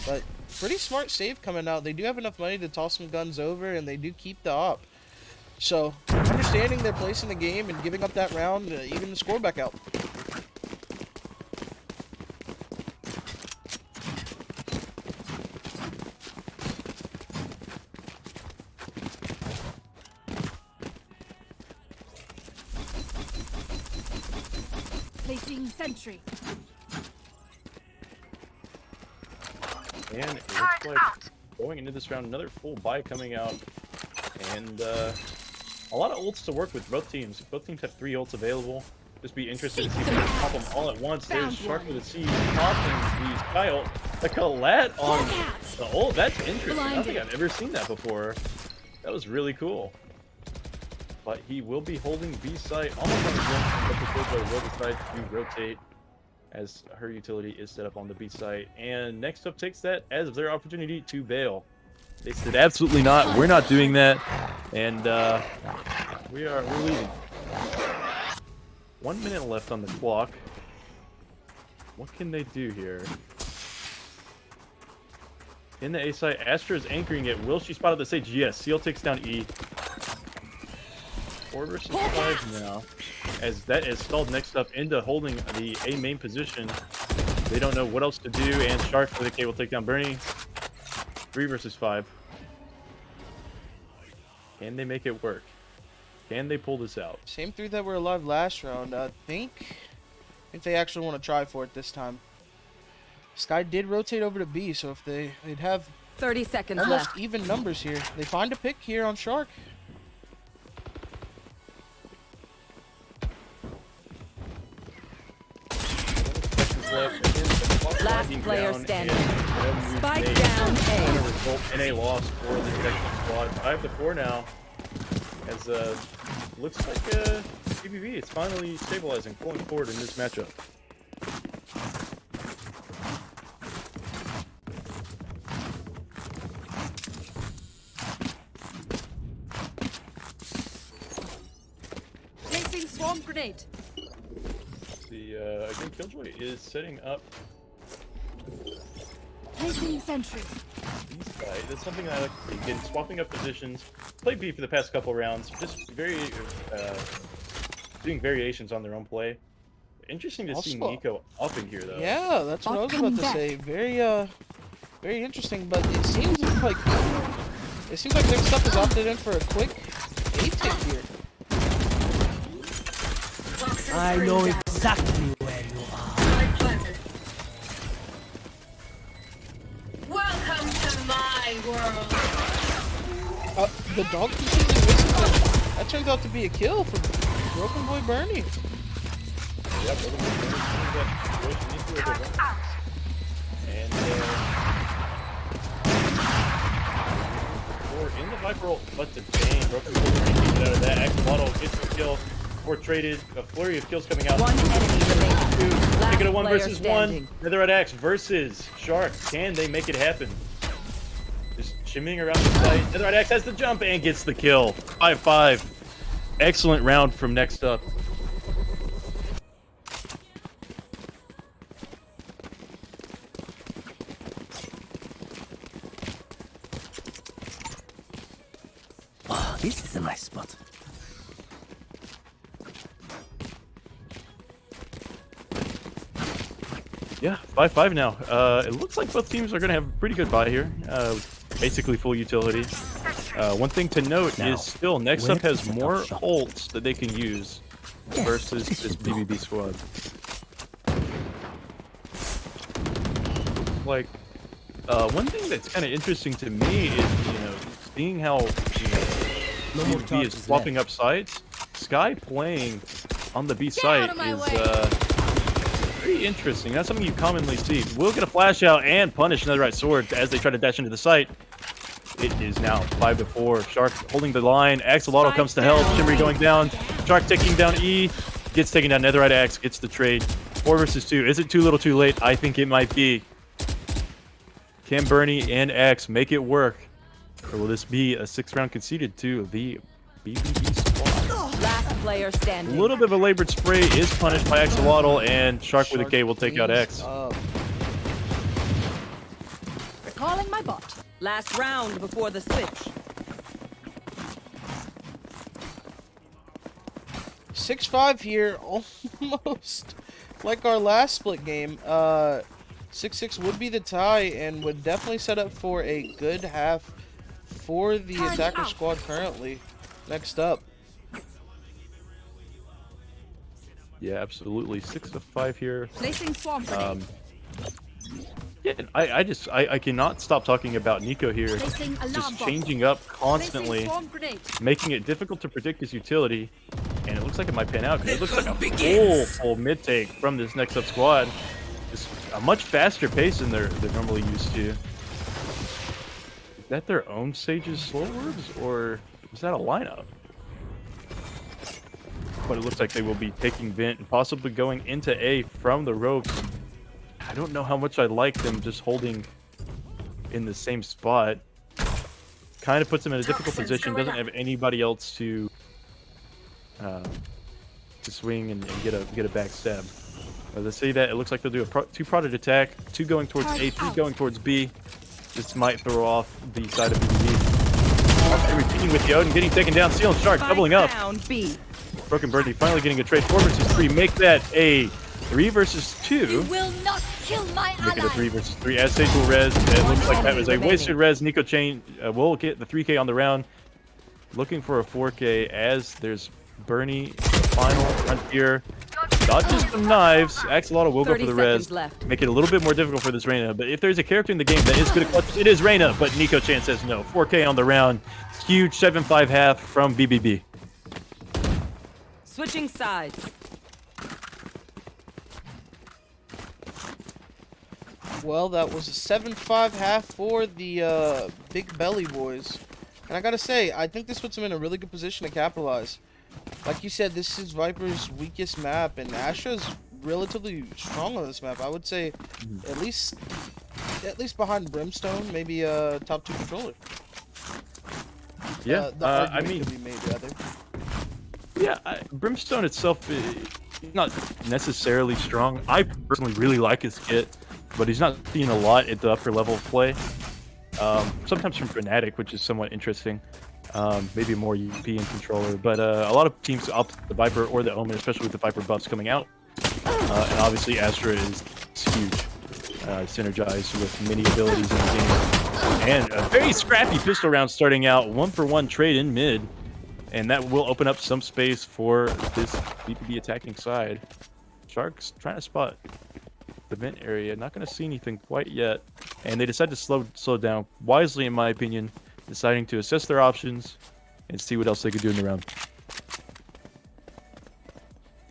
But pretty smart save coming out. They do have enough money to toss some guns over, and they do keep the op. So understanding their place in the game and giving up that round, even the score back out. Placing sentry. And it looks like going into this round, another full buy coming out. And a lot of ults to work with both teams. Both teams have 3 ults available. Just be interested to see if they can pop them all at once. There's Shark with a C popping the Sky ult. The collat on the ult. That's interesting. I don't think I've ever seen that before. That was really cool. But he will be holding B site almost on his own, but the Killjoy will decide to rotate as her utility is set up on the B site. And next up takes that as their opportunity to bail. They said absolutely not. We're not doing that, and we're leaving. 1 minute left on the clock. What can they do here? In the A site, Astra is anchoring it. Will she spot at the stage? Yes. Seal takes down E. 4 versus 5 now. As that is stalled next up into holding the A main position. They don't know what else to do, and Shark for the K will take down Bernie. 3 versus 5. Can they make it work? Can they pull this out? Same 3 that were alive last round. I think they actually want to try for it this time. Sky did rotate over to B, so if they'd have 30 seconds almost left. even numbers here. They find a pick here on Shark. Last player standing. Spike down A. Result in a loss for the Texas squad. 5-4 now. As looks like PBB is finally stabilizing, pulling forward in this matchup. Placing swarm grenade. Again, Killjoy is setting up Placing sentry. these guys. That's something I like. Again, swapping up positions. Played B for the past couple rounds. Just very doing variations on their own play. Interesting to see Nico up in here though. Yeah, that's what I was about to say. Very interesting. But it seems like next up is opted in for a quick A tick here. I know exactly where you are. Welcome to my world. The dog completely misses it. That turns out to be a kill for Broken Boy Bernie. Yeah, Broken Boy Bernie turns that situation into a good one. And we're in the Viper ult, but the Bane. Broken Boy Bernie takes it out of that. Axolotl gets the kill. Or traded, a flurry of kills coming out. One enemy remaining. Make it a 1 player versus standing. 1. Netherite Axe versus Shark. Can they make it happen? Just shimmying around the site. Netherite Axe has the jump and gets the kill. 5-5. Excellent round from next up. Oh, this is a nice spot. Yeah, 5-5 now. It looks like both teams are going to have a pretty good buy here. Basically full utility. One thing to note is still next up has more ults that they can use versus this BBB squad. Like, one thing that's kind of interesting to me is, seeing how BBB is swapping up sites. Sky playing on the B site is pretty interesting. That's something you commonly see. We'll get a flash out and punish Netherite Sword as they try to dash into the site. It is now 5-4. Shark holding the line. Axolotl comes to help. Shimmery going down. Shark taking down E. Gets taken down. Netherite Axe gets the trade. 4 versus 2. Is it too little too late? I think it might be. Can Bernie and Axe make it work? Or will this be a 6th round conceded to the BBB squad? Last player standing. A little bit of a labored spray is punished by Axolotl, and Shark with a K will take out X. Recalling my bot. Last round before the switch. 6-5 here, almost like our last split game. 6-6 would be the tie and would definitely set up for a good half for the attacker squad currently. Next up. Yeah, absolutely. 6-5 here. Placing swarm grenade. Yeah, I cannot stop talking about Nico here. Just changing up constantly, making it difficult to predict his utility. And it looks like it might pan out because it looks like a full mid take from this next up squad. Just a much faster pace than they're normally used to. Is that their own Sage's slow orbs, or is that a lineup? But it looks like they will be taking Vent and possibly going into A from the ropes. I don't know how much I like them just holding in the same spot. kind of puts him in a difficult position. Doesn't have anybody else to swing and get a backstab. As I say that, it looks like they'll do a two-prodded attack. 2 going towards A, 3 going towards B. This might throw off the side of BBB. Repeating with the Odin, getting taken down. Seal and Shark doubling up. Broken Birdie finally getting a trade. 4 versus 3. Make that a 3 versus 2. Will not kill my Make it a 3 versus 3. As Sage will res. It looks like that was a wasted res. Nico Chain will get the 3K on the round. Looking for a 4K as there's Bernie, the final frontier. Dodges some knives. Axolotl will go for the res. Make it a little bit more difficult for this Reyna. But if there's a character in the game that is good at clutch, it is Reyna. But Nico Chan says no. 4K on the round. Huge 7-5 half from BBB. Switching sides. Well, that was a 7-5 half for the Big Belly boys. And I gotta say, I think this puts them in a really good position to capitalize. Like you said, this is Viper's weakest map, and Astra's relatively strong on this map. I would say at least behind Brimstone, maybe top 2 controller. Yeah, the I argument mean, could be made, rather. Yeah, Brimstone itself is not necessarily strong. I personally really like his kit, but he's not seen a lot at the upper level of play. Sometimes from Fnatic, which is somewhat interesting. Maybe more European controller, but a lot of teams opt the Viper or the Omen, especially with the Viper buffs coming out. And obviously Astra is huge, synergized with many abilities in the game. And a very scrappy pistol round starting out, 1-for-1 trade in mid. And that will open up some space for this BBB attacking side. Sharks trying to spot the vent area, not going to see anything quite yet. And they decide to slow down wisely, in my opinion, deciding to assess their options and see what else they could do in the round.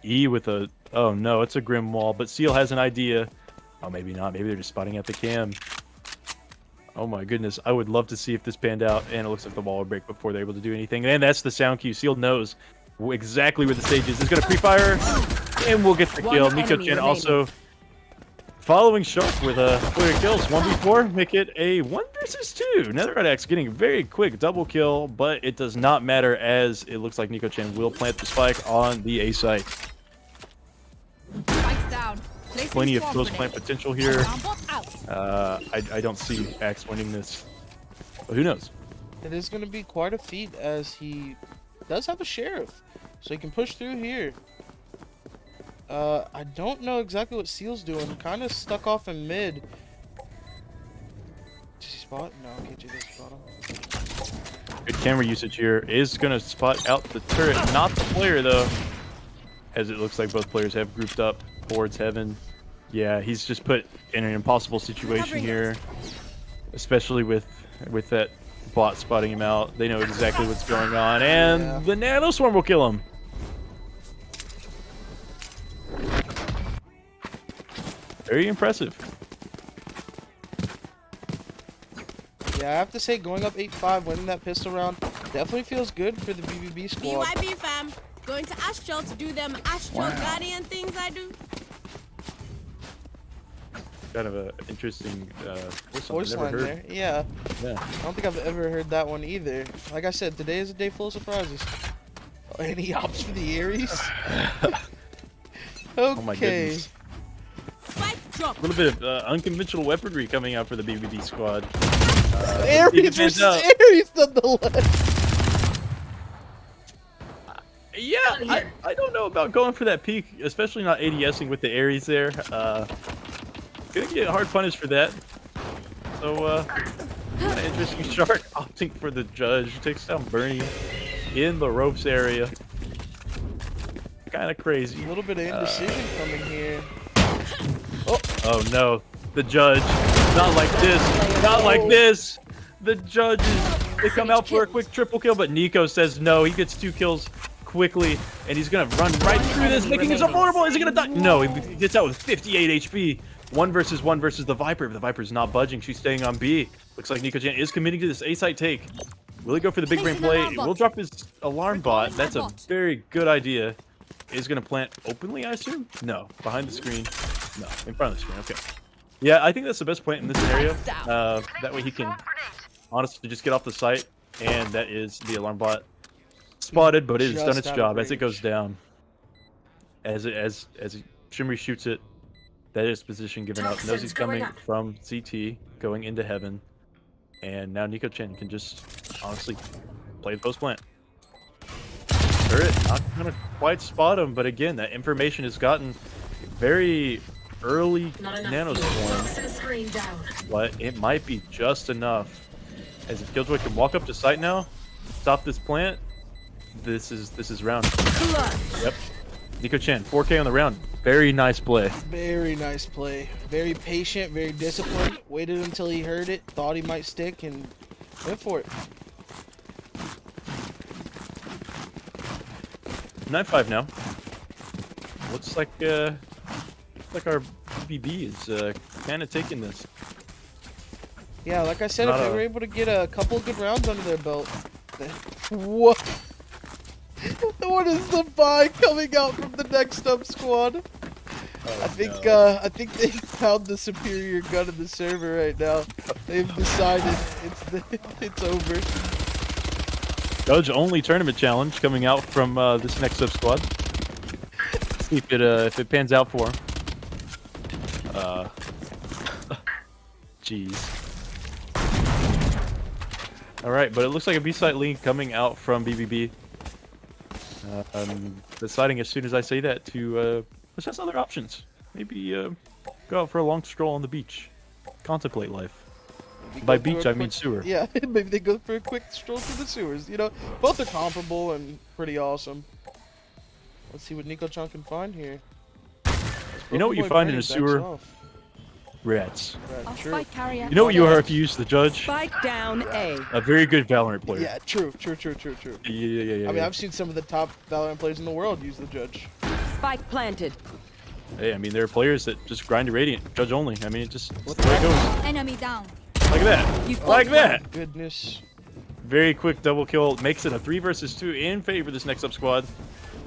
E with a... Oh no, it's a Grim Wall, but Seal has an idea. Oh, maybe not. Maybe they're just spotting at the cam. Oh my goodness, I would love to see if this panned out, and it looks like the wall will break before they're able to do anything. And that's the sound cue. Seal knows exactly where the stage is. He's going to pre-fire, and we'll get the kill. Nico Chen also following Shark with a clear kills. 1v4, make it a 1 versus 2. Netherite Axe getting a very quick double kill, but it does not matter as it looks like Nico Chen will plant the spike on the A site. Plenty of close plant potential here. I don't see Axe winning this, but who knows? It is going to be quite a feat as he does have a Sheriff, so he can push through here. I don't know exactly what Seal's doing. Kind of stuck off in mid. Does he spot? No, KJ doesn't spot him. Good camera usage here. Is going to spot out the turret. Not the player, though, as it looks like both players have grouped up towards heaven. Yeah, he's just put in an impossible situation here, especially with that bot spotting him out. They know exactly what's going on, and the Nano Swarm will kill him. Very impressive. Yeah, I have to say, going up 8-5, winning that pistol round, definitely feels good for the BBB squad. BYB fam, going to Astral to do them Astral Guardian things I do. Kind of a interesting voice line there. Yeah. Yeah. I don't think I've ever heard that one either. Like I said, today is a day full of surprises. Any opts for the Ares? Okay. Oh my goodness. A little bit of unconventional weaponry coming out for the BBB squad. Ares versus Ares nonetheless. Yeah, I don't know about going for that peak, especially not ADSing with the Ares there. Gonna get hard punished for that. So, kind of interesting. Shark opting for the judge. Takes down Bernie in the ropes area. Kind of crazy. A little bit of indecision coming here. Oh no, the judge. Not like this. Not like this. The judges, they come out for a quick triple kill, but Nico says no. He gets 2 kills quickly, and he's gonna run right through this, making himself vulnerable. Is he gonna die? No, he gets out with 58 HP. 1 versus the Viper. The Viper's not budging. She's staying on B. Looks like Nico Jan is committing to this A-site take. Will he go for the big brain play? Will drop his alarm bot. That's a very good idea. Is going to plant openly, I assume? No. Behind the screen. No. In front of the screen. Okay. Yeah, I think that's the best plant in this scenario. That way he can honestly just get off the site and that is the alarm bot spotted, but it has done Just its out of job as it range. goes down. As Shimmery shoots it, that is position given up. Knows he's coming from CT, going into heaven, and now Nico Chen can just honestly play the post plant. Turret not gonna quite spot him, but again, that information has gotten very early nano swarm, but it might be just enough. As if Killjoy can walk up to site now, stop this plant. This is round. Yep. Nico Chen, 4K on the round. Very nice play. Very nice play. Very patient, very disciplined. Waited until he heard it, thought he might stick, and went for it. 9-5 now. Looks like our BB is kind of taking this. Yeah, like I said, Not if they were able to get a couple of good rounds under their belt. What? What is the buy coming out from the next up squad? I think they found the superior gun in the server right now. They've decided it's over. Judge only tournament challenge coming out from this next sub squad. See if it pans out for him. Jeez. All right, but it looks like a B-site lean coming out from BBB. Deciding as soon as I say that to assess other options. Maybe go out for a long stroll on the beach. Contemplate life. By beach, I mean sewer. Yeah, maybe they go for a quick stroll through the sewers. You know, both are comparable and pretty awesome. Let's see what Nico-chan can find here. You know what you find in a sewer? Rats. True. You know what you are if you use the judge? Spike down A. A very good Valorant player. Yeah, true. Yeah. I mean, I've seen some of the top Valorant players in the world use the judge. Spike planted. Hey, I mean, there are players that just grind a Radiant, judge only. I mean, it's the way it goes. Enemy down. Like that. Like that. Goodness. Very quick double kill. Makes it a 3 versus 2 in favor of this next up squad.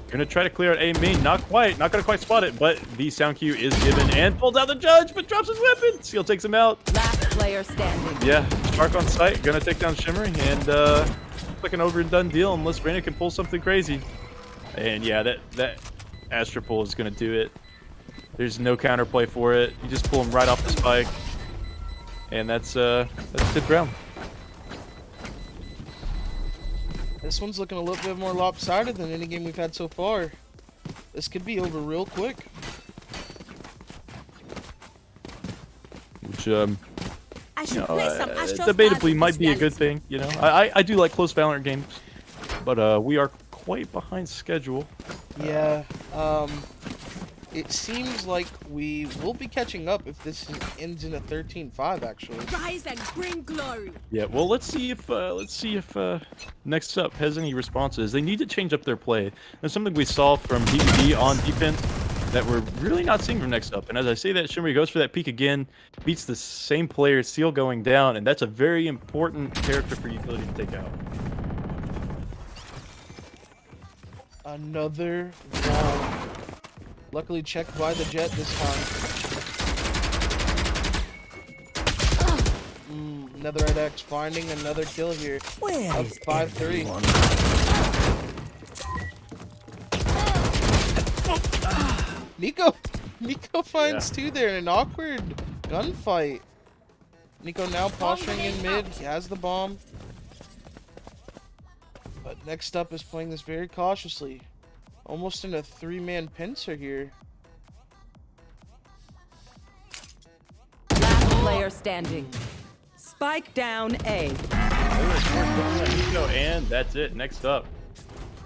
Gonna try to clear out A main. Not quite. Not gonna quite spot it, but the sound cue is given and pulls out the judge, but drops his weapon. Seal takes him out. Last player standing. Yeah, Shark on site. Gonna take down Shimmery, and looks like an over and done deal unless Raina can pull something crazy. And yeah, that Astra pull is gonna do it. There's no counterplay for it. You just pull him right off the spike, and that's tip round. This one's looking a little bit more lopsided than any game we've had so far. This could be over real quick. Which debatably might be a good thing. You know, I do like close Valorant games, but we are quite behind schedule. Yeah. It seems like we will be catching up if this ends in a 13-5, actually. Rise and bring glory. Yeah, well, let's see if Next Up has any responses. They need to change up their play. There's something we saw from DBD on defense that we're really not seeing from Next Up. And as I say that, Shimmery goes for that peek again, beats the same player, Seal going down, and that's a very important character for utility to take out. Another round. Luckily checked by the Jet this time. Another Red X finding another kill here. Where Up is 5-3. Nico finds two there in an awkward gunfight. Nico now posturing in mid. He has the bomb. But Next Up is playing this very cautiously. Almost in a 3-man pincer here. Last player standing. Spike down A. And that's it. Next up.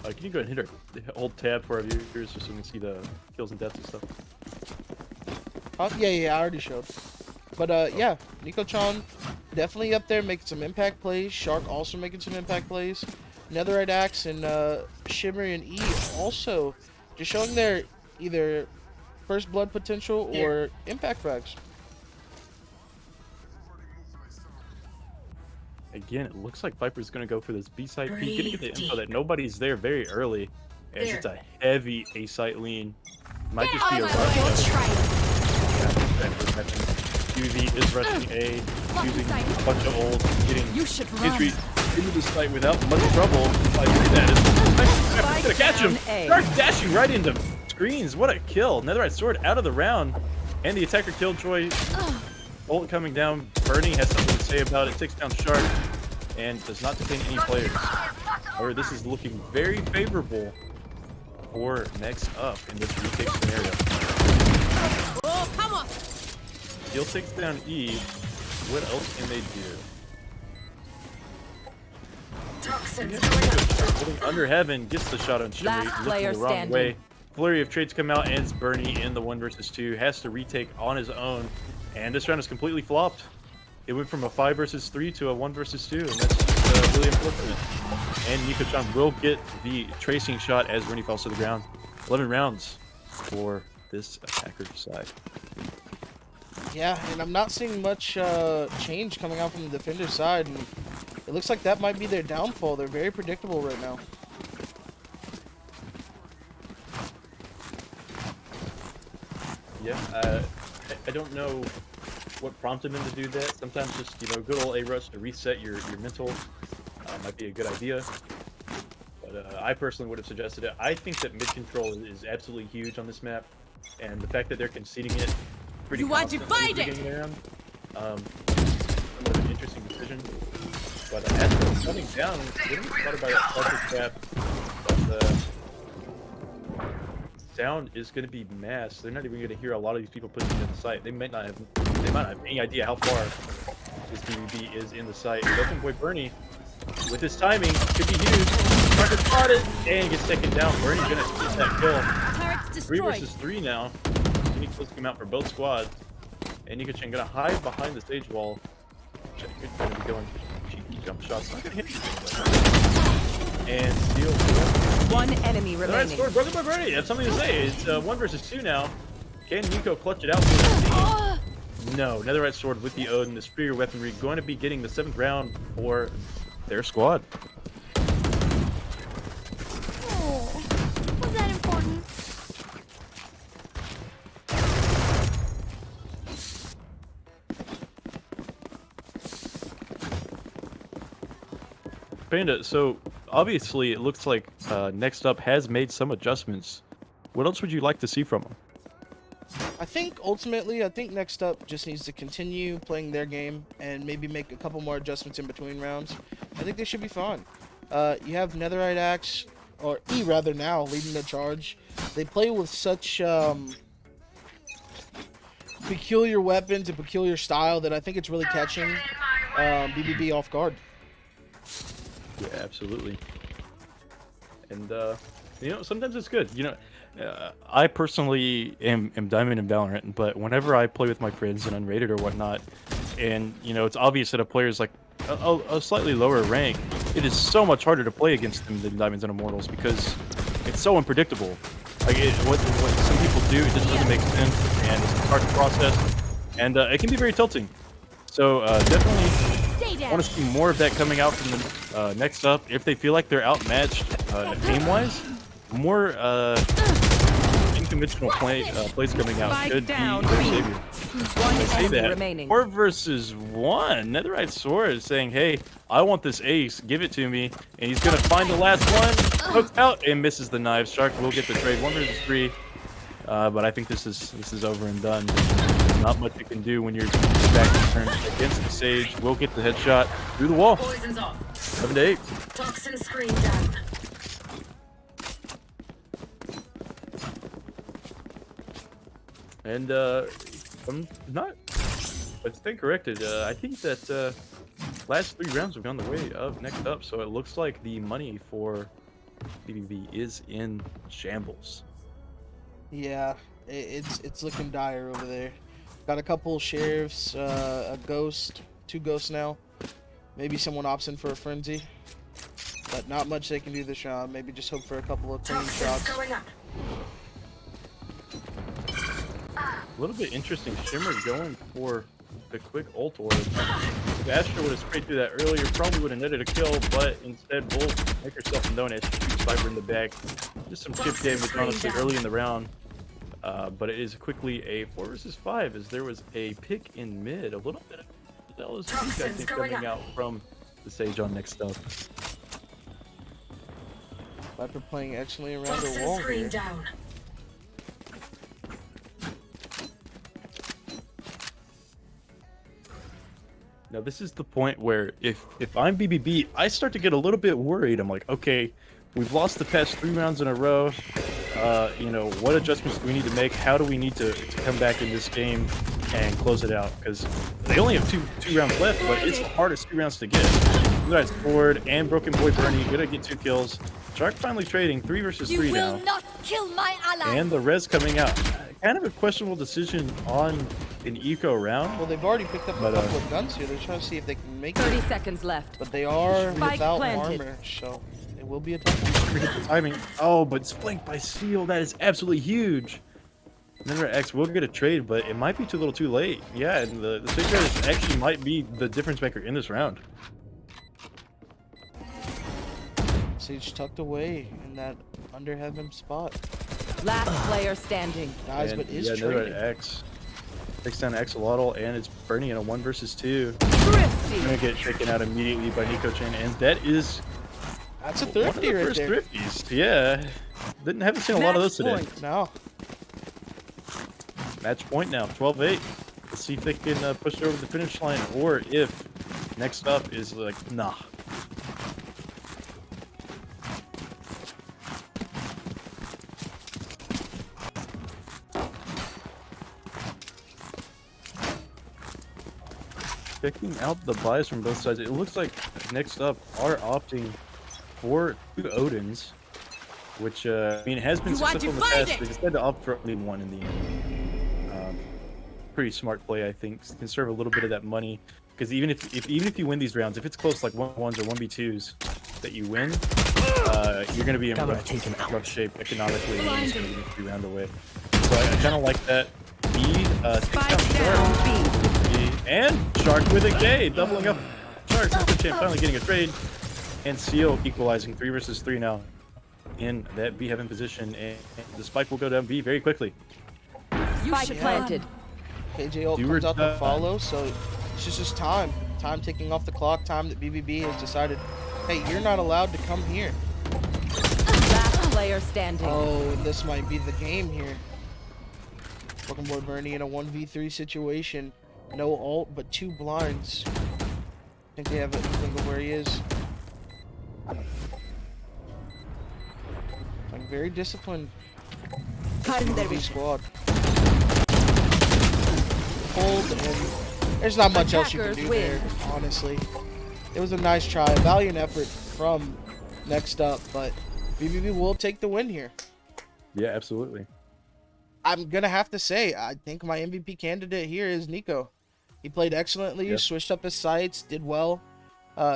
Can you go ahead and hold tab for our viewers just so we can see the kills and deaths and stuff? Yeah, I already showed. But yeah, Nico-chan definitely up there making some impact plays. Shark also making some impact plays. Netherite Axe and Shimmery and E also just showing their either first blood potential or impact frags. Again, it looks like Viper's going to go for this B-site peek. Going to get the info that nobody's there very early, as it's a heavy A-site lean. Might just be a rush. PvP is rushing A, using a bunch of ult, getting entry into the site without much trouble. By doing that, it's gonna catch him. Starts dashing right into screens. What a kill! Netherite sword out of the round, and the attacker killjoy. Ult coming down. Bernie has something to say about it. Takes down Shark, and does not detain any players. Or this is looking very favorable for next up in this retake scenario. Oh, come on. Steel takes down E. What else can they do? Holding under heaven, gets the shot on Shimmery, looking the wrong way. Flurry of trades come out, and it's Bernie in the 1 versus 2. Has to retake on his own, and this round is completely flopped. It went from a 5 versus 3 to a 1 versus 2, and that's just really unfortunate. And Nico-chan will get the tracing shot as Bernie falls to the ground. 11 rounds for this attacker side. Yeah, and I'm not seeing much change coming out from the defender side, and it looks like that might be their downfall. They're very predictable right now. Yeah, I don't know what prompted them to do that. Sometimes just, you know, good old A-rush to reset your mental might be a good idea. But I personally would have suggested it. I think that mid-control is absolutely huge on this map, and the fact that they're conceding it pretty constantly beginning around, somewhat of an interesting decision. But as coming down, getting spotted by that cluster trap, but sound is going to be masked. They're not even going to hear a lot of these people putting it in the site. They might not have any idea how far this BBB is in the site. Broken Boy Bernie, with his timing, could be huge. Marker spotted and gets taken down. Bernie's going to get that kill. 3 versus 3 now. Any kills come out for both squads. And Nico-chan going to hide behind the stage wall. Good going to be going cheeky jump shots. Not going to hit anything. And steal. One enemy remaining. Alright, score broken by Bernie. That's something to say. It's 1 versus 2 now. Can Nico clutch it out for the team? No. Netherite sword with the Odin, the superior weaponry, going to be getting the 7th round for their squad. Oh, was that important? Panda, so obviously it looks like Next Up has made some adjustments. What else would you like to see from them? I think ultimately, Next Up just needs to continue playing their game and maybe make a couple more adjustments in between rounds. I think they should be fine. You have Netherite Axe, or E rather now, leading the charge. They play with such peculiar weapons and peculiar style that I think it's really catching BBB off guard. Yeah, absolutely. And, you know, sometimes it's good. You know, I personally am Diamond in Valorant, but whenever I play with my friends in Unrated or whatnot, and, you know, it's obvious that a player is like a slightly lower rank, it is so much harder to play against them than Diamonds and Immortals because it's so unpredictable. Like, what some people do, it just doesn't make sense, and it's hard to process, and it can be very tilting. So, definitely want to see more of that coming out from the Next Up. If they feel like they're outmatched aim-wise, more unconventional plays coming out should be their savior. I say that. 4 versus 1. Netherite Sword is saying, hey, I want this ace. Give it to me. And he's going to find the last one. Hooks out and misses the knife. Shark will get the trade. 1 versus 3. But I think this is over and done. Not much you can do when you're back to turn against the Sage. Will get the headshot through the wall. 7 to 8. Toxin screen down. And I'm not, but stay corrected. I think that last 3 rounds have gone the way of Next Up, so it looks like the money for BBB is in shambles. Yeah, it's looking dire over there. Got a couple sheriffs, a ghost, 2 ghosts now. Maybe someone opts in for a frenzy, but not much they can do this round. Maybe just hope for a couple of clean shots. A little bit interesting. Shimmer going for the quick ult orb. If Astra would have sprayed through that earlier, probably would have netted a kill, but instead will make herself known as she shoots Viper in the back. Just some chip damage, honestly, early in the round. But it is quickly a 4 versus 5 as there was a pick in mid. A little bit of jealous I think coming out from the Sage on next up. Viper playing excellently around the wall here. Down. Now this is the point where if I'm BBB, I start to get a little bit worried. I'm like, okay, we've lost the past 3 rounds in a row. You know, what adjustments do we need to make? How do we need to come back in this game and close it out? Because they only have two rounds left, but it's the hardest 2 rounds to get. You guys forward and Broken Boy Bernie gonna get 2 kills. Shark finally trading 3 versus 3 now. Not kill my ally. And the res coming out. Kind of a questionable decision on an eco round. Well, they've already picked up a couple of guns here. They're trying to see if they can make 30 it. seconds left. But they are Spike without planted. armor, so it will be a tough one. Timing. Oh, but it's flanked by Seal. That is absolutely huge. Remember, X will get a trade, but it might be too little too late. Yeah, and the Sigras actually might be the difference maker in this round. Sage tucked away in that under heaven spot. Last player standing. Guys, And, but is yeah, another trading. X. Takes down Axolotl, and it's Bernie in a 1 versus 2. Thrifty. Gonna get shaken out immediately by Nico Chan, and that is That's a one of thrifty the right first there. thrifties. Yeah, haven't seen a lot of those today. Match point. No. Match point now, 12-8. Let's see if they can push it over the finish line, or if next up is like, nah. Checking out the buys from both sides, it looks like next up are opting for 2 Odins, which I mean has been successful in the past. They decided to opt for only 1 in the end. Pretty smart play, I think. Conserve a little bit of that money, because even if you win these rounds, if it's close like 1v1s or 1v2s that you win, you're going to be in rough shape economically when it's going to be 3 round away. So I kind of like that. Takes down Shark. And Shark with a K, doubling up. Shark, finally getting a trade. And Seal equalizing 3 versus 3 now in that B heaven position. And the spike will go down B very quickly. Spike planted. KJ ult comes out to follow, so it's just time. Time ticking off the clock, time that BBB has decided, hey, you're not allowed to come here. Last player standing. Oh, and this might be the game here. Broken Boy Bernie in a 1v3 situation. No ult, but 2 blinds. I think they have an inkling of where he is. Like, very disciplined. BBB squad. Hold, and there's not much else you can do there, honestly. It was a nice try, a valiant effort from next up, but BBB will take the win here. Yeah, absolutely. I'm gonna have to say, I think my MVP candidate here is Nico. He played excellently, Yep. switched up his sights, did well.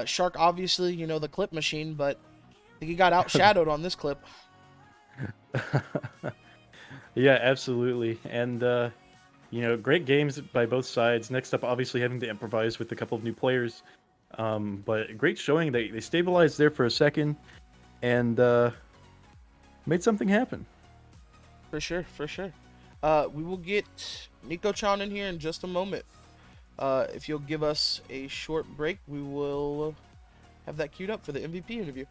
Shark, obviously, you know, the clip machine, but I think he got outshadowed on this clip. Yeah, absolutely. And, you know, great games by both sides. Next up, obviously, having to improvise with a couple of new players. But great showing. They stabilized there for a second and made something happen. For sure, for sure. We will get Nico-chan in here in just a moment. If you'll give us a short break, we will have that queued up for the MVP interview.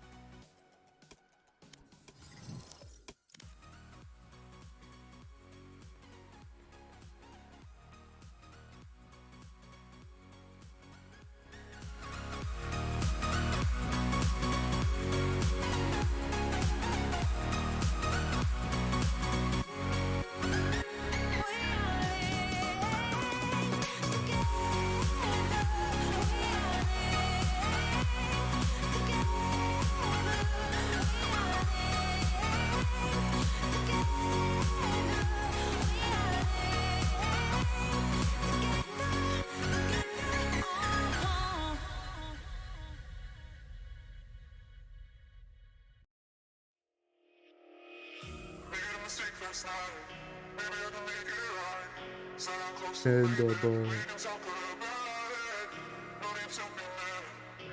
And a bar.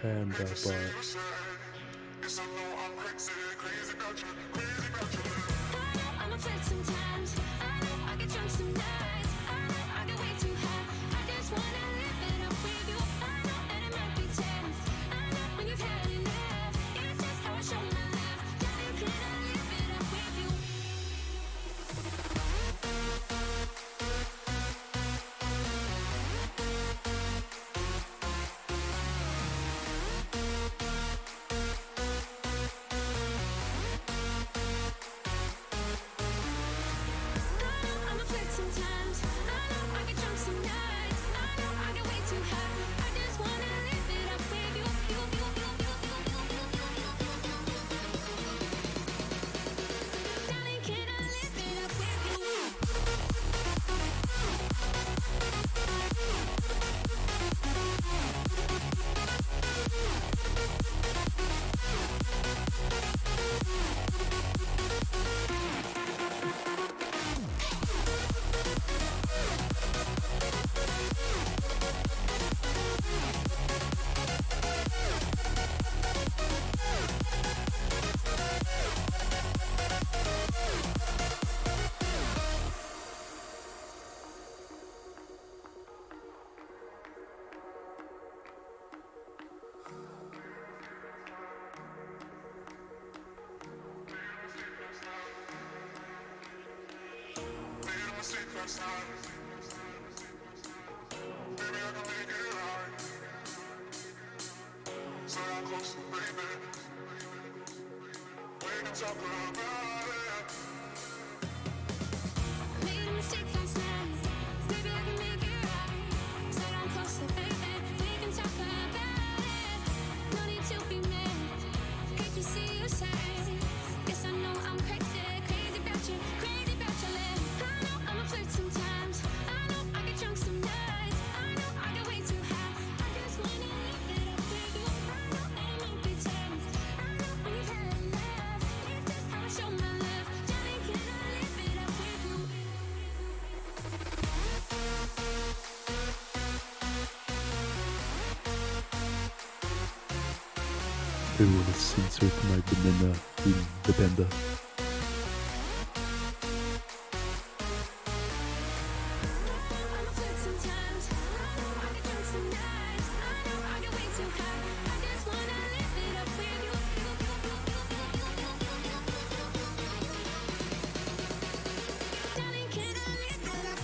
And a bar. I'ma take some time. Made a mistake last night. Maybe I can make it right. So I'm closer, baby. We can talk about it. No need to be mad. Hate to see you sad. Guess I know I'm crazy, crazy about you, crazy about your lips. I know I'm a flirt sometimes. I know I get drunk some nights. I know I get way too high. I just wanna live it up with you. I know that it might be tough. I know when you've had enough. It's just how I show my love. Darling, can I live it up with you? I will insert my banana in the panda. I'm a flirt sometimes. I know I get drunk some nights. I know I get way too high. I just wanna live it up with you. Darling, can I live it up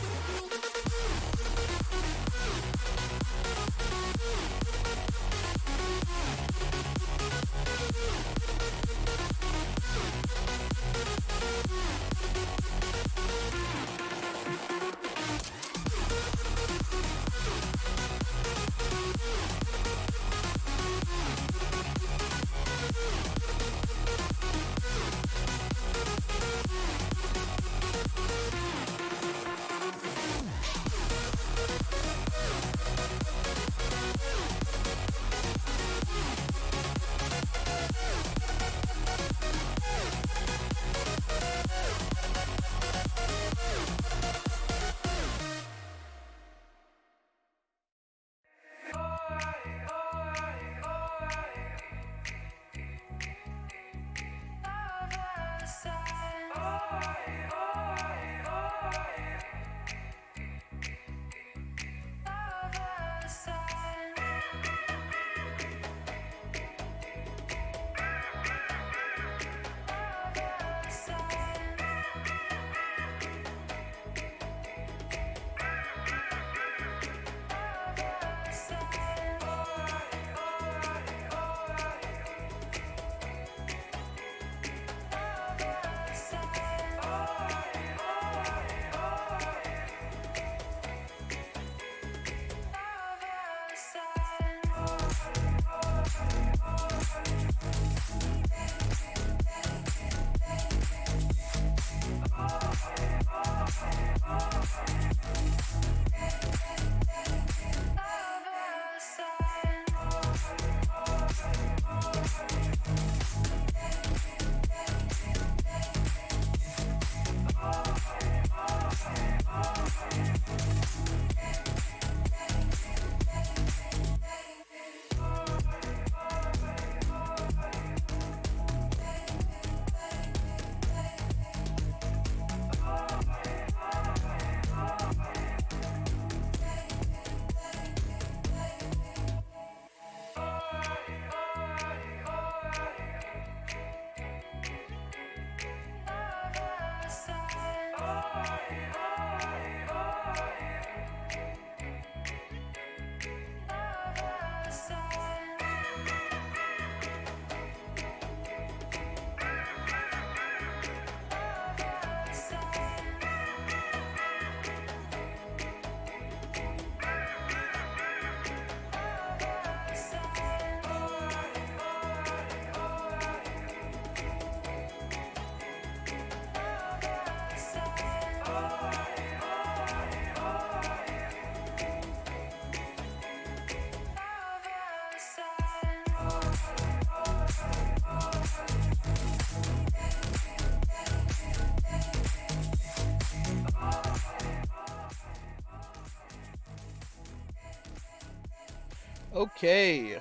Okay.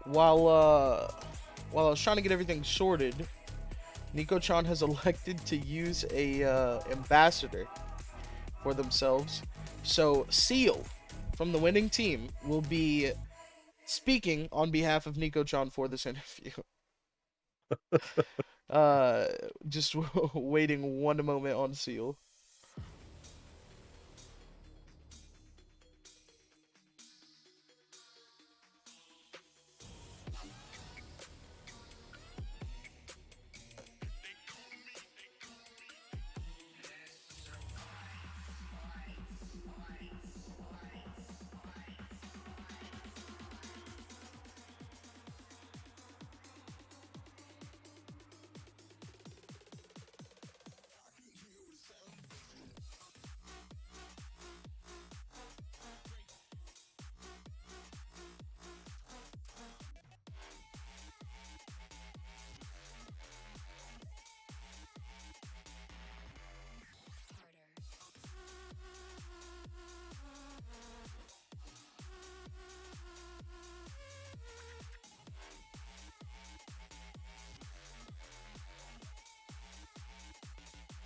While while I was trying to get everything sorted, Nico-chan has elected to use a ambassador for themselves. So Seal from the winning team will be speaking on behalf of Nico-chan for this interview. Uh, just waiting one moment on Seal.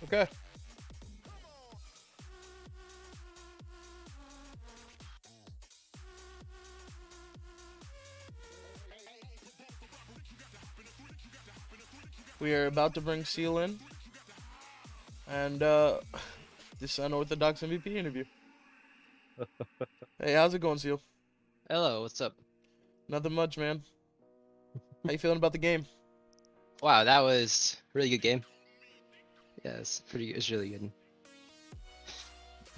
Okay. We are about to bring Seal in. And this unorthodox MVP interview. Hey, how's it going, Seal? Hello, what's up? Nothing much, man. How you feeling about the game? Wow, that was a really good game. Yeah, it's pretty. It's really good.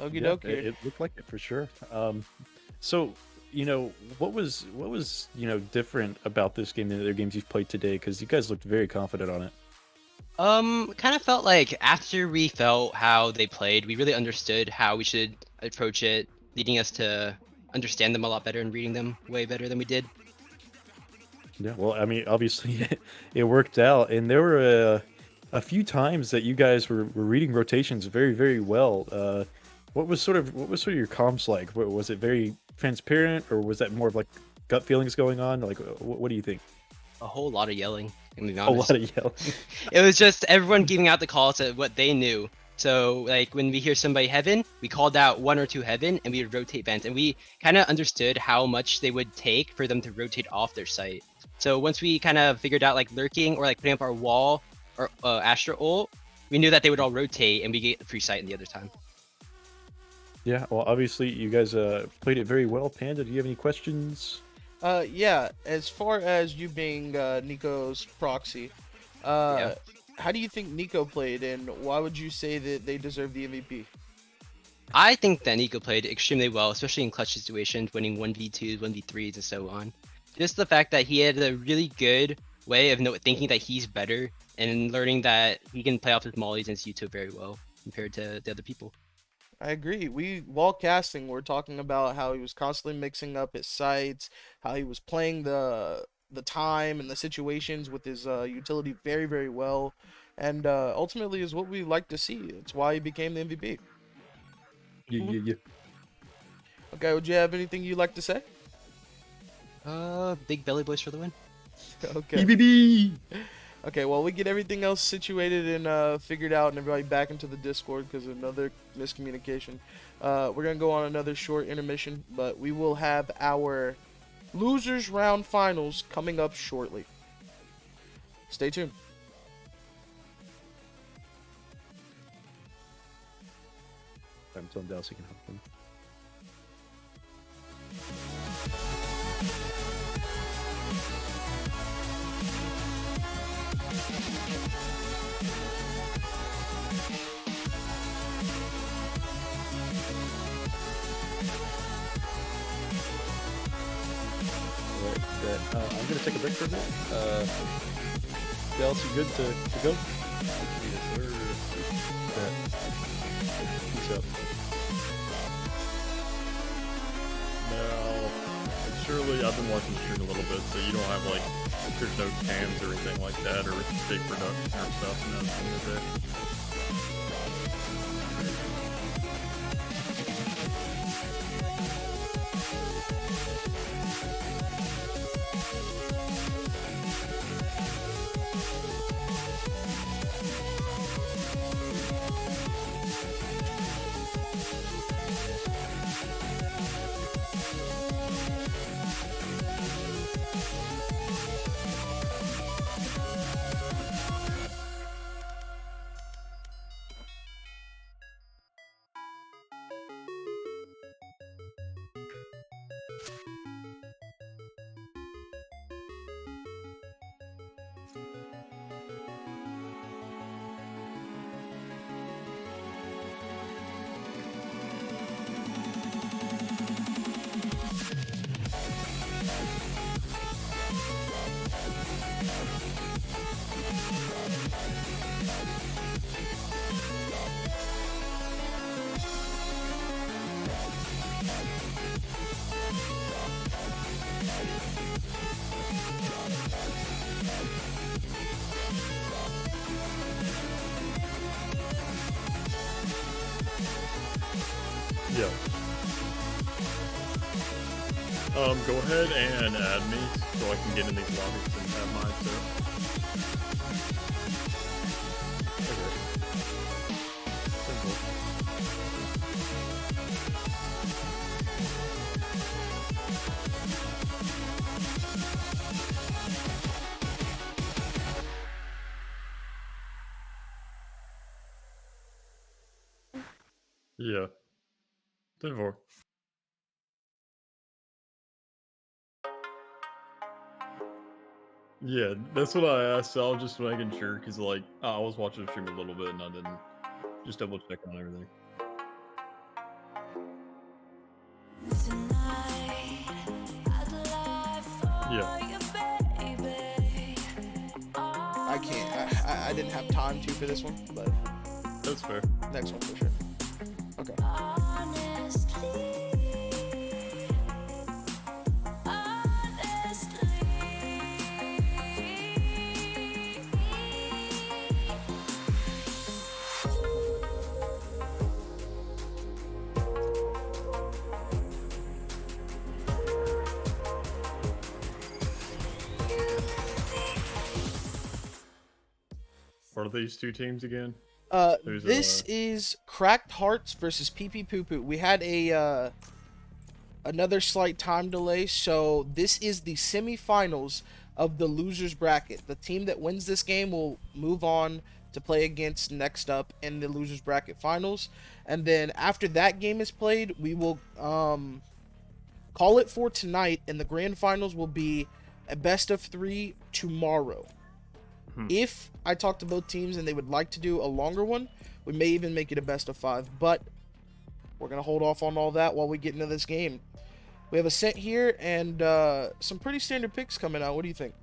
Okie Yeah, dokie. it looked like it for sure. So what was different about this game than the other games you've played today? Because you guys looked very confident on it. Kind of felt like after we felt how they played, we really understood how we should approach it, leading us to understand them a lot better and reading them way better than we did. Yeah, well, I mean, obviously it worked out, and there were a few times that you guys were reading rotations very, very well. What was sort of your comms like? Was it very transparent, or was that more of like gut feelings going on? Like, what do you think? A whole lot of yelling. I'm gonna be A honest. lot of yelling. It was just everyone giving out the calls to what they knew. So like when we hear somebody heaven, we called out 1 or 2 heaven, and we would rotate vents, and we kind of understood how much they would take for them to rotate off their site. So once we kind of figured out like lurking or like putting up our wall or Astra ult, we knew that they would all rotate, and we get the free site in the other time. Yeah, well, obviously you guys played it very well. Panda, do you have any questions? Yeah, as far as you being Nico's proxy, Yeah. how do you think Nico played, and why would you say that they deserve the MVP? I think that Nico played extremely well, especially in clutch situations, winning 1v2s, 1v3s, and so on. Just the fact that he had a really good way of thinking that he's better and learning that he can play off his mollies and his YouTube very well compared to the other people. I agree. While casting, we're talking about how he was constantly mixing up his sites, how he was playing the time and the situations with his utility very, very well, and ultimately is what we like to see. It's why he became the MVP. Yeah. Okay, would you have anything you'd like to say? Big belly boys for the win. Okay. BBB. Okay, well, we get everything else situated and figured out, and everybody back into the Discord because of another miscommunication. We're gonna go on another short intermission, but we will have our losers round finals coming up shortly. Stay tuned. I'm telling Dallas he can help them. I'm gonna take a break for a minute. Dallas, you good to go? Yes, sir. Peace out. Now, surely I've been watching the stream a little bit, so you don't have like, there's no cams or anything like that, or big production or stuff in the day. Yeah. Go ahead and add me so I can get in these lobbies and have mine too. Yeah. 10-4. Yeah, that's what I asked. So I was just making sure because, like, I was watching the stream a little bit and I didn't just double check on everything. Yeah. I can't. I didn't have time to for this one, but that's fair. Next one for sure. Okay. What are these two teams again? This is Cracked Hearts versus PP Poo Poo. We had a another slight time delay, so this is the semifinals of the losers bracket. The team that wins this game will move on to play against next up in the losers bracket finals, and then after that game is played, we will call it for tonight, and the grand finals will be a best of 3 tomorrow. If I talk to both teams and they would like to do a longer one, we may even make it a best of 5, but we're going to hold off on all that while we get into this game. We have a Scent here and some pretty standard picks coming out. What do you think?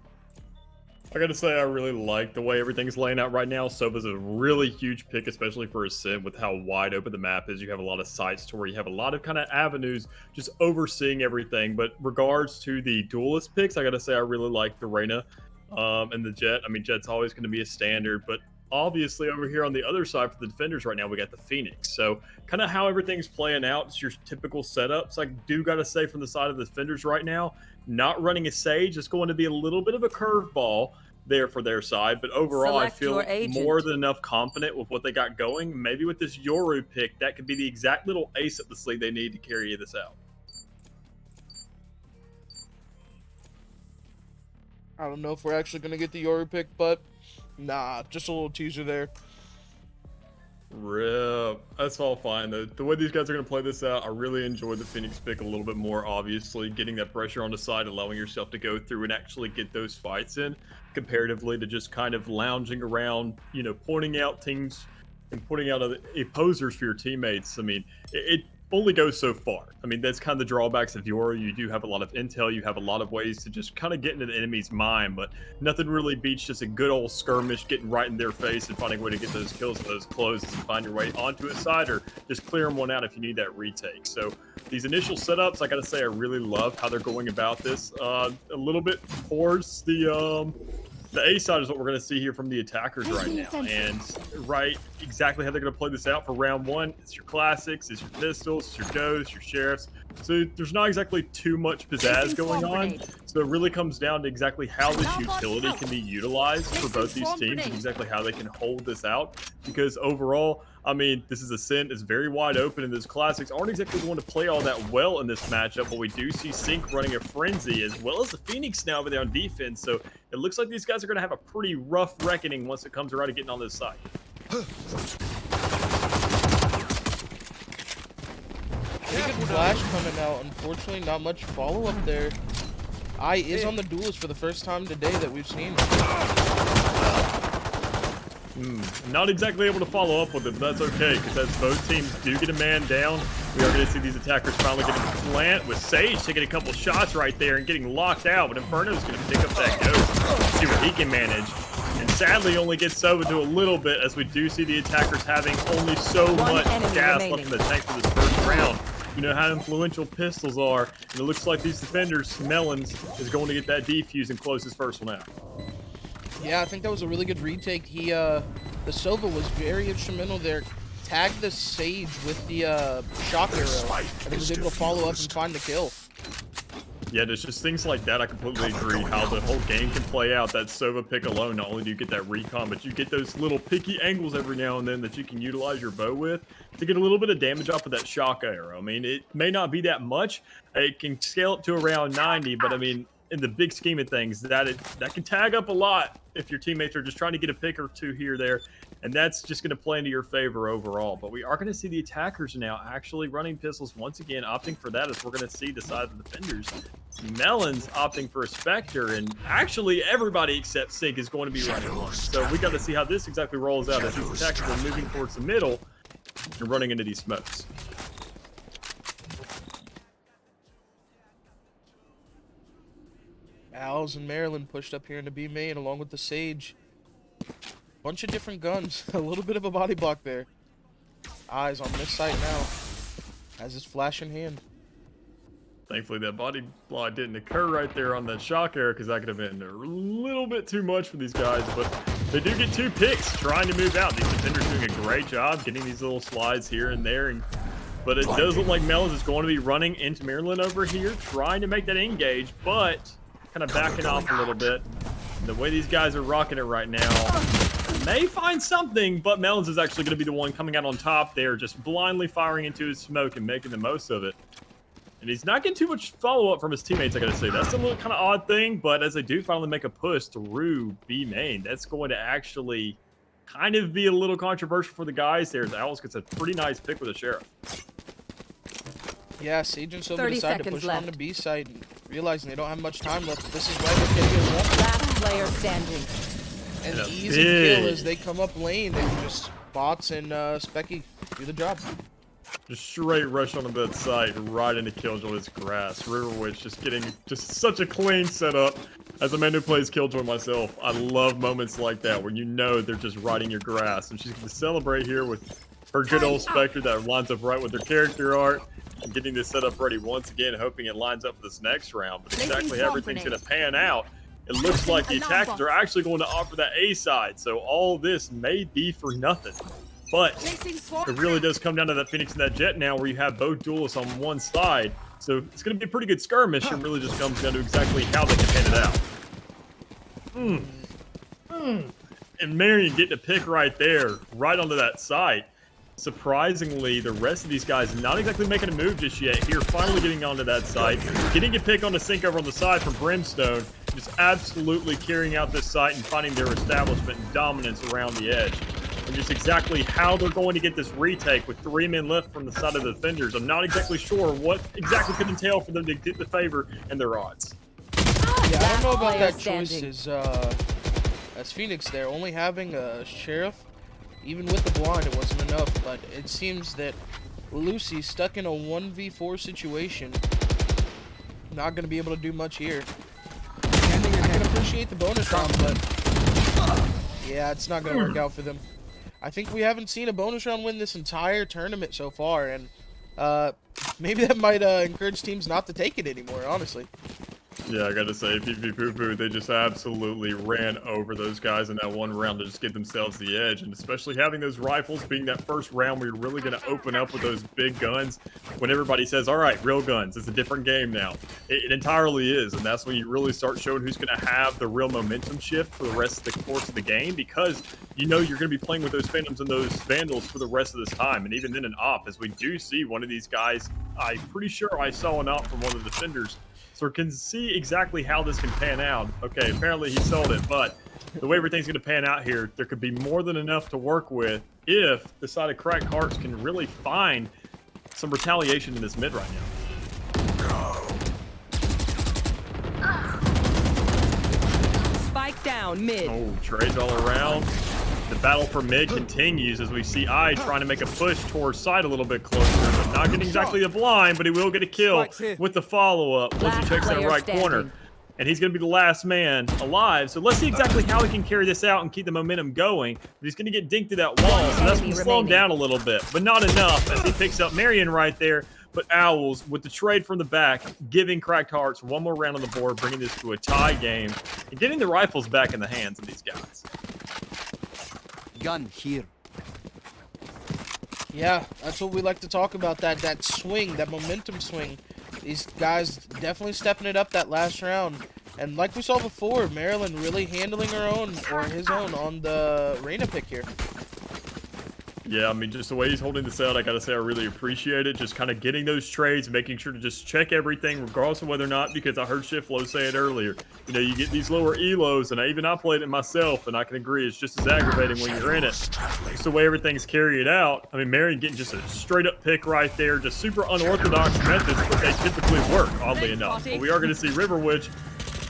I gotta say, I really like the way everything's laying out right now. Soba's a really huge pick, especially for a Scent with how wide open the map is. You have a lot of sites to where you have a lot of kind of avenues just overseeing everything. But regards to the duelist picks, I gotta say I really like the Reyna and the Jet. I mean, Jet's always going to be a standard, but obviously over here on the other side for the defenders right now, we got the Phoenix. So kind of how everything's playing out, it's your typical setups. I do got to say from the side of the defenders right now, not running a Sage, it's going to be a little bit of a curveball there for their side, but overall Select I feel your agent. more than enough confident with what they got going. Maybe with this Yoru pick, that could be the exact little ace up the sleeve they need to carry this out. I don't know if we're actually going to get the Yoru pick, but nah, just a little teaser there. Rip. That's all fine. The way these guys are going to play this out, I really enjoy the Phoenix pick a little bit more, obviously. Getting that pressure on the side, allowing yourself to go through and actually get those fights in, comparatively to just kind of lounging around, you know, pointing out teams and pointing out opposers for your teammates. I mean, it only goes so far. I mean, that's kind of the drawbacks of Yoru. You do have a lot of intel. You have a lot of ways to just kind of get into the enemy's mind, but nothing really beats just a good old skirmish, getting right in their face and finding a way to get those kills and those closes and find your way onto a side or just clear them one out if you need that retake. So these initial setups, I got to say, I really love how they're going about this. A little bit towards the A side is what we're going to see here from the attackers right now. And right exactly how they're going to play this out for round one. It's your classics, it's your pistols, it's your ghosts, your sheriffs. So there's not exactly too much pizzazz going on. So it really comes down to exactly how this utility can be utilized for both these teams and exactly how they can hold this out. Because overall, I mean, this is a Scent. It's very wide open, and those classics aren't exactly going to play all that well in this matchup, but we do see Sync running a Frenzy, as well as the Phoenix now over there on defense, so it looks like these guys are going to have a pretty rough reckoning once it comes around to getting on this side. Pretty good flash coming out. Unfortunately, not much follow-up there. I is on the duelist for the first time today that we've seen. Not exactly able to follow up with it, but that's okay, because as both teams do get a man down, we are going to see these attackers finally getting a plant, with Sage taking a couple shots right there and getting locked out, but Inferno's going to pick up that ghost, see what he can manage. And sadly only gets Sova to a little bit, as we do see the attackers having only so much gas left in the tank for this first round. You know how influential pistols are, and it looks like these defenders, Melons, is going to get that defuse and close his first one out. Yeah, I think that was a really good retake. He, the Sova was very instrumental there. Tagged the Sage with the shock arrow, and he was able to follow up and find the kill. Yeah, there's just things like that. I completely agree how the whole game can play out. That Sova pick alone, not only do you get that recon, but you get those little picky angles every now and then that you can utilize your bow with to get a little bit of damage off of that shock arrow. I mean, it may not be that much. It can scale up to around 90, but I mean, in the big scheme of things, that can tag up a lot if your teammates are just trying to get a pick or two here or there, and that's just going to play into your favor overall. But we are going to see the attackers now actually running pistols once again, opting for that, as we're going to see the side of the defenders. Melons opting for a Spectre, and actually everybody except Sig is going to be running one. So we got to see how this exactly rolls out, as these attackers are moving towards the middle and running into these smokes. Owls and Maryland pushed up here into B main along with the Sage. Bunch of different guns. A little bit of a body block there. Eyes on this site now. Has his flash in hand. Thankfully, that body block didn't occur right there on that shock arrow, because that could have been a little bit too much for these guys. But they do get 2 picks trying to move out. These defenders doing a great job getting these little slides here and there. But it does look like Melons is going to be running into Maryland over here, trying to make that engage, but kind of backing off a little bit. The way these guys are rocking it right now, may find something, but Melons is actually going to be the one coming out on top there, just blindly firing into his smoke and making the most of it. And he's not getting too much follow-up from his teammates, I gotta say. That's a little kind of odd thing, but as they do finally make a push through B main, that's going to actually kind of be a little controversial for the guys there, as Owls gets a pretty nice pick with a Sheriff. Yeah, Sage and Sova decided to push on the B side, realizing they don't have much time left. This is right where they get one. Last player standing. And easy kill as they come up lane. They just bots and Specky do the job. Just straight rush onto that site, right into Killjoy's grass. Riverwitch just getting just such a clean setup. As a man who plays Killjoy myself, I love moments like that where you know they're just riding your grass. And she's going to celebrate here with her good old Spectre that lines up right with her character art. And getting this setup ready once again, hoping it lines up for this next round. But exactly how everything's going to pan out, it looks like the attackers are actually going to offer that A side. So all this may be for nothing. But it really does come down to that Phoenix and that Jet now, where you have both duelists on one side. So it's going to be a pretty good skirmish. It really just comes down to exactly how they can pan it out. And Marion getting a pick right there, right onto that site. Surprisingly, the rest of these guys not exactly making a move just yet. Here, finally getting onto that site. Getting a pick on the sink over on the side from Brimstone. Just absolutely carrying out this site and finding their establishment and dominance around the edge. And just exactly how they're going to get this retake with 3 men left from the side of the defenders. I'm not exactly sure what exactly could entail for them to get the favor and their odds. Yeah, I don't know about that choice as Phoenix there. Only having a Sheriff, even with the blind, it wasn't enough. But it seems that Lucy, stuck in a 1v4 situation, not going to be able to do much here. I can appreciate the bonus round, but yeah, it's not going to work out for them. I think we haven't seen a bonus round win this entire tournament so far, and maybe that might encourage teams not to take it anymore, honestly. Yeah, I gotta say, PP Poo Poo, they just absolutely ran over those guys in that one round to just get themselves the edge. And especially having those rifles being that first round where you're really gonna open up with those big guns when everybody says, all right, real guns, it's a different game now. It entirely is, and that's when you really start showing who's gonna have the real momentum shift for the rest of the course of the game, because you know you're gonna be playing with those Phantoms and those Vandals for the rest of this time. And even then an op, as we do see one of these guys, I'm pretty sure I saw an op from one of the defenders. So we can see exactly how this can pan out. Okay, apparently he sold it, but the way everything's going to pan out here, there could be more than enough to work with if the side of Cracked Hearts can really find some retaliation in this mid right now. Spike down mid. Oh, trades all around. The battle for mid continues as we see I trying to make a push towards side a little bit closer, but not getting exactly a blind, but he will get a kill with the follow-up once he checks that right corner. And he's going to be the last man alive. So let's see exactly how he can carry this out and keep the momentum going. But he's going to get dinked to that wall, so that's going to slow him down a little bit. But not enough as he picks up Marion right there. But Owls, with the trade from the back, giving Cracked Hearts one more round on the board, bringing this to a tie game, and getting the rifles back in the hands of these guys. Gun here. Yeah, that's what we like to talk about, that swing, that momentum swing. These guys definitely stepping it up that last round. And like we saw before, Maryland really handling her own, or his own, on the Reyna pick here. Yeah, I mean, just the way he's holding this out, I gotta say I really appreciate it. Just kind of getting those trades, making sure to just check everything, regardless of whether or not, because I heard Shiflo say it earlier. You know, you get these lower elos, and I played it myself, and I can agree, it's just as aggravating when you're in it. Just the way everything's carried out. I mean, Marion getting just a straight-up pick right there, just super unorthodox methods, but they typically work, oddly enough. But we are going to see River Witch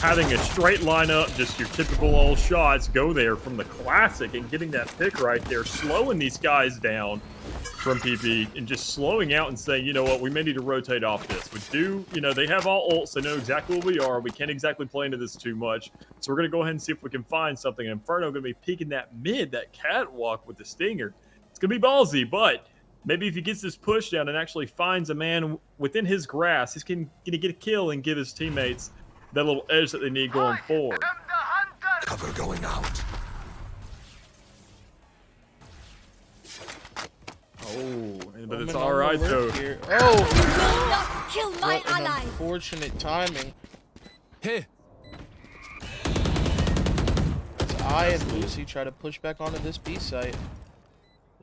having a straight lineup, just your typical old shots, go there from the classic and getting that pick right there, slowing these guys down from PP and just slowing out and saying, you know what, we may need to rotate off this. We do, you know, they have all ults, they know exactly where we are. We can't exactly play into this too much. So we're going to go ahead and see if we can find something. And Inferno going to be peeking that mid, that catwalk with the Stinger. It's going to be ballsy, but maybe if he gets this push down and actually finds a man within his grasp, he's going to get a kill and give his teammates that little edge that they need going forward. Cover going out. Oh, but it's all right though. Oh, Kill my allies. Unfortunate timing. Hey. As I and Lucy try to push back onto this B site.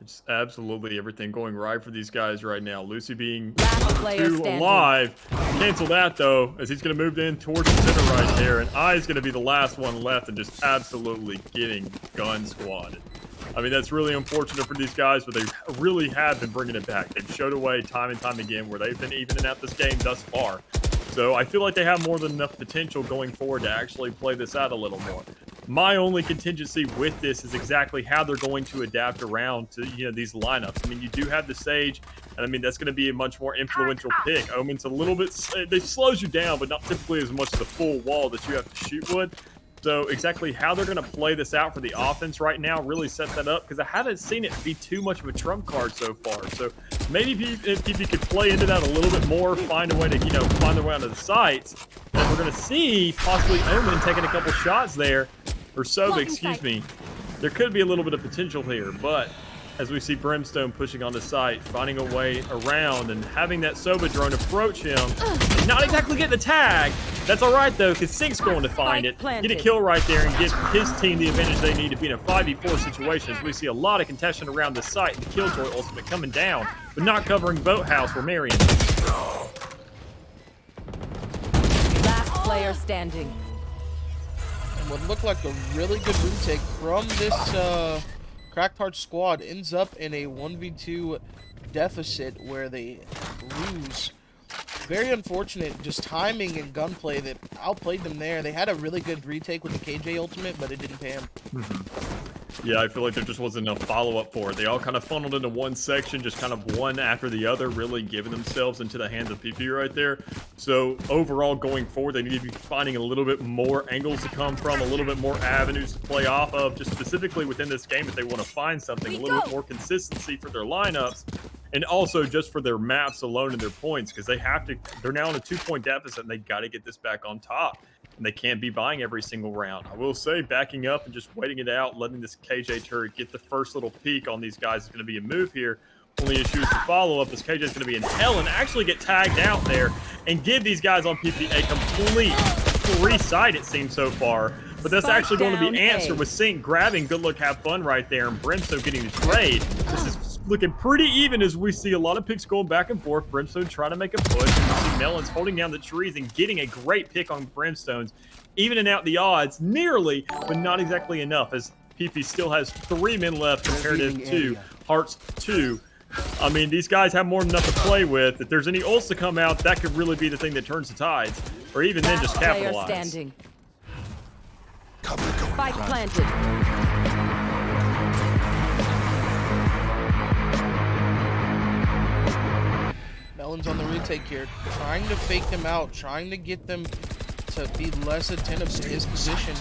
It's absolutely everything going right for these guys right now. Lucy being player alive. Cancel that though, as he's going to move in towards the center right there. And I is going to be the last one left and just absolutely getting gun squatted. I mean, that's really unfortunate for these guys, but they really have been bringing it back. They've showed away time and time again where they've been evening out this game thus far. So I feel like they have more than enough potential going forward to actually play this out a little more. My only contingency with this is exactly how they're going to adapt around to, you know, these lineups. I mean, you do have the Sage, and I mean, that's going to be a much more influential pick. Omen's a little bit, they slows you down, but not typically as much as the full wall that you have to shoot with. So exactly how they're going to play this out for the offense right now really set that up, because I haven't seen it be too much of a trump card so far. So maybe if you could play into that a little bit more, find a way to, you know, find their way onto the sites. And we're going to see possibly Omen taking a couple shots there, or Soba, excuse me. There could be a little bit of potential here, but as we see Brimstone pushing on the site, finding a way around and having that Soba drone approach him, and not exactly get the tag. That's all right though, because Sync's going to find it, get a kill right there, and give his team the advantage they need to be in a 5v4 situation. As we see a lot of contention around the site, and the Killjoy ultimate coming down, but not covering Boathouse where Marion is. Last player standing. And what looked like a really good retake from this Cracked Heart squad ends up in a 1v2 deficit where they lose. Very unfortunate, just timing and gunplay that outplayed them there. They had a really good retake with the KJ ultimate, but it didn't pay him. Yeah, I feel like there just wasn't enough follow-up for it. They all kind of funneled into one section, just kind of one after the other, really giving themselves into the hands of PP right there. So overall, going forward, they need to be finding a little bit more angles to come from, a little bit more avenues to play off of, just specifically within this game if they want to find something, a little bit more consistency for their lineups. And also just for their maps alone and their points, because they're now in a 2-point deficit and they got to get this back on top. And they can't be buying every single round. I will say backing up and just waiting it out, letting this KJ turret get the first little peek on these guys is going to be a move here. Only issue is the follow-up, as KJ is going to be in hell and actually get tagged out there and give these guys on PP a complete free sight, it seems so far. But that's actually going to be answered with Sync grabbing Good Luck Have Fun right there and Brimstone getting the trade. This is looking pretty even as we see a lot of picks going back and forth. Brimstone trying to make a push. And we see Melons holding down the trees and getting a great pick on Brimstones, evening out the odds nearly, but not exactly enough, as PP still has 3 men left comparative to Hearts 2. I mean, these guys have more than enough to play with. If there's any ults to come out, that could really be the thing that turns the tides. Or even then, just Player capitalize. standing. Spike planted. Melon's on the retake here, trying to fake them out, trying to get them to be less attentive to his position.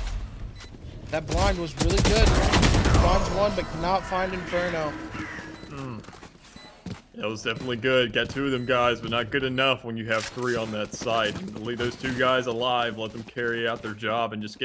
That blind was really good. Finds one, but cannot find Inferno. That was definitely good. Got 2 of them guys, but not good enough when you have 3 on that site. Leave those 2 guys alive, let them carry out their job, and just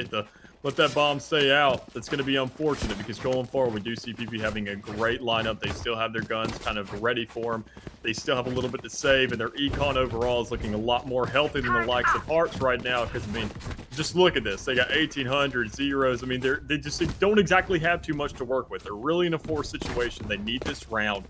let that bomb stay out. That's going to be unfortunate because going forward, we do see PP having a great lineup. They still have their guns kind of ready for them. They still have a little bit to save, and their econ overall is looking a lot more healthy than the likes of Hearts right now. Because, I mean, just look at this. They got 1,800 zeros. I mean, they don't exactly have too much to work with. They're really in a forced situation. They need this round.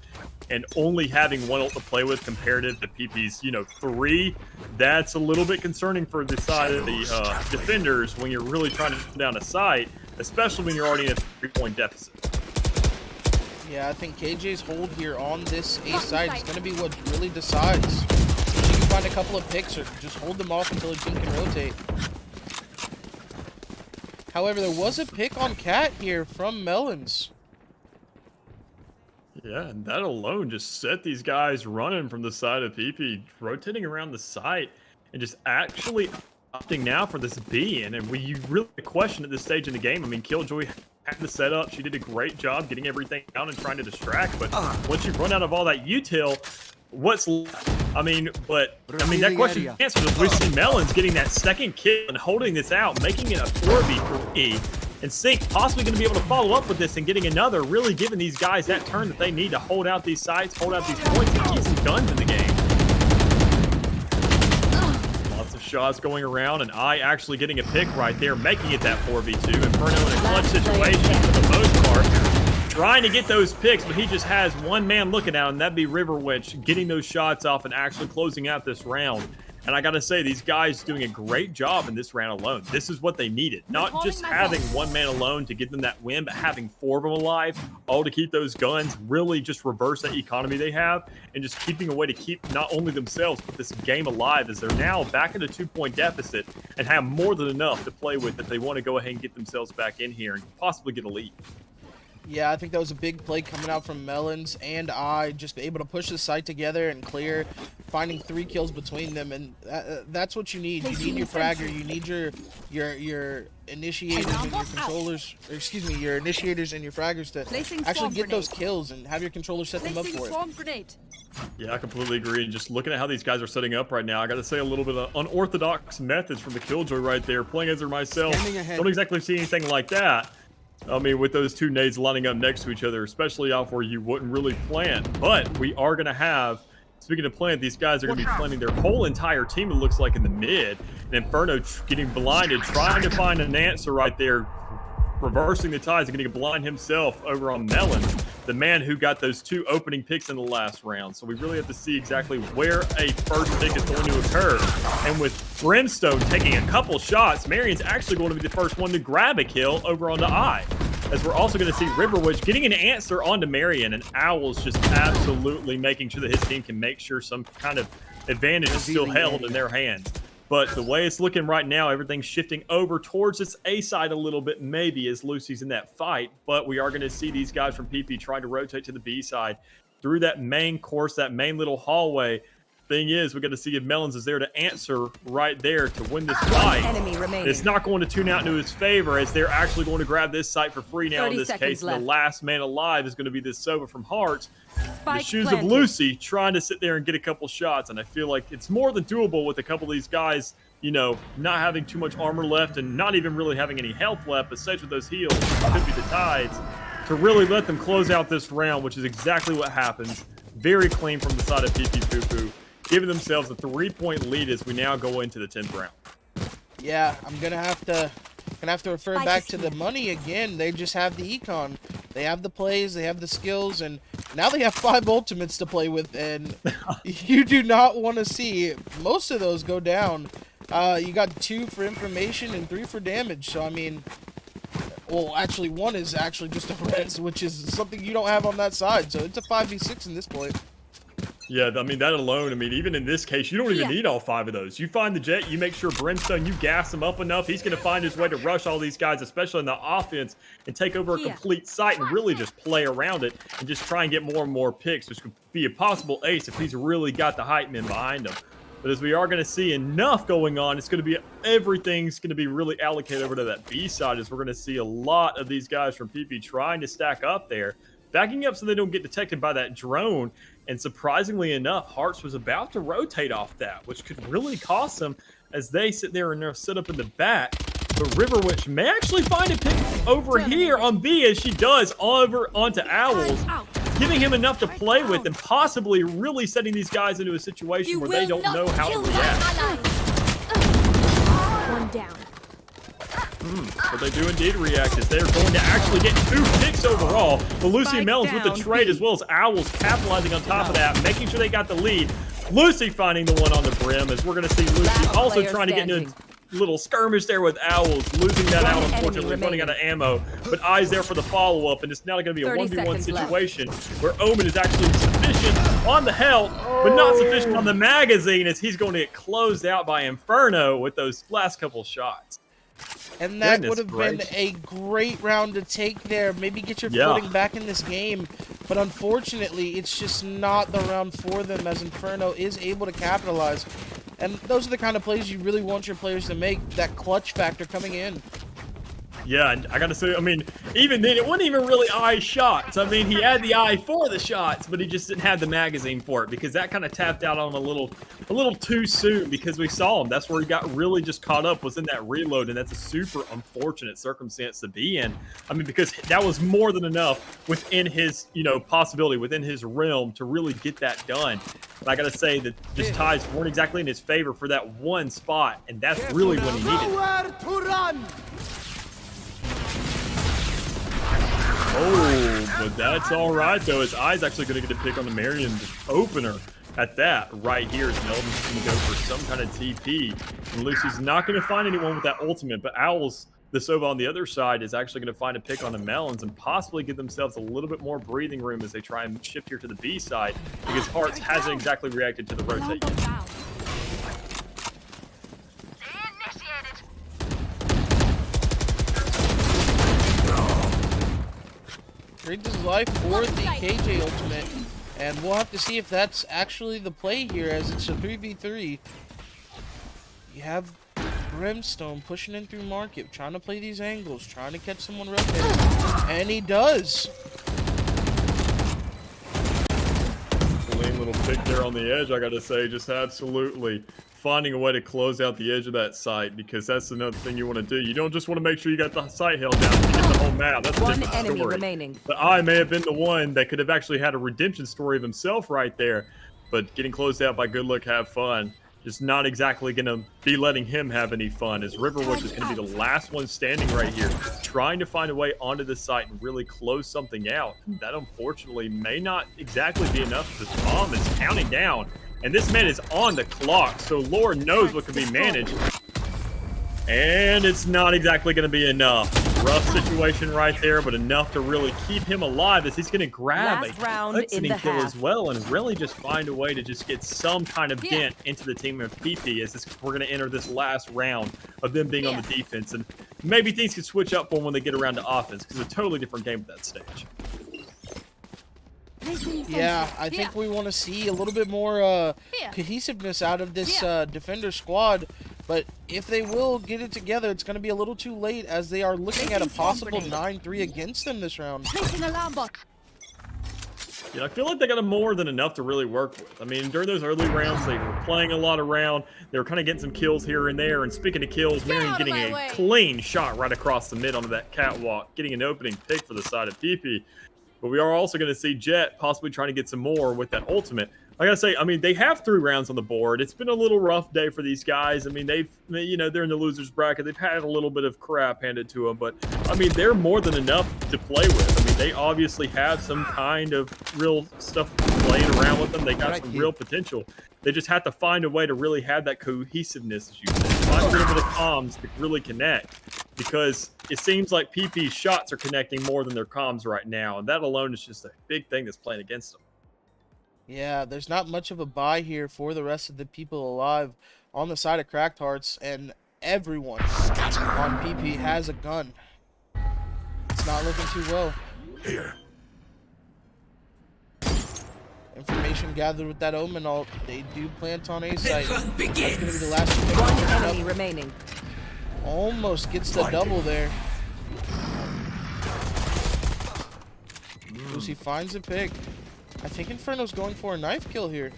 And only having 1 ult to play with compared to the PP's, 3, that's a little bit concerning for the side of the defenders when you're really trying to put down a site, especially when you're already in a 3-point deficit. Yeah, I think KJ's hold here on this A side is going to be what really decides. If you can find a couple of picks or just hold them off until a team can rotate. However, there was a pick on Cat here from Melons. Yeah, and that alone just set these guys running from the side of PP, rotating around the site, and just actually opting now for this B. And you really question at this stage in the game. I mean, Killjoy had the setup. She did a great job getting everything down and trying to distract. But once you've run out of all that util, what's left? I mean, that question answered is we see Melons getting that second kill and holding this out, making it a 4v3. And Sync possibly going to be able to follow up with this and getting another, really giving these guys that turn that they need to hold out these sites, hold out these points, and keep some guns in the game. Lots of shots going around, and I actually getting a pick right there, making it that 4v2. Inferno in a clutch situation for the most part. Trying to get those picks, but he just has one man looking at him, and that'd be Riverwitch, getting those shots off and actually closing out this round. And I gotta say, these guys doing a great job in this round alone. This is what they needed. Not just having one man alone to give them that win, but having 4 of them alive, all to keep those guns, really just reverse that economy they have, and just keeping a way to keep not only themselves, but this game alive, as they're now back in a 2-point deficit and have more than enough to play with if they want to go ahead and get themselves back in here and possibly get a lead. Yeah, I think that was a big play coming out from Melons and I, just able to push the site together and clear, finding 3 kills between them, and that's what you need. You need your fragger, you need your initiators and your controllers, or excuse me, your initiators and your fraggers to actually get those kills and have your controllers set them up for it. Yeah, I completely agree. And just looking at how these guys are setting up right now, I got to say a little bit of unorthodox methods from the Killjoy right there. Playing as her myself, don't exactly see anything like that. I mean, with those 2 nades lining up next to each other, especially off where you wouldn't really plant. But we are going to have, speaking of plant, these guys are going to be planting their whole entire team, it looks like, in the mid. And Inferno getting blinded, trying to find an answer right there, reversing the tides and getting a blind himself over on Melon, the man who got those 2 opening picks in the last round. So we really have to see exactly where a first pick is going to occur. And with Brimstone taking a couple shots, Marion's actually going to be the first one to grab a kill over on the I. As we're also going to see Riverwitch getting an answer onto Marion, and Owl's just absolutely making sure that his team can make sure some kind of advantage is still held in their hands. But the way it's looking right now, everything's shifting over towards its A side a little bit, maybe, as Lucy's in that fight. But we are going to see these guys from PP trying to rotate to the B side through that main course, that main little hallway. Thing is, we got to see if Melons is there to answer right there to win this fight. It's not going to tune out into his favor, as they're actually going to grab this site for free now in this case. And the last man alive is going to be this Sova from Hearts. The shoes of Lucy trying to sit there and get a couple shots. And I feel like it's more than doable with a couple of these guys, not having too much armor left and not even really having any health left, but safe with those heals, could be the tides, to really let them close out this round, which is exactly what happens. Very clean from the side of PP Poo-Poo, giving themselves a 3-point lead as we now go into the 10th round. Yeah, I'm gonna have to refer back to the money again. They just have the econ, they have the plays, they have the skills, and now they have 5 ultimates to play with, and you do not want to see most of those go down. You got 2 for information and 3 for damage, so I mean, Well, actually, one is actually just a res, which is something you don't have on that side. So it's a 5v6 in this point. Yeah, I mean, that alone, I mean, even in this case, you don't even need all 5 of those. You find the Jet, you make sure Brimstone, you gas him up enough, he's going to find his way to rush all these guys, especially in the offense, and take over a complete site and really just play around it and just try and get more and more picks, which could be a possible ace if he's really got the hype men behind him. But as we are going to see enough going on, it's going to be, everything's going to be really allocated over to that B side, as we're going to see a lot of these guys from PP trying to stack up there, backing up so they don't get detected by that drone. And surprisingly enough, Hearts was about to rotate off that, which could really cost them as they sit there and they're set up in the back. But Riverwitch may actually find a pick over here on B, as she does over onto Owls, giving him enough to play with and possibly really setting these guys into a situation where they don't know how to react. One down. But they do indeed react, as they're going to actually get 2 picks overall. But Lucy and Melons with the trade, as well as Owls capitalizing on top of that, making sure they got the lead. Lucy finding the one on the brim, as we're going to see Lucy also trying to get into a little skirmish there with Owls, losing that out, unfortunately, running out of ammo. But Eyes there for the follow-up, and it's now going to be a 1v1 situation where Omen is actually sufficient on the health, but not sufficient on the magazine, as he's going to get closed out by Inferno with those last couple shots. And that would have been a great round to take there. Maybe get your footing back in this game. But unfortunately, it's just not the round for them, as Inferno is able to capitalize. And those are the kind of plays you really want your players to make, that clutch factor coming in. Yeah, and I gotta say, I mean, even then, it wasn't even really eye shots. I mean, he had the eye for the shots, but he just didn't have the magazine for it, because that kind of tapped out on him a little too soon, because we saw him. That's where he got really just caught up, was in that reload, and that's a super unfortunate circumstance to be in. I mean, because that was more than enough within his, you know, possibility, within his realm to really get that done. But I gotta say that just ties weren't exactly in his favor for that one spot, and that's really when he needed it. Oh, but that's all right, though. His Eye's actually going to get a pick on the Marion opener at that right here, as Melvin's going to go for some kind of TP. And Lucy's not going to find anyone with that ultimate, but Owls, the Sova on the other side, is actually going to find a pick on the Melons and possibly give themselves a little bit more breathing room as they try and shift here to the B side, because Hearts hasn't exactly reacted to the rotate yet. Trades his life for the KJ ultimate, and we'll have to see if that's actually the play here, as it's a 3v3. You have Brimstone pushing in through market, trying to play these angles, trying to catch someone rotating, and he does. Clean little pick there on the edge, I gotta say, just absolutely finding a way to close out the edge of that site, because that's another thing you want to do. You don't just want to make sure you got the site held down, you get the whole map. That's a different enemy story. remaining. But I may have been the one that could have actually had a redemption story of himself right there, but getting closed out by Good Luck Have Fun, just not exactly going to be letting him have any fun, as Riverwitch is going to be the last one standing right here, trying to find a way onto the site and really close something out. That unfortunately may not exactly be enough. The bomb is counting down, and this man is on the clock, so Lord knows what can be managed. And it's not exactly going to be enough. Rough situation right there, but enough to really keep him alive, as he's going to grab a kill as well and really just find a way to just get some kind of dent into the team of PP, as we're going to enter this last round of them being on the defense. And maybe things can switch up for them when they get around to offense, because it's a totally different game at that stage. Yeah, I think we want to see a little bit more cohesiveness out of this defender squad. But if they will get it together, it's going to be a little too late, as they are looking at a possible 9-3 against them this round. Yeah, I feel like they got more than enough to really work with. I mean, during those early rounds, they were playing a lot around. They were kind of getting some kills here and there. And speaking of kills, Marion getting a clean shot right across the mid onto that catwalk, getting an opening pick for the side of PP. But we are also going to see Jet possibly trying to get some more with that ultimate. I gotta say, I mean, they have 3 rounds on the board. It's been a little rough day for these guys. I mean, they're in the losers bracket. They've had a little bit of crap handed to them, but I mean, they're more than enough to play with. I mean, they obviously have some kind of real stuff playing around with them. They got some real potential. They just have to find a way to really have that cohesiveness, as you said. Find a little bit of comms to really connect. because it seems like PP's shots are connecting more than their comms right now, and that alone is just a big thing that's playing against them. Yeah, there's not much of a buy here for the rest of the people alive on the side of Cracked Hearts, and everyone on PP has a gun. It's not looking too well. Here. Information gathered with that Omen ult. They do plant on A site. That's going to be the last One enemy remaining. Almost gets the double there. Lucy finds a pick. I think Inferno's going for a knife kill here.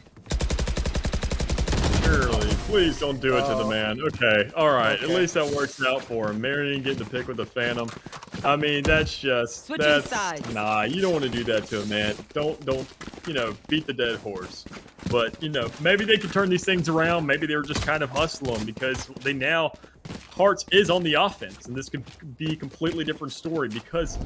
Surely, please don't do it to the man. Okay, all right. Okay. At least that works out for him. Marion getting the pick with the Phantom. I mean, that's just Switching sides. Nah, you don't want to do that to a man. Don't beat the dead horse. But maybe they could turn these things around. Maybe they were just kind of hustling because they now Hearts is on the offense, and this could be a completely different story because.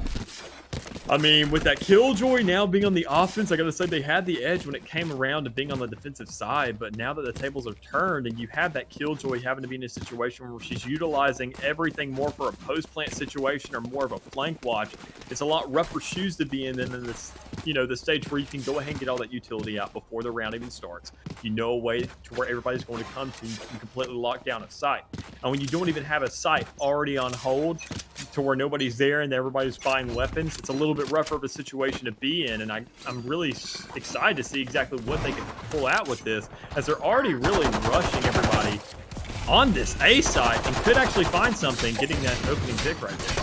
I mean, with that Killjoy now being on the offense, I gotta say they had the edge when it came around to being on the defensive side, but now that the tables are turned and you have that Killjoy having to be in a situation where she's utilizing everything more for a post-plant situation or more of a flank watch, it's a lot rougher shoes to be in than in this, the stage where you can go ahead and get all that utility out before the round even starts. You know a way to where everybody's going to come to, you can completely lock down a site. And when you don't even have a site already on hold to where nobody's there and everybody's buying weapons, it's a little bit rougher of a situation to be in, and I'm really excited to see exactly what they can pull out with this, as they're already really rushing everybody on this A side and could actually find something getting that opening pick right there.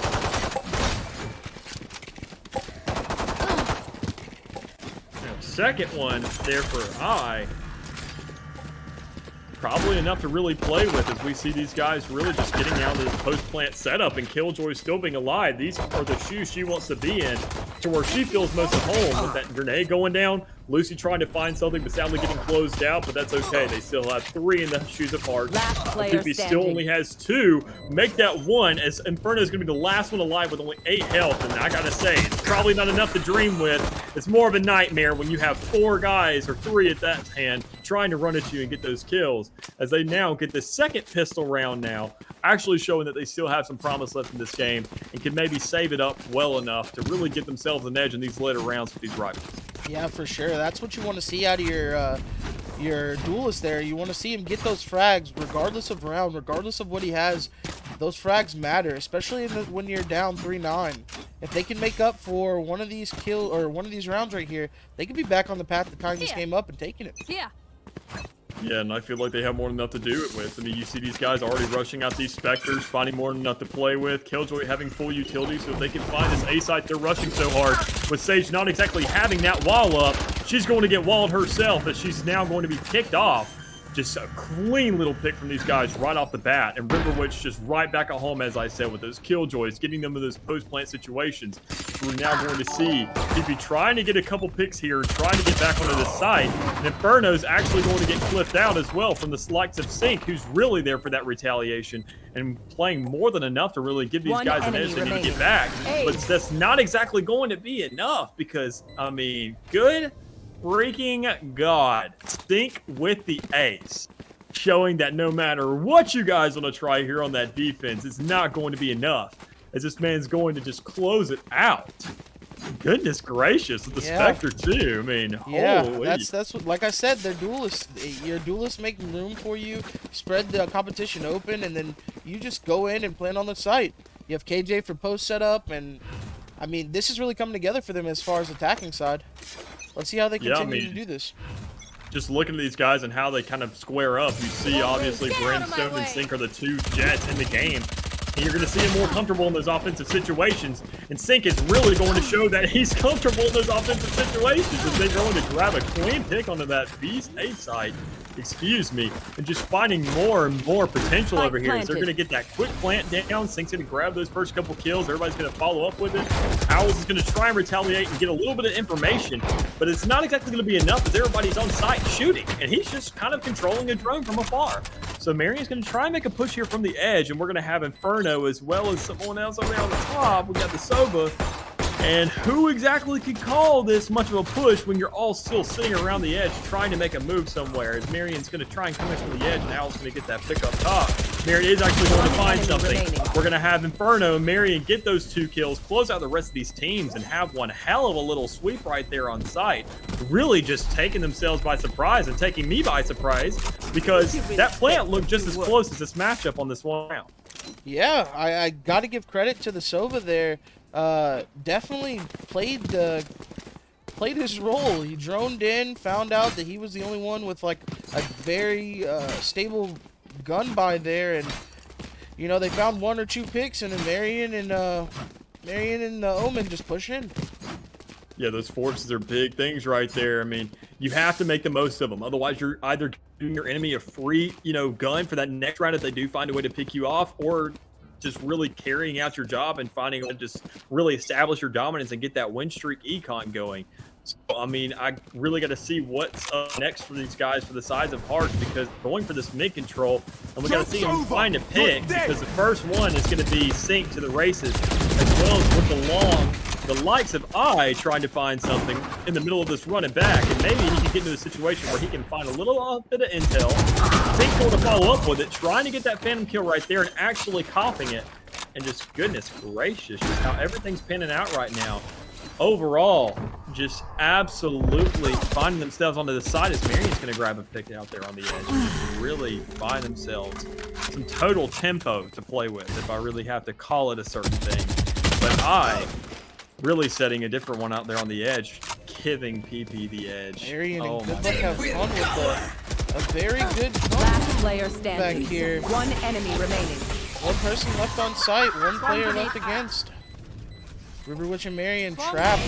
Now, second one there for I. Probably enough to really play with as we see these guys really just getting out of this post-plant setup, and Killjoy still being alive. These are the shoes she wants to be in to where she feels most at home with that grenade going down. Lucy trying to find something, but sadly getting closed out, but that's okay. They still have 3 in the shoes of Hearts. PP still only has 2. Make that 1, as Inferno is going to be the last one alive with only 8 health, and I gotta say, it's probably not enough to dream with. It's more of a nightmare when you have 4 guys, or 3 at that hand, trying to run at you and get those kills, as they now get the second pistol round now, actually showing that they still have some promise left in this game, and can maybe save it up well enough to really get themselves an edge in these later rounds with these rivals. Yeah, for sure. That's what you want to see out of your duelist there. You want to see him get those frags, regardless of round, regardless of what he has. Those frags matter, especially when you're down 3-9. If they can make up for one of these rounds right here, they could be back on the path to tying this game up and taking it. Yeah. Yeah, and I feel like they have more than enough to do it with. I mean, you see these guys already rushing out these Spectres, finding more than enough to play with. Killjoy having full utility, so if they can find this A site they're rushing so hard, with Sage not exactly having that wall up, she's going to get walled herself, as she's now going to be kicked off. Just a clean little pick from these guys right off the bat. And Riverwitch just right back at home, as I said, with those Killjoys, getting them in those post-plant situations. We're now going to see PP trying to get a couple picks here, trying to get back onto the site. And Inferno's actually going to get clipped out as well from the likes of Sync, who's really there for that retaliation and playing more than enough to really give these guys an edge they need to get back. But that's not exactly going to be enough because, I mean, good freaking God. Sync with the ace. Showing that no matter what you guys want to try here on that defense, it's not going to be enough. As this man's going to just close it out. Goodness gracious, with the Spectre too. I mean, yeah, holy. that's what, like I said, they're duelists. Your duelists make room for you, spread the competition open, and then you just go in and plan on the site. You have KJ for post setup, and I mean, this is really coming together for them as far as attacking side. Let's see how they continue to do this. Just looking at these guys and how they kind of square up, you see obviously Brimstone and Sync are the 2 Jets in the game. And you're going to see him more comfortable in those offensive situations. And Sync is really going to show that he's comfortable in those offensive situations as they're going to grab a clean pick onto that Beast A side. Excuse me. And just finding more and more potential over here. As they're going to get that quick plant down. Sync's going to grab those first couple kills. Everybody's going to follow up with it. Owls is going to try and retaliate and get a little bit of information. But it's not exactly going to be enough as everybody's on site shooting. And he's just kind of controlling a drone from afar. So Marion's going to try and make a push here from the edge. And we're going to have Inferno as well as someone else over there on the top. We got the Soba. And who exactly could call this much of a push when you're all still sitting around the edge trying to make a move somewhere? As Marion's going to try and come in from the edge, and Owl's going to get that pick up top. Marion is actually going to find enemy something. remaining. We're going to have Inferno and Marion get those 2 kills, close out the rest of these teams, and have one hell of a little sweep right there on site. Really just taking themselves by surprise and taking me by surprise, because that plant looked just as close as this matchup on this one round. Yeah, I got to give credit to the Sova there. Definitely played his role. He droned in, found out that he was the only one with like a very stable gun by there, and you know they found 1 or 2 picks, and then Marion and Omen just push in. Yeah, those forces are big things right there. I mean, you have to make the most of them. Otherwise, you're either giving your enemy a free, gun for that next round if they do find a way to pick you off, or just really carrying out your job and finding a way to just really establish your dominance and get that win streak econ going. So, I mean, I really got to see what's up next for these guys for the size of Hearts, because going for this mid control, and we got to see them find a pick, because the first one is going to be sync to the races, as well as with the likes of I trying to find something in the middle of this run and back, and maybe he can get into a situation where he can find a little bit of intel, Thinkful to follow up with it, trying to get that phantom kill right there and actually coughing it, and just goodness gracious, just how everything's panning out right now. Overall, just absolutely finding themselves onto the side as Marion's going to grab a pick out there on the edge and just really find themselves some total tempo to play with, if I really have to call it a certain thing. But I really setting a different one out there on the edge, giving PP the edge. Marion, oh good my luck, have fun with a very good Last player standing. back here. 1 enemy remaining. 1 person left on site, 1 player left against. River Witch and Marion trapped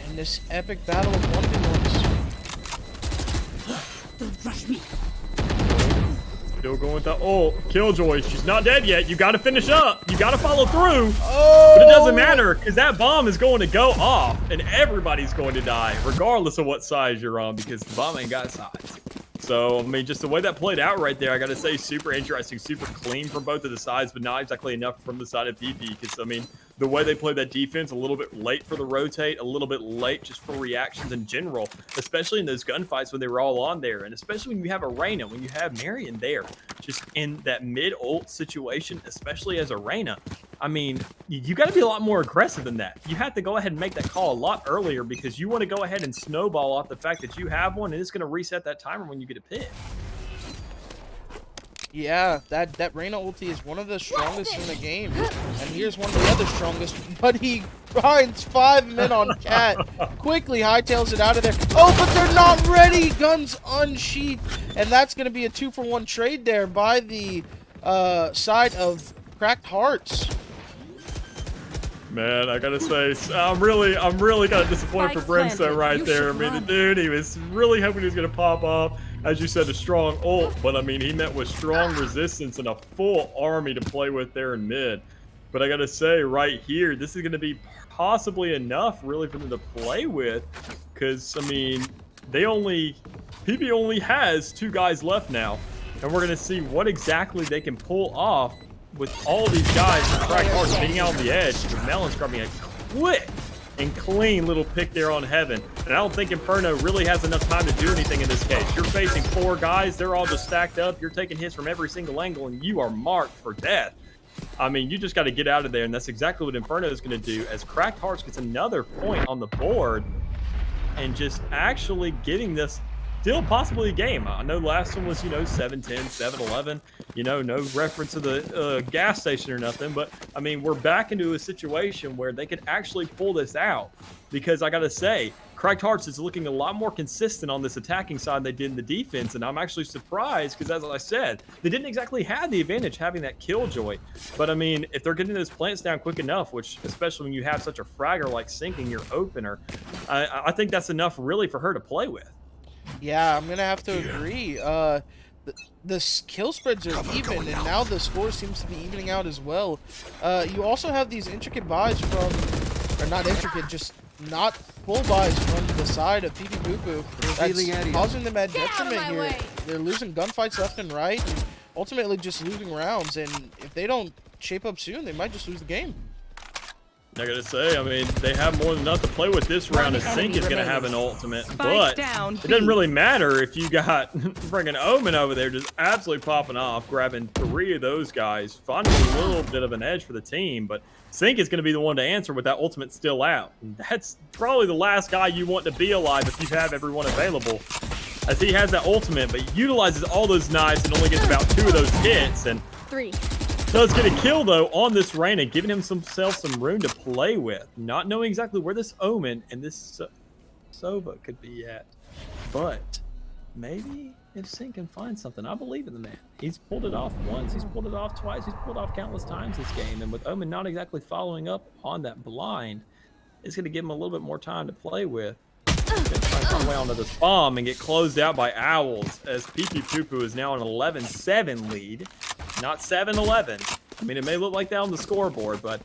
in this epic battle of 1v1s. Don't rush me. Still going with the Killjoy. She's not dead yet. You got to finish up. You got to follow through. Oh! But it doesn't matter, because that bomb is going to go off, and everybody's going to die, regardless of what size you're on, because the bomb ain't got size. So, I mean, just the way that played out right there, I got to say, super interesting, super clean from both of the sides, but not exactly enough from the side of PP, because, I mean, the way they played that defense, a little bit late for the rotate, a little bit late just for reactions in general, especially in those gunfights when they were all on there, and especially when you have Arena, when you have Marion there, just in that mid-ult situation, especially as Arena. I mean, you got to be a lot more aggressive than that. You have to go ahead and make that call a lot earlier, because you want to go ahead and snowball off the fact that you have one, and it's going to reset that timer when you get a pick. Yeah, that Reyna ulti is one of the strongest in the game. And here's one of the other strongest, but he finds 5 men on Cat. Quickly hightails it out of there. Oh, but they're not ready! Guns unsheathed. And that's going to be a 2-for-1 trade there by the side of Cracked Hearts. Man, I gotta say, I'm really kind of disappointed for Brimstone right there. I mean, the dude, he was really hoping he was gonna pop off. As you said, a strong ult, but I mean, he met with strong resistance and a full army to play with there in mid. But I gotta say, right here, this is gonna be possibly enough, really, for them to play with, because I mean, PP only has 2 guys left now, and we're gonna see what exactly they can pull off with all these guys from Cracked Hearts being out on the edge, with Melon grabbing a quick and clean little pick there on Heaven. And I don't think Inferno really has enough time to do anything in this case. You're facing 4 guys, they're all just stacked up, you're taking hits from every single angle, and you are marked for death. I mean, you just got to get out of there, and that's exactly what Inferno is going to do, as Cracked Hearts gets another point on the board, and just actually getting this still possibly a game. I know last one was, 7-10, 7-11, no reference to the gas station or nothing, but I mean, we're back into a situation where they could actually pull this out, because I gotta say, Cracked Hearts is looking a lot more consistent on this attacking side than they did in the defense, and I'm actually surprised, because as I said, they didn't exactly have the advantage having that Killjoy, but I mean, if they're getting those plants down quick enough, which especially when you have such a fragger like sinking your opener, I think that's enough really for her to play with. Yeah, I'm gonna have to agree. The kill spreads are even, and now the score seems to be evening out as well. You also have these intricate buys from, or not intricate, just not full buys from the side of PP Boo Boo. That's causing them at detriment here. They're losing gunfights left and right, and ultimately just losing rounds. And if they don't shape up soon, they might just lose the game. I gotta say, I mean, they have more than enough to play with this round, as Sync is gonna have an ultimate, but it doesn't really matter if you got friggin' Omen over there just absolutely popping off, grabbing 3 of those guys, finding a little bit of an edge for the team, but Sync is gonna be the one to answer with that ultimate still out. And that's probably the last guy you want to be alive if you have everyone available, as he has that ultimate, but utilizes all those knives and only gets about 2 of those hits, and 3. does get a kill, though, on this Reyna, giving himself some room to play with. Not knowing exactly where this Omen and this Sova could be at. But maybe if Sync can find something. I believe in the man. He's pulled it off once. He's pulled it off twice. He's pulled off countless times this game. And with Omen not exactly following up on that blind, it's going to give him a little bit more time to play with. Going to try and find a way onto this bomb and get closed out by Owls, as PP Poo is now an 11-7 lead. Not 7-11. I mean, it may look like that on the scoreboard, but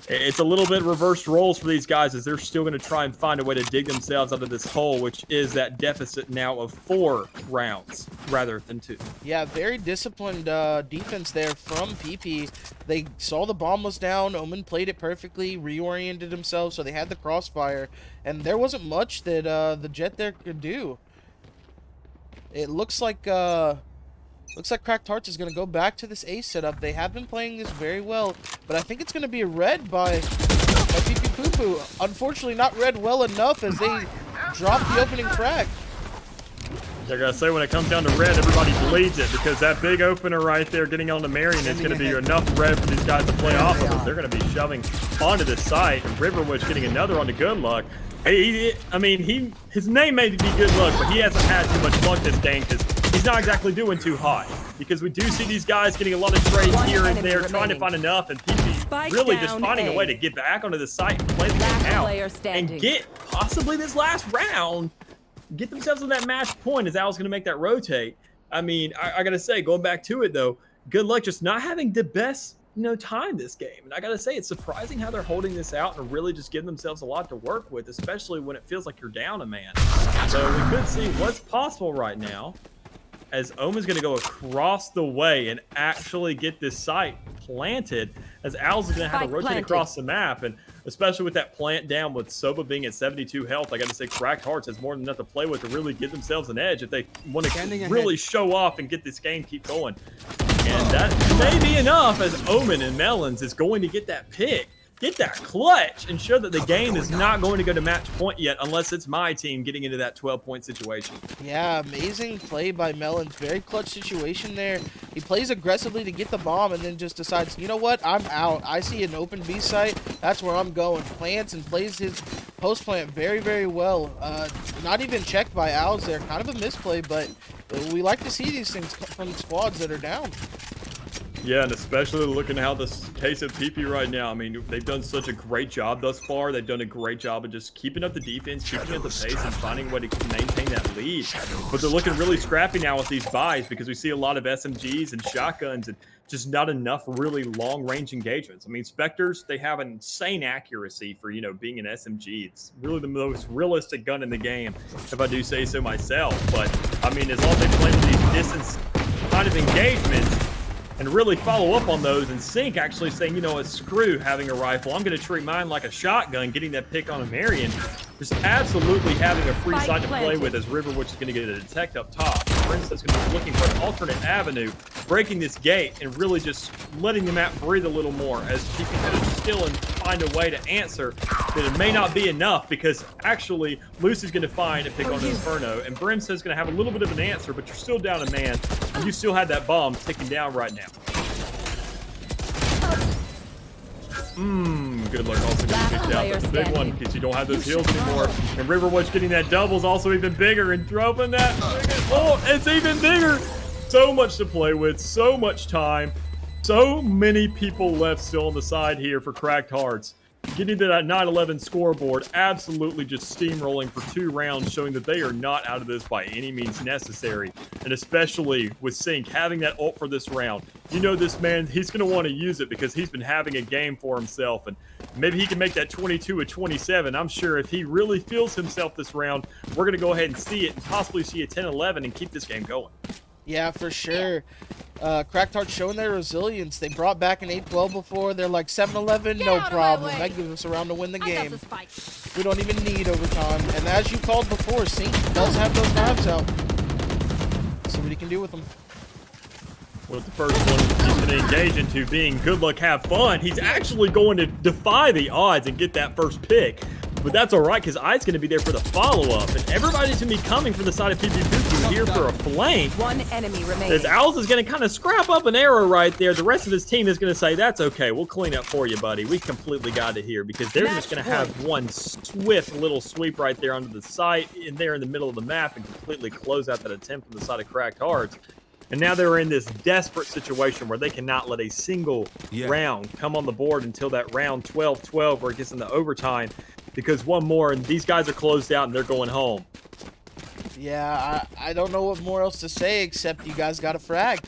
it's a little bit reversed roles for these guys, as they're still going to try and find a way to dig themselves out of this hole, which is that deficit now of 4 rounds rather than 2. Yeah, very disciplined defense there from PP. They saw the bomb was down. Omen played it perfectly, reoriented himself, so they had the crossfire, and there wasn't much that the Jet there could do. It looks like Cracked Hearts is going to go back to this ace setup. They have been playing this very well, but I think it's going to be a red by PP Poo Poo. Unfortunately, not read well enough, as they drop the opening frag. I gotta say, when it comes down to red, everybody bleeds it, because that big opener right there getting on the Marion is going to be enough red for these guys to play off of. They're going to be shoving onto the site, and Riverwood's getting another onto Good Luck. I mean, his name may be Good Luck, but he hasn't had too much luck this game, because he's not exactly doing too hot. Because we do see these guys getting a lot of trades here and there, trying to find enough, and PP really just finding a way to get back onto the site and play the game out, and get possibly this last round, get themselves on that match point, as Al's going to make that rotate. I mean, I got to say, going back to it, though, Good Luck just not having the best time this game. And I got to say, it's surprising how they're holding this out and really just giving themselves a lot to work with, especially when it feels like you're down a man. So we could see what's possible right now, as Omen's going to go across the way and actually get this site planted, as Owls is going to have to rotate across the map. And especially with that plant down, with Soba being at 72 health, I got to say Cracked Hearts has more than enough to play with to really give themselves an edge if they want to really show off and get this game keep going. And that may be enough, as Omen and Melons is going to get that pick, get that clutch, and show that the game is not going to go to match point yet, unless it's my team getting into that 12-point situation. Yeah, amazing play by Melons. Very clutch situation there. He plays aggressively to get the bomb, and then just decides, you know what, I'm out. I see an open B site. That's where I'm going. Plants and plays his post plant very, very well. Not even checked by Owls there. Kind of a misplay, but we like to see these things from squads that are down. Yeah, and especially looking at how this case of PP right now. I mean, they've done such a great job thus far. They've done a great job of just keeping up the defense, keeping up the pace, and finding a way to maintain that lead. But they're looking really scrappy now with these buys, because we see a lot of SMGs and shotguns and just not enough really long-range engagements. I mean, Spectres, they have an insane accuracy for, being an SMG. It's really the most realistic gun in the game, if I do say so myself. But, I mean, as long as they play with these distance kind of engagements, and really follow up on those, and Sync actually saying, you know what, screw having a rifle. I'm going to treat mine like a shotgun, getting that pick on a Marion. Just absolutely having a free side to play with, as Riverwood is going to get a detect up top. Prince is going to be looking for an alternate avenue, breaking this gate, and really just letting the map breathe a little more, as he can still find a way to answer that it may not be enough, because actually Lucy's going to find a pick on Inferno, and Brimstone's going to have a little bit of an answer, but you're still down a man, and you still had that bomb ticking down right now. Good Luck also getting kicked out. That's a big one, because you don't have those heals anymore. And Riverwood's getting that double is also even bigger, and dropping that. Oh, it's even bigger. So much to play with, so much time, so many people left still on the side here for Cracked Hearts. Getting to that 9-11 scoreboard, absolutely just steamrolling for 2 rounds, showing that they are not out of this by any means necessary. And especially with Sync having that ult for this round. You know this man, he's going to want to use it, because he's been having a game for himself. And maybe he can make that 22-27. I'm sure if he really feels himself this round, we're going to go ahead and see it, and possibly see a 10-11 and keep this game going. Yeah, for sure. Cracked Heart showing their resilience. They brought back an 8-12 before. They're like 7-11, no problem. That gives us a round to win the game. We don't even need overtime. And as you called before, Sink does have those knives out. See what he can do with them. Well, the first one he's going to engage into being good luck, have fun. He's actually going to defy the odds and get that first pick. But that's all right, because I's going to be there for the follow-up. And everybody's going to be coming from the side of PvP here for a flank. One enemy remaining. As Owls is going to kind of scrap up an arrow right there. The rest of his team is going to say, that's okay. We'll clean up for you, buddy. We completely got it here, because they're just going to have one swift little sweep right there onto the site in there in the middle of the map and completely close out that attempt on the side of Cracked Hearts. And now they're in this desperate situation where they cannot let a single round come on the board until that round 12-12 where it gets into overtime, because one more and these guys are closed out and they're going home. Yeah, I don't know what more else to say except you guys got a frag.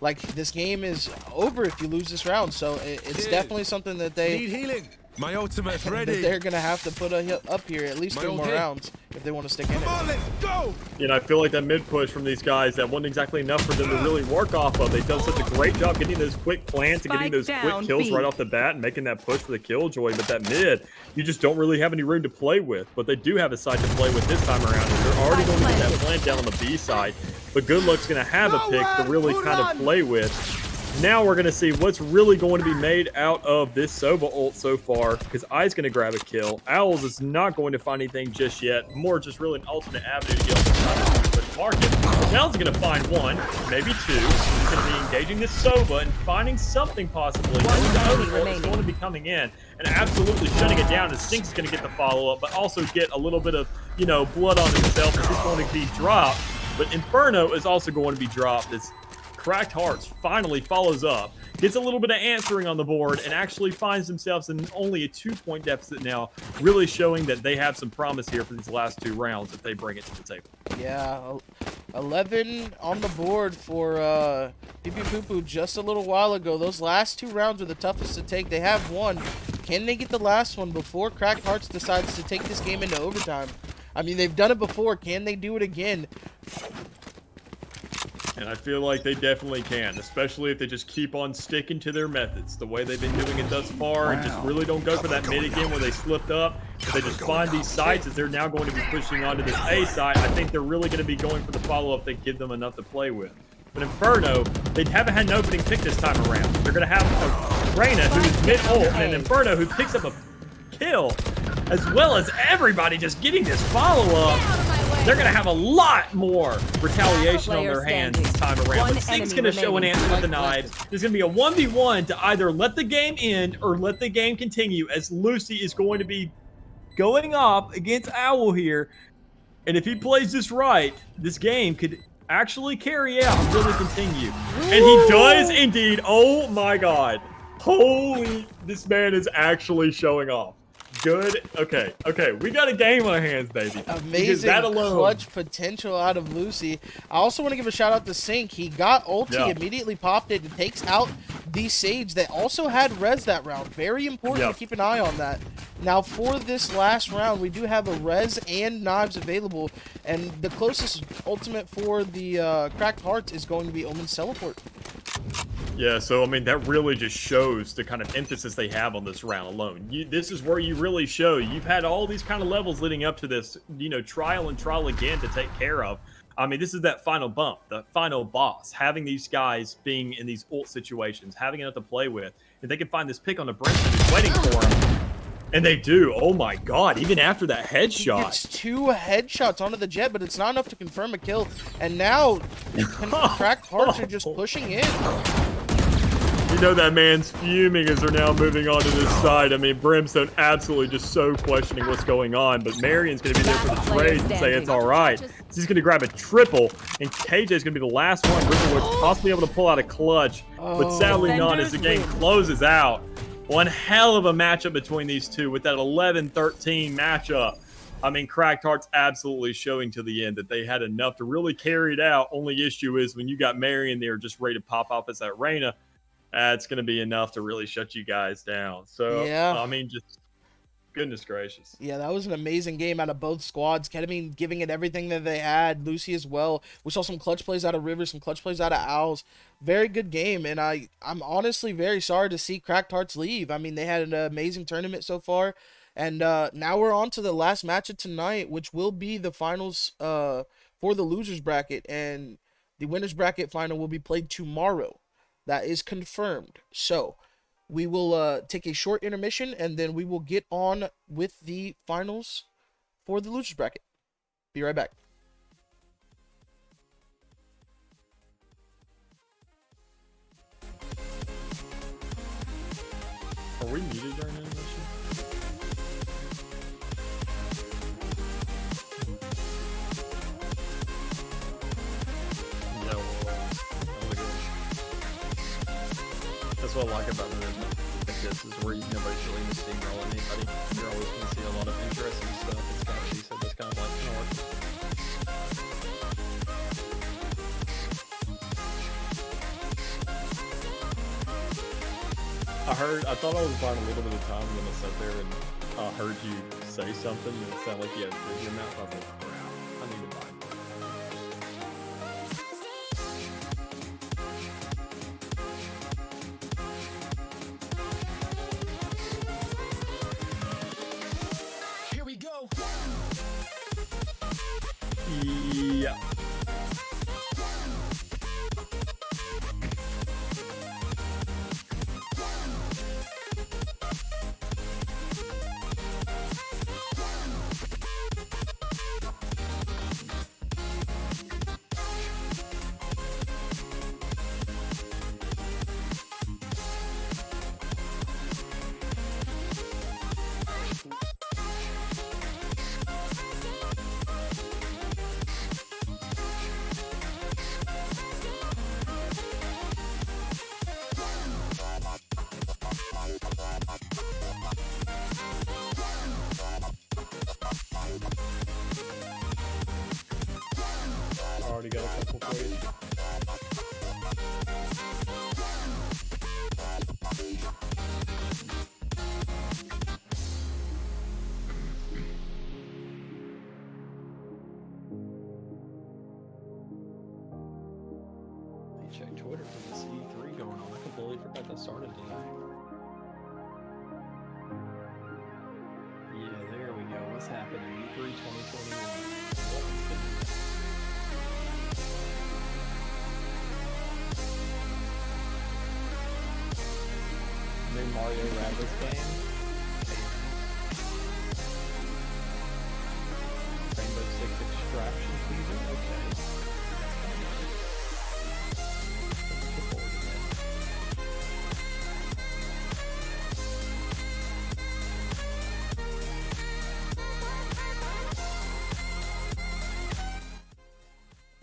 Like, this game is over if you lose this round, so it's definitely something that they Need healing. My ultimate's ready. that they're gonna have to put up here at least 3 more rounds if they want to stick in it. Come on, let's go. You know, I feel like that mid push from these guys, that wasn't exactly enough for them to really work off of. They've done such a great job getting those quick plants and getting those quick kills right off the bat and making that push for the killjoy. But that mid, you just don't really have any room to play with. But they do have a side to play with this time around. And they're already going to get that plant down on the B side. But Good Luck's going to have a pick to really kind of play with. Now we're going to see what's really going to be made out of this Sova ult so far, because I's going to grab a kill. Owls is not going to find anything just yet. More just really an alternate avenue to get on the side of the market. Now he's going to find one, maybe two. He's going to be engaging this Sova and finding something possibly. It's going to be coming in and absolutely shutting it down. And Sink's going to get the follow-up, but also get a little bit of, you know, blood on himself as he's going to be dropped. But Inferno is also going to be dropped as Cracked Hearts finally follows up, gets a little bit of answering on the board, and actually finds themselves in only a 2-point deficit now, really showing that they have some promise here for these last 2 rounds if they bring it to the table. Yeah, 11 on the board for PP Poo Poo just a little while ago. Those last 2 rounds are the toughest to take. They have one. Can they get the last one before Cracked Hearts decides to take this game into overtime? I mean, they've done it before. Can they do it again? And I feel like they definitely can, especially if they just keep on sticking to their methods, the way they've been doing it thus far, and just really don't go for that mid again where they slipped up. If they just find these sites as they're now going to be pushing onto this A side, I think they're really going to be going for the follow-up that give them enough to play with. But Inferno, they haven't had an opening pick this time around. They're going to have a Reyna who's mid-ult and an Inferno who picks up a kill, as well as everybody just getting this follow-up. They're going to have a lot more retaliation on their hands this time around. But Sink's going to show an answer with the knives. There's going to be a 1v1 to either let the game end or let the game continue, as Lucy is going to be going up against Owl here. And if he plays this right, this game could actually carry out and really continue. And he does indeed. Oh my God. Holy, this man is actually showing off. Good. Okay. We got a game on our hands, baby. Amazing that alone, clutch potential out of Lucy. I also want to give a shout out to Sink. He got ulti, immediately popped it, and takes out the Sage that also had res that round. Very important to keep an eye on that. Now, for this last round, we do have a res and knives available, and the closest ultimate for the Cracked Hearts is going to be Omen's Teleport. Yeah, so I mean, that really just shows the kind of emphasis they have on this round alone. This is where you really show you've had all these kind of levels leading up to this, you know, trial and trial again to take care of. I mean, this is that final bump, the final boss, having these guys being in these ult situations, having enough to play with. If they can find this pick on the Brimstone who's waiting for them, and they do. Oh my God, even after that headshot. It's 2 headshots onto the Jet, but it's not enough to confirm a kill. And now, Cracked Hearts are just pushing in. You know that man's fuming as they're now moving on to this side. I mean, Brimstone absolutely just so questioning what's going on. But Marion's going to be there for the trades and say it's all right. He's going to grab a triple, and KJ's going to be the last one. Riverwood's possibly able to pull out a clutch, but sadly not as the game closes out. One hell of a matchup between these two with that 11-13 matchup. I mean, Cracked Hearts absolutely showing to the end that they had enough to really carry it out. Only issue is when you got Marion there just ready to pop off as that Reyna, it's going to be enough to really shut you guys down. So, yeah. I mean, just Goodness gracious. Yeah, that was an amazing game out of both squads. Ketamine giving it everything that they had. Lucy as well. We saw some clutch plays out of River, some clutch plays out of Owls. Very good game, and I'm honestly very sorry to see Cracked Hearts leave. I mean, they had an amazing tournament so far, and now we're on to the last match of tonight, which will be the finals for the losers bracket, and the winners bracket final will be played tomorrow. That is confirmed. So we will take a short intermission, and then we will get on with the finals for the losers bracket. Be right back. Are we muted during intermission? Yeah, well, that's what I like about intermission like this, is where nobody's really going to steamroll anybody. You're always going to see a lot of interesting stuff. It's kind of, she said, that's kind of like, you know what? I thought I was buying a little bit of time, and then I sat there and heard you say something that sounded like you had food in your mouth. I was like, crap, I need to buy more. Here we go. Yeah. Already got a couple for you. Let me check Twitter for this E3 going on. I completely forgot that started today. Yeah, there we go. What's happening? E3 2021. New Mario Rabbids game. Rainbow Six Extraction season. Okay.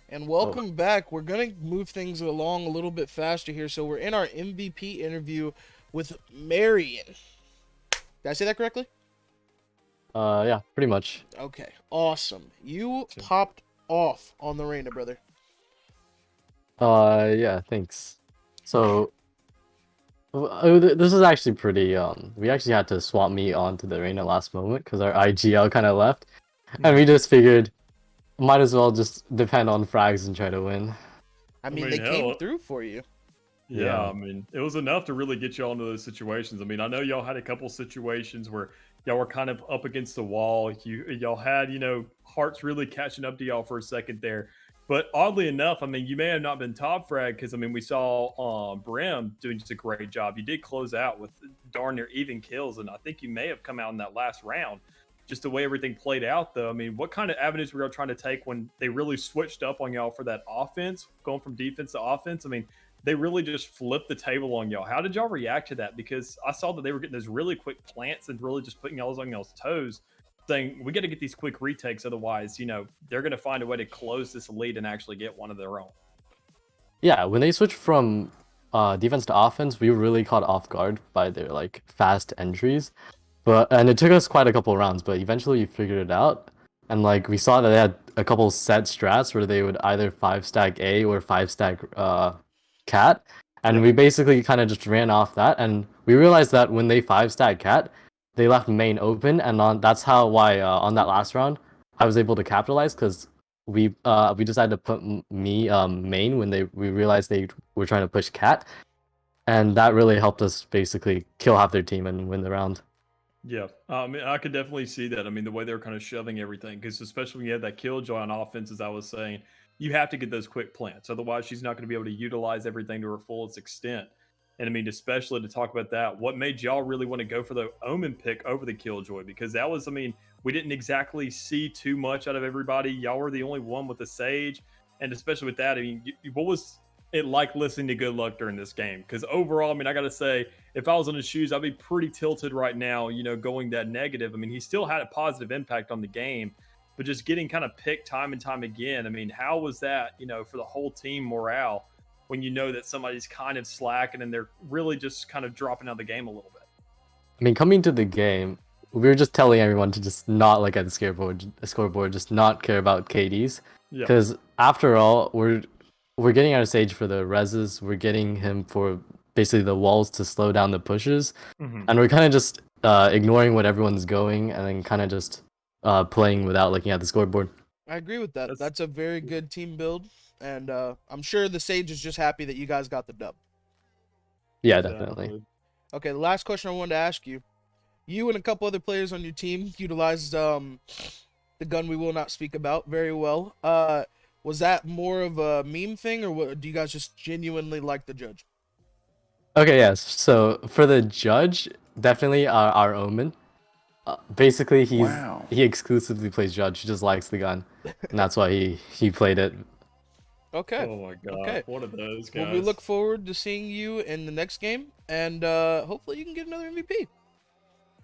And welcome back. We're going to move things along a little bit faster here. So we're in our MVP interview with Marion. Did I say that correctly? Yeah, pretty much. Okay, awesome. You popped off on the Reina, brother. Yeah, thanks. So, this is actually pretty, we actually had to swap me onto the Reina last moment because our IGL kind of left. And we just figured, might as well just depend on frags and try to win. I mean they came through for you. Yeah, I mean, it was enough to really get y'all into those situations. I mean, I know y'all had a couple situations where y'all were kind of up against the wall. Y'all had, Hearts really catching up to y'all for a second there. But oddly enough, I mean, you may have not been top frag because, I mean, we saw Brim doing just a great job. You did close out with darn near even kills, and I think you may have come out in that last round. Just the way everything played out, though. I mean, what kind of avenues were y'all trying to take when they really switched up on y'all for that offense, going from defense to offense? I mean, they really just flipped the table on y'all. How did y'all react to that? Because I saw that they were getting those really quick plants and really just putting y'all on y'all's toes, saying, we got to get these quick retakes. Otherwise, they're going to find a way to close this lead and actually get one of their own. Yeah, when they switched from defense to offense, we were really caught off guard by their fast entries. And it took us quite a couple rounds, but eventually we figured it out. And we saw that they had a couple set strats where they would either 5-stack A or 5-stack Cat. And we basically kind of just ran off that. And we realized that when they 5-stack Cat, they left main open, and that's why on that last round I was able to capitalize because we decided to put me main when we realized they were trying to push cat, and that really helped us basically kill half their team and win the round. Yeah, I mean, I could definitely see that. I mean, the way they were kind of shoving everything, because especially when you had that killjoy on offense, as I was saying, you have to get those quick plants. Otherwise, she's not going to be able to utilize everything to her fullest extent. And I mean, especially to talk about that, what made y'all really want to go for the Omen pick over the killjoy? Because that was, I mean, we didn't exactly see too much out of everybody. Y'all were the only one with the Sage. And especially with that, I mean, what was it like listening to Good Luck during this game? Because overall, I mean, I got to say, if I was in his shoes, I'd be pretty tilted right now, you know, going that negative. I mean, he still had a positive impact on the game, but just getting kind of picked time and time again. I mean, how was that, you know, for the whole team morale when you know that somebody's kind of slacking and they're really just kind of dropping out of the game a little bit? I mean, coming to the game, we were just telling everyone to just not look at the scoreboard, just not care about KDs. Yeah. Because after all, we're getting our Sage for the reses, we're getting him for basically the walls to slow down the pushes, and we're kind of just ignoring what everyone's going and then kind of just playing without looking at the scoreboard. I agree with that. That's a very good team build, and I'm sure the Sage is just happy that you guys got the dub. Yeah, definitely. Okay, the last question I wanted to ask you. You and a couple other players on your team utilized the gun we will not speak about very well. Was that more of a meme thing, or do you guys just genuinely like the judge? Okay, yes. So for the judge, definitely our Omen. Basically, he exclusively plays judge. He just likes the gun, and that's why he played it. Okay. Oh my god. Okay. What are those guys? Well, we look forward to seeing you in the next game, and hopefully you can get another MVP.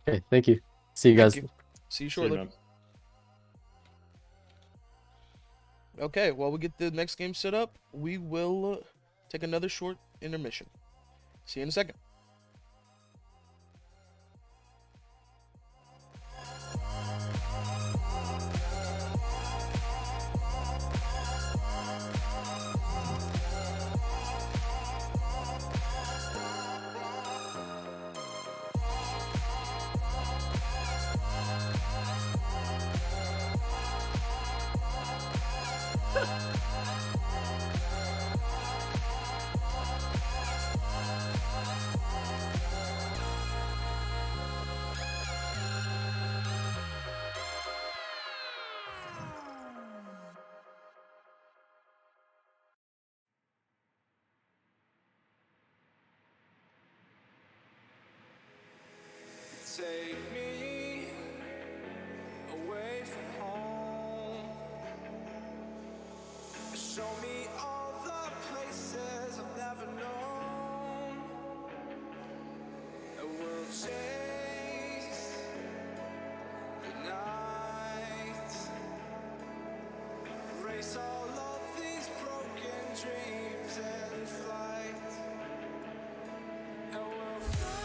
Okay, thank you. See you guys. Thank you. See you shortly. Okay, while we get the next game set up, we will take another short intermission. See you in a second. Take me away from home. Show me all the places I've never known. And we'll chase the night. Erase all of these broken dreams and flight. And we'll fly.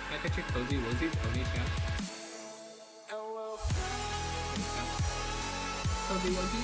Can I check Cozy Woozy's only chat? Cozy Woozy?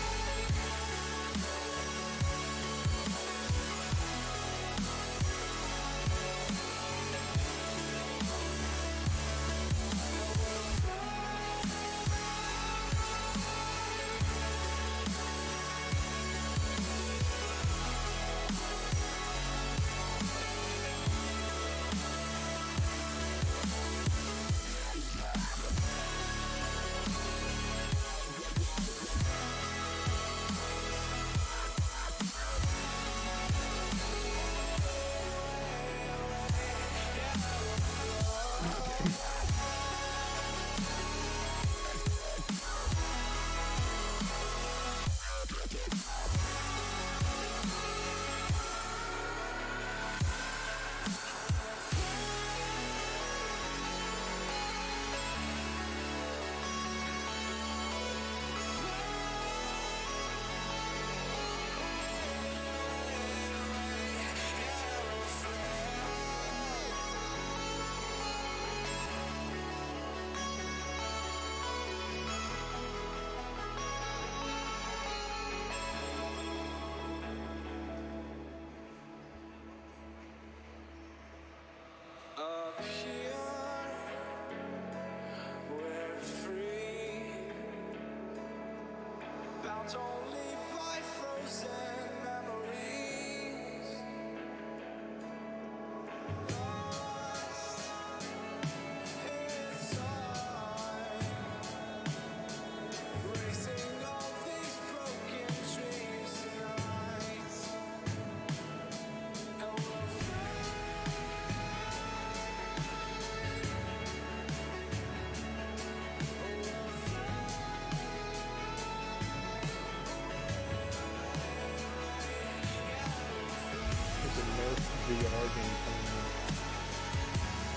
game coming up.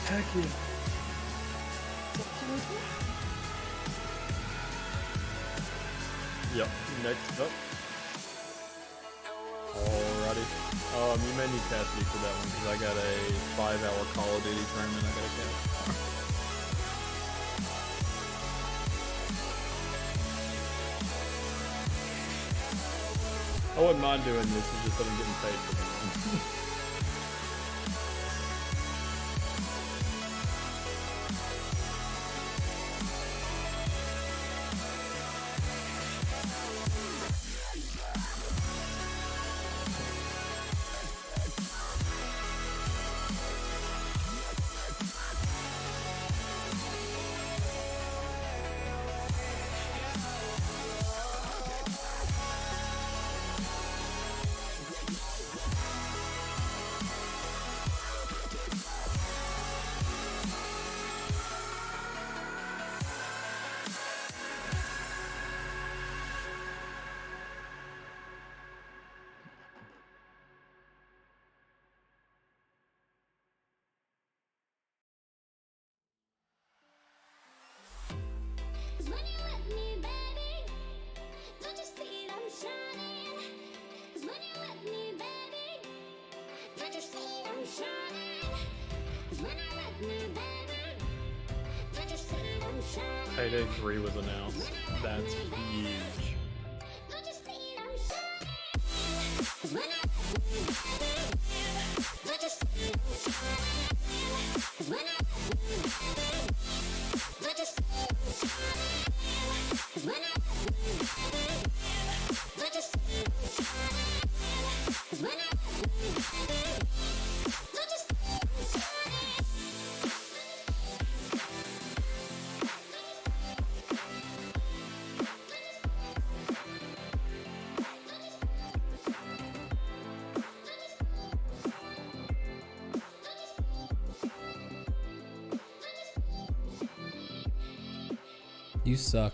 Heck yeah. Yep, next up. Alrighty. You may need Cassidy for that one because I got a 5-hour Call of Duty tournament I gotta catch. I wouldn't mind doing this, it's just that I'm getting paid for it. Payday 3 was announced. That's huge. You suck.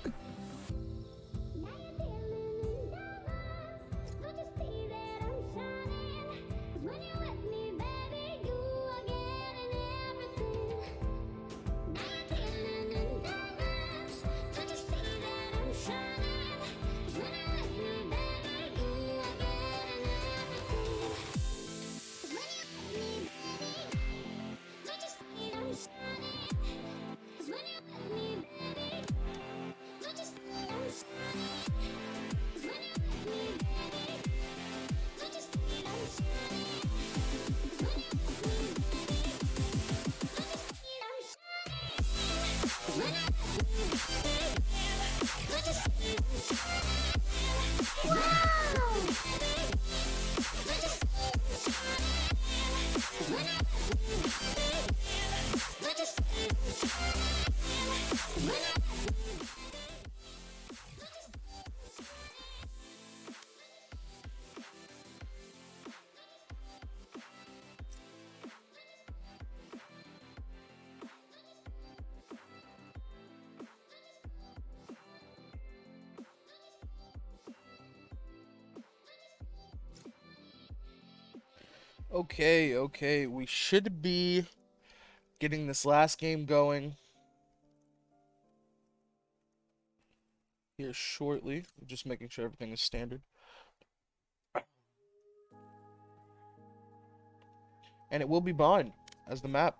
Okay, we should be getting this last game going here shortly. Just making sure everything is standard. And it will be Bond as the map.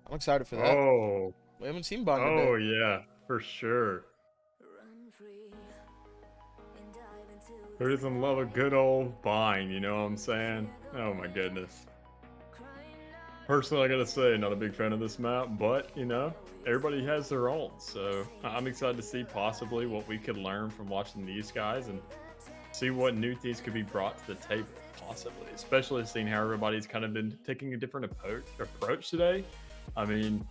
I'm excited for that. Oh. We haven't seen Bond today. Oh, yeah, for sure. Who doesn't love a good old bind, you know what I'm saying? Oh my goodness. Personally, I gotta say, not a big fan of this map, but, you know, everybody has their own, so I'm excited to see possibly what we could learn from watching these guys and see what new things could be brought to the table, possibly, especially seeing how everybody's kind of been taking a different approach today. I mean,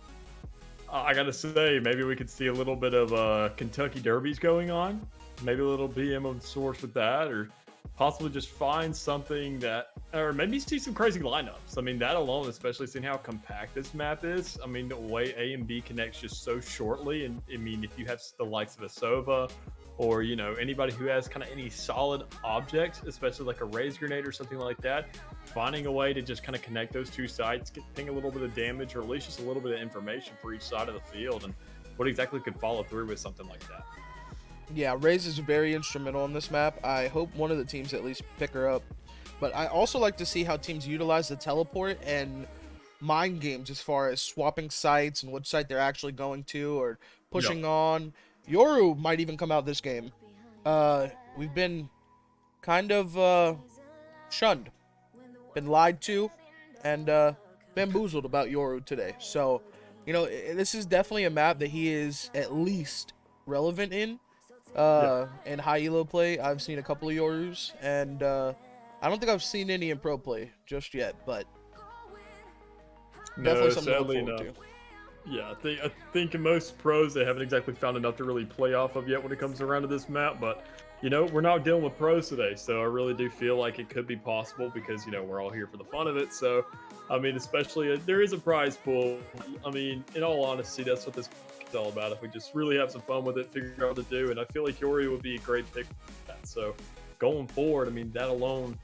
I gotta say, maybe we could see a little bit of Kentucky Derbies going on. Maybe a little BM of sorts with that, or possibly just find something that, or maybe see some crazy lineups. I mean, that alone, especially seeing how compact this map is. I mean, the way A and B connects just so shortly, and I mean, if you have the likes of a Sova or anybody who has kind of any solid objects, especially like a raise grenade or something like that, finding a way to just kind of connect those two sides, getting a little bit of damage or at least just a little bit of information for each side of the field, and what exactly could follow through with something like that. Yeah, Raze is very instrumental on this map. I hope one of the teams at least pick her up. But I also like to see how teams utilize the teleport and mind games as far as swapping sites and which site they're actually going to or pushing on. Yoru might even come out this game. We've been kind of shunned, been lied to, and bamboozled about Yoru today. So, this is definitely a map that he is at least relevant in. In high elo play, I've seen a couple of Yorus, and I don't think I've seen any in pro play just yet, but definitely something to look forward to. Yeah, I think in most pros they haven't exactly found enough to really play off of yet when it comes around to this map, but we're not dealing with pros today, so I really do feel like it could be possible because we're all here for the fun of it. So I mean, especially there is a prize pool. I mean, in all honesty, that's what this is all about. If we just really have some fun with it, figure out what to do, and I feel like Yori would be a great pick for that. So going forward, I mean, that alone,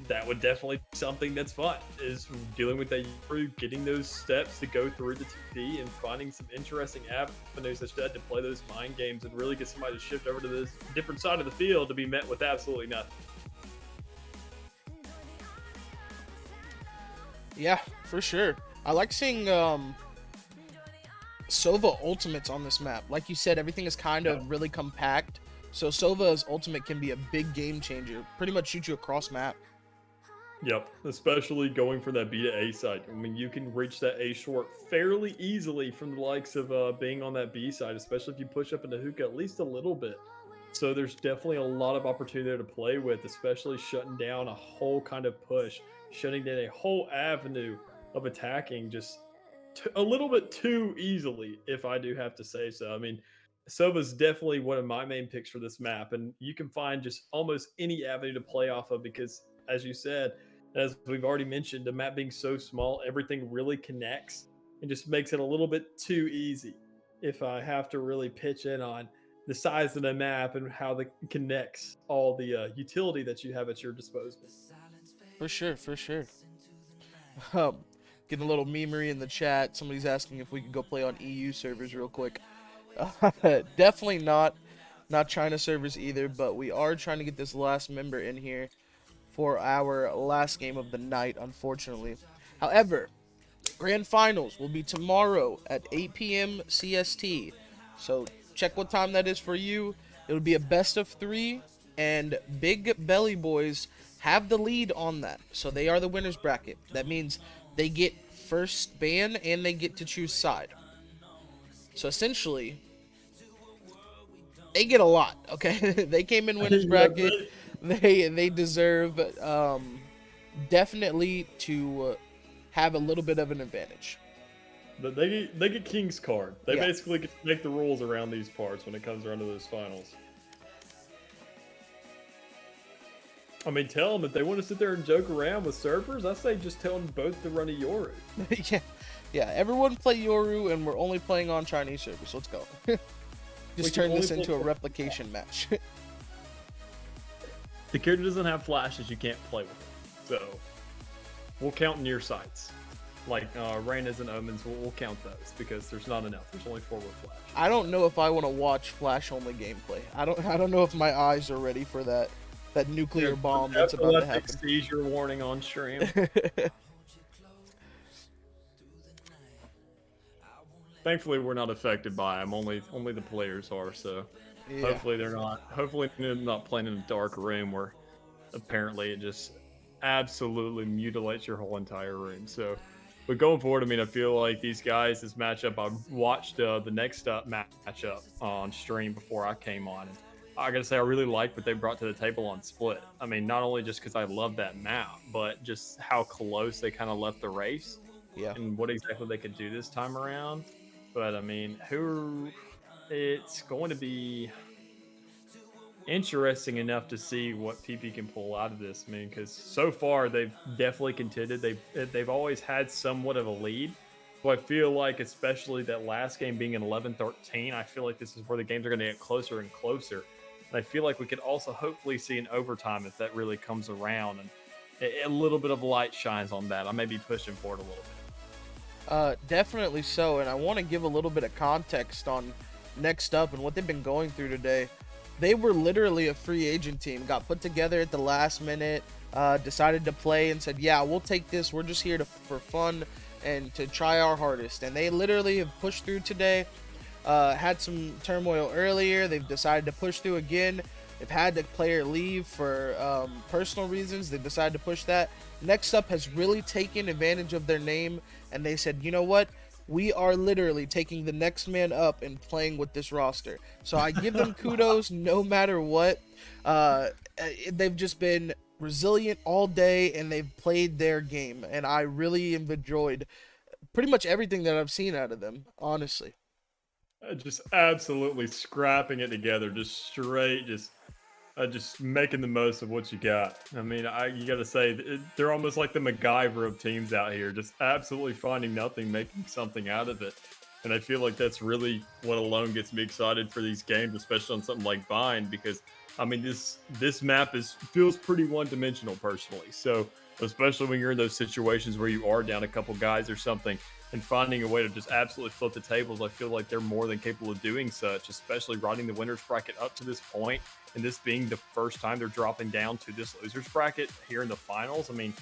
that would definitely be something that's fun, is dealing with that Yori, getting those steps to go through the TP and finding some interesting avenues such that to play those mind games and really get somebody to shift over to this different side of the field to be met with absolutely nothing. Yeah, for sure. I like seeing Sova ultimates on this map. Like you said, everything is kind of really compact. So Sova's ultimate can be a big game changer. Pretty much shoot you across map. Yep, especially going for that B to A side. I mean, you can reach that A short fairly easily from the likes of being on that B side, especially if you push up into hookah at least a little bit. So there's definitely a lot of opportunity there to play with, especially shutting down a whole kind of push, shutting down a whole avenue of attacking just a little bit too easily, if I do have to say so. I mean, Sova's definitely one of my main picks for this map, and you can find just almost any avenue to play off of because, as you said, as we've already mentioned, the map being so small, everything really connects and just makes it a little bit too easy. If I have to really pitch in on the size of the map and how it connects all the utility that you have at your disposal. For sure, for sure. Getting a little memery in the chat. Somebody's asking if we could go play on EU servers real quick. Definitely not China servers either, but we are trying to get this last member in here for our last game of the night, unfortunately. However, grand finals will be tomorrow at 8 p.m. CST. So check what time that is for you. It'll be a best of 3, and Big Belly Boys have the lead on that. So they are the winners bracket. That means they get first ban and they get to choose side. So essentially, they get a lot, okay? They came in winners bracket. They deserve definitely to have a little bit of an advantage. But they get King's card. They basically get to make the rules around these parts when it comes around to those finals. I mean, tell them if they want to sit there and joke around with servers, I say just tell them both to run a Yoru. yeah, everyone play Yoru, and we're only playing on Chinese servers. Let's go. Just turn this into a replication match. The character doesn't have flashes, you can't play with it. So, we'll count near sights. Like Reynas and Omens, we'll count those because there's not enough. There's only 4 with flash. I don't know if I want to watch flash-only gameplay. I don't know if my eyes are ready for that nuclear bomb that's about to happen. Seizure warning on stream. Thankfully, we're not affected by them. Only the players are. So hopefully they're not. Hopefully they're not playing in a dark room where apparently it just absolutely mutilates your whole entire room. So, but going forward, I mean, I feel like these guys, this matchup, I watched the next matchup on stream before I came on. And I gotta say, I really liked what they brought to the table on Split. I mean, not only just because I love that map, but just how close they kind of left the race. Yeah. And what exactly they could do this time around. But I mean, it's going to be interesting enough to see what PP can pull out of this. I mean, because so far they've definitely contended. They've always had somewhat of a lead. So I feel like, especially that last game being an 11-13, I feel like this is where the games are going to get closer and closer. And I feel like we could also hopefully see an overtime if that really comes around, and a little bit of light shines on that. I may be pushing for it a little bit. Definitely so, and I want to give a little bit of context on next up and what they've been going through today. They were literally a free agent team, got put together at the last minute, decided to play and said, yeah, we'll take this. We're just here for fun and to try our hardest. And they literally have pushed through today. Had some turmoil earlier. They've decided to push through again. They've had the player leave for personal reasons. They've decided to push that. Next Up has really taken advantage of their name, and they said, you know what? We are literally taking the next man up and playing with this roster. So I give them kudos no matter what. They've just been resilient all day, and they've played their game. And I really have enjoyed pretty much everything that I've seen out of them, honestly. Just absolutely scrapping it together, just straight, just making the most of what you got. I mean, you got to say, they're almost like the MacGyver of teams out here, just absolutely finding nothing, making something out of it. And I feel like that's really what alone gets me excited for these games, especially on something like Bind, because I mean, this map feels pretty one-dimensional personally. So especially when you're in those situations where you are down a couple guys or something, and finding a way to just absolutely flip the tables, I feel like they're more than capable of doing such, especially riding the winners bracket up to this point, and this being the first time they're dropping down to this losers bracket here in the finals. I mean,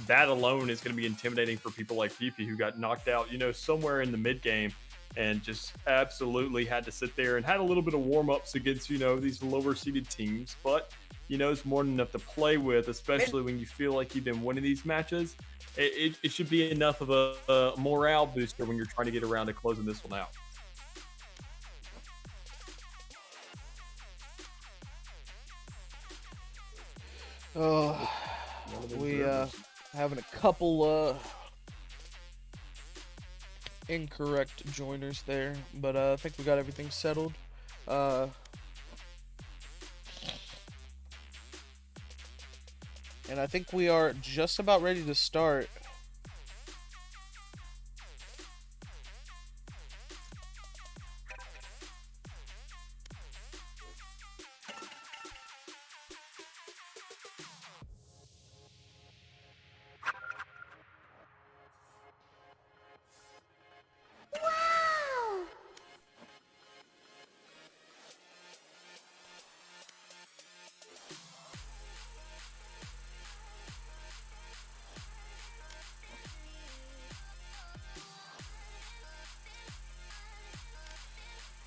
that alone is going to be intimidating for people like PP, who got knocked out, somewhere in the mid game, and just absolutely had to sit there and had a little bit of warm-ups against, these lower seeded teams. But, it's more than enough to play with, especially when you feel like you've been winning these matches. It should be enough of a morale booster when you're trying to get around to closing this one out. Oh, we having a couple incorrect joiners there, but I think we got everything settled. And I think we are just about ready to start.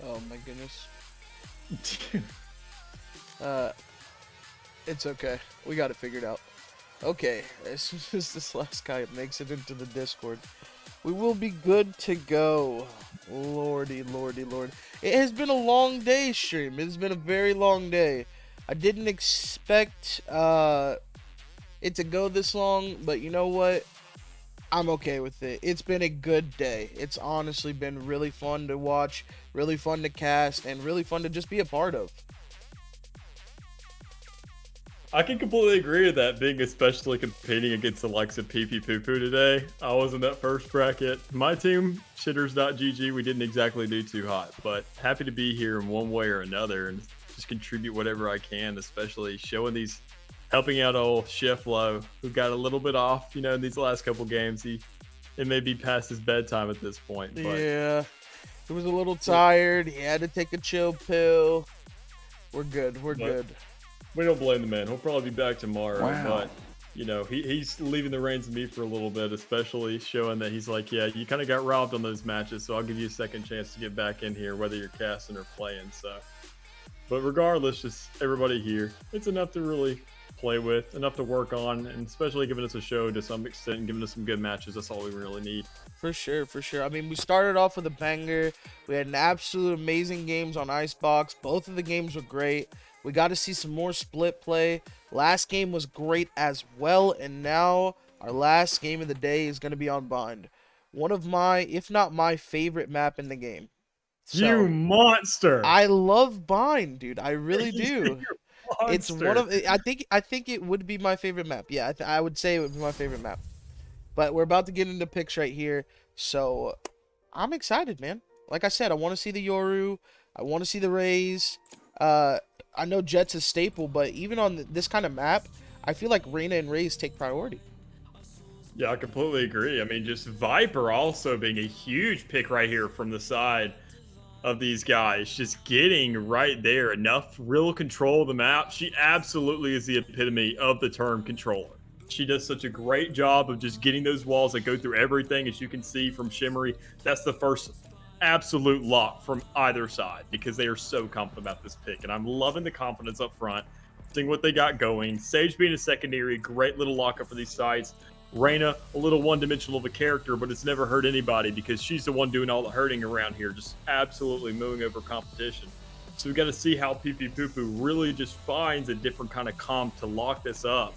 Oh my goodness. It's okay. We got it figured out. Okay, as soon as this last guy makes it into the Discord, we will be good to go. Lordy, lordy, lord. It has been a long day, stream. It has been a very long day. I didn't expect it to go this long, but you know what? I'm okay with it. It's been a good day. It's honestly been really fun to watch, really fun to cast, and really fun to just be a part of. I can completely agree with that, being especially competing against the likes of PP Poo Poo today. I was in that first bracket. My team, shitters.gg, we didn't exactly do too hot, but happy to be here in one way or another and just contribute whatever I can, especially helping out old Chef Low, who got a little bit off, in these last couple games. It may be past his bedtime at this point. But yeah, he was a little tired. He had to take a chill pill. We're good. We're good. We don't blame the man. He'll probably be back tomorrow. Wow. But, he's leaving the reins of me for a little bit, especially showing that he's like, yeah, you kind of got robbed on those matches, so I'll give you a second chance to get back in here, whether you're casting or playing. So, but regardless, just everybody here, it's enough to really play with, enough to work on, and especially giving us a show to some extent and giving us some good matches. That's all we really need. For sure, for sure. I mean, we started off with a banger. We had an absolute amazing games on Icebox. Both of the games were great. We got to see some more split play. Last game was great as well, and now our last game of the day is going to be on Bind. One of my, if not my favorite map in the game. So, you monster! I love Bind, dude. I really do. It's one of. I think it would be my favorite map. Yeah, I would say it would be my favorite map. But we're about to get into picks right here, so I'm excited, man. Like I said, I want to see the Yoru. I want to see the Rays. I know Jet's a staple, but even on this kind of map, I feel like Reyna and Raze take priority. Yeah, I completely agree. I mean, just Viper also being a huge pick right here from the side of these guys, just getting right there, enough real control of the map. She absolutely is the epitome of the term controller. She does such a great job of just getting those walls that go through everything. As you can see from Shimmery, that's the first absolute lock from either side because they are so confident about this pick. And I'm loving the confidence up front, seeing what they got going. Sage being a secondary, great little lockup for these sites. Reyna, a little one-dimensional of a character, but it's never hurt anybody because she's the one doing all the hurting around here, just absolutely moving over competition. So we've got to see how PP Poopoo really just finds a different kind of comp to lock this up.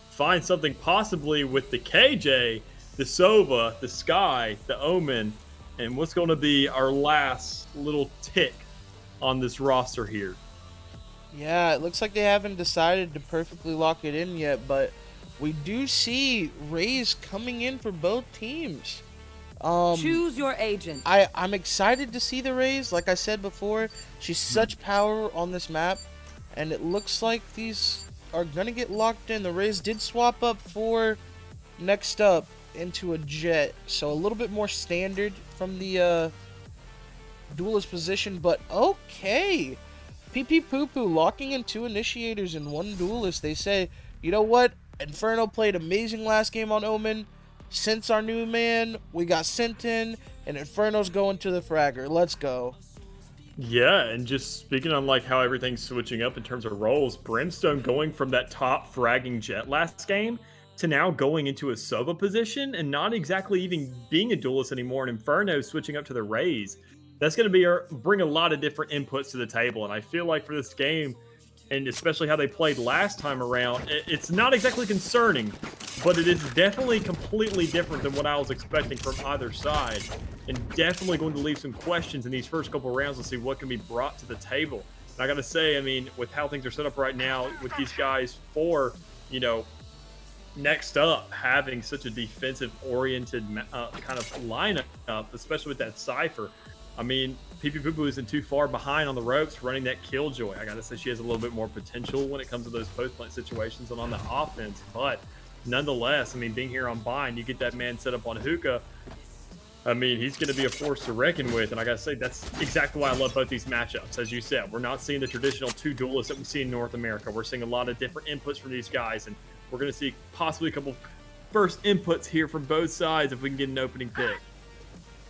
Find something possibly with the KJ, the Sova, the Sky, the Omen, and what's going to be our last little tick on this roster here. Yeah, it looks like they haven't decided to perfectly lock it in yet, but we do see Raze coming in for both teams. Choose your agent. I'm excited to see the Raze. Like I said before, she's such power on this map, and it looks like these are gonna get locked in. The Raze did swap up for next up into a Jet, so a little bit more standard from the duelist position, but okay. PP Poo locking in 2 initiators and 1 duelist. They say, you know what? Inferno played amazing last game on Omen. Since our new man, we got sent in, and Inferno's going to the fragger. Let's go. Yeah, and just speaking on like how everything's switching up in terms of roles, Brimstone going from that top fragging Jet last game to now going into a Sova position and not exactly even being a duelist anymore, and Inferno switching up to the Raze. That's going to bring a lot of different inputs to the table, and I feel like for this game, and especially how they played last time around, it's not exactly concerning, but it is definitely completely different than what I was expecting from either side, and definitely going to leave some questions in these first couple rounds to see what can be brought to the table. And I got to say, I mean, with how things are set up right now, with these guys next up having such a defensive-oriented kind of lineup, especially with that Cypher, I mean, PP Poo isn't too far behind on the ropes running that Killjoy. I got to say she has a little bit more potential when it comes to those post-plant situations and on the offense. But nonetheless, I mean, being here on Bind, you get that man set up on Hookah. I mean, he's going to be a force to reckon with. And I got to say, that's exactly why I love both these matchups. As you said, we're not seeing the traditional 2 duelists that we see in North America. We're seeing a lot of different inputs from these guys. And we're going to see possibly a couple first inputs here from both sides if we can get an opening pick.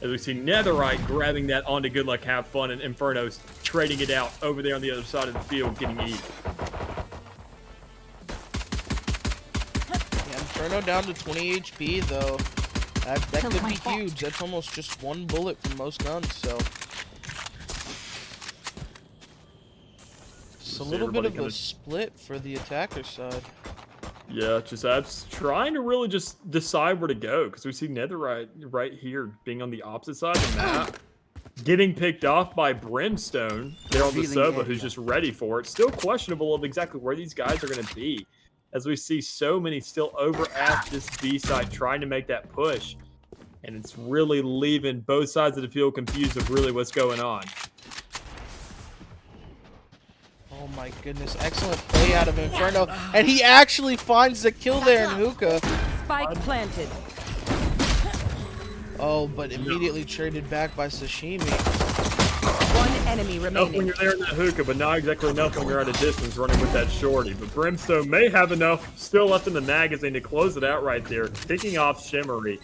As we see Netherite grabbing that onto Good Luck Have Fun, and Inferno's trading it out over there on the other side of the field, getting E. Yeah, Inferno down to 20 HP, though. That could be huge. That's almost just 1 bullet from most guns, so. It's a little bit of a split for the attacker side. Yeah, just trying to really just decide where to go, because we see Netherite right here being on the opposite side of the map, getting picked off by Brimstone there on the Sova, who's just ready for it. Still questionable of exactly where these guys are going to be, as we see so many still over at this B side trying to make that push, and it's really leaving both sides of the field confused of really what's going on. Oh my goodness, excellent play out of Inferno, and he actually finds the kill there in Hookah. Spike planted. Oh, but immediately traded back by Sashimi. 1 enemy remaining. Enough when you're there in that Hookah, but not exactly enough when you're at a distance running with that shorty. But Brimstone may have enough still left in the magazine to close it out right there, picking off Shimmery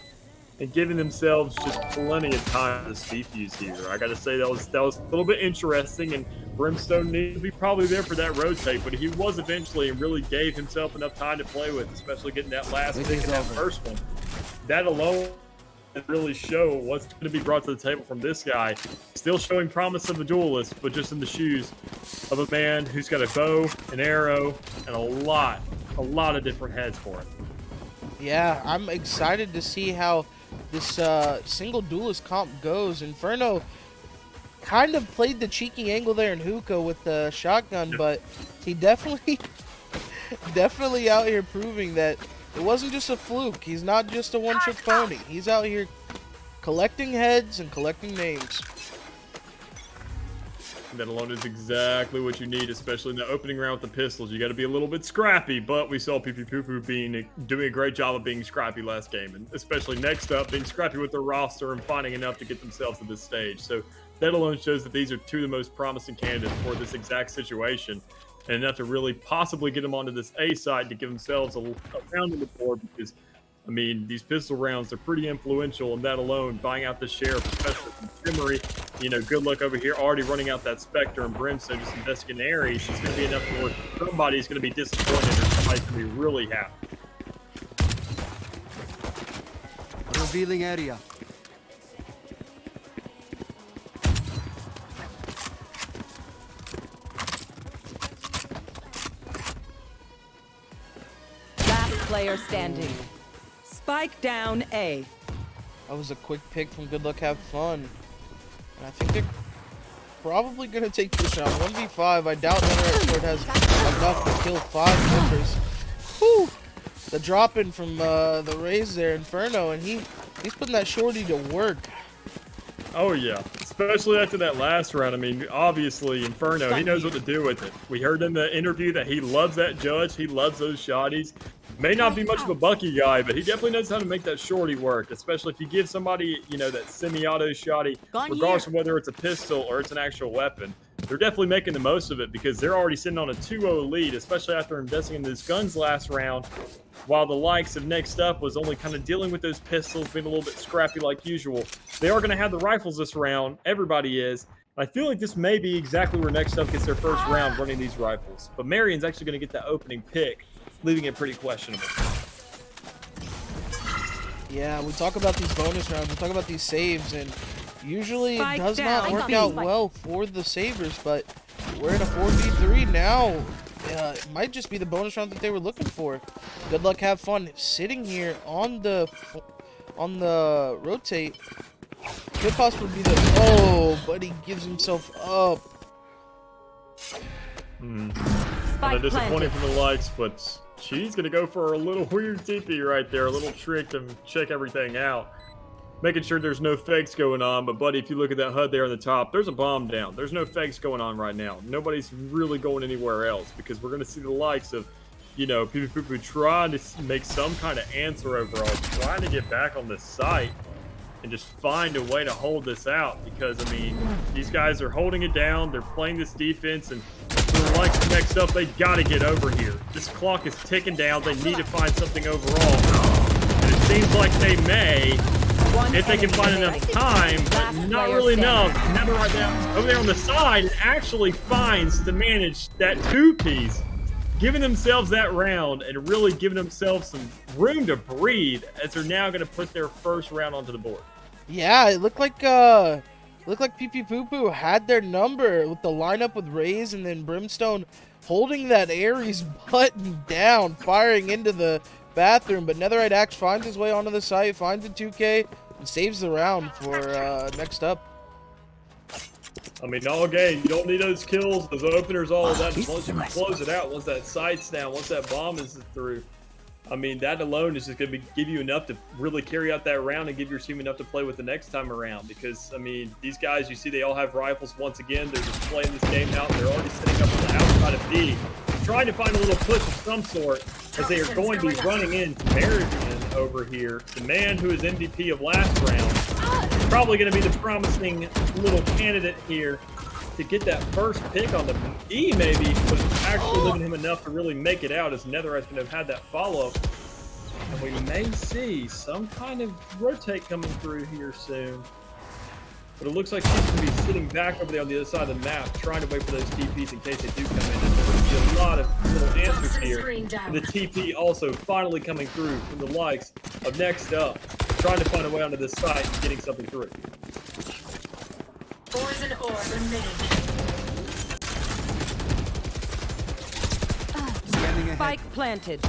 and giving themselves just plenty of time to defuse here. I got to say that was a little bit interesting, and Brimstone needed to be probably there for that rotate, but he was eventually and really gave himself enough time to play with, especially getting that last pick in that first one. That alone really show what's going to be brought to the table from this guy. Still showing promise of a duelist, but just in the shoes of a man who's got a bow, an arrow, and a lot of different heads for it. Yeah, I'm excited to see how this single duelist comp goes. Inferno kind of played the cheeky angle there in Hookah with the shotgun, but he definitely out here proving that it wasn't just a fluke. He's not just a one-trick pony. He's out here collecting heads and collecting names. And that alone is exactly what you need, especially in the opening round with the pistols. You got to be a little bit scrappy, but we saw PP doing a great job of being scrappy last game, and especially next up, being scrappy with their roster and finding enough to get themselves to this stage. So that alone shows that these are two of the most promising candidates for this exact situation, and enough to really possibly get them onto this A side to give themselves a round on the board, because I mean, these pistol rounds are pretty influential, and that alone, buying out the sheriff, especially from Shimmery, you know, good luck over here, already running out that Spectre and Brimstone, just investing in Ares. It's going to be enough for somebody's going to be disappointed or somebody's going to be really happy. Revealing area. Last player standing. Spike down A. That was a quick pick from Good Luck Have Fun. And I think they're probably going to take this round. 1v5. I doubt NetherRed has enough to kill 5 members. Whew! The drop in from the Raze there, Inferno, and he's putting that shorty to work. Oh yeah, especially after that last round. I mean, obviously Inferno, he knows what to do with it. We heard in the interview that he loves that judge. He loves those shotties. May not be much of a Bucky guy, but he definitely knows how to make that shorty work, especially if you give somebody, you know, that semi-auto shotty, regardless of whether it's a pistol or it's an actual weapon. They're definitely making the most of it because they're already sitting on a 2-0 lead, especially after investing in those guns last round, while the likes of Next Up was only kind of dealing with those pistols, being a little bit scrappy like usual. They are going to have the rifles this round. Everybody is. I feel like this may be exactly where Next Up gets their first round running these rifles. But Marion's actually going to get that opening pick, leaving it pretty questionable. Yeah, we talk about these bonus rounds, we talk about these saves, and usually it Spike does down. not work out well for the Sabres, but we're in a 4v3 now. It might just be the bonus round that they were looking for. Good Luck Have Fun sitting here on the rotate. Could possibly be the... Oh, but he gives himself up. Kind of disappointing from the likes, but she's going to go for a little weird TP right there, a little trick to check everything out. Making sure there's no fakes going on, but buddy, if you look at that HUD there on the top, there's a bomb down. There's no fakes going on right now. Nobody's really going anywhere else because we're going to see the likes of, you know, people trying to make some kind of answer overall, trying to get back on the site and just find a way to hold this out because, I mean, these guys are holding it down. They're playing this defense, and for the likes of Next Up, they got to get over here. This clock is ticking down. They need to find something overall, and it seems like they may, if they can find enough time, but not really enough. Never right down over there on the side, and actually finds to manage that two-piece, giving themselves that round and really giving themselves some room to breathe as they're now going to put their first round onto the board. Yeah, it looked like PP Poo Poo had their number with the lineup with Raze and then Brimstone holding that Ares button down, firing into the bathroom, but Netherite Axe finds his way onto the site, finds a 2K, and saves the round for Next Up. I mean, all game, you don't need those kills, those openers, all of that. As long as you can close it out, once that sight's down, once that bomb is through. I mean, that alone is just going to give you enough to really carry out that round and give your team enough to play with the next time around. Because, I mean, these guys, you see they all have rifles once again. They're just playing this game out. They're already sitting up on the outside of B, trying to find a little push of some sort as they are going to be running into Merrigan over here. The man who is MVP of last round is probably going to be the promising little candidate here to get that first pick on the E, maybe, but actually leaving him enough to really make it out as Netherite's going to have had that follow-up. And we may see some kind of rotate coming through here soon. But it looks like he's going to be sitting back over there on the other side of the map, trying to wait for those TPs in case they do come in. And there will be a lot of little answers here. And the TP also finally coming through from the likes of Next Up, trying to find a way onto this site and getting something through. Poison orb emitting. Spike planted.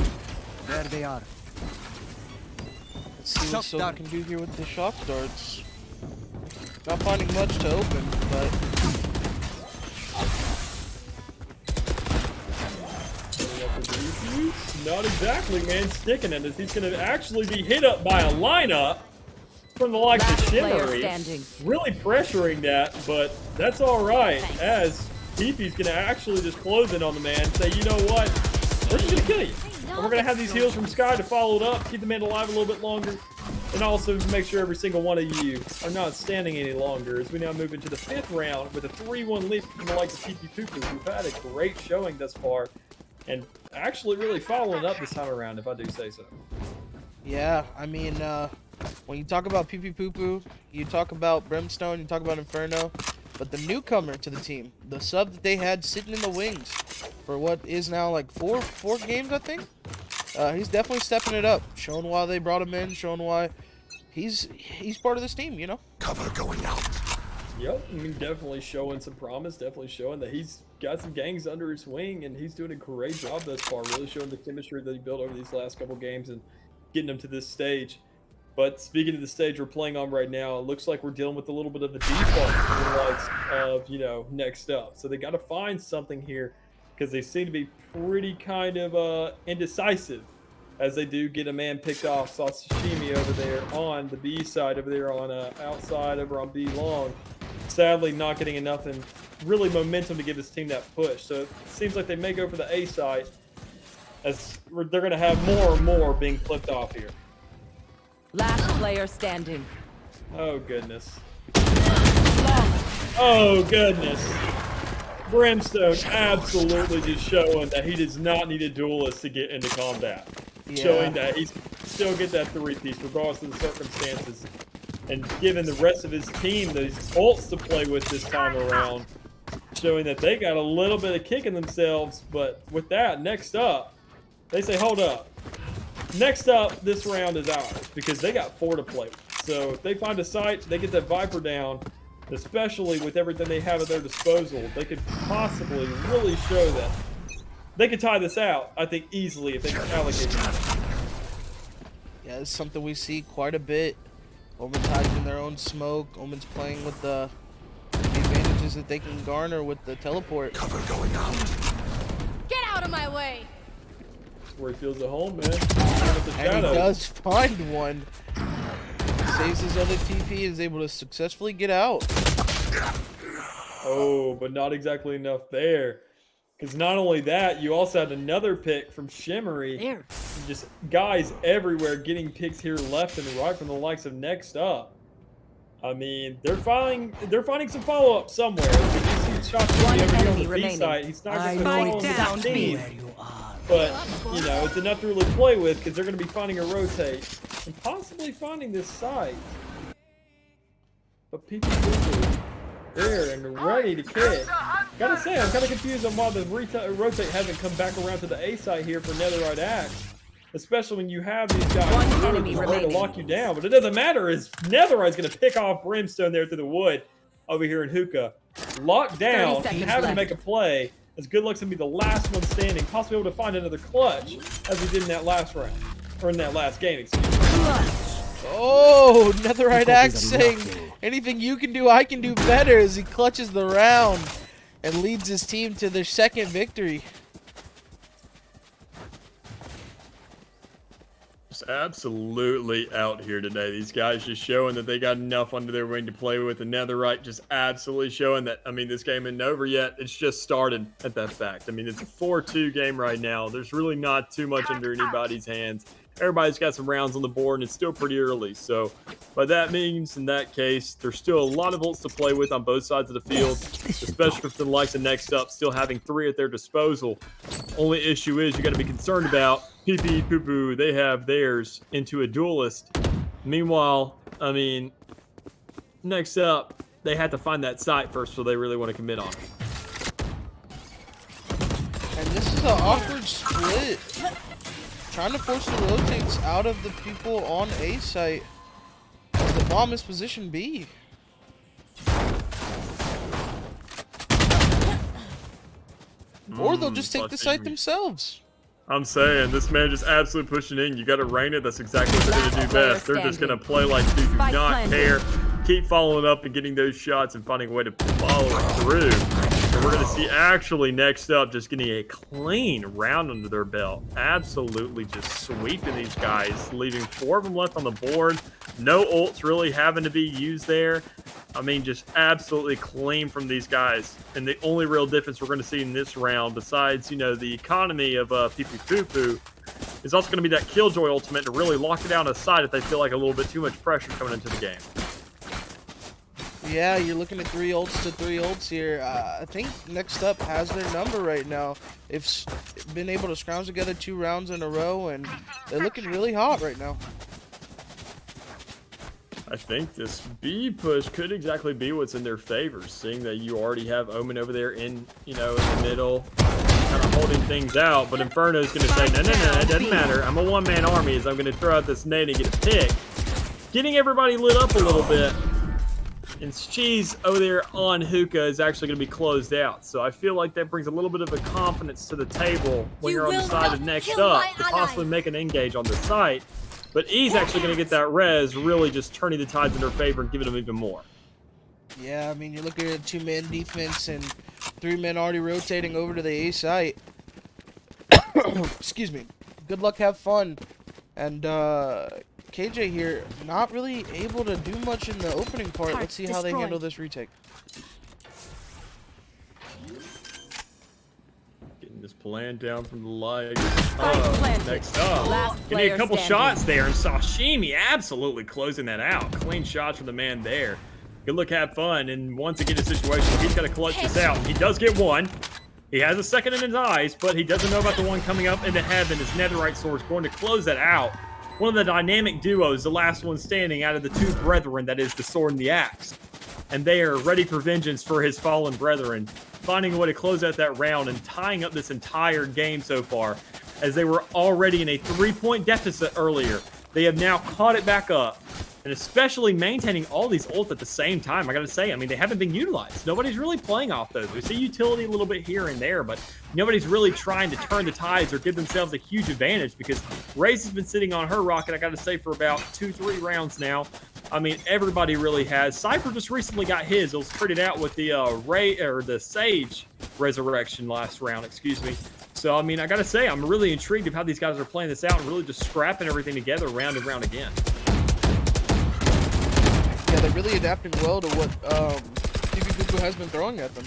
There they are. Let's see what Silver can do here with the shock darts. Not finding much to open, but not exactly, man, sticking in this. He's going to actually be hit up by a lineup. from the likes of Last player Shimmery, standing. really pressuring that, but that's all right, as Peepy's going to actually just close in on the man and say, you know what, we're just going to kill you. And we're going to have these heals from Sky to follow it up, keep the man alive a little bit longer, and also make sure every single one of you are not standing any longer as we now move into the 5th round with a 3-1 lead from the likes of PP Poo-Poo, who've had a great showing thus far, and actually really following up this time around, if I do say so. Yeah, I mean, when you talk about PP Poo Poo, you talk about Brimstone, you talk about Inferno, but the newcomer to the team, the sub that they had sitting in the wings for what is now like four games, I think. He's definitely stepping it up, showing why they brought him in, showing why he's part of this team, you know? Cover going out. Yep, I mean, definitely showing some promise, definitely showing that he's got some gangs under his wing, and he's doing a great job thus far, really showing the chemistry that he built over these last couple games and getting them to this stage. But speaking of the stage we're playing on right now, it looks like we're dealing with a little bit of a default for the likes of, you know, next up. So they got to find something here because they seem to be pretty kind of indecisive as they do get a man picked off. Saw Sashimi over there on the B side, over there on outside, over on B long. Sadly, not getting enough and really momentum to give his team that push. So it seems like they may go for the A side as they're going to have more and more being flipped off here. Last player standing. Oh, goodness. Oh, goodness. Brimstone absolutely just showing that he does not need a duelist to get into combat. Yeah. Showing that he's still get that 3-piece regardless of the circumstances. And giving the rest of his team these ults to play with this time around. Showing that they got a little bit of kick in themselves. But with that, next up, they say, hold up. Next up, this round is ours because they got 4 to play with. So if they find a site, they get that Viper down, especially with everything they have at their disposal, they could possibly really show that they could tie this out, I think, easily if they can allocate it. Yeah, it's something we see quite a bit. Omen's hiding their own smoke. Omen's playing with the advantages that they can garner with the teleport. Cover going out. Get out of my way! Where he feels at home, man. And he does find one. Saves his other TP and is able to successfully get out. Oh, but not exactly enough there. Because not only that, you also had another pick from Shimmery. There. Just guys everywhere getting picks here left and right from the likes of Next Up. I mean, they're finding some follow-up somewhere. If you see shots over here on the B side, he's not going to follow down the team. But, you know, it's enough to really play with because they're going to be finding a rotate and possibly finding this site. But people there and ready to kick. Gotta say, I'm kind of confused on why the rotate hasn't come back around to the A site here for Netherite Axe. Especially when you have these guys really to lock you down. But it doesn't matter, as Netherite's going to pick off Brimstone there through the wood over here in Hookah. Locked down, having to make a play. As Good Luck's going to be the last one standing, possibly able to find another clutch as he did in that last round. Or in that last game, excuse me. Oh, Netherite Axe saying, anything you can do, I can do better, as he clutches the round and leads his team to their 2nd victory. Just absolutely out here today. These guys just showing that they got enough under their wing to play with. And Netherite just absolutely showing that, I mean, this game isn't over yet. It's just started at that fact. I mean, it's a 4-2 game right now. There's really not too much under anybody's hands. Everybody's got some rounds on the board, and it's still pretty early. So, by that means, in that case, there's still a lot of ults to play with on both sides of the field, especially for the likes of Next Up, still having 3 at their disposal. Only issue is you got to be concerned about PP Poo-Poo. They have theirs into a duelist. Meanwhile, I mean, Next Up, they had to find that site first, so they really want to commit on it. And this is an awkward split. Trying to force the rotates out of the people on A site. The bomb is position B. Or they'll just take the site themselves. I'm saying, this man just absolutely pushing in. You got to rain it. That's exactly what they're going to do best. They're just going to play like they do not care. Keep following up and getting those shots and finding a way to follow it through. And we're going to see actually next up just getting a clean round under their belt. Absolutely just sweeping these guys, leaving 4 of them left on the board. No ults really having to be used there. I mean, just absolutely clean from these guys. And the only real difference we're going to see in this round, besides, you know, the economy of Pee-Pee-Poo-Poo, is also going to be that Killjoy ultimate to really lock it down to the side if they feel like a little bit too much pressure coming into the game. Yeah, you're looking at 3 ults to 3 ults here. I think next up has their number right now. They've been able to scrounge together 2 rounds in a row, and they're looking really hot right now. I think this B push could exactly be what's in their favor, seeing that you already have Omen over there in, you know, in the middle, kind of holding things out. But Inferno's going to say, no, it doesn't matter. I'm a one-man army, as I'm going to throw out this nade and get a pick, getting everybody lit up a little bit. And Cheese over there on Hookah is actually going to be closed out. So I feel like that brings a little bit of a confidence to the table when you're on the side of next up to possibly make an engage on the site. But E's actually going to get that res, really just turning the tides in their favor and giving them even more. Yeah, I mean, you're looking at 2-man defense and 3 men already rotating over to the A site. Excuse me. Good luck, have fun. And KJ here, not really able to do much in the opening part. Let's see how they handle this retake. Getting this plan down from the legs. Next up, getting a couple shots there, and Sashimi absolutely closing that out. Clean shots from the man there. Good look, have fun, and once again, a situation he's got to clutch this out. He does get one. He has a second in his eyes, but he doesn't know about the one coming up into heaven. His netherite sword is going to close that out. One of the dynamic duos, the last one standing out of the 2 brethren, that is the sword and the axe. And they are ready for vengeance for his fallen brethren, finding a way to close out that round and tying up this entire game so far, as they were already in a 3-point deficit earlier. They have now caught it back up, and especially maintaining all these ults at the same time. I gotta say, I mean, they haven't been utilized. Nobody's really playing off those. We see utility a little bit here and there, but nobody's really trying to turn the tides or give themselves a huge advantage, because Raze has been sitting on her rocket, I gotta say, for about 2-3 rounds now. I mean, everybody really has. Cypher just recently got his. It was traded out with the the Sage Resurrection last round, excuse me. So, I mean, I gotta say, I'm really intrigued of how these guys are playing this out and really just scrapping everything together round and round again. Yeah, they're really adapting well to what Pee-Pee-Poo-Poo has been throwing at them.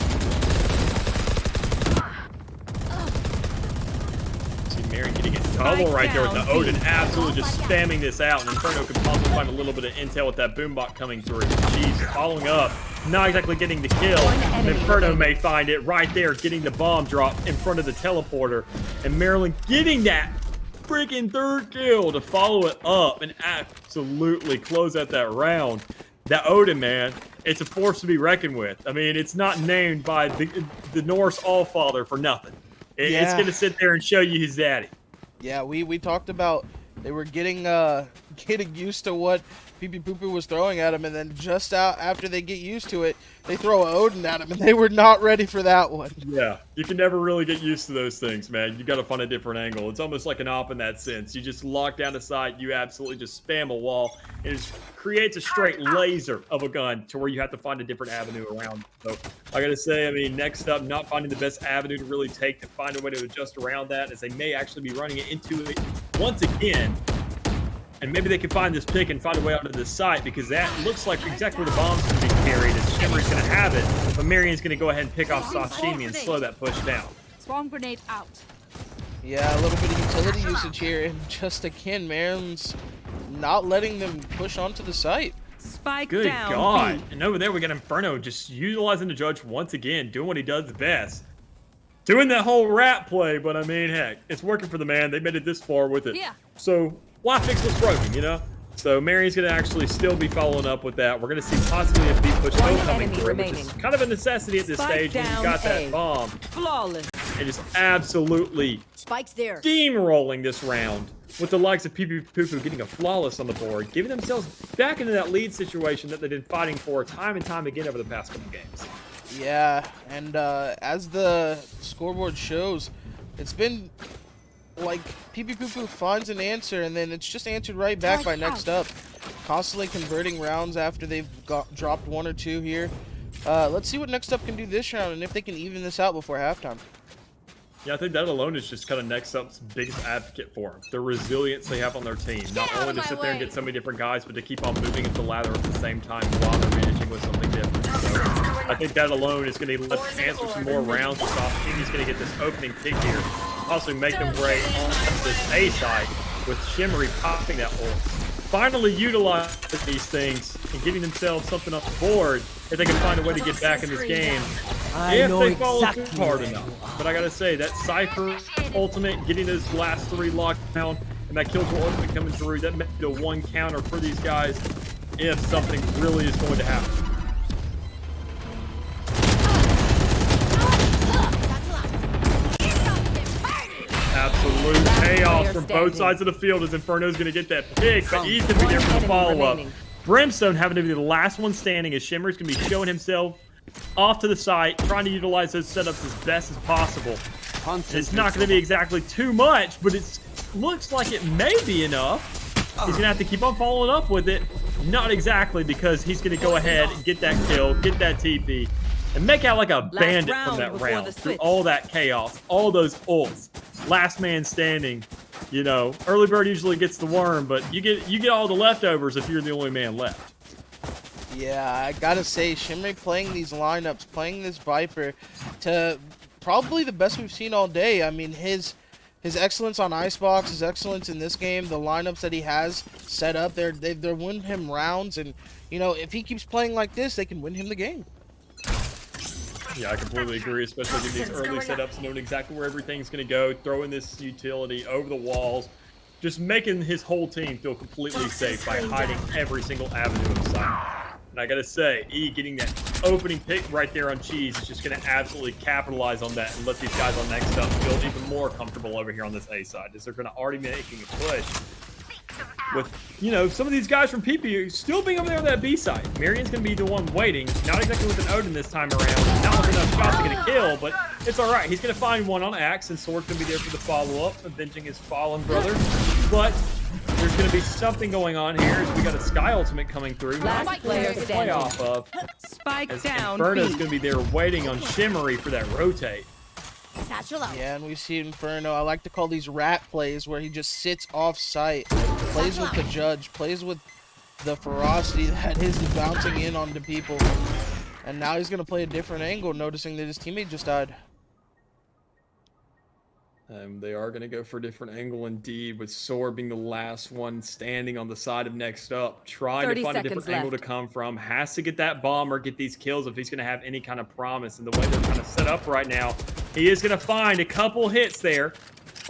See Mary getting a double right there with the Odin, absolutely just spamming this out, and Inferno could possibly find a little bit of intel with that boombot coming through. Jeez, following up, not exactly getting the kill. Inferno may find it right there, getting the bomb drop in front of the teleporter, and Maryland getting that freaking 3rd kill to follow it up and absolutely close out that round. That Odin, man, it's a force to be reckoned with. I mean, it's not named by the Norse Allfather for nothing. It's going to sit there and show you his daddy. Yeah, we talked about they were getting used to what Pee-Pee-Poo-Poo was throwing at him, and then just after they get used to it, they throw an Odin at him, and they were not ready for that one. Yeah, you can never really get used to those things, man. You got to find a different angle. It's almost like an op in that sense. You just lock down the side, you absolutely just spam a wall, and it just creates a straight laser of a gun to where you have to find a different avenue around. So I got to say, I mean, next up, not finding the best avenue to really take to find a way to adjust around that, as they may actually be running it into it once again. And maybe they can find this pick and find a way onto this site, because that looks like exactly where the bomb's going to be carried, and Shimmer's going to have it, but Marion's going to go ahead and pick off Sashimi and slow that push down. Swarm grenade out. Yeah, a little bit of utility usage here, and just again, Marion's not letting them push onto the site. Spike Good down. God. And over there we got Inferno just utilizing the judge once again, doing what he does best. Doing that whole rat play, but I mean, heck, it's working for the man. They made it this far with it. Yeah. So why fix what's broken, you know? So Marion's going to actually still be following up with that. We're going to see possibly a beat push coming through, which is kind of a necessity at this stage when you got that bomb. Flawless. And just absolutely Spike's there. steamrolling this round with the likes of Pee-Pee-Poo-Poo getting a flawless on the board, giving themselves back into that lead situation that they've been fighting for time and time again over the past couple games. Yeah, and as the scoreboard shows, it's been like Pee-Pee-Poo-Poo finds an answer, and then it's just answered right back by next up. Constantly converting rounds after they've dropped 1 or 2 here. Let's see what Next Up can do this round and if they can even this out before halftime. Yeah, I think that alone is just kind of Next Up's biggest advocate for him. The resilience they have on their team. Not only to sit there and get so many different guys, but to keep on moving up the ladder at the same time while they're managing with something different. So I think that alone is going to let them answer some more rounds. This off team. He's going to get this opening pick here. Possibly make them way on this A side with Shimmery popping that ult. Finally utilize these things and getting themselves something off the board if they can find a way to get back in this game. If they follow through hard enough. But I gotta say, that Cypher ultimate, getting those last 3 locked down, and that Killjoy ultimate coming through, that made the one counter for these guys if something really is going to happen. Absolute chaos from both sides of the field as Inferno's going to get that pick, but he's going to be there for the follow-up. Brimstone having to be the last one standing as Shimmer's going to be showing himself off to the side, trying to utilize those setups as best as possible. It's not going to be exactly too much, but it looks like it may be enough. He's going to have to keep on following up with it. Not exactly, because he's going to go ahead and get that kill, get that TP, and make out like a bandit from that round. Through all that chaos, all those ults. Last man standing. You know, early bird usually gets the worm, but you get all the leftovers if you're the only man left. Yeah, I gotta say, Shimmery playing these lineups, playing this Viper, to probably the best we've seen all day. I mean, his excellence on Icebox, his excellence in this game, the lineups that he has set up, they're winning him rounds, and you know, if he keeps playing like this, they can win him the game. Yeah, I completely agree, especially in these early setups, knowing exactly where everything's going to go, throwing this utility over the walls, just making his whole team feel completely safe by hiding every single avenue of sight. And I gotta say, E getting that opening pick right there on Cheese is just going to absolutely capitalize on that and let these guys on Next Up feel even more comfortable over here on this A side, as they're going to already making a push. With, you know, some of these guys from PP still being over there on that B side. Marion's going to be the one waiting. Not exactly with an Odin this time around. Not with enough shots to get a kill, but it's alright. He's going to find one on Axe, and Sword's going to be there for the follow-up, avenging his fallen brother. But there's going to be something going on here as we got a Sky Ultimate coming through. Last player to play off of. Spike As down. Inferno's going to be there waiting on Shimmery for that rotate. Yeah, and we see Inferno. I like to call these rat plays where he just sits off site, plays with the judge, plays with the ferocity that is bouncing in onto people. And now he's going to play a different angle, noticing that his teammate just died. They are going to go for a different angle indeed, with Sword being the last one standing on the side of Next Up, trying to find a different angle to come from. Has to get that bomb or get these kills if he's going to have any kind of promise. And the way they're kind of set up right now, he is going to find a couple hits there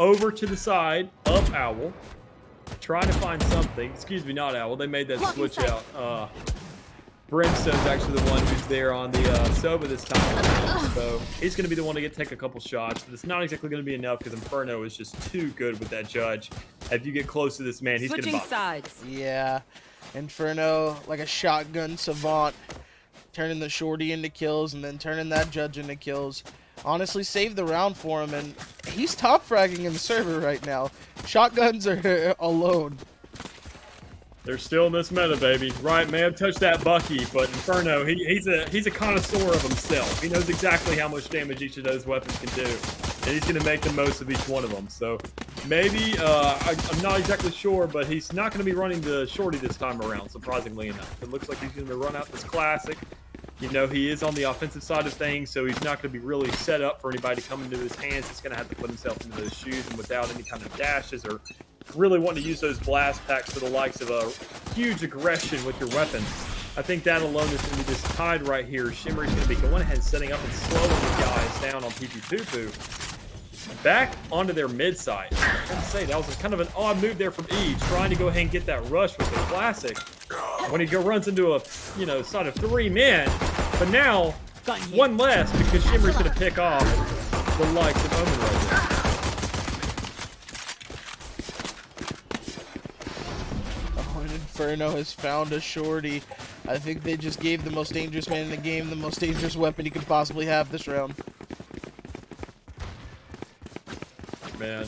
over to the side of Owl. Trying to find something. Excuse me, not Owl. They made that switch out. Brimstone's actually the one who's there on the Soba this time. So he's going to be the one to take a couple shots. But it's not exactly going to be enough because Inferno is just too good with that judge. If you get close to this man, he's going to bop. Sides. Yeah, Inferno, like a shotgun savant, turning the shorty into kills and then turning that judge into kills. Honestly, saved the round for him, and he's top fragging in the server right now. Shotguns are alone. They're still in this meta, baby. Right, may have touched that Bucky, but Inferno, he's a connoisseur of himself. He knows exactly how much damage each of those weapons can do, and he's going to make the most of each one of them. So maybe, I'm not exactly sure, but he's not going to be running the shorty this time around, surprisingly enough. It looks like he's going to run out this classic. You know, he is on the offensive side of things, so he's not going to be really set up for anybody to come into his hands. He's going to have to put himself into those shoes, and without any kind of dashes or really wanting to use those blast packs for the likes of a huge aggression with your weapons. I think that alone is going to be this tide right here. Shimmery's going to be going ahead and setting up and slowing the guys down on PP Poo. Back onto their mid side. I have to say, that was kind of an odd move there from E, trying to go ahead and get that rush with the classic. When he runs into a, side of 3 men, but now one less because Shimmery's going to pick off the likes of Omen right there. Inferno has found a shorty. I think they just gave the most dangerous man in the game the most dangerous weapon he could possibly have this round. Man, I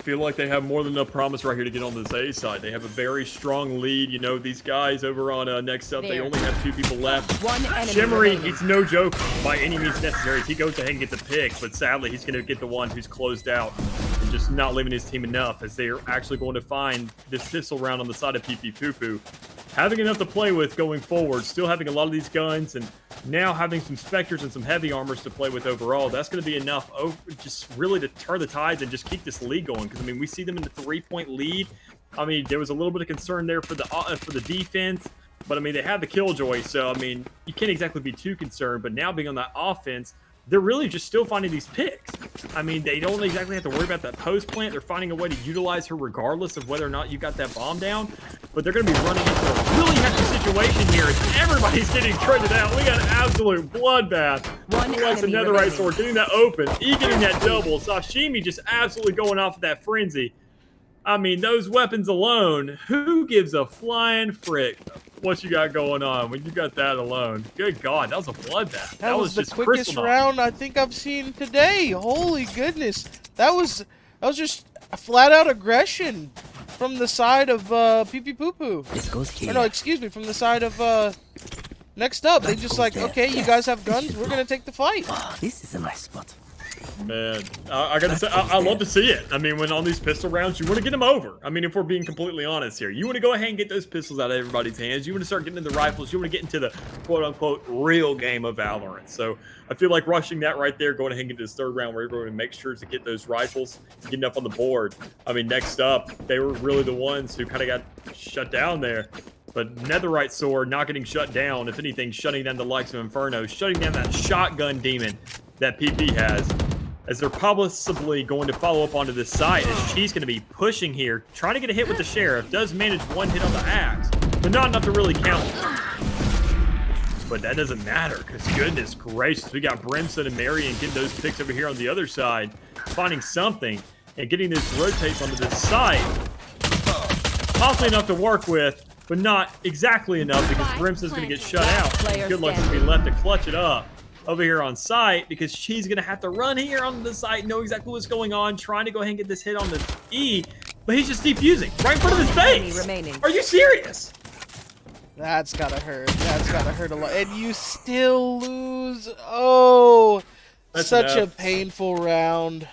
feel like they have more than enough promise right here to get on this A side. They have a very strong lead. You know, these guys over on next up, they only have 2 people left. One enemy Shimmery, remaining. it's no joke by any means necessary. He goes ahead and gets the pick, but sadly, he's going to get the one who's closed out and just not leaving his team enough, as they're actually going to find this pistol round on the side of PP Poo Poo. Having enough to play with going forward, still having a lot of these guns, and now having some Spectres and some heavy armors to play with overall, that's going to be enough just really to turn the tides and just keep this lead going. Because, I mean, we see them in the 3-point lead. I mean, there was a little bit of concern there for the defense, but, I mean, they had the Killjoy, so, I mean, you can't exactly be too concerned. But now being on that offense, they're really just still finding these picks. I mean, they don't exactly have to worry about that post plant. They're finding a way to utilize her regardless of whether or not you got that bomb down. But they're going to be running into a really hefty situation here as everybody's getting traded out. We got an absolute bloodbath. One Like enemy another remaining. right sword, getting that open. E getting that double. Sashimi just absolutely going off of that frenzy. I mean, those weapons alone, who gives a flying frick what you got going on when you got that alone? Good God, that was a bloodbath. That was the just quickest crystal round I think I've seen today. Holy goodness. That was just a flat out aggression from the side of Pee Pee Poo Poo. This goes here. Or no, excuse me, from the side of next up. They just like, okay, you guys have guns, we're gonna take the fight. Oh, this is a nice spot. Man, I gotta say, I love to see it. I mean, when on these pistol rounds, you want to get them over. I mean, if we're being completely honest here, you want to go ahead and get those pistols out of everybody's hands. You want to start getting into the rifles. You want to get into the quote-unquote real game of Valorant. So I feel like rushing that right there, going ahead and get to this 3rd round where we're going to make sure to get those rifles, get enough on the board. I mean, next up, they were really the ones who kind of got shut down there. But Netherite Sword not getting shut down. If anything, shutting down the likes of Inferno, shutting down that shotgun demon that PP has. As they're possibly going to follow up onto this side, as she's going to be pushing here, trying to get a hit with the Sheriff. Does manage 1 hit on the axe, but not enough to really count. But that doesn't matter, because goodness gracious, we got Brimstone and Marion getting those picks over here on the other side, finding something, and getting this rotates onto this side. Possibly enough to work with, but not exactly enough, because Brimstone's going to get shut out. Good luck to be left to clutch it up over here on site, because she's gonna have to run here on the site, know exactly what's going on, trying to go ahead and get this hit on the E, but he's just defusing right in front of his face. Are you serious? That's gotta hurt. That's gotta hurt a lot. And you still lose. Oh, That's such an a F. painful round.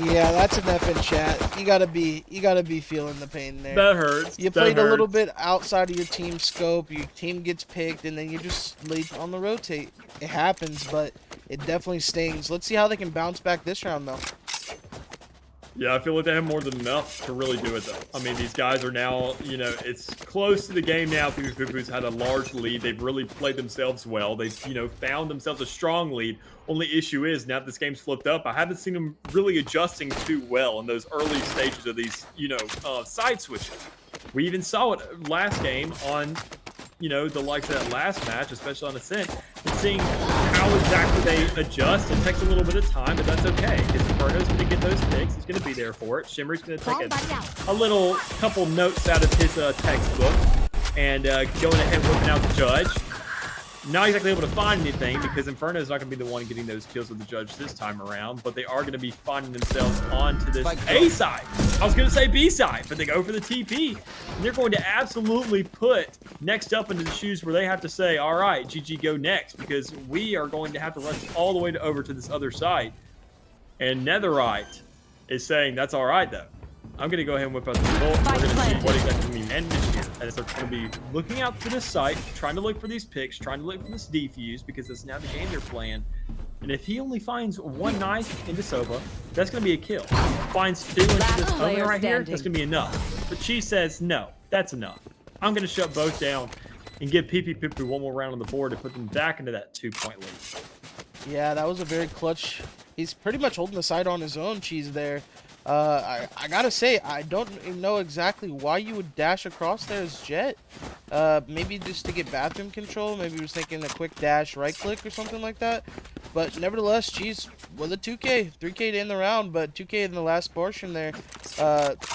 Yeah, that's an F in chat. You gotta be feeling the pain there. That hurts. You That played a little hurts. bit outside of your team scope. Your team gets picked, and then you just leap on the rotate. It happens, but it definitely stings. Let's see how they can bounce back this round, though. Yeah, I feel like they have more than enough to really do it, though. I mean, these guys are now, you know, it's close to the game now. Pee Pee Poo Poo's had a large lead. They've really played themselves well. They've, you know, found themselves a strong lead. Only issue is, now that this game's flipped up, I haven't seen them really adjusting too well in those early stages of these, you know, side switches. We even saw it last game on, you know, the likes of that last match, especially on Ascent, and seeing how exactly they adjust. It takes a little bit of time, but that's okay, because Inferno's going to get those picks. He's going to be there for it. Shimmer's going to take a little couple notes out of his textbook and going ahead and whipping out the judge. Not exactly able to find anything, because Inferno's not going to be the one getting those kills with the judge this time around, but they are going to be finding themselves onto this A side. I was going to say B side, but they go for the TP. And they're going to absolutely put next up into the shoes where they have to say, all right, GG, go next, because we are going to have to run all the way over to this other side. And Netherite is saying, that's all right, though. I'm going to go ahead and whip out the bolt. We're going to see what exactly we managed here. As they're going to be looking out to this site, trying to look for these picks, trying to look for this defuse, because that's now the game they're playing. And if he only finds 1 knife into Sova, that's going to be a kill. Finds 2 into this omen right here, that's going to be enough. But she says, no, that's enough. I'm going to shut both down and give PP Poo Poo 1 more round on the board to put them back into that 2-point lead. Yeah, that was a very clutch. He's pretty much holding the side on his own. Cheese there. I gotta say, I don't even know exactly why you would dash across there as Jet. Maybe just to get bathroom control. Maybe he was thinking a quick dash, right click or something like that. But nevertheless, Cheese with a 2K, 3K to end the round, but 2K in the last portion there.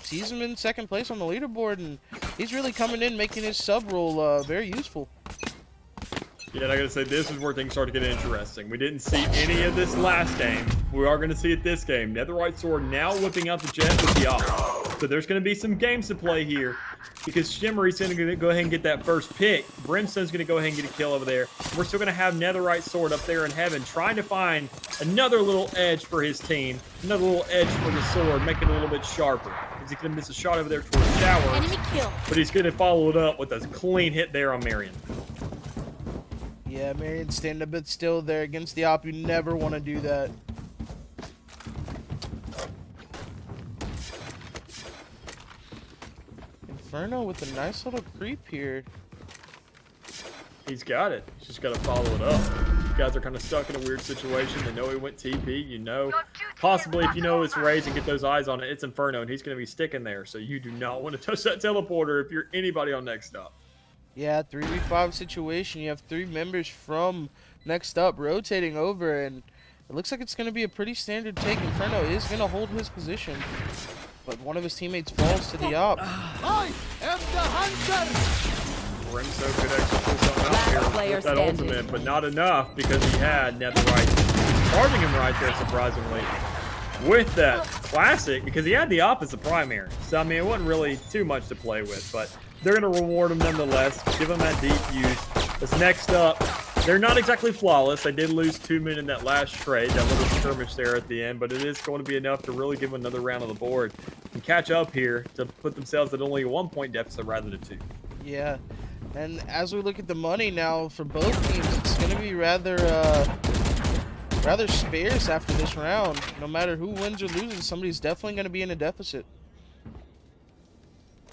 Sees him in 2nd place on the leaderboard, and he's really coming in, making his sub role very useful. Yeah, and I gotta say, this is where things start to get interesting. We didn't see any of this last game. We are gonna see it this game. Netherite Sword now whipping out the jet with the op. So there's gonna be some games to play here because Shimmery's gonna go ahead and get that first pick. Brimstone's gonna go ahead and get a kill over there. We're still gonna have Netherite Sword up there in heaven trying to find another little edge for his team. Another little edge for the sword, make it a little bit sharper. He's gonna miss a shot over there towards Shower. Enemy kill. But he's gonna follow it up with a clean hit there on Marion. Yeah, Marion standing a bit still there against the op. You never want to do that. Inferno with a nice little creep here. He's got it. He's just got to follow it up. You guys are kind of stuck in a weird situation. They know he went TP. You know, possibly if you know it's Raze and get those eyes on it, it's Inferno, and he's going to be sticking there. So you do not want to touch that teleporter if you're anybody on Next Up. Yeah, 3v5 situation. You have 3 members from Next Up rotating over, and it looks like it's going to be a pretty standard take. Inferno is going to hold his position, but one of his teammates falls to the op. I am the hunter! Brimstone could actually pull something out here with that ultimate, but not enough because he had Netherite charging him right there, surprisingly, with that classic, because he had the op as the primary. So, I mean, it wasn't really too much to play with, but they're going to reward him nonetheless, give him that deep use. As Next Up, they're not exactly flawless. They did lose 2 men in that last trade, that little skirmish there at the end, but it is going to be enough to really give them another round on the board and catch up here to put themselves at only a 1-point deficit rather than 2. Yeah, and as we look at the money now for both teams, it's going to be rather sparse after this round. No matter who wins or loses, somebody's definitely going to be in a deficit.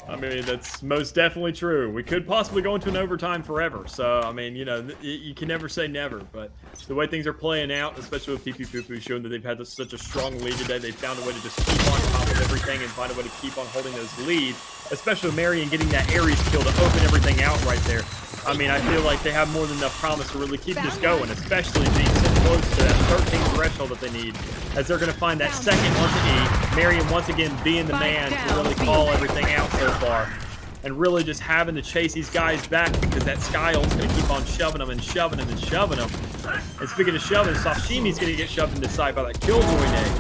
I mean, that's most definitely true. We could possibly go into an overtime forever. So, I mean, you know, you can never say never. But the way things are playing out, especially with PP showing that they've had such a strong lead today, they've found a way to just keep on top of everything and find a way to keep on holding those leads. Especially with Marion getting that Ares kill to open everything out right there. I mean, I feel like they have more than enough promise to really keep this going, especially being so close to that 13 threshold that they need, as they're going to find that second onto E. Marion once again being the man to really call everything out so far, and really just having to chase these guys back because that Sky ult's going to keep on shoving them and shoving them and shoving them. And speaking of shoving, Sashimi's going to get shoved into sight by that Killjoy nade.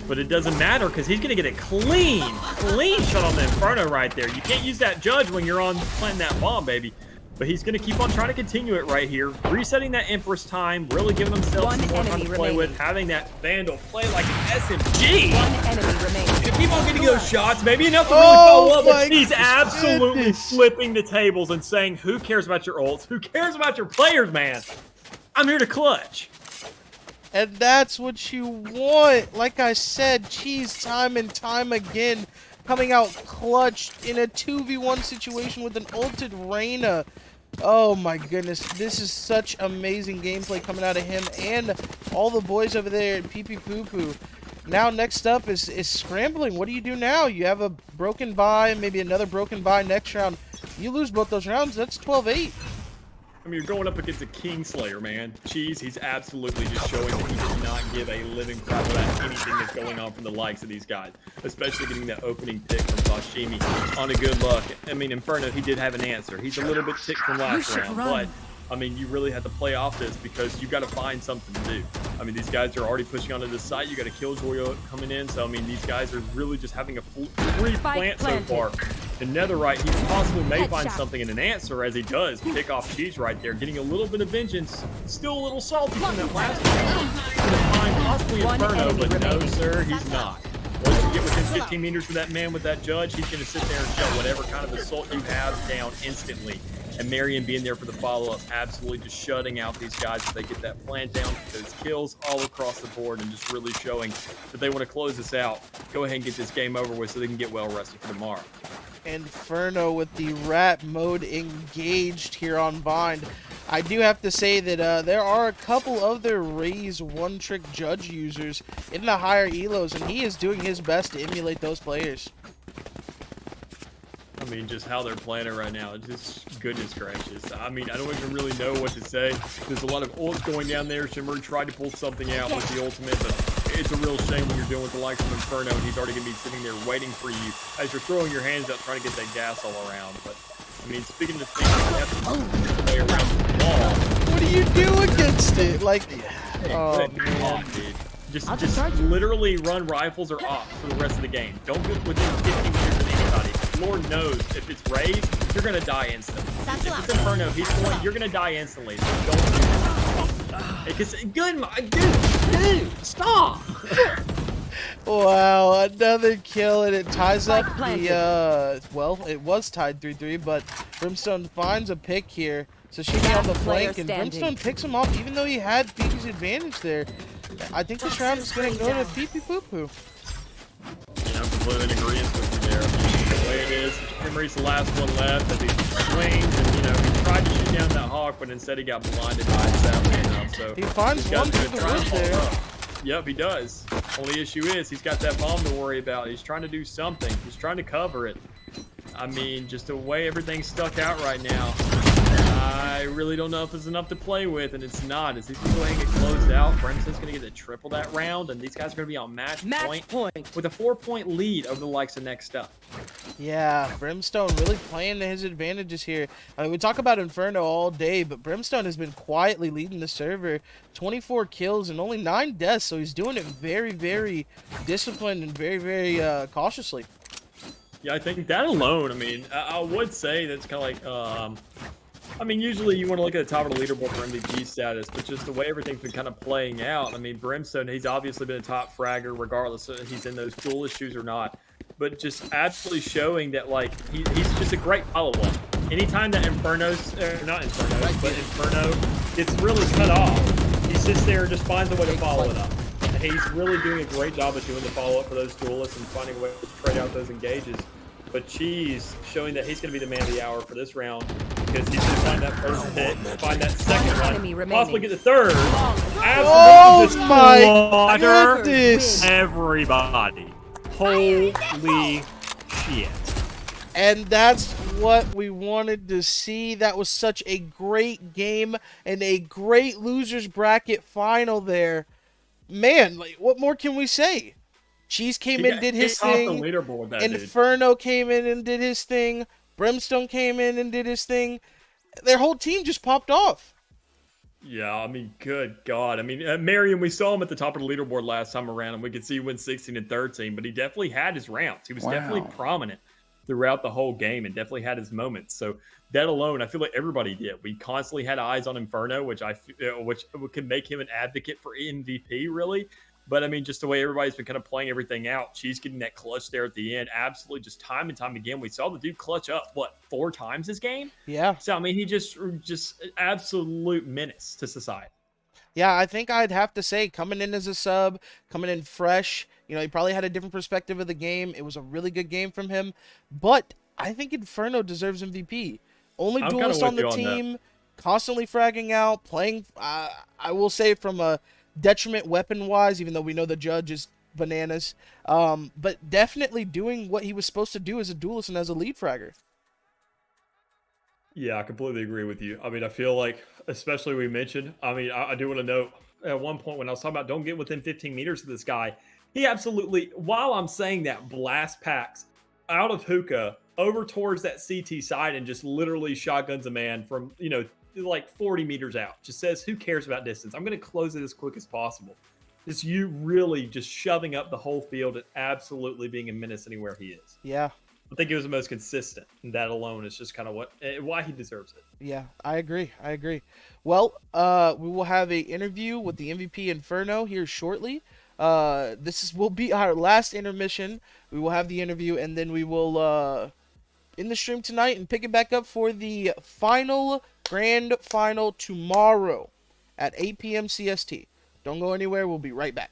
But it doesn't matter because he's going to get a clean shot on the Inferno right there. You can't use that Judge when you're on planting that bomb, baby. But he's going to keep on trying to continue it right here. Resetting that Empress time, really giving himself some more time to play with. Having that Vandal play like an SMG. One enemy remaining. To keep on getting those shots, maybe enough to really follow up. But he's absolutely flipping the tables and saying, who cares about your ults? Who cares about your players, man? I'm here to clutch. And that's what you want. Like I said, Cheese time and time again coming out clutch in a 2v1 situation with an ulted Reyna. Oh my goodness, this is such amazing gameplay coming out of him and all the boys over there at PP. Now Next Up is scrambling. What do you do now? You have a broken bye, maybe another broken bye next round. You lose both those rounds, that's 12-8. I mean, you're going up against a Kingslayer, man. Cheese, he's absolutely just showing that he does not give a living crap about anything that's going on from the likes of these guys. Especially getting that opening pick from Sashimi on a good luck. I mean, Inferno, he did have an answer. He's a little bit ticked from last round, but I mean, you really have to play off this because you got to find something to do. I mean, these guys are already pushing onto this site. You got a Killjoy coming in. So, I mean, these guys are really just having a free plant so far. And Netherite, he possibly may find something in an answer as he does pick off Cheese right there, getting a little bit of vengeance. Still a little salty from that last round. Gonna find possibly Inferno, but no, sir, he's not. Once you get within 15 meters of that man with that Judge, he's going to sit there and shut whatever kind of assault you have down instantly. And Marion being there for the follow-up, absolutely just shutting out these guys as they get that plant down, those kills all across the board, and just really showing that they want to close this out. Go ahead and get this game over with so they can get well rested for tomorrow. Inferno with the rat mode engaged here on Bind. I do have to say that there are a couple of their Raze one-trick Judge users in the higher elos, and he is doing his best to emulate those players. I mean, just how they're playing it right now, just goodness gracious. I mean, I don't even really know what to say. There's a lot of ults going down there. Shimmer tried to pull something out with the ultimate, but it's a real shame when you're dealing with the likes of Inferno, and he's already going to be sitting there waiting for you as you're throwing your hands up trying to get that gas all around. But I mean, speaking of things that have to play around the wall. What do you do against it? Like, oh Good God, man. dude. Just literally run rifles or ops for the rest of the game. Don't get within 50 meters of anybody. Lord knows if it's raised, you're gonna die instantly. If it's Inferno, he's going, you're gonna die instantly. So don't do that. Because dude, stop. Wow, another kill, and it ties up the, well, it was tied 3-3, but Brimstone finds a pick here. Sashimi on the flank, and Brimstone picks him off, even though he had PP's advantage there. I think this round is going to go to pee-pee-poo-poo. You know, I'm completely in agreement with you there. The way it is, Emery's the last one left, as he swings, and, you know, he tried to shoot down that hawk, but instead he got blinded by it, sadly enough, so... He finds one through the wood there. Yep, he does. Only issue is he's got that bomb to worry about. He's trying to do something. He's trying to cover it. I mean, just the way everything's stuck out right now, I really don't know if it's enough to play with, and it's not. As he's going to go ahead and get closed out, Brimstone's going to get the triple that round, and these guys are going to be on match point with a 4-point lead over the likes of Next Up. Yeah, Brimstone really playing to his advantages here. I mean, we talk about Inferno all day, but Brimstone has been quietly leading the server. 24 kills and only 9 deaths, so he's doing it very, very disciplined and very, very cautiously. Yeah, I think that alone, I mean, I would say that's kind of like, I mean, usually you want to look at the top of the leaderboard for MVP status, but just the way everything's been kind of playing out, I mean, Brimstone, he's obviously been a top fragger regardless of if he's in those duel issues or not, but just absolutely showing that, like, he's just a great follow-up. Anytime that not Inferno, but Inferno gets really cut off, he sits there and just finds a way to follow it up. And he's really doing a great job of doing the follow-up for those duelists and finding a way to trade out those engages. But Cheese showing that he's going to be the man of the hour for this round because he's going to find that first hit, find that second one, possibly get the third. Absolutely just slaughter everybody. Holy shit. And that's what we wanted to see. That was such a great game and a great losers bracket final there. Man, like, what more can we say? Cheese came in, did his thing. Inferno came in and did his thing. Brimstone came in and did his thing. Their whole team just popped off. Yeah, I mean, good God. I mean, Marion, we saw him at the top of the leaderboard last time around, and we could see he went 16 and 13, but he definitely had his rounds. He was definitely prominent throughout the whole game and definitely had his moments. So that alone, I feel like everybody did. We constantly had eyes on Inferno, which could make him an advocate for MVP, really. But, I mean, just the way everybody's been kind of playing everything out, Cheese getting that clutch there at the end, absolutely just time and time again. We saw the dude clutch up, what, 4 times this game? Yeah. So, I mean, he just absolute menace to society. Yeah, I think I'd have to say coming in as a sub, coming in fresh, you know, he probably had a different perspective of the game. It was a really good game from him. But I think Inferno deserves MVP. Only duelist on the team, constantly fragging out, playing, I will say from a detriment weapon-wise, even though we know the judge is bananas, but definitely doing what he was supposed to do as a duelist and as a lead fragger. Yeah, I completely agree with you. I mean, I feel like, especially we mentioned, I mean, I do want to note, at one point when I was talking about don't get within 15 meters of this guy, he absolutely, while I'm saying that, blast packs out of hookah over towards that CT side and just literally shotguns a man from, you know, like 40 meters out. Just says, who cares about distance? I'm going to close it as quick as possible. Just you really just shoving up the whole field and absolutely being a menace anywhere he is. Yeah. I think he was the most consistent. And that alone is just kind of why he deserves it. Yeah, I agree. Well, we will have a interview with the MVP Inferno here shortly. This will be our last intermission. We will have the interview and then we will end the stream tonight and pick it back up for the grand final tomorrow at 8 p.m. CST. Don't go anywhere. We'll be right back.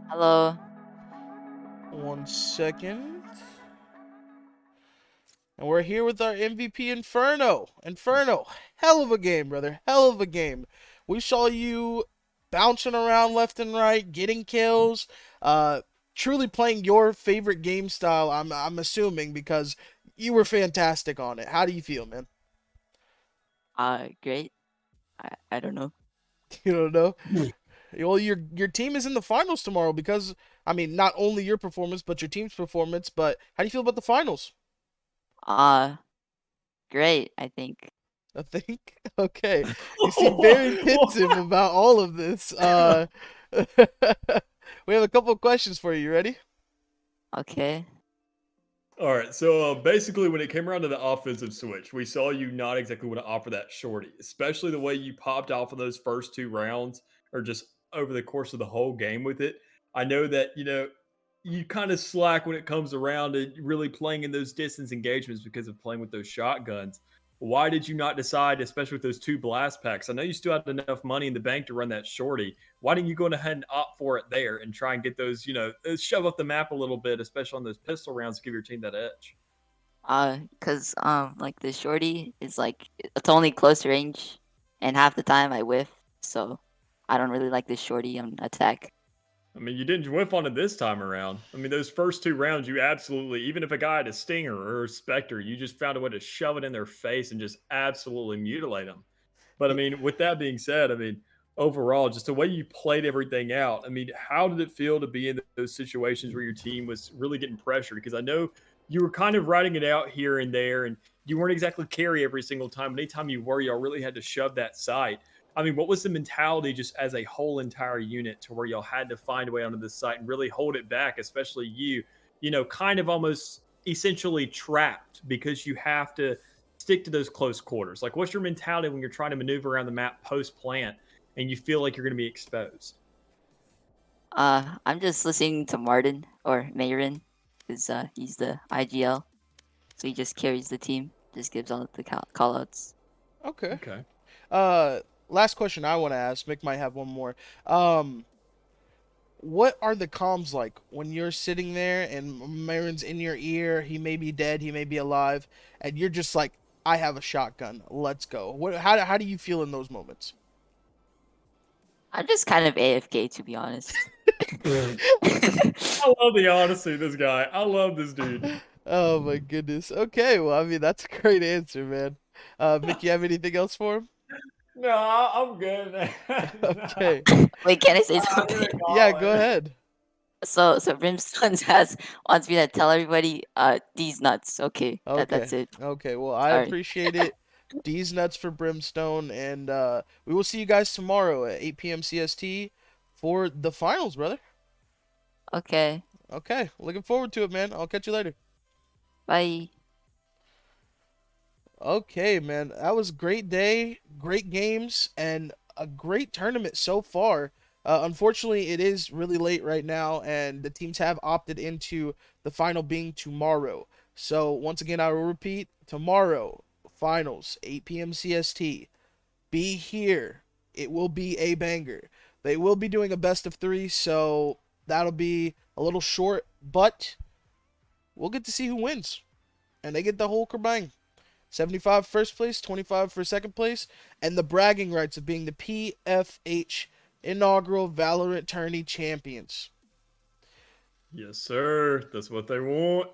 Hello. 1 second. And we're here with our MVP Inferno. Inferno, hell of a game, brother. Hell of a game. We saw you bouncing around left and right, getting kills, truly playing your favorite game style, I'm assuming, because you were fantastic on it. How do you feel, man? Great. I don't know. You don't know? Well, your team is in the finals tomorrow because, I mean, not only your performance, but your team's performance. But how do you feel about the finals? Great, I think. I think. Okay. You seem very pensive about all of this. We have a couple of questions for you. You ready? Okay. All right, so basically, when it came around to the offensive switch, we saw you not exactly want to offer that shorty, especially the way you popped off of those first 2 rounds, or just over the course of the whole game with it. I know that you kind of slack when it comes around to really playing in those distance engagements because of playing with those shotguns. Why did you not decide, especially with those 2 blast packs? I know you still had enough money in the bank to run that shorty. Why didn't you go ahead and opt for it there and try and get those, shove up the map a little bit, especially on those pistol rounds to give your team that edge? Cause like the shorty is like it's only close range, and half the time I whiff, so I don't really like this shorty on attack. I mean, you didn't whiff on it this time around. I mean, those first 2 rounds, you absolutely, even if a guy had a stinger or a specter, you just found a way to shove it in their face and just absolutely mutilate them. But I mean, with that being said, I mean, overall, just the way you played everything out, I mean, how did it feel to be in those situations where your team was really getting pressured? Because I know you were kind of riding it out here and there, and you weren't exactly carry every single time. Anytime you were, y'all really had to shove that site. I mean, what was the mentality just as a whole entire unit to where y'all had to find a way onto this site and really hold it back, especially you kind of almost essentially trapped because you have to stick to those close quarters? Like, what's your mentality when you're trying to maneuver around the map post-plant and you feel like you're going to be exposed? I'm just listening to Martin or Mayrin, because he's the IGL, so he just carries the team, just gives all the callouts. Okay. Okay. Last question I want to ask. Mick might have one more. What are the comms like when you're sitting there and Marin's in your ear? He may be dead, he may be alive, and you're just like, I have a shotgun. Let's go. How do you feel in those moments? I'm just kind of AFK, to be honest. I love the honesty of this guy. I love this dude. Oh my goodness. Okay, well, I mean, that's a great answer, man. Mick, you have anything else for him? No, I'm good, man. Okay. Wait, can I say something? Yeah, go ahead. So Brimstone wants me to tell everybody these nuts. Okay, that's it. Okay, well, I Sorry. appreciate it. D's nuts for Brimstone, and we will see you guys tomorrow at 8 p.m. CST for the finals, brother. Okay. Okay, looking forward to it, man. I'll catch you later. Bye. Okay, man, that was a great day, great games, and a great tournament so far. Unfortunately, it is really late right now, and the teams have opted into the final being tomorrow. So, once again, I will repeat, tomorrow, finals, 8 p.m. CST. Be here. It will be a banger. They will be doing a best of 3, so that'll be a little short, but we'll get to see who wins. And they get the whole kabang. 75 first place, 25 for second place, and the bragging rights of being the PFH Inaugural VALORANT Tourney champions. Yes, sir. That's what they want.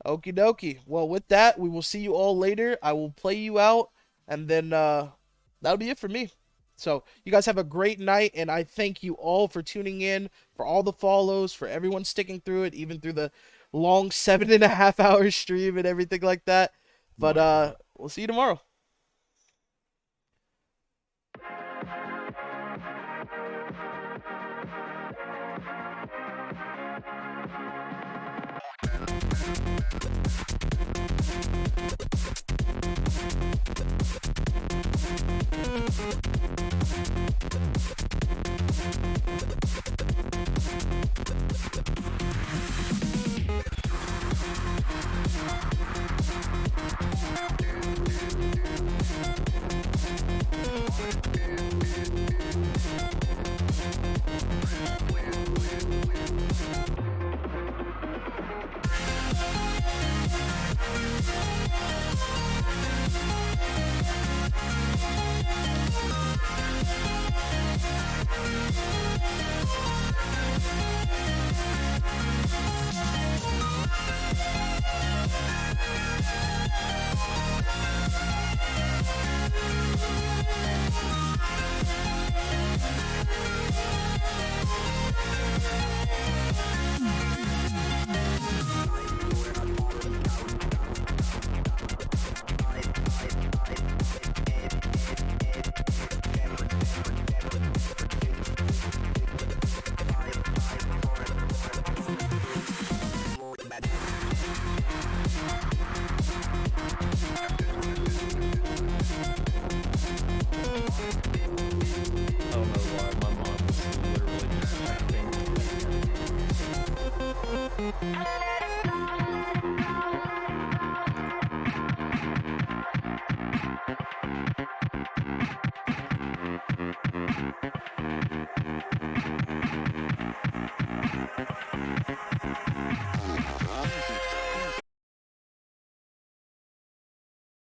Okie dokie. Well, with that, we will see you all later. I will play you out, and then that'll be it for me. So, you guys have a great night, and I thank you all for tuning in, for all the follows, for everyone sticking through it, even through the long 7.5 hour stream and everything like that. But we'll see you tomorrow.